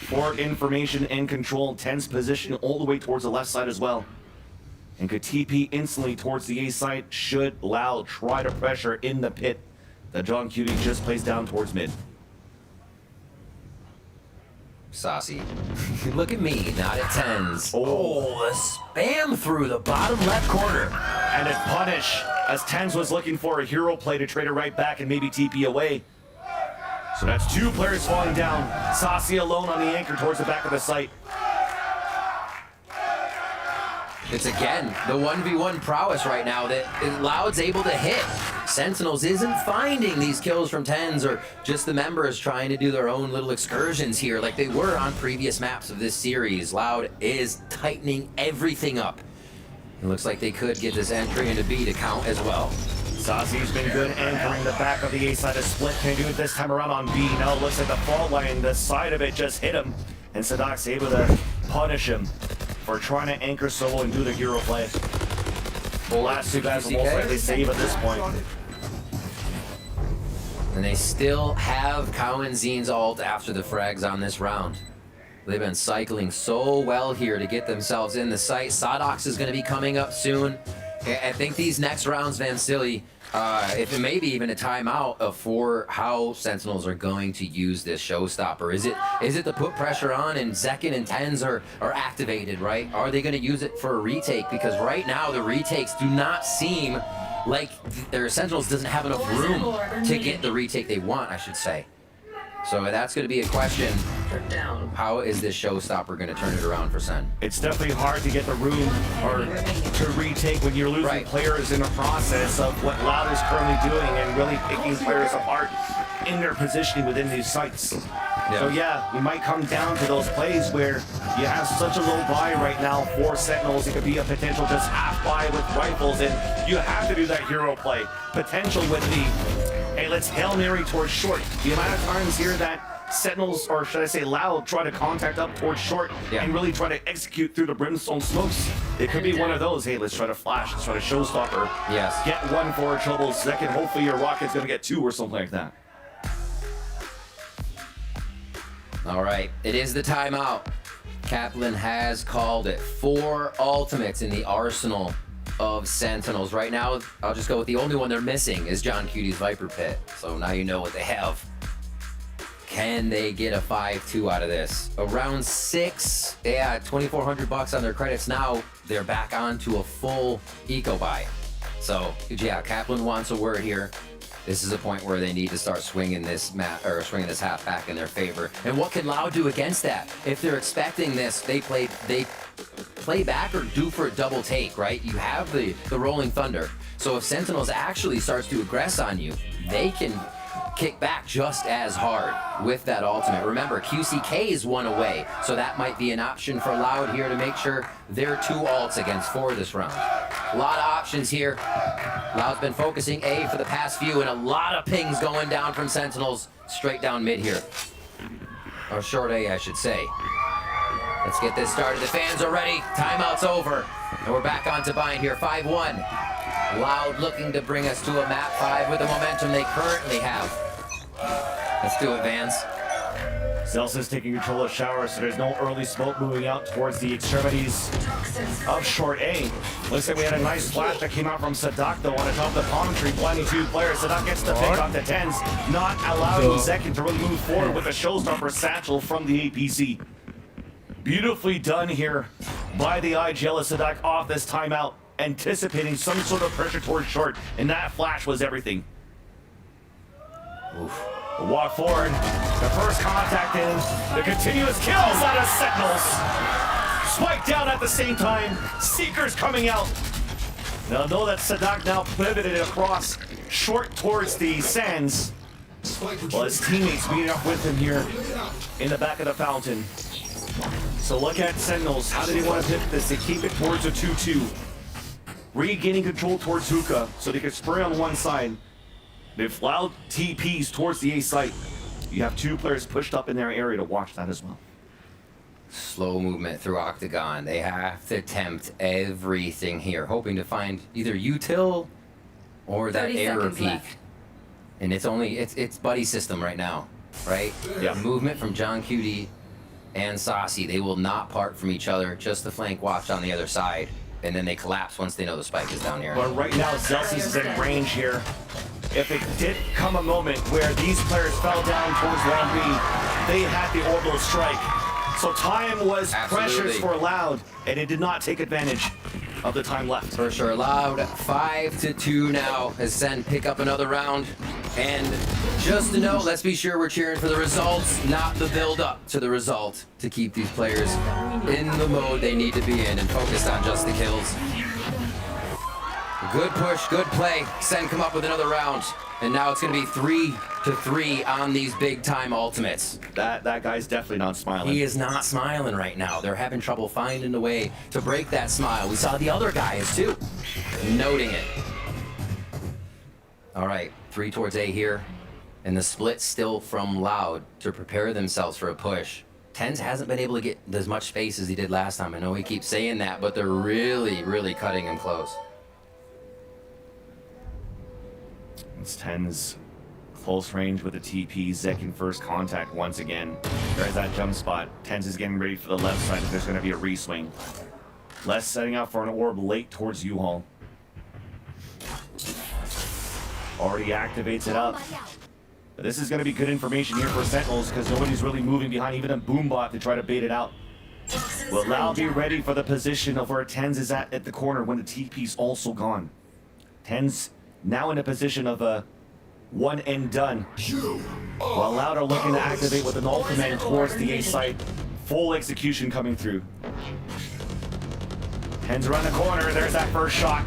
for information and control. TenZ position all the way towards the left side as well. And could TP instantly towards the A site should Loud try to pressure in the pit that John Cutie just plays down towards mid. Saucy. Look at me, not at TenZ. Oh, the spam through the bottom left corner. And it's punish as TenZ was looking for a hero play to trade it right back and maybe TP away. So that's two players falling down. Saucy alone on the anchor towards the back of the site. It's again the 1v1 prowess right now that Loud's able to hit. Sentinels isn't finding these kills from TenZ or just the members trying to do their own little excursions here like they were on previous maps of this series. Loud is tightening everything up. It looks like they could get this entry into B to count as well. Saucy's been good anchoring the back of the A side of split. Can he do it this time around on B? Now it looks like the fault line, the side of it just hit him. And Sadoc's able to punish him for trying to anchor solo and do the hero play. The last two guys will most likely save at this point. And they still have Cow and Zine's ult after the frags on this round. They've been cycling so well here to get themselves in the site. Sadox is going to be coming up soon. I think these next rounds, Van Silly, if it may be even a timeout for how Sentinels are going to use this showstopper. Is it to put pressure on and Zekin and Tens are activated, right? Are they going to use it for a retake? Because right now the retakes do not seem like their Sentinels doesn't have enough room to get the retake they want, I should say. So that's going to be a question. How is this showstopper going to turn it around for Sen? It's definitely hard to get the room or to retake when you're losing players in the process of what Loud is currently doing and really picking players apart in their positioning within these sites. So yeah, we might come down to those plays where you have such a low buy right now for Sentinels. It could be a potential just half buy with rifles, and you have to do that hero play. Potential with the, hey, let's Hail Mary towards short. The amount of times here that Sentinels, or should I say Loud, try to contact up towards short and really try to execute through the Brimstone smokes. It could be one of those, hey, let's try to flash, let's try to showstopper. Yes. Get one for trouble, second, hopefully your Rocket's gonna get two or something like that. All right, it is the timeout. Kaplan has called it. 4 ultimates in the arsenal of Sentinels. Right now, I'll just go with the only one they're missing is John Cutie's Viper Pit. So now you know what they have. Can they get a 5-2 out of this? Around 6, yeah, $2,400 on their credits now. They're back on to a full eco buy. So yeah, Kaplan wants a word here. This is a point where they need to start swinging this swinging this half back in their favor. And what can Loud do against that? If they're expecting this, they play back or do for a double take, right? You have the Rolling Thunder. So if Sentinels actually starts to aggress on you, they can kick back just as hard with that ultimate. Remember, QCK is 1 away, so that might be an option for Loud here to make sure they're 2 ults against 4 this round. A lot of options here. Loud's been focusing A for the past few, and a lot of pings going down from Sentinels straight down mid here. Or short A, I should say. Let's get this started. The fans are ready. Timeout's over. And we're back on to bind here. 5-1. Loud looking to bring us to a map 5 with the momentum they currently have. Let's do it, Vans. Zelsis taking control of shower, so there's no early smoke moving out towards the extremities of short A. Looks like we had a nice flash that came out from Sadak though on the top of the palm tree, blinding 2 players. Sadak gets the pick off the Tens, not allowing Zekin to really move forward with a showstopper satchel from the APC. Beautifully done here by the IGL of Sadak off this timeout, anticipating some sort of pressure towards short, and that flash was everything. Oof. Walk forward, the first contact in, the continuous kills out of Sentinels. Spike down at the same time, Seekers coming out. Now know that Sadak now pivoted across short towards the sands, while his teammates meeting up with him here in the back of the fountain. So look at Sentinels, how do they want to pivot this? They keep it towards a 2-2. Regaining control towards Hookah, so they can spray on one side. They've Loud TPs towards the A site. You have 2 players pushed up in their area to watch that as well. Slow movement through Octagon. They have to attempt everything here, hoping to find either util or that error peak. Left. And it's buddy system right now, right? Yeah. Movement from John Cutie and Saucy. They will not part from each other, just the flank watch on the other side. And then they collapse once they know the spike is down here. But right now, Zelsis is in range here. If it did come a moment where these players fell down towards 1B, they had the orbital strike. So time was precious for Loud, and it did not take advantage of the time left. For sure, Loud 5-2 now as Sen pick up another round. And just to know, let's be sure we're cheering for the results, not the build up to the result, to keep these players in the mode they need to be in and focused on just the kills. Good push, good play. Sen come up with another round. And now it's going to be 3-3 on these big time ultimates. That guy's definitely not smiling. He is not smiling right now. They're having trouble finding a way to break that smile. We saw the other guys too, noting it. All right, 3 towards A here. And the split still from Loud to prepare themselves for a push. Tens hasn't been able to get as much space as he did last time. I know he keeps saying that, but they're really, really cutting him close. It's Tens close range with a TP. Zekin first contact once again. There's that jump spot. Tens is getting ready for the left side if there's going to be a reswing. Les setting up for an orb late towards U-Haul. Already activates it up. But this is going to be good information here for Sentinels because nobody's really moving behind, even a Boombot to try to bait it out. Will Lau be ready for the position of where TenZ is at the corner when the TP's also gone? TenZ now in a position of a one and done. While Loud are looking to activate with an ultimate towards the A site. Full execution coming through. TenZ around the corner, there's that first shot.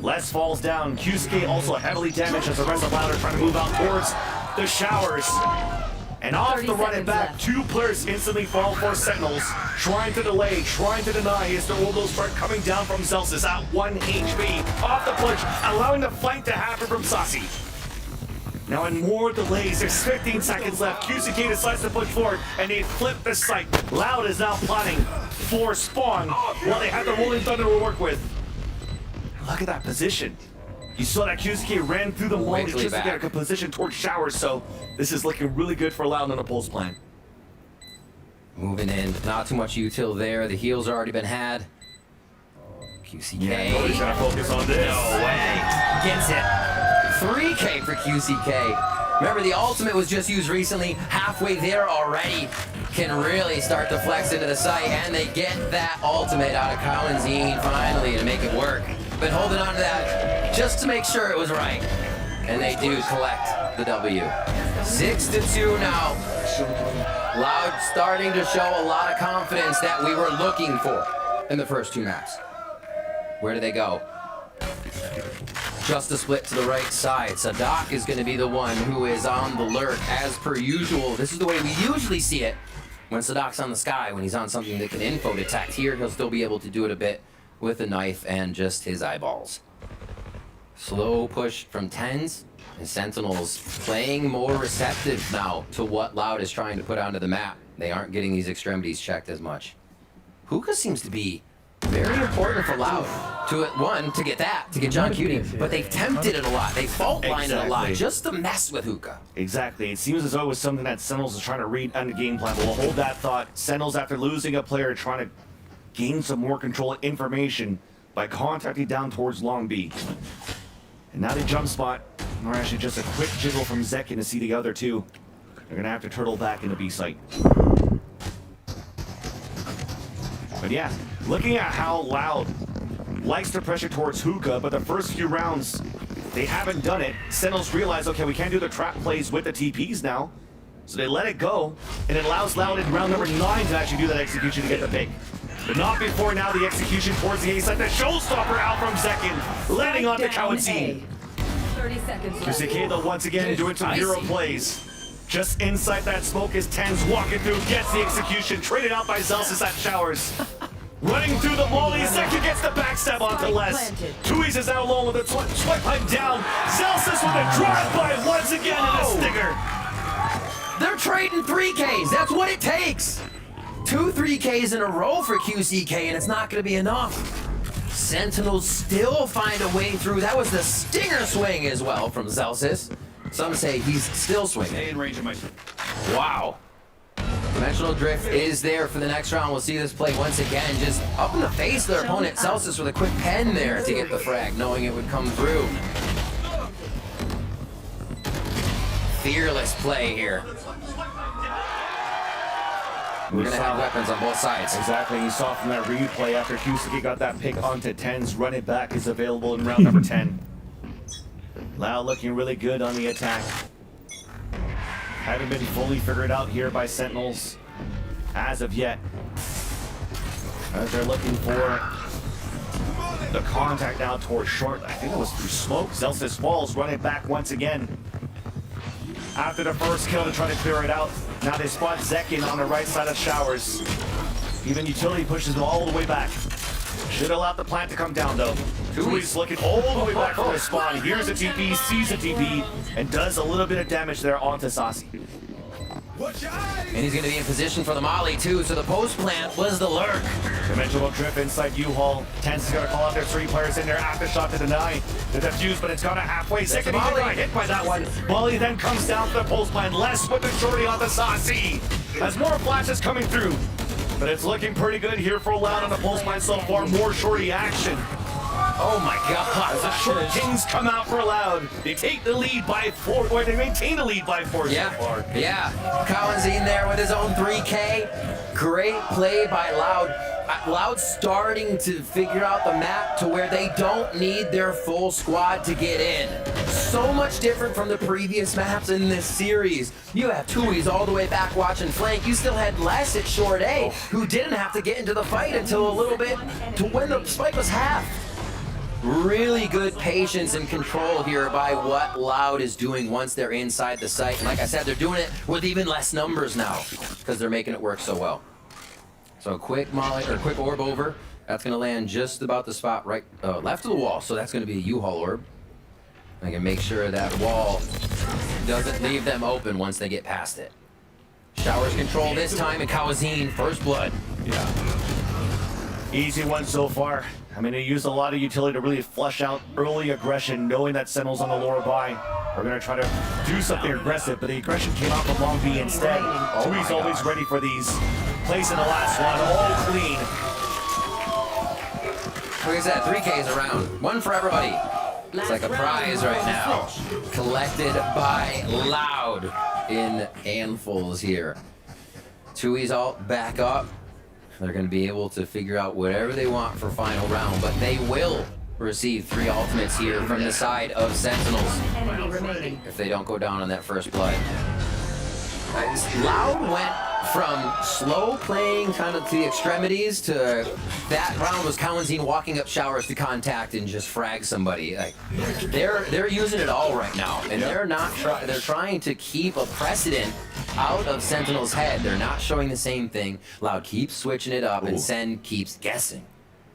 Les falls down. Kyusuke also heavily damaged as the rest of Loud are trying to move out towards the showers. And off the run it back, left. 2 players instantly fall for Sentinels. Trying to delay, trying to deny as the Orbital start coming down from Celsius at 1 HP. Off the push, allowing the flank to happen from Sasi. Now in more delays, there's 15 seconds left. Kyusuke decides to push forward and they flip the site. Loud is now plotting for spawn while they have the Rolling Thunder to work with. Look at that position. You saw that Kyusuke ran through the wall just to get a position towards showers, so this is looking really good for Loud on the pulse plan. Moving in, not too much util there. The heals already been had. QCK. Yeah, nobody's gonna focus on this. No way. Gets it. 3K for QCK. Remember, the ultimate was just used recently. Halfway there already. Can really start to flex into the site, and they get that ultimate out of Kalinzine finally to make it work. Been holding on to that just to make sure it was right. And they do collect the W. 6-2 now. Loud starting to show a lot of confidence that we were looking for in the first 2 maps. Where do they go? Just a split to the right side. Sadak is going to be the one who is on the lurk as per usual. This is the way we usually see it when Sadak's on the sky, when he's on something that can info detect. Here, he'll still be able to do it a bit with a knife and just his eyeballs. Slow push from TenZ, and Sentinels playing more receptive now to what Loud is trying to put onto the map. They aren't getting these extremities checked as much. Hookah seems to be very important for Loud. To get that, to get John Cutie, but they've tempted it a lot. They fault lined it a lot just to mess with Hookah. Exactly. It seems as though it was something that Sentinels is trying to read on the game plan, but we'll hold that thought. Sentinels, after losing a player, trying to gain some more control of information by contacting down towards Long B. And now they jump spot, or actually just a quick jiggle from Zekin to see the other two. They're gonna have to turtle back into B site. But yeah, looking at how Loud likes to pressure towards Hookah, but the first few rounds, they haven't done it. Sentinels realize, okay, we can't do the trap plays with the TPs now. So they let it go, and it allows Loud in round number 9 to actually do that execution to get the pick. But not before now the execution towards the A side. The showstopper out from Zekin, landing on the Kalinzine. 30 seconds left. QCK though once again doing some hero plays. Just inside that smoke as TenZ walking through, gets the execution, traded out by Zelsis at showers. Running through the molly, Zekin gets the backstab onto Les. Tuis is now alone with a swipe pipe down. Zelsis with a drive-by once again and a stinger. They're trading 3Ks, that's what it takes. 2 3Ks in a row for QCK, and it's not going to be enough. Sentinels still find a way through. That was the stinger swing as well from Zelsis. Some say he's still swinging. Stay in range of my... Wow. Dimensional Drift is there for the next round. We'll see this play once again, just up in the face of their opponent. Celsius with a quick pen there to get the frag, knowing it would come through. Fearless play here. We're going to have weapons on both sides. Exactly. You saw from that replay after QCK got that pick onto TenZ. Run it back is available in round number 10. Lau looking really good on the attack. Haven't been fully figured out here by Sentinels as of yet. As they're looking for the contact now towards short. I think it was through smoke. Zelsis falls, running back once again. After the first kill to try to clear it out. Now they spot Zekin on the right side of showers. Even utility pushes them all the way back. Should allow the plant to come down though. Tui's looking all the way back from his spawn. Here's a TP, sees a TP, and does a little bit of damage there onto Sasi. And he's going to be in position for the molly too, so the post plant was the lurk. Dimensional Drift inside U-Haul. TenZ is going to call out their 3 players in there. Aftershot to deny the defuse, but it's gone a halfway. Zekin got hit by that one. Molly then comes down to the post plant. Les with the shorty on the Sasi. As more flashes coming through. But it's looking pretty good here for Loud on the pulse line so far. More shorty action. Oh my God. As the short kings come out for Loud, they take the lead by 4, or they maintain the lead by 4 so far. Yeah. Cowanzine there with his own 3K. Great play by Loud. Loud starting to figure out the map to where they don't need their full squad to get in. So much different from the previous maps in this series. You have Tui's all the way back watching flank. You still had Les at short A, who didn't have to get into the fight until a little bit to when the spike was half. Really good patience and control here by what Loud is doing once they're inside the site. And like I said, they're doing it with even less numbers now because they're making it work so well. So a quick molly or quick orb over. That's gonna land just about the spot right left of the wall. So that's gonna be a U-Haul orb. I can make sure that wall doesn't leave them open once they get past it. Showers control this time, and Cowanzine first blood. Yeah. Easy one so far. I mean, they used a lot of utility to really flush out early aggression, knowing that Sentinel's on the lower buy. We're going to try to do something aggressive, but the aggression came out from Long B instead. Tui's always ready for these. Placing the last one, all clean. Like I said, 3Ks around. One for everybody. It's like a prize right now. Collected by Loud in handfuls here. Tui's ult back up. They're going to be able to figure out whatever they want for final round, but they will receive 3 ultimates here from the side of Sentinels if they don't go down on that first blood. Loud went from slow playing kind of to the extremities to that round was Cowanzine walking up showers to contact and just frag somebody. Like they're using it all right now, and they're not they're trying to keep a precedent out of Sentinel's head. They're not showing the same thing. Loud keeps switching it up, and Sen keeps guessing.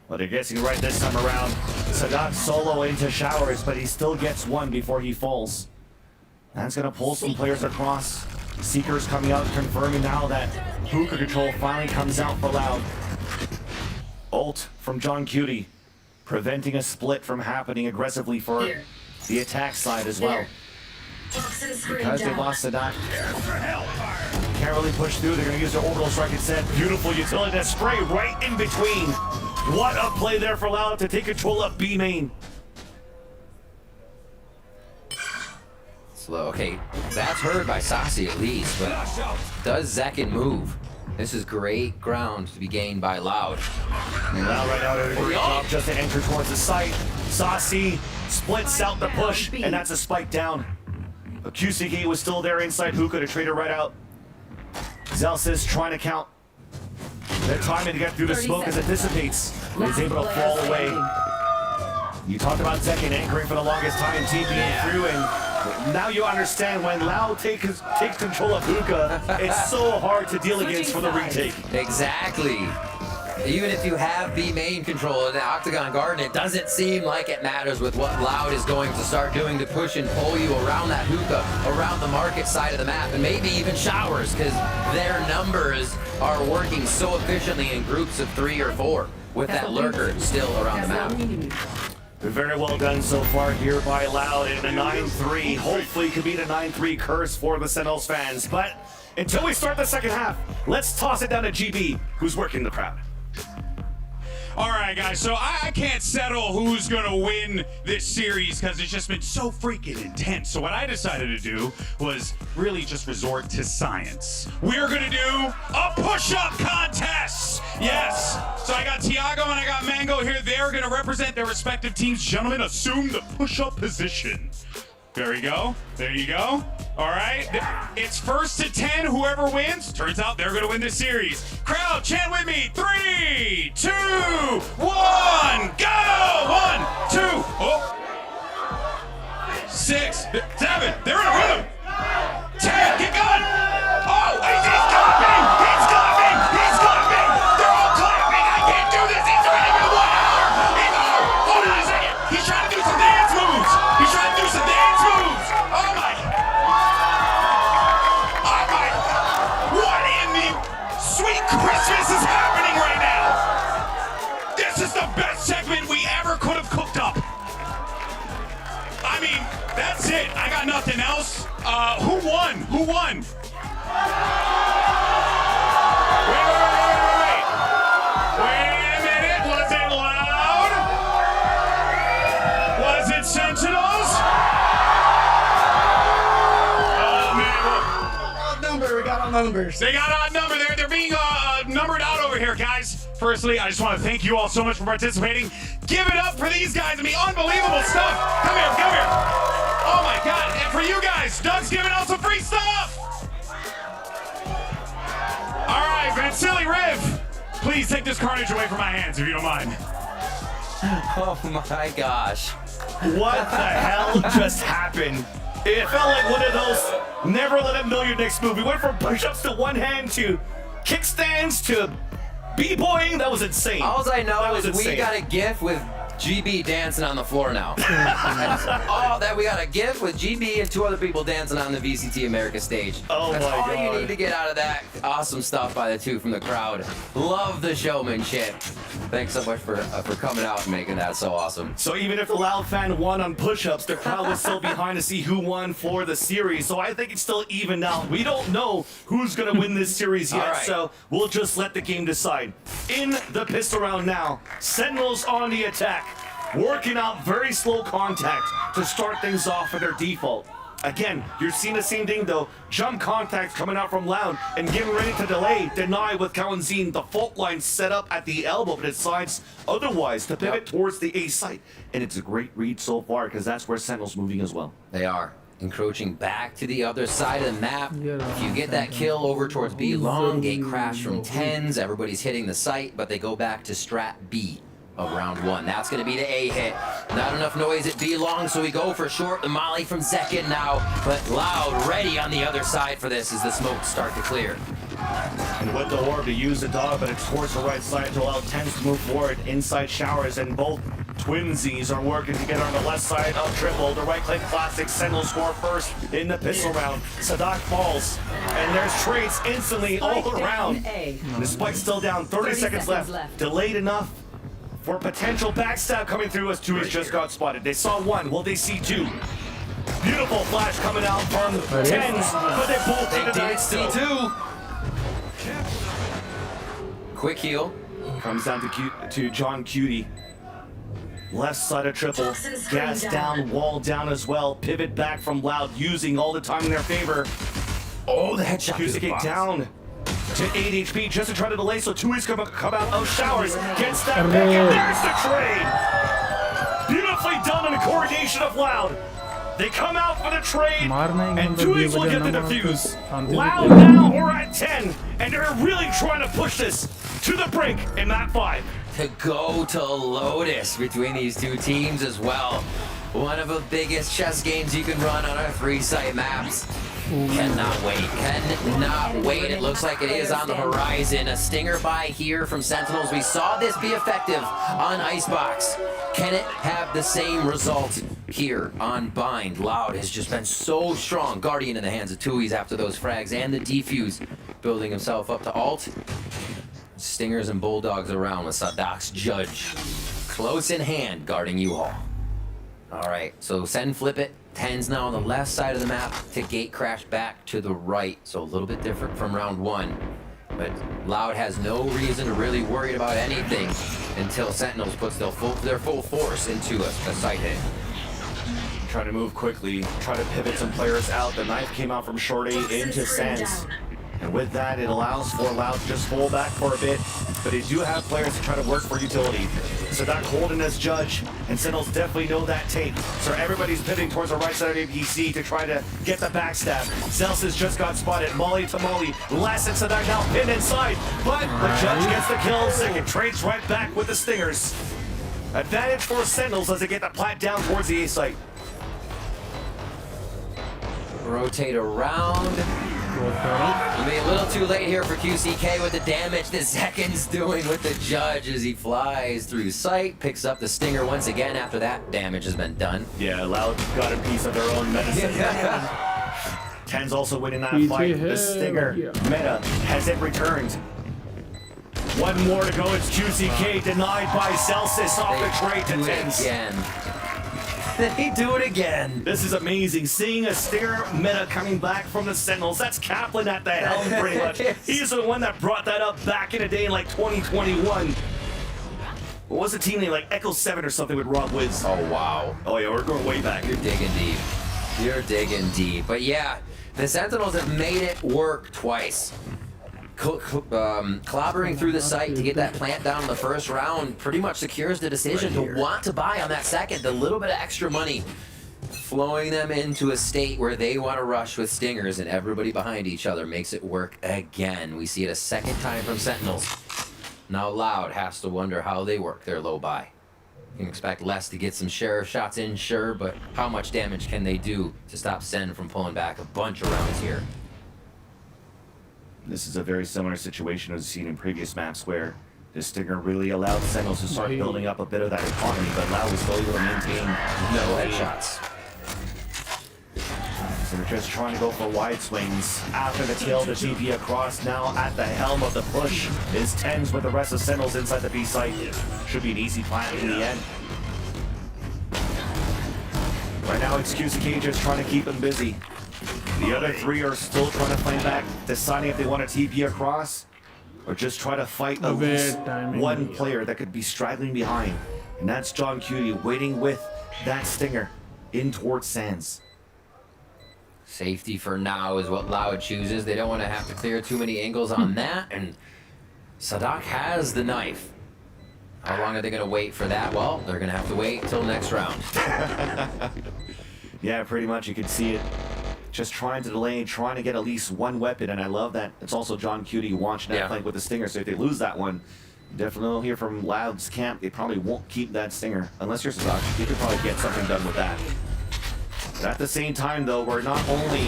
Well, they're guessing right this time around. Sadat solo into showers, but he still gets one before he falls. That's gonna pull some players across. Seekers coming out, confirming now that hookah control finally comes out for Loud. Ult from John Cutie, preventing a split from happening aggressively for the attack side as well. Because they lost Sadat, can't really push through. They're gonna use their orbital strike instead. Beautiful utility, that spray right in between. What a play there for Loud to take control of B main. Slow. Okay, that's heard by Saucy at least, but does Zekin move? This is great ground to be gained by Loud. Loud right now doing a great job just to anchor towards the site. Saucy splits out the push, and that's a spike down. But QCK was still there inside hookah to trade it right out. Zelsis trying to count. They're timing to get through the smoke as it dissipates. He's able to fall away. You talked about Zekin anchoring for the longest time, team being through, and now you understand when Loud takes control of hookah, it's so hard to deal against for the retake. Exactly. Even if you have B main control in the Octagon Garden, it doesn't seem like it matters with what Loud is going to start doing to push and pull you around that hookah, around the market side of the map, and maybe even showers, because their numbers are working so efficiently in groups of 3 or 4 with that lurker still around the map. Very well done so far here by Loud in a 9-3. Hopefully could be the 9-3 curse for the Sentinels fans. But until we start the second half, let's toss it down to GB, who's working the crowd. All right, guys, so I can't settle who's going to win this series because it's just been so freaking intense. So what I decided to do was really just resort to science. We're going to do a push-up contest. Yes. So I got Tiago and I got Mango here. They're going to represent their respective teams. Gentlemen, assume the push-up position. There you go. There you go. All right. It's 1st to 10. Whoever wins, turns out they're going to win this series. Crowd, chant with me. 3, 2, 1, go! 1, 2, 6, 7. They're in a rhythm. 10. Get going. Oh, he's clapping. He's clapping. He's clapping. They're all clapping. I can't do this. He's doing it in 1 hour. Hold on a second. He's trying to do some dance moves. He's trying to do some dance moves. Oh my. What in the sweet Christmas is happening right now? This is the best segment we ever could have cooked up. I mean, that's it. I got nothing else. Who won? Who won? Wait a minute. Was it Loud? numbers. They got odd number. They're being numbered out over here, guys. Firstly, I just want to thank you all so much for participating. Give it up for these guys. I mean, unbelievable stuff. Come here, come here. Oh my God! And for you guys, Doug's giving out some free stuff. All right, Vansili Riv, please take this carnage away from my hands if you don't mind. Oh my gosh. What the hell just happened? It felt like one of those never let him know your next move. We went from push-ups to one hand to kickstands to b-boying. That was insane. All I know That is was we insane. got a GIF with GB dancing on the floor now. All that we got a GIF with GB and 2 other people dancing on the VCT America stage. Oh That's my all God. you need to get out of that. Awesome stuff by the 2 from the crowd. Love the showmanship. Thanks so much for coming out and making that so awesome. So even if the Loud fan won on push-ups, the crowd was still behind to see who won for the series. So I think it's still even out. We don't know who's going to win this series yet, All right. so we'll just let the game decide. In the pistol round now, Sentinels on the attack, working out very slow contact to start things off at their default. Again, you're seeing the same thing though. Jump contact coming out from Loud and getting ready to delay. Deny with Kawanzin. The fault line set up at the elbow, but it decides otherwise to pivot towards the A site. And it's a great read so far because that's where Sentinel's moving as well. They are. Encroaching back to the other side of the map. If you get that kill over towards B long, gate crash from 10s, everybody's hitting the site, but they go back to strat B of round 1. That's going to be the A hit. Not enough noise at B long, so we go for short. The molly from second now, but Loud ready on the other side for this as the smokes start to clear. And with the orb to use the dog, but it's towards the right side to allow Tens to move forward inside showers, and both twinsies are working together on the left side of triple. The right click classic, Sentinel score first in the pistol round. Sadak falls, and there's trades instantly all around. The spike's still down, 30 seconds left. Delayed enough for potential backstab coming through as Tui's just got spotted. They saw 1, will they see 2? Beautiful flash coming out from Tens, but they both They did did see 2. Quick heal. Comes down to John Cutie. Left side of triple. Gas down, wall down as well. Pivot back from Loud, using all the time in their favor. Oh, the headshot. Kusuke down to 8 HP just to try to delay, so Tui's gonna come out of showers. Gets that back, and there's the trade! Beautifully done in the coordination of Loud. They come out for the trade, and Tui's will get the defuse. Loud now we're at 10, and they're really trying to push this to the brink in map 5. To go to Lotus between these 2 teams as well. One of the biggest chess games you can run on our 3-site maps. Cannot wait, cannot wait. It looks like it is on the horizon. A stinger by here from Sentinels. We saw this be effective on Icebox. Can it have the same result here on Bind? Loud has just been so strong. Guardian in the hands of Tui's after those frags and the defuse. Building himself up to alt. Stingers and Bulldogs around with Sadak's Judge. Close in hand, guarding you all. All right, so send flip it. 10's now on the left side of the map to gate crash back to the right. So a little bit different from round 1. But Loud has no reason to really worry about anything until Sentinels puts their full force into a site hit. Trying to move quickly, try to pivot some players out. The knife came out from Shorty into Sands. And with that, it allows for Loud to just fall back for a bit. But they do have players to try to work for utility. So that holding as Judge, and Sentinels definitely know that tape. So everybody's pivoting towards the right side of APC to try to get the backstab. Zelsis just got spotted, Molly to Molly. Last and Sadak now pinned inside. But the Judge gets the kill. Second trades right back with the Stingers. Advantage for Sentinels as they get the plat down towards the A site. Rotate around. Maybe a little too late here for QCK with the damage that Zekin's doing with the Judge as he flies through sight, picks up the Stinger once again after that damage has been done. Yeah, Loud got a piece of their own medicine. Ten's also winning that fight. The Stinger meta has it returned. One more to go. It's QCK denied by Celsius off the trade to Tens. Again. They do it again. This is amazing. Seeing a Stinger meta coming back from the Sentinels. That's Kaplan at the helm, pretty much. He's the one that brought that up back in the day in like 2021. What was the team name? Like Echo 7 or something with Rob Wiz. Oh, wow. Oh, yeah, we're going way back. You're digging deep. You're digging deep. But yeah, the Sentinels have made it work twice. Clobbering through the site to get that plant down in the first round pretty much secures the decision to want to buy on that second. The little bit of extra money flowing them into a state where they want to rush with stingers, and everybody behind each other makes it work again. We see it a second time from Sentinels. Now Loud has to wonder how they work their low buy. You can expect Les to get some sheriff shots in, sure, but how much damage can they do to stop Sen from pulling back a bunch of rounds here? This is a very similar situation as seen in previous maps where this Stinger really allowed Sentinels to start building up a bit of that economy, but Loud was still able to maintain no headshots. So they're just trying to go for wide swings. After the tail, the TP across. Now at the helm of the push is Tens with the rest of Sentinels inside the B site. Should be an easy plant in the end. Right now, it's QCK just trying to keep them busy. The other three are still trying to play back, deciding if they want to TP across or just try to fight at least one player that could be straggling behind. And that's John Cutie waiting with that Stinger in towards Sands. Safety for now is what Loud chooses. They don't want to have to clear too many angles on that, and Sadak has the knife. How long are they going to wait for that? Well, they're going to have to wait until next round. Yeah, pretty much. You can see it. Just trying to delay, trying to get at least one weapon, and I love that it's also John Cutie launching that flank with the Stinger, so if they lose that one, definitely will hear from Loud's camp, they probably won't keep that Stinger. Unless you're Sadak, you could probably get something done with that. But at the same time, though, we're not only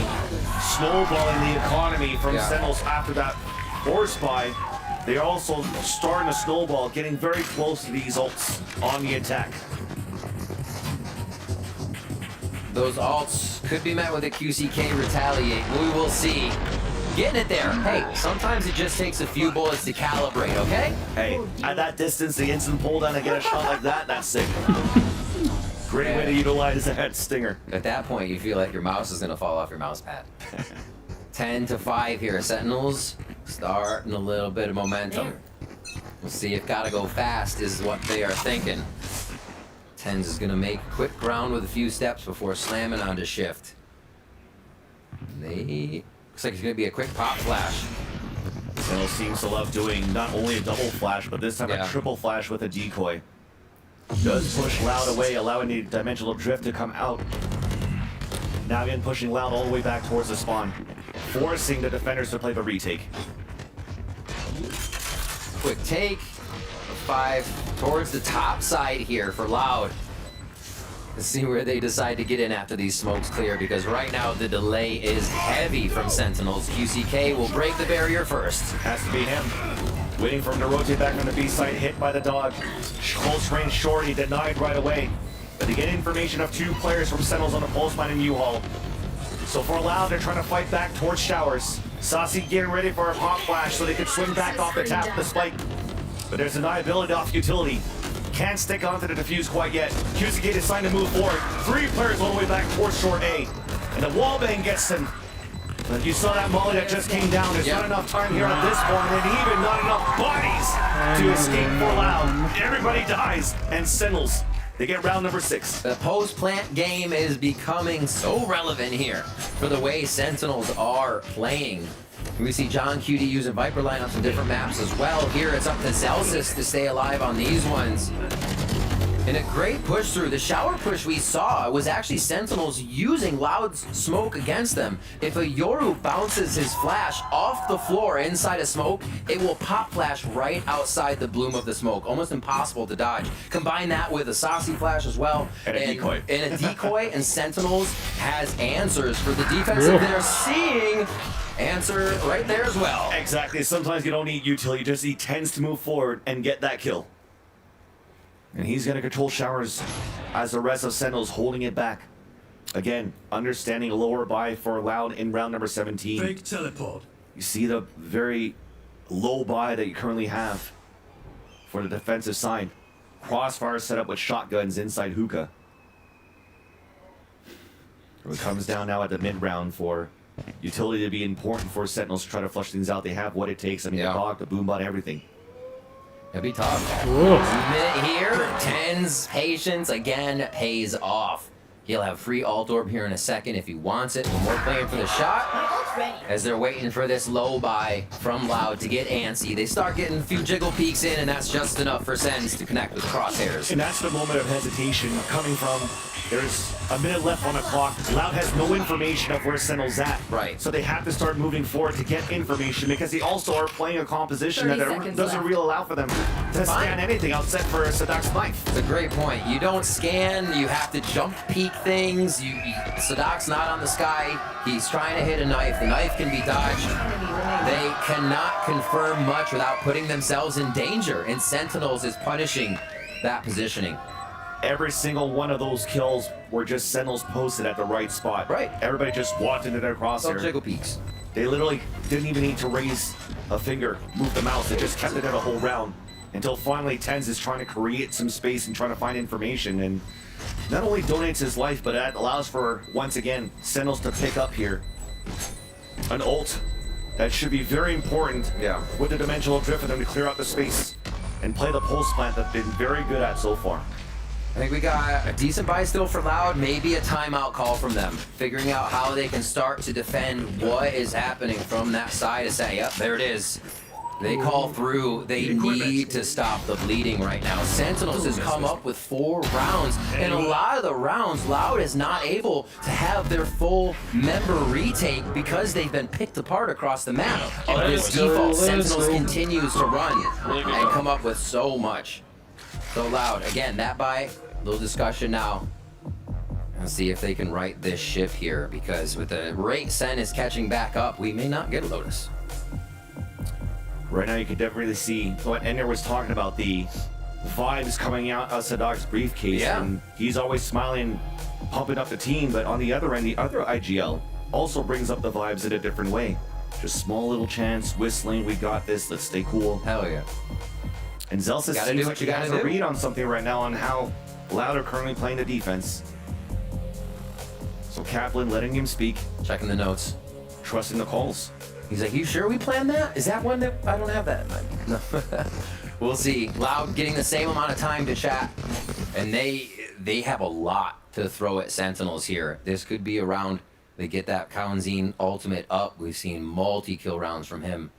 snowballing the economy from Sentinels after that force buy, they're also starting to snowball, getting very close to these ults on the attack. Those ults could be met with a QCK retaliate. We will see. Getting it there. Hey, sometimes it just takes a few bullets to calibrate, okay? Hey, at that distance, the instant pull down to get a shot like that, that's sick. Great way to utilize that Stinger. At that point, you feel like your mouse is going to fall off your mouse pad. 10-5 here. Sentinels starting a little bit of momentum. We'll see if gotta go fast is what they are thinking. Tens is going to make quick ground with a few steps before slamming onto shift. Looks like it's going to be a quick pop flash. Sentinel seems to love doing not only a double flash, but this time a triple flash with a decoy. Does push Loud away, allowing the dimensional drift to come out. Now again pushing Loud all the way back towards the spawn, forcing the defenders to play the retake. Quick take. 5 towards the top side here for Loud. Let's see where they decide to get in after these smokes clear, because right now the delay is heavy from Sentinels. QCK will break the barrier first. Has to be him. Waiting for him to rotate back on the B side, hit by the dog. Close range shorty denied right away. But they get information of 2 players from Sentinels on the pulse mine and U-Haul. So for Loud, they're trying to fight back towards Showers. Saucy getting ready for a pop flash so they can swing back off the tap of the spike. But there's deniability off utility. Can't stick onto the defuse quite yet. QCK deciding to move forward. 3 players all the way back towards short A. And the wallbang gets him. But you saw that molly that just came down. There's not enough time here at this point, and even not enough bodies to escape for Loud. Everybody dies, and Sentinels, they get round number 6. The post-plant game is becoming so relevant here for the way Sentinels are playing. We see John Cutie using Viper lineups on different maps as well. Here it's up to Zelsis to stay alive on these ones. And a great push through. The shower push we saw was actually Sentinels using Loud's smoke against them. If a Yoru bounces his flash off the floor inside a smoke, it will pop flash right outside the bloom of the smoke. Almost impossible to dodge. Combine that with a saucy flash as well. And a decoy. And a decoy, and Sentinels has answers for the defensive. They're seeing answer right there as well. Exactly. Sometimes you don't need utility, you just need Tens to move forward and get that kill. And he's going to control Showers as the rest of Sentinels holding it back. Again, understanding a lower buy for Loud in round number 17. Fake teleport. You see the very low buy that you currently have for the defensive side. Crossfire set up with shotguns inside hookah. It comes down now at the mid round for utility to be important for Sentinels to try to flush things out. They have what it takes. I mean, the dog, the boombot, everything. It'll be tough. Minute here, Tens patience again pays off. He'll have free alt orb here in a second if he wants it. When we're playing for the shot, as they're waiting for this low buy from Loud to get antsy, they start getting a few jiggle peeks in, and that's just enough for Sens to connect with Crosshairs. And that's the moment of hesitation coming from, there's a minute left on the clock. Loud has no information of where Sentinel's at. Right. So they have to start moving forward to get information because they also are playing a composition that doesn't really allow for them to scan anything outside for Sadak's knife. It's a great point. You don't scan, you have to jump peek things. Sadak's not on the sky. He's trying to hit a knife. The knife can be dodged. They cannot confirm much without putting themselves in danger, and Sentinels is punishing that positioning. Every single one of those kills were just Sentinels posted at the right spot. Right. Everybody just walked into their crosshair. No jiggle peeks. They literally didn't even need to raise a finger, move the mouse. They just kept it there the whole round until finally Tens is trying to create some space and trying to find information, and not only donates his life, but that allows for, once again, Sentinels to pick up here an ult that should be very important with the dimensional drift for them to clear out the space and play the pulse plant that they've been very good at so far. I think we got a decent buy still for Loud, maybe a timeout call from them. Figuring out how they can start to defend what is happening from that side to say, yep, there it is. They call through, they need to stop the bleeding right now. Sentinels has come up with 4 rounds, and a lot of the rounds, Loud is not able to have their full member retake because they've been picked apart across the map. Of this default, Sentinels continues to run and come up with so much. So Loud, again, that buy, little discussion now. And see if they can right this ship here, because with the rate Sen is catching back up, we may not get a Lotus. Right now you can definitely see what Ender was talking about, the vibes coming out of Sadak's briefcase. Yeah. And he's always smiling, pumping up the team, but on the other end, the other IGL also brings up the vibes in a different way. Just small little chants, whistling, we got this, let's stay cool. Hell yeah. And Zelsis seems like he has a read on something right now on how Loud are currently playing the defense. So Kaplan letting him speak. Checking the notes. Trusting the calls. He's like, you sure we planned that? Is that one that I don't have that in mind? No. We'll see. Loud getting the same amount of time to chat. And they have a lot to throw at Sentinels here. This could be a round. They get that Kalanzine ultimate up. We've seen multi-kill rounds from him.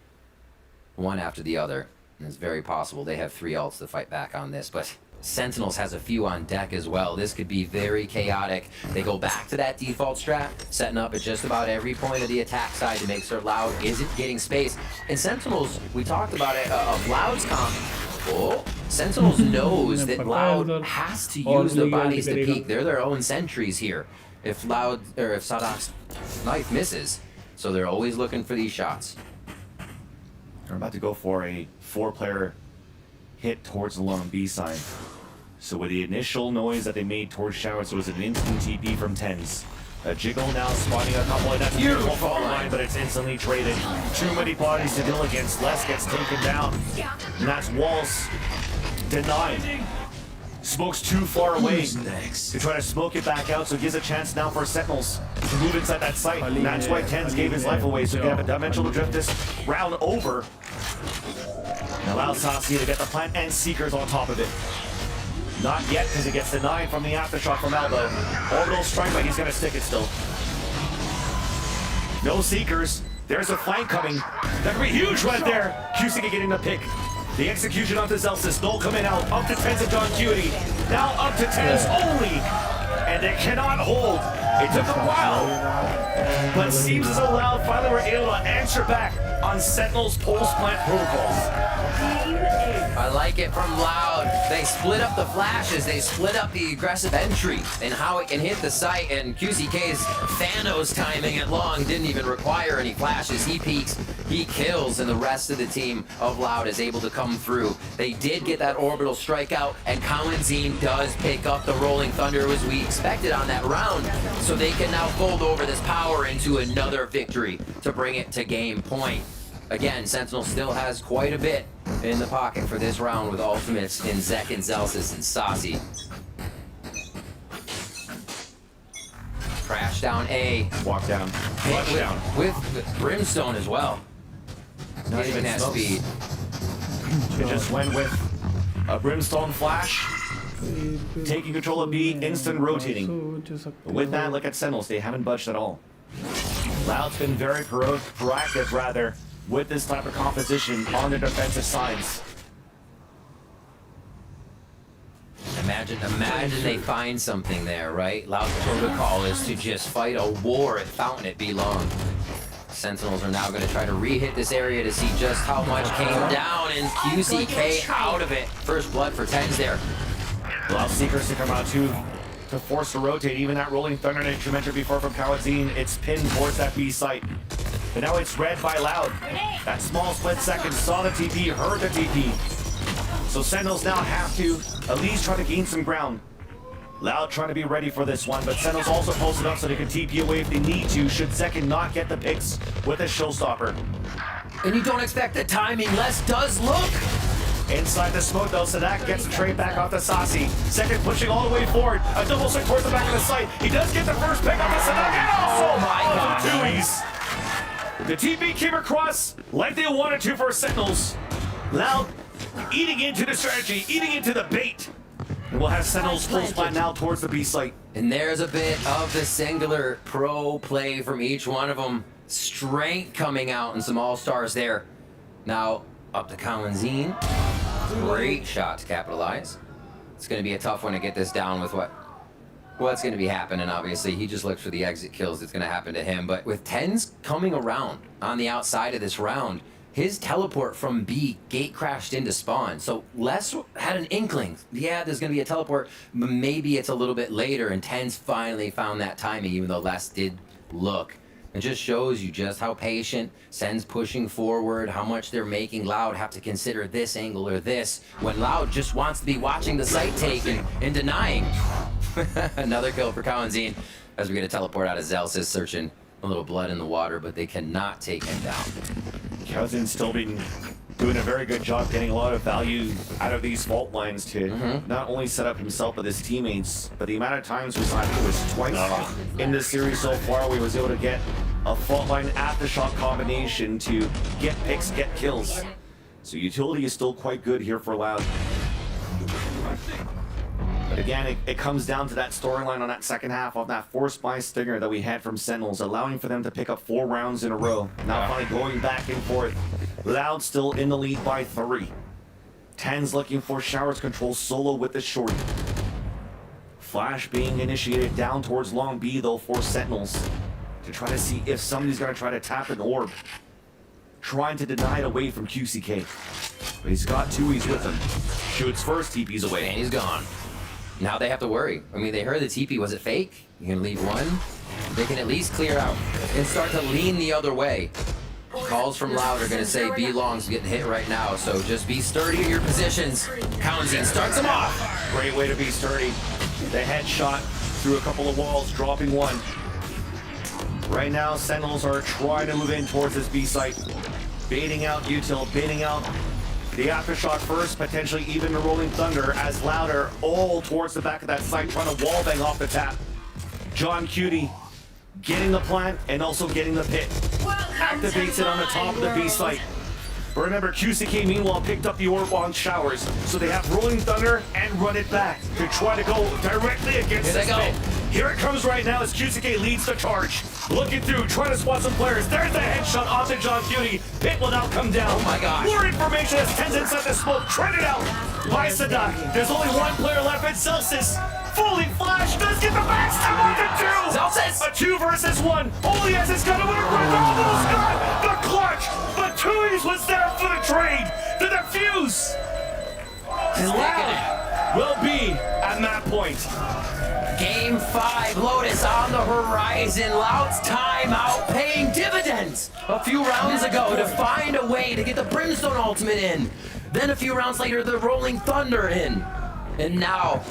One after the other. And it's very possible they have 3 ults to fight back on this, but Sentinels has a few on deck as well. This could be very chaotic. They go back to that default strat, setting up at just about every point of the attack side to make sure Loud isn't getting space. And Sentinels, we talked about it, of Loud's comp. Oh, Sentinels knows that Loud has to use the bodies to peek. They're their own sentries here. If Loud, or if Sadak's knife misses. So they're always looking for these shots. They're about to go for a 4-player hit towards the long B side. So with the initial noise that they made towards Showers, it was an instant TP from Tens. A jiggle now spawning a couple, and that's a beautiful fall line, but it's instantly traded. Too many bodies to deal against. Les gets taken down, and that's Walls denied. Smoke's too far away to try to smoke it back out, so it gives a chance now for Sentinels to move inside that site. And that's why Tens gave his life away, so he can have a dimensional drift this round over. And allow Sasi to get the plant and Seekers on top of it. Not yet, because it gets denied from the aftershock from Elbow. Orbital strike, but he's going to stick it still. No Seekers. There's a flank coming. That could be huge right there. Cusick getting the pick. The execution onto Zelsis. Null coming out. Up to Tens and John Cutie. Now up to Tens only. And they cannot hold. It took a while. But seems as though Loud finally were able to answer back on Sentinel's pulse plant protocols. I like it from Loud. They split up the flashes, they split up the aggressive entry and how it can hit the site, and QCK's Thanos timing it long didn't even require any flashes. He peeks, he kills, and the rest of the team of Loud is able to come through. They did get that orbital strikeout, and Kalanzine does pick up the Rolling Thunder as we expected on that round, so they can now fold over this power into another victory to bring it to game point. Again, Sentinel still has quite a bit in the pocket for this round with ultimates in Zek and Zelsis and Sasi. Crash down A. Walk down. Flush down. With Brimstone as well. Not even that Smokes. speed. It just went with a Brimstone flash taking control of B, instant rotating. But with that, look at Sentinels. They haven't budged at all. Loud's been very proactive, rather, with this type of composition on the defensive sides. Imagine they find something there, right? Loud's protocol is to just fight a war at Fountain at B long. Sentinels are now going to try to re-hit this area to see just how much came down, and QCK out of it. First blood for Tens there. Loud Seekers to come out too, to force to rotate. Even that Rolling Thunder that you mentioned before from Kawazine, it's pinned towards that B site. But now it's read by Loud. That small split second saw the TP, heard the TP. So Sentinels now have to at least try to gain some ground. Loud trying to be ready for this one, but Sentinels also posted up so they can TP away if they need to, should Zekin not get the picks with a showstopper. And you don't expect the timing, Les does look! Inside the smoke though, Sadak gets the trade back off the Sassy. Second pushing all the way forward, a double stick towards the back of the site. He does get the first pick off the Sadak, and also the Tuies. The TP came across like they wanted to for Sentinels. Loud eating into the strategy, eating into the bait. And we'll have Sentinels full splat now towards the B site. And there's a bit of the singular pro play from each one of them. Strength coming out and some all-stars there. Now, up to Kawazine. Great shot to capitalize. It's going to be a tough one to get this down with what's going to be happening, obviously. He just looks for the exit kills that's going to happen to him. But with Tens coming around on the outside of this round, his teleport from B gate crashed into spawn. So Les had an inkling. Yeah, there's going to be a teleport, but maybe it's a little bit later. And Tens finally found that timing, even though Les did look. It just shows you just how patient Sen's pushing forward, how much they're making Loud have to consider this angle or this, when Loud just wants to be watching the site taken and denying. Another kill for Kawazine as we get a teleport out of Zelsis, searching a little blood in the water, but they cannot take him down. Kawazine's still been doing a very good job getting a lot of value out of these fault lines to not only set up himself but his teammates, but the amount of times was twice in this series so far we was able to get a fault line aftershock combination to get picks, get kills. So utility is still quite good here for Loud. But again, it comes down to that storyline on that second half of that forced by Stinger that we had from Sentinels, allowing for them to pick up 4 rounds in a row. Now finally going back and forth. Loud still in the lead by 3. Tens looking for Showers control solo with the shorty. Flash being initiated down towards long B though for Sentinels to try to see if somebody's going to try to tap an orb. Trying to deny it away from QCK. But he's got Tuies with him. Shoots first, TP's away. And he's gone. Now they have to worry. I mean, they heard the TP. Was it fake? You can leave one. They can at least clear out and start to lean the other way. Calls from Loud are going to say B long's getting hit right now, so just be sturdy in your positions. Kawazine starts him off. Great way to be sturdy. The headshot through a couple of walls, dropping one. Right now, Sentinels are trying to move in towards this B site. Baiting out Util, baiting out the aftershock first, potentially even the Rolling Thunder as Louder all towards the back of that site, trying to wallbang off the tap. John Cutie getting the plant and also getting the pit. Activates it on the top of the B site. But remember, QCK meanwhile picked up the orb on Showers, so they have Rolling Thunder and run it back to try to go directly against this pit. Here it comes right now as QCK leads the charge. Looking through, trying to spot some players. There's the headshot off to John Cutie. Pit will now come down. Oh my gosh. More information as Tens inside the smoke. Traded out by Sadak. There's only one player left, and Celsius. Fully flashed, does get the backstab on the 2! Celsius! A 2 versus 1. Only as it's gonna win a almost got the clutch! But Tuies was there for the trade. The defuse! And Loud will be at that point. Game 5, Lotus on the horizon. Loud's timeout paying dividends a few rounds ago to find a way to get the Brimstone ultimate in. Then a few rounds later, the Rolling Thunder in. And now,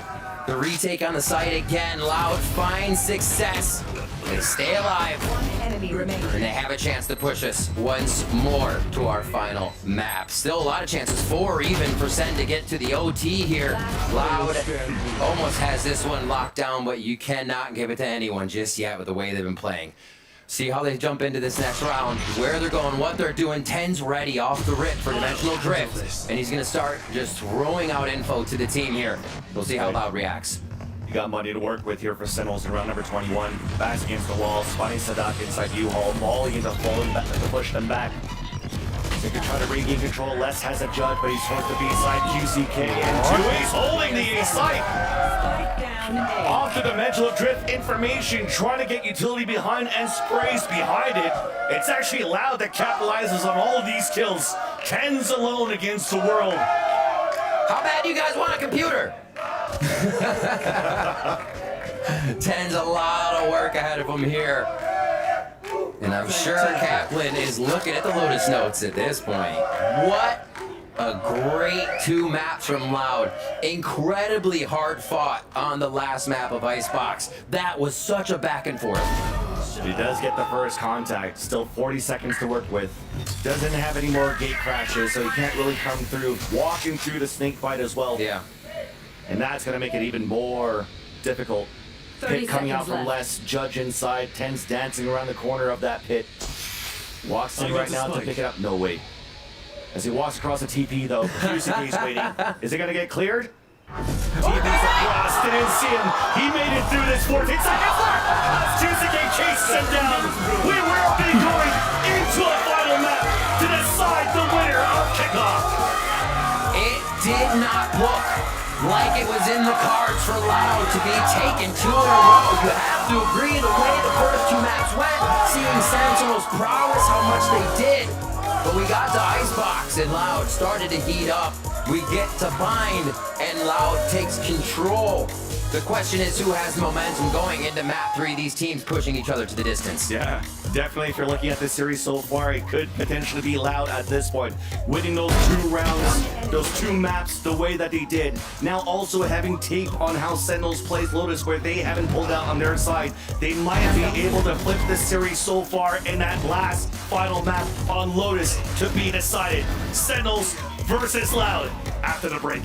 the retake on the site again. Loud finds success. They stay alive. Enemy remaining. And they have a chance to push us once more to our final map. Still a lot of chances, 4 even for Sen to get to the OT here. Loud almost has this one locked down, but you cannot give it to anyone just yet with the way they've been playing. See how they jump into this next round, where they're going, what they're doing. Ten's ready off the rip for Dimensional Drift. And he's going to start just throwing out info to the team here. We'll see how Loud reacts. You got money to work with here for Sentinels in round number 21. Backs against the wall, spotting Sadak inside U-Haul, mauling into falling back to push them back. They can try to regain control. Les has a judge, but he's hurt the B side. QCK and Tui holding the A side. Off the Dimensional Drift information, trying to get utility behind and sprays behind it. It's actually Loud that capitalizes on all of these kills. Ten's alone against the world. How bad do you guys want a computer? Ten's a lot of work ahead of him here. And I'm sure Kaplan is looking at the Lotus notes at this point. What a great 2 maps from Loud. Incredibly hard fought on the last map of Icebox. That was such a back and forth. He does get the first contact. Still 40 seconds to work with. Doesn't have any more gate crashes, so he can't really come through. Walking through the snake fight as well. Yeah. And that's going to make it even more difficult. Pit coming out from Les, Judge inside, Ten's dancing around the corner of that pit. Walks in right now to pick it up. No way. As he walks across the TP though, QCK's waiting. Is it going to get cleared? TP's across, didn't see him. He made it through this 14 seconds left. As QCK chases him down. We will be going into a final map to decide the winner of kickoff. It did not look like it was in the cards for Loud to be taken 2 in a row. You have to agree the way the first 2 maps went, seeing Sentinel's prowess, how much they did. But we got to Icebox and Loud started to heat up. We get to Bind and Loud takes control. The question is who has momentum going into map 3, these teams pushing each other to the distance. Yeah, definitely if you're looking at this series so far, it could potentially be Loud at this point. Winning those 2 rounds, those 2 maps the way that they did. Now also having tape on how Sentinels plays Lotus where they haven't pulled out on their side. They might be able to flip this series so far in that last final map on Lotus to be decided. Sentinels versus Loud after the break.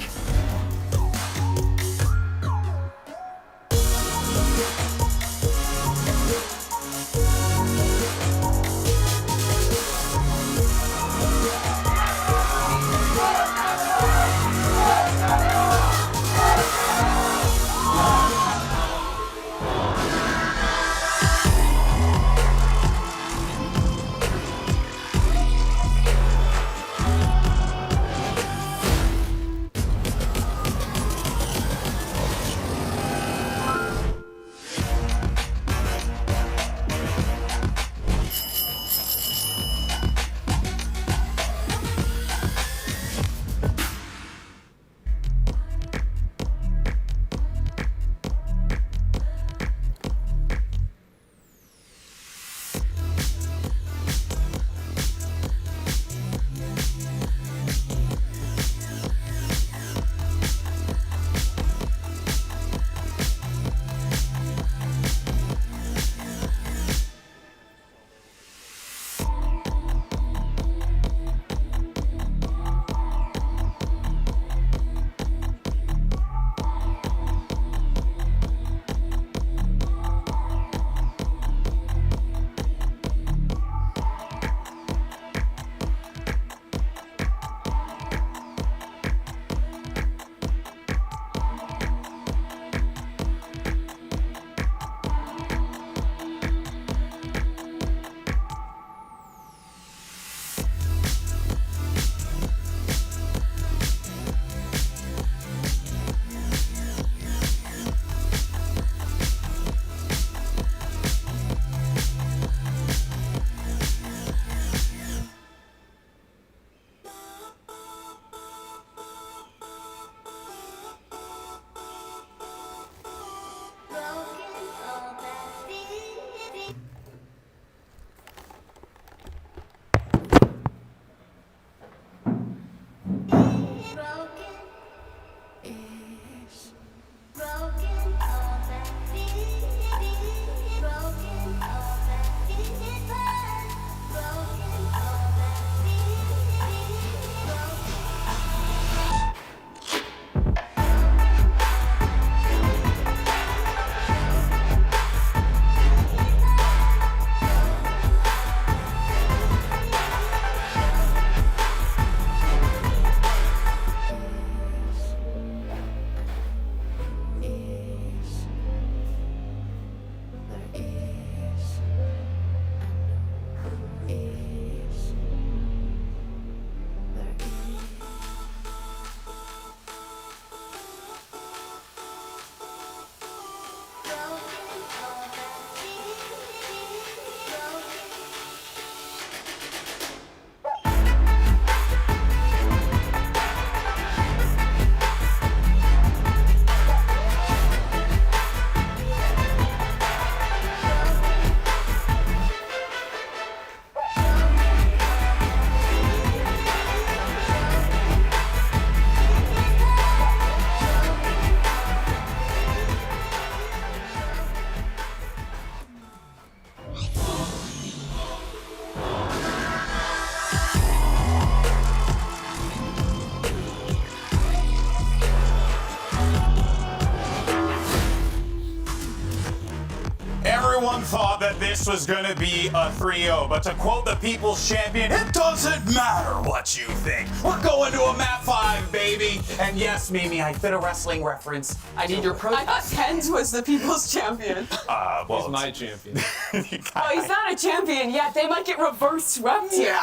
Everyone thought that this was going to be a 3-0, but to quote the People's Champion, it doesn't matter what you think. We're going to a map 5, baby. And yes, Mimi, I fit a wrestling reference. I need your I thought Tens was the People's Champion. Well, He's my champion. Well, he's not a champion yet. They might get reverse swept here.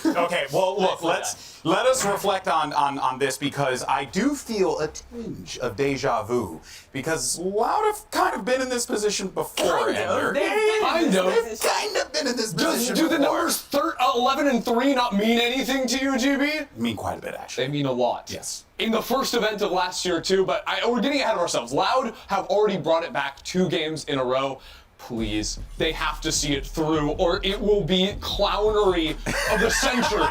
Okay, well, look, let us reflect on this, because I do feel a tinge of deja vu, because Loud have kind of been in this position before. Kind of. They've Kind of. kind of been in this position Do the before. numbers 11 and 3 not mean anything to you, GB? Mean quite a bit, actually. They mean a lot. Yes. In the first event of last year, too, but we're getting ahead of ourselves. Loud have already brought it back 2 games in a row. Please, they have to see it through, or it will be clownery of the century.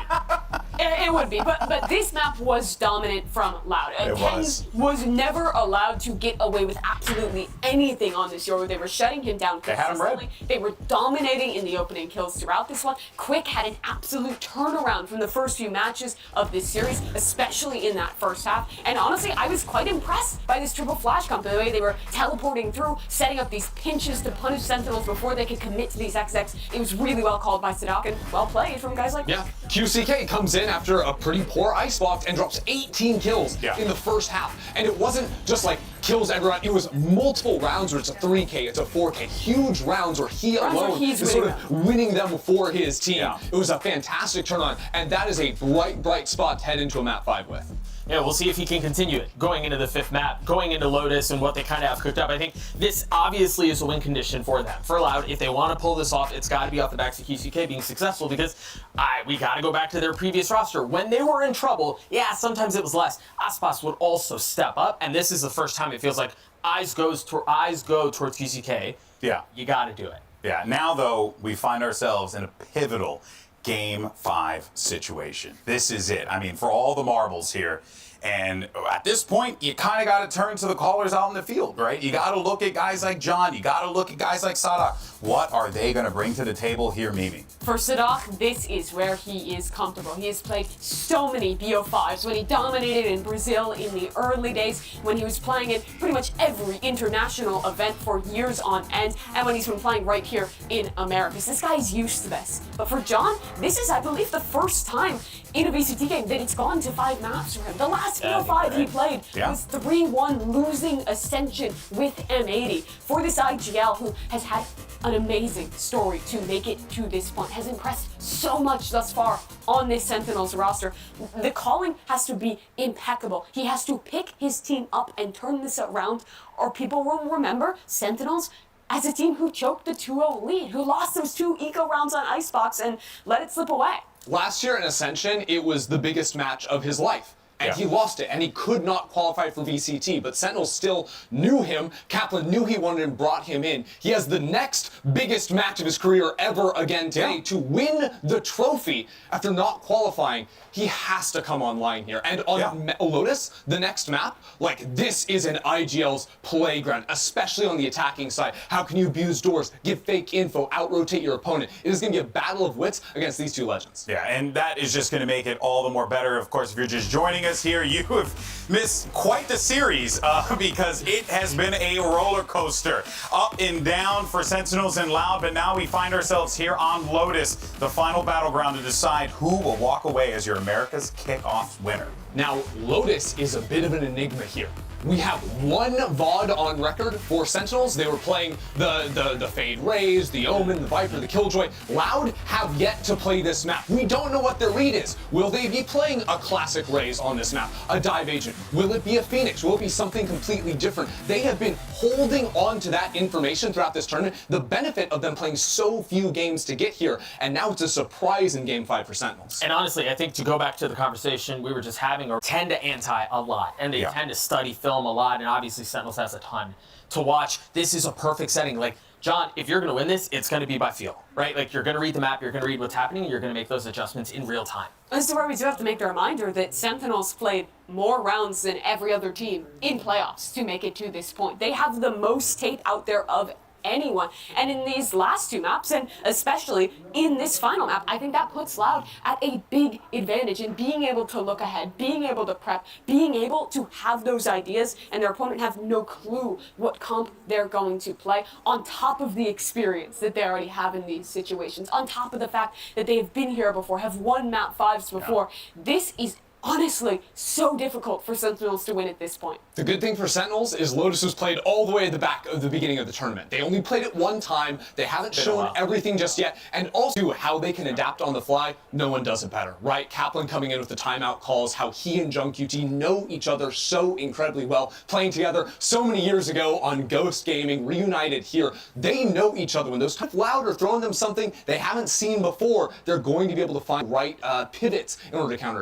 It would be, but this map was dominant from Loud. It Tens was never allowed to get away with absolutely anything on this Euro. They were shutting him down They had him red. consistently. They were dominating in the opening kills throughout this one. Quick had an absolute turnaround from the first few matches of this series, especially in that first half. And honestly, I was quite impressed by this triple flash comp, the way they were teleporting through, setting up these pinches to punish Sentinels before they could commit to these XX. It was really well called by Sadak and well played from guys like Yeah, QCK comes in after a pretty poor ice box and drops 18 kills in the first half. And it wasn't just like kills everyone, it was multiple rounds where it's a 3K, it's a 4K, huge rounds where he alone is sort of winning them for his team. Yeah. It was a fantastic turn on, and that is a bright spot to head into a map 5 with. Yeah, we'll see if he can continue it going into the 5th map, going into Lotus and what they kind of have cooked up. I think this obviously is a win condition for them. For Loud, if they want to pull this off, it's got to be off the backs of QCK being successful, because we got to go back to their previous roster. When they were in trouble, yeah, sometimes it was less. Aspas would also step up, and this is the first time it feels like eyes go towards QCK. Yeah. You got to do it. Yeah, now though, we find ourselves in a pivotal Game 5 situation. This is it. I mean, for all the marbles here. And at this point, you kind of got to turn to the callers out in the field, right? You got to look at guys like John. You got to look at guys like Sadak. What are they going to bring to the table here, Mimi? For Sadak, this is where he is comfortable. He has played so many BO5s when he dominated in Brazil in the early days, when he was playing in pretty much every international event for years on end, and when he's been playing right here in America. So this guy is used to this. But for John, this is, I believe, the first time in a VCT game that it's gone to 5 maps for him. The last BO5 he played was 3-1 losing Ascension with M80. For this IGL, who has had an amazing story to make it to this point, has impressed so much thus far on this Sentinels roster. The calling has to be impeccable. He has to pick his team up and turn this around, or people will remember Sentinels as a team who choked the 2-0 lead, who lost those 2 eco rounds on Icebox and let it slip away. Last year in Ascension, it was the biggest match of his life. And he lost it, and he could not qualify for VCT, but Sentinels still knew him. Kaplan knew he wanted and brought him in. He has the next biggest match of his career ever again today to win the trophy after not qualifying. He has to come online here. And on Lotus, the next map, like, this is an IGL's playground, especially on the attacking side. How can you abuse doors, give fake info, out-rotate your opponent? It is going to be a battle of wits against these 2 legends. Yeah, and that is just going to make it all the more better. Of course, if you're just joining us here, you have missed quite the series because it has been a roller coaster. Up and down for Sentinels and Loud, but now we find ourselves here on Lotus, the final battleground to decide who will walk away as your America's Kickoff winner. Now, Lotus is a bit of an enigma here. We have 1 VOD on record for Sentinels. They were playing the Fade Rays, the Omen, the Viper, the Killjoy. Loud have yet to play this map. We don't know what their read is. Will they be playing a classic Rays on this map? A Dive Agent? Will it be a Phoenix? Will it be something completely different? They have been holding on to that information throughout this tournament. The benefit of them playing so few games to get here, and now it's a surprise in Game 5 for Sentinels. And honestly, I think to go back to the conversation we were just having, or tend to anti a lot, and they tend to study film a lot, and obviously Sentinels has a ton to watch. This is a perfect setting. Like, John, if you're going to win this, it's going to be by feel, right? Like, you're going to read the map, you're going to read what's happening, and you're going to make those adjustments in real time. This is where we do have to make the reminder that Sentinels played more rounds than every other team in playoffs to make it to this point. They have the most tape out there of anyone. And in these last two maps, and especially in this final map, I think that puts Loud at a big advantage in being able to look ahead, being able to prep, being able to have those ideas, and their opponent have no clue what comp they're going to play, on top of the experience that they already have in these situations, on top of the fact that they have been here before, have won map 5s before. This is honestly so difficult for Sentinels to win at this point. The good thing for Sentinels is Lotus was played all the way at the back of the beginning of the tournament. They only played it one time. They haven't shown everything just yet. And also how they can adapt on the fly, no one does it better, right? Kaplan coming in with the timeout calls, how he and JungQT know each other so incredibly well, playing together so many years ago on Ghost Gaming, reunited here. They know each other. When those Loud are throwing them something they haven't seen before, they're going to be able to find right pivots in order to counter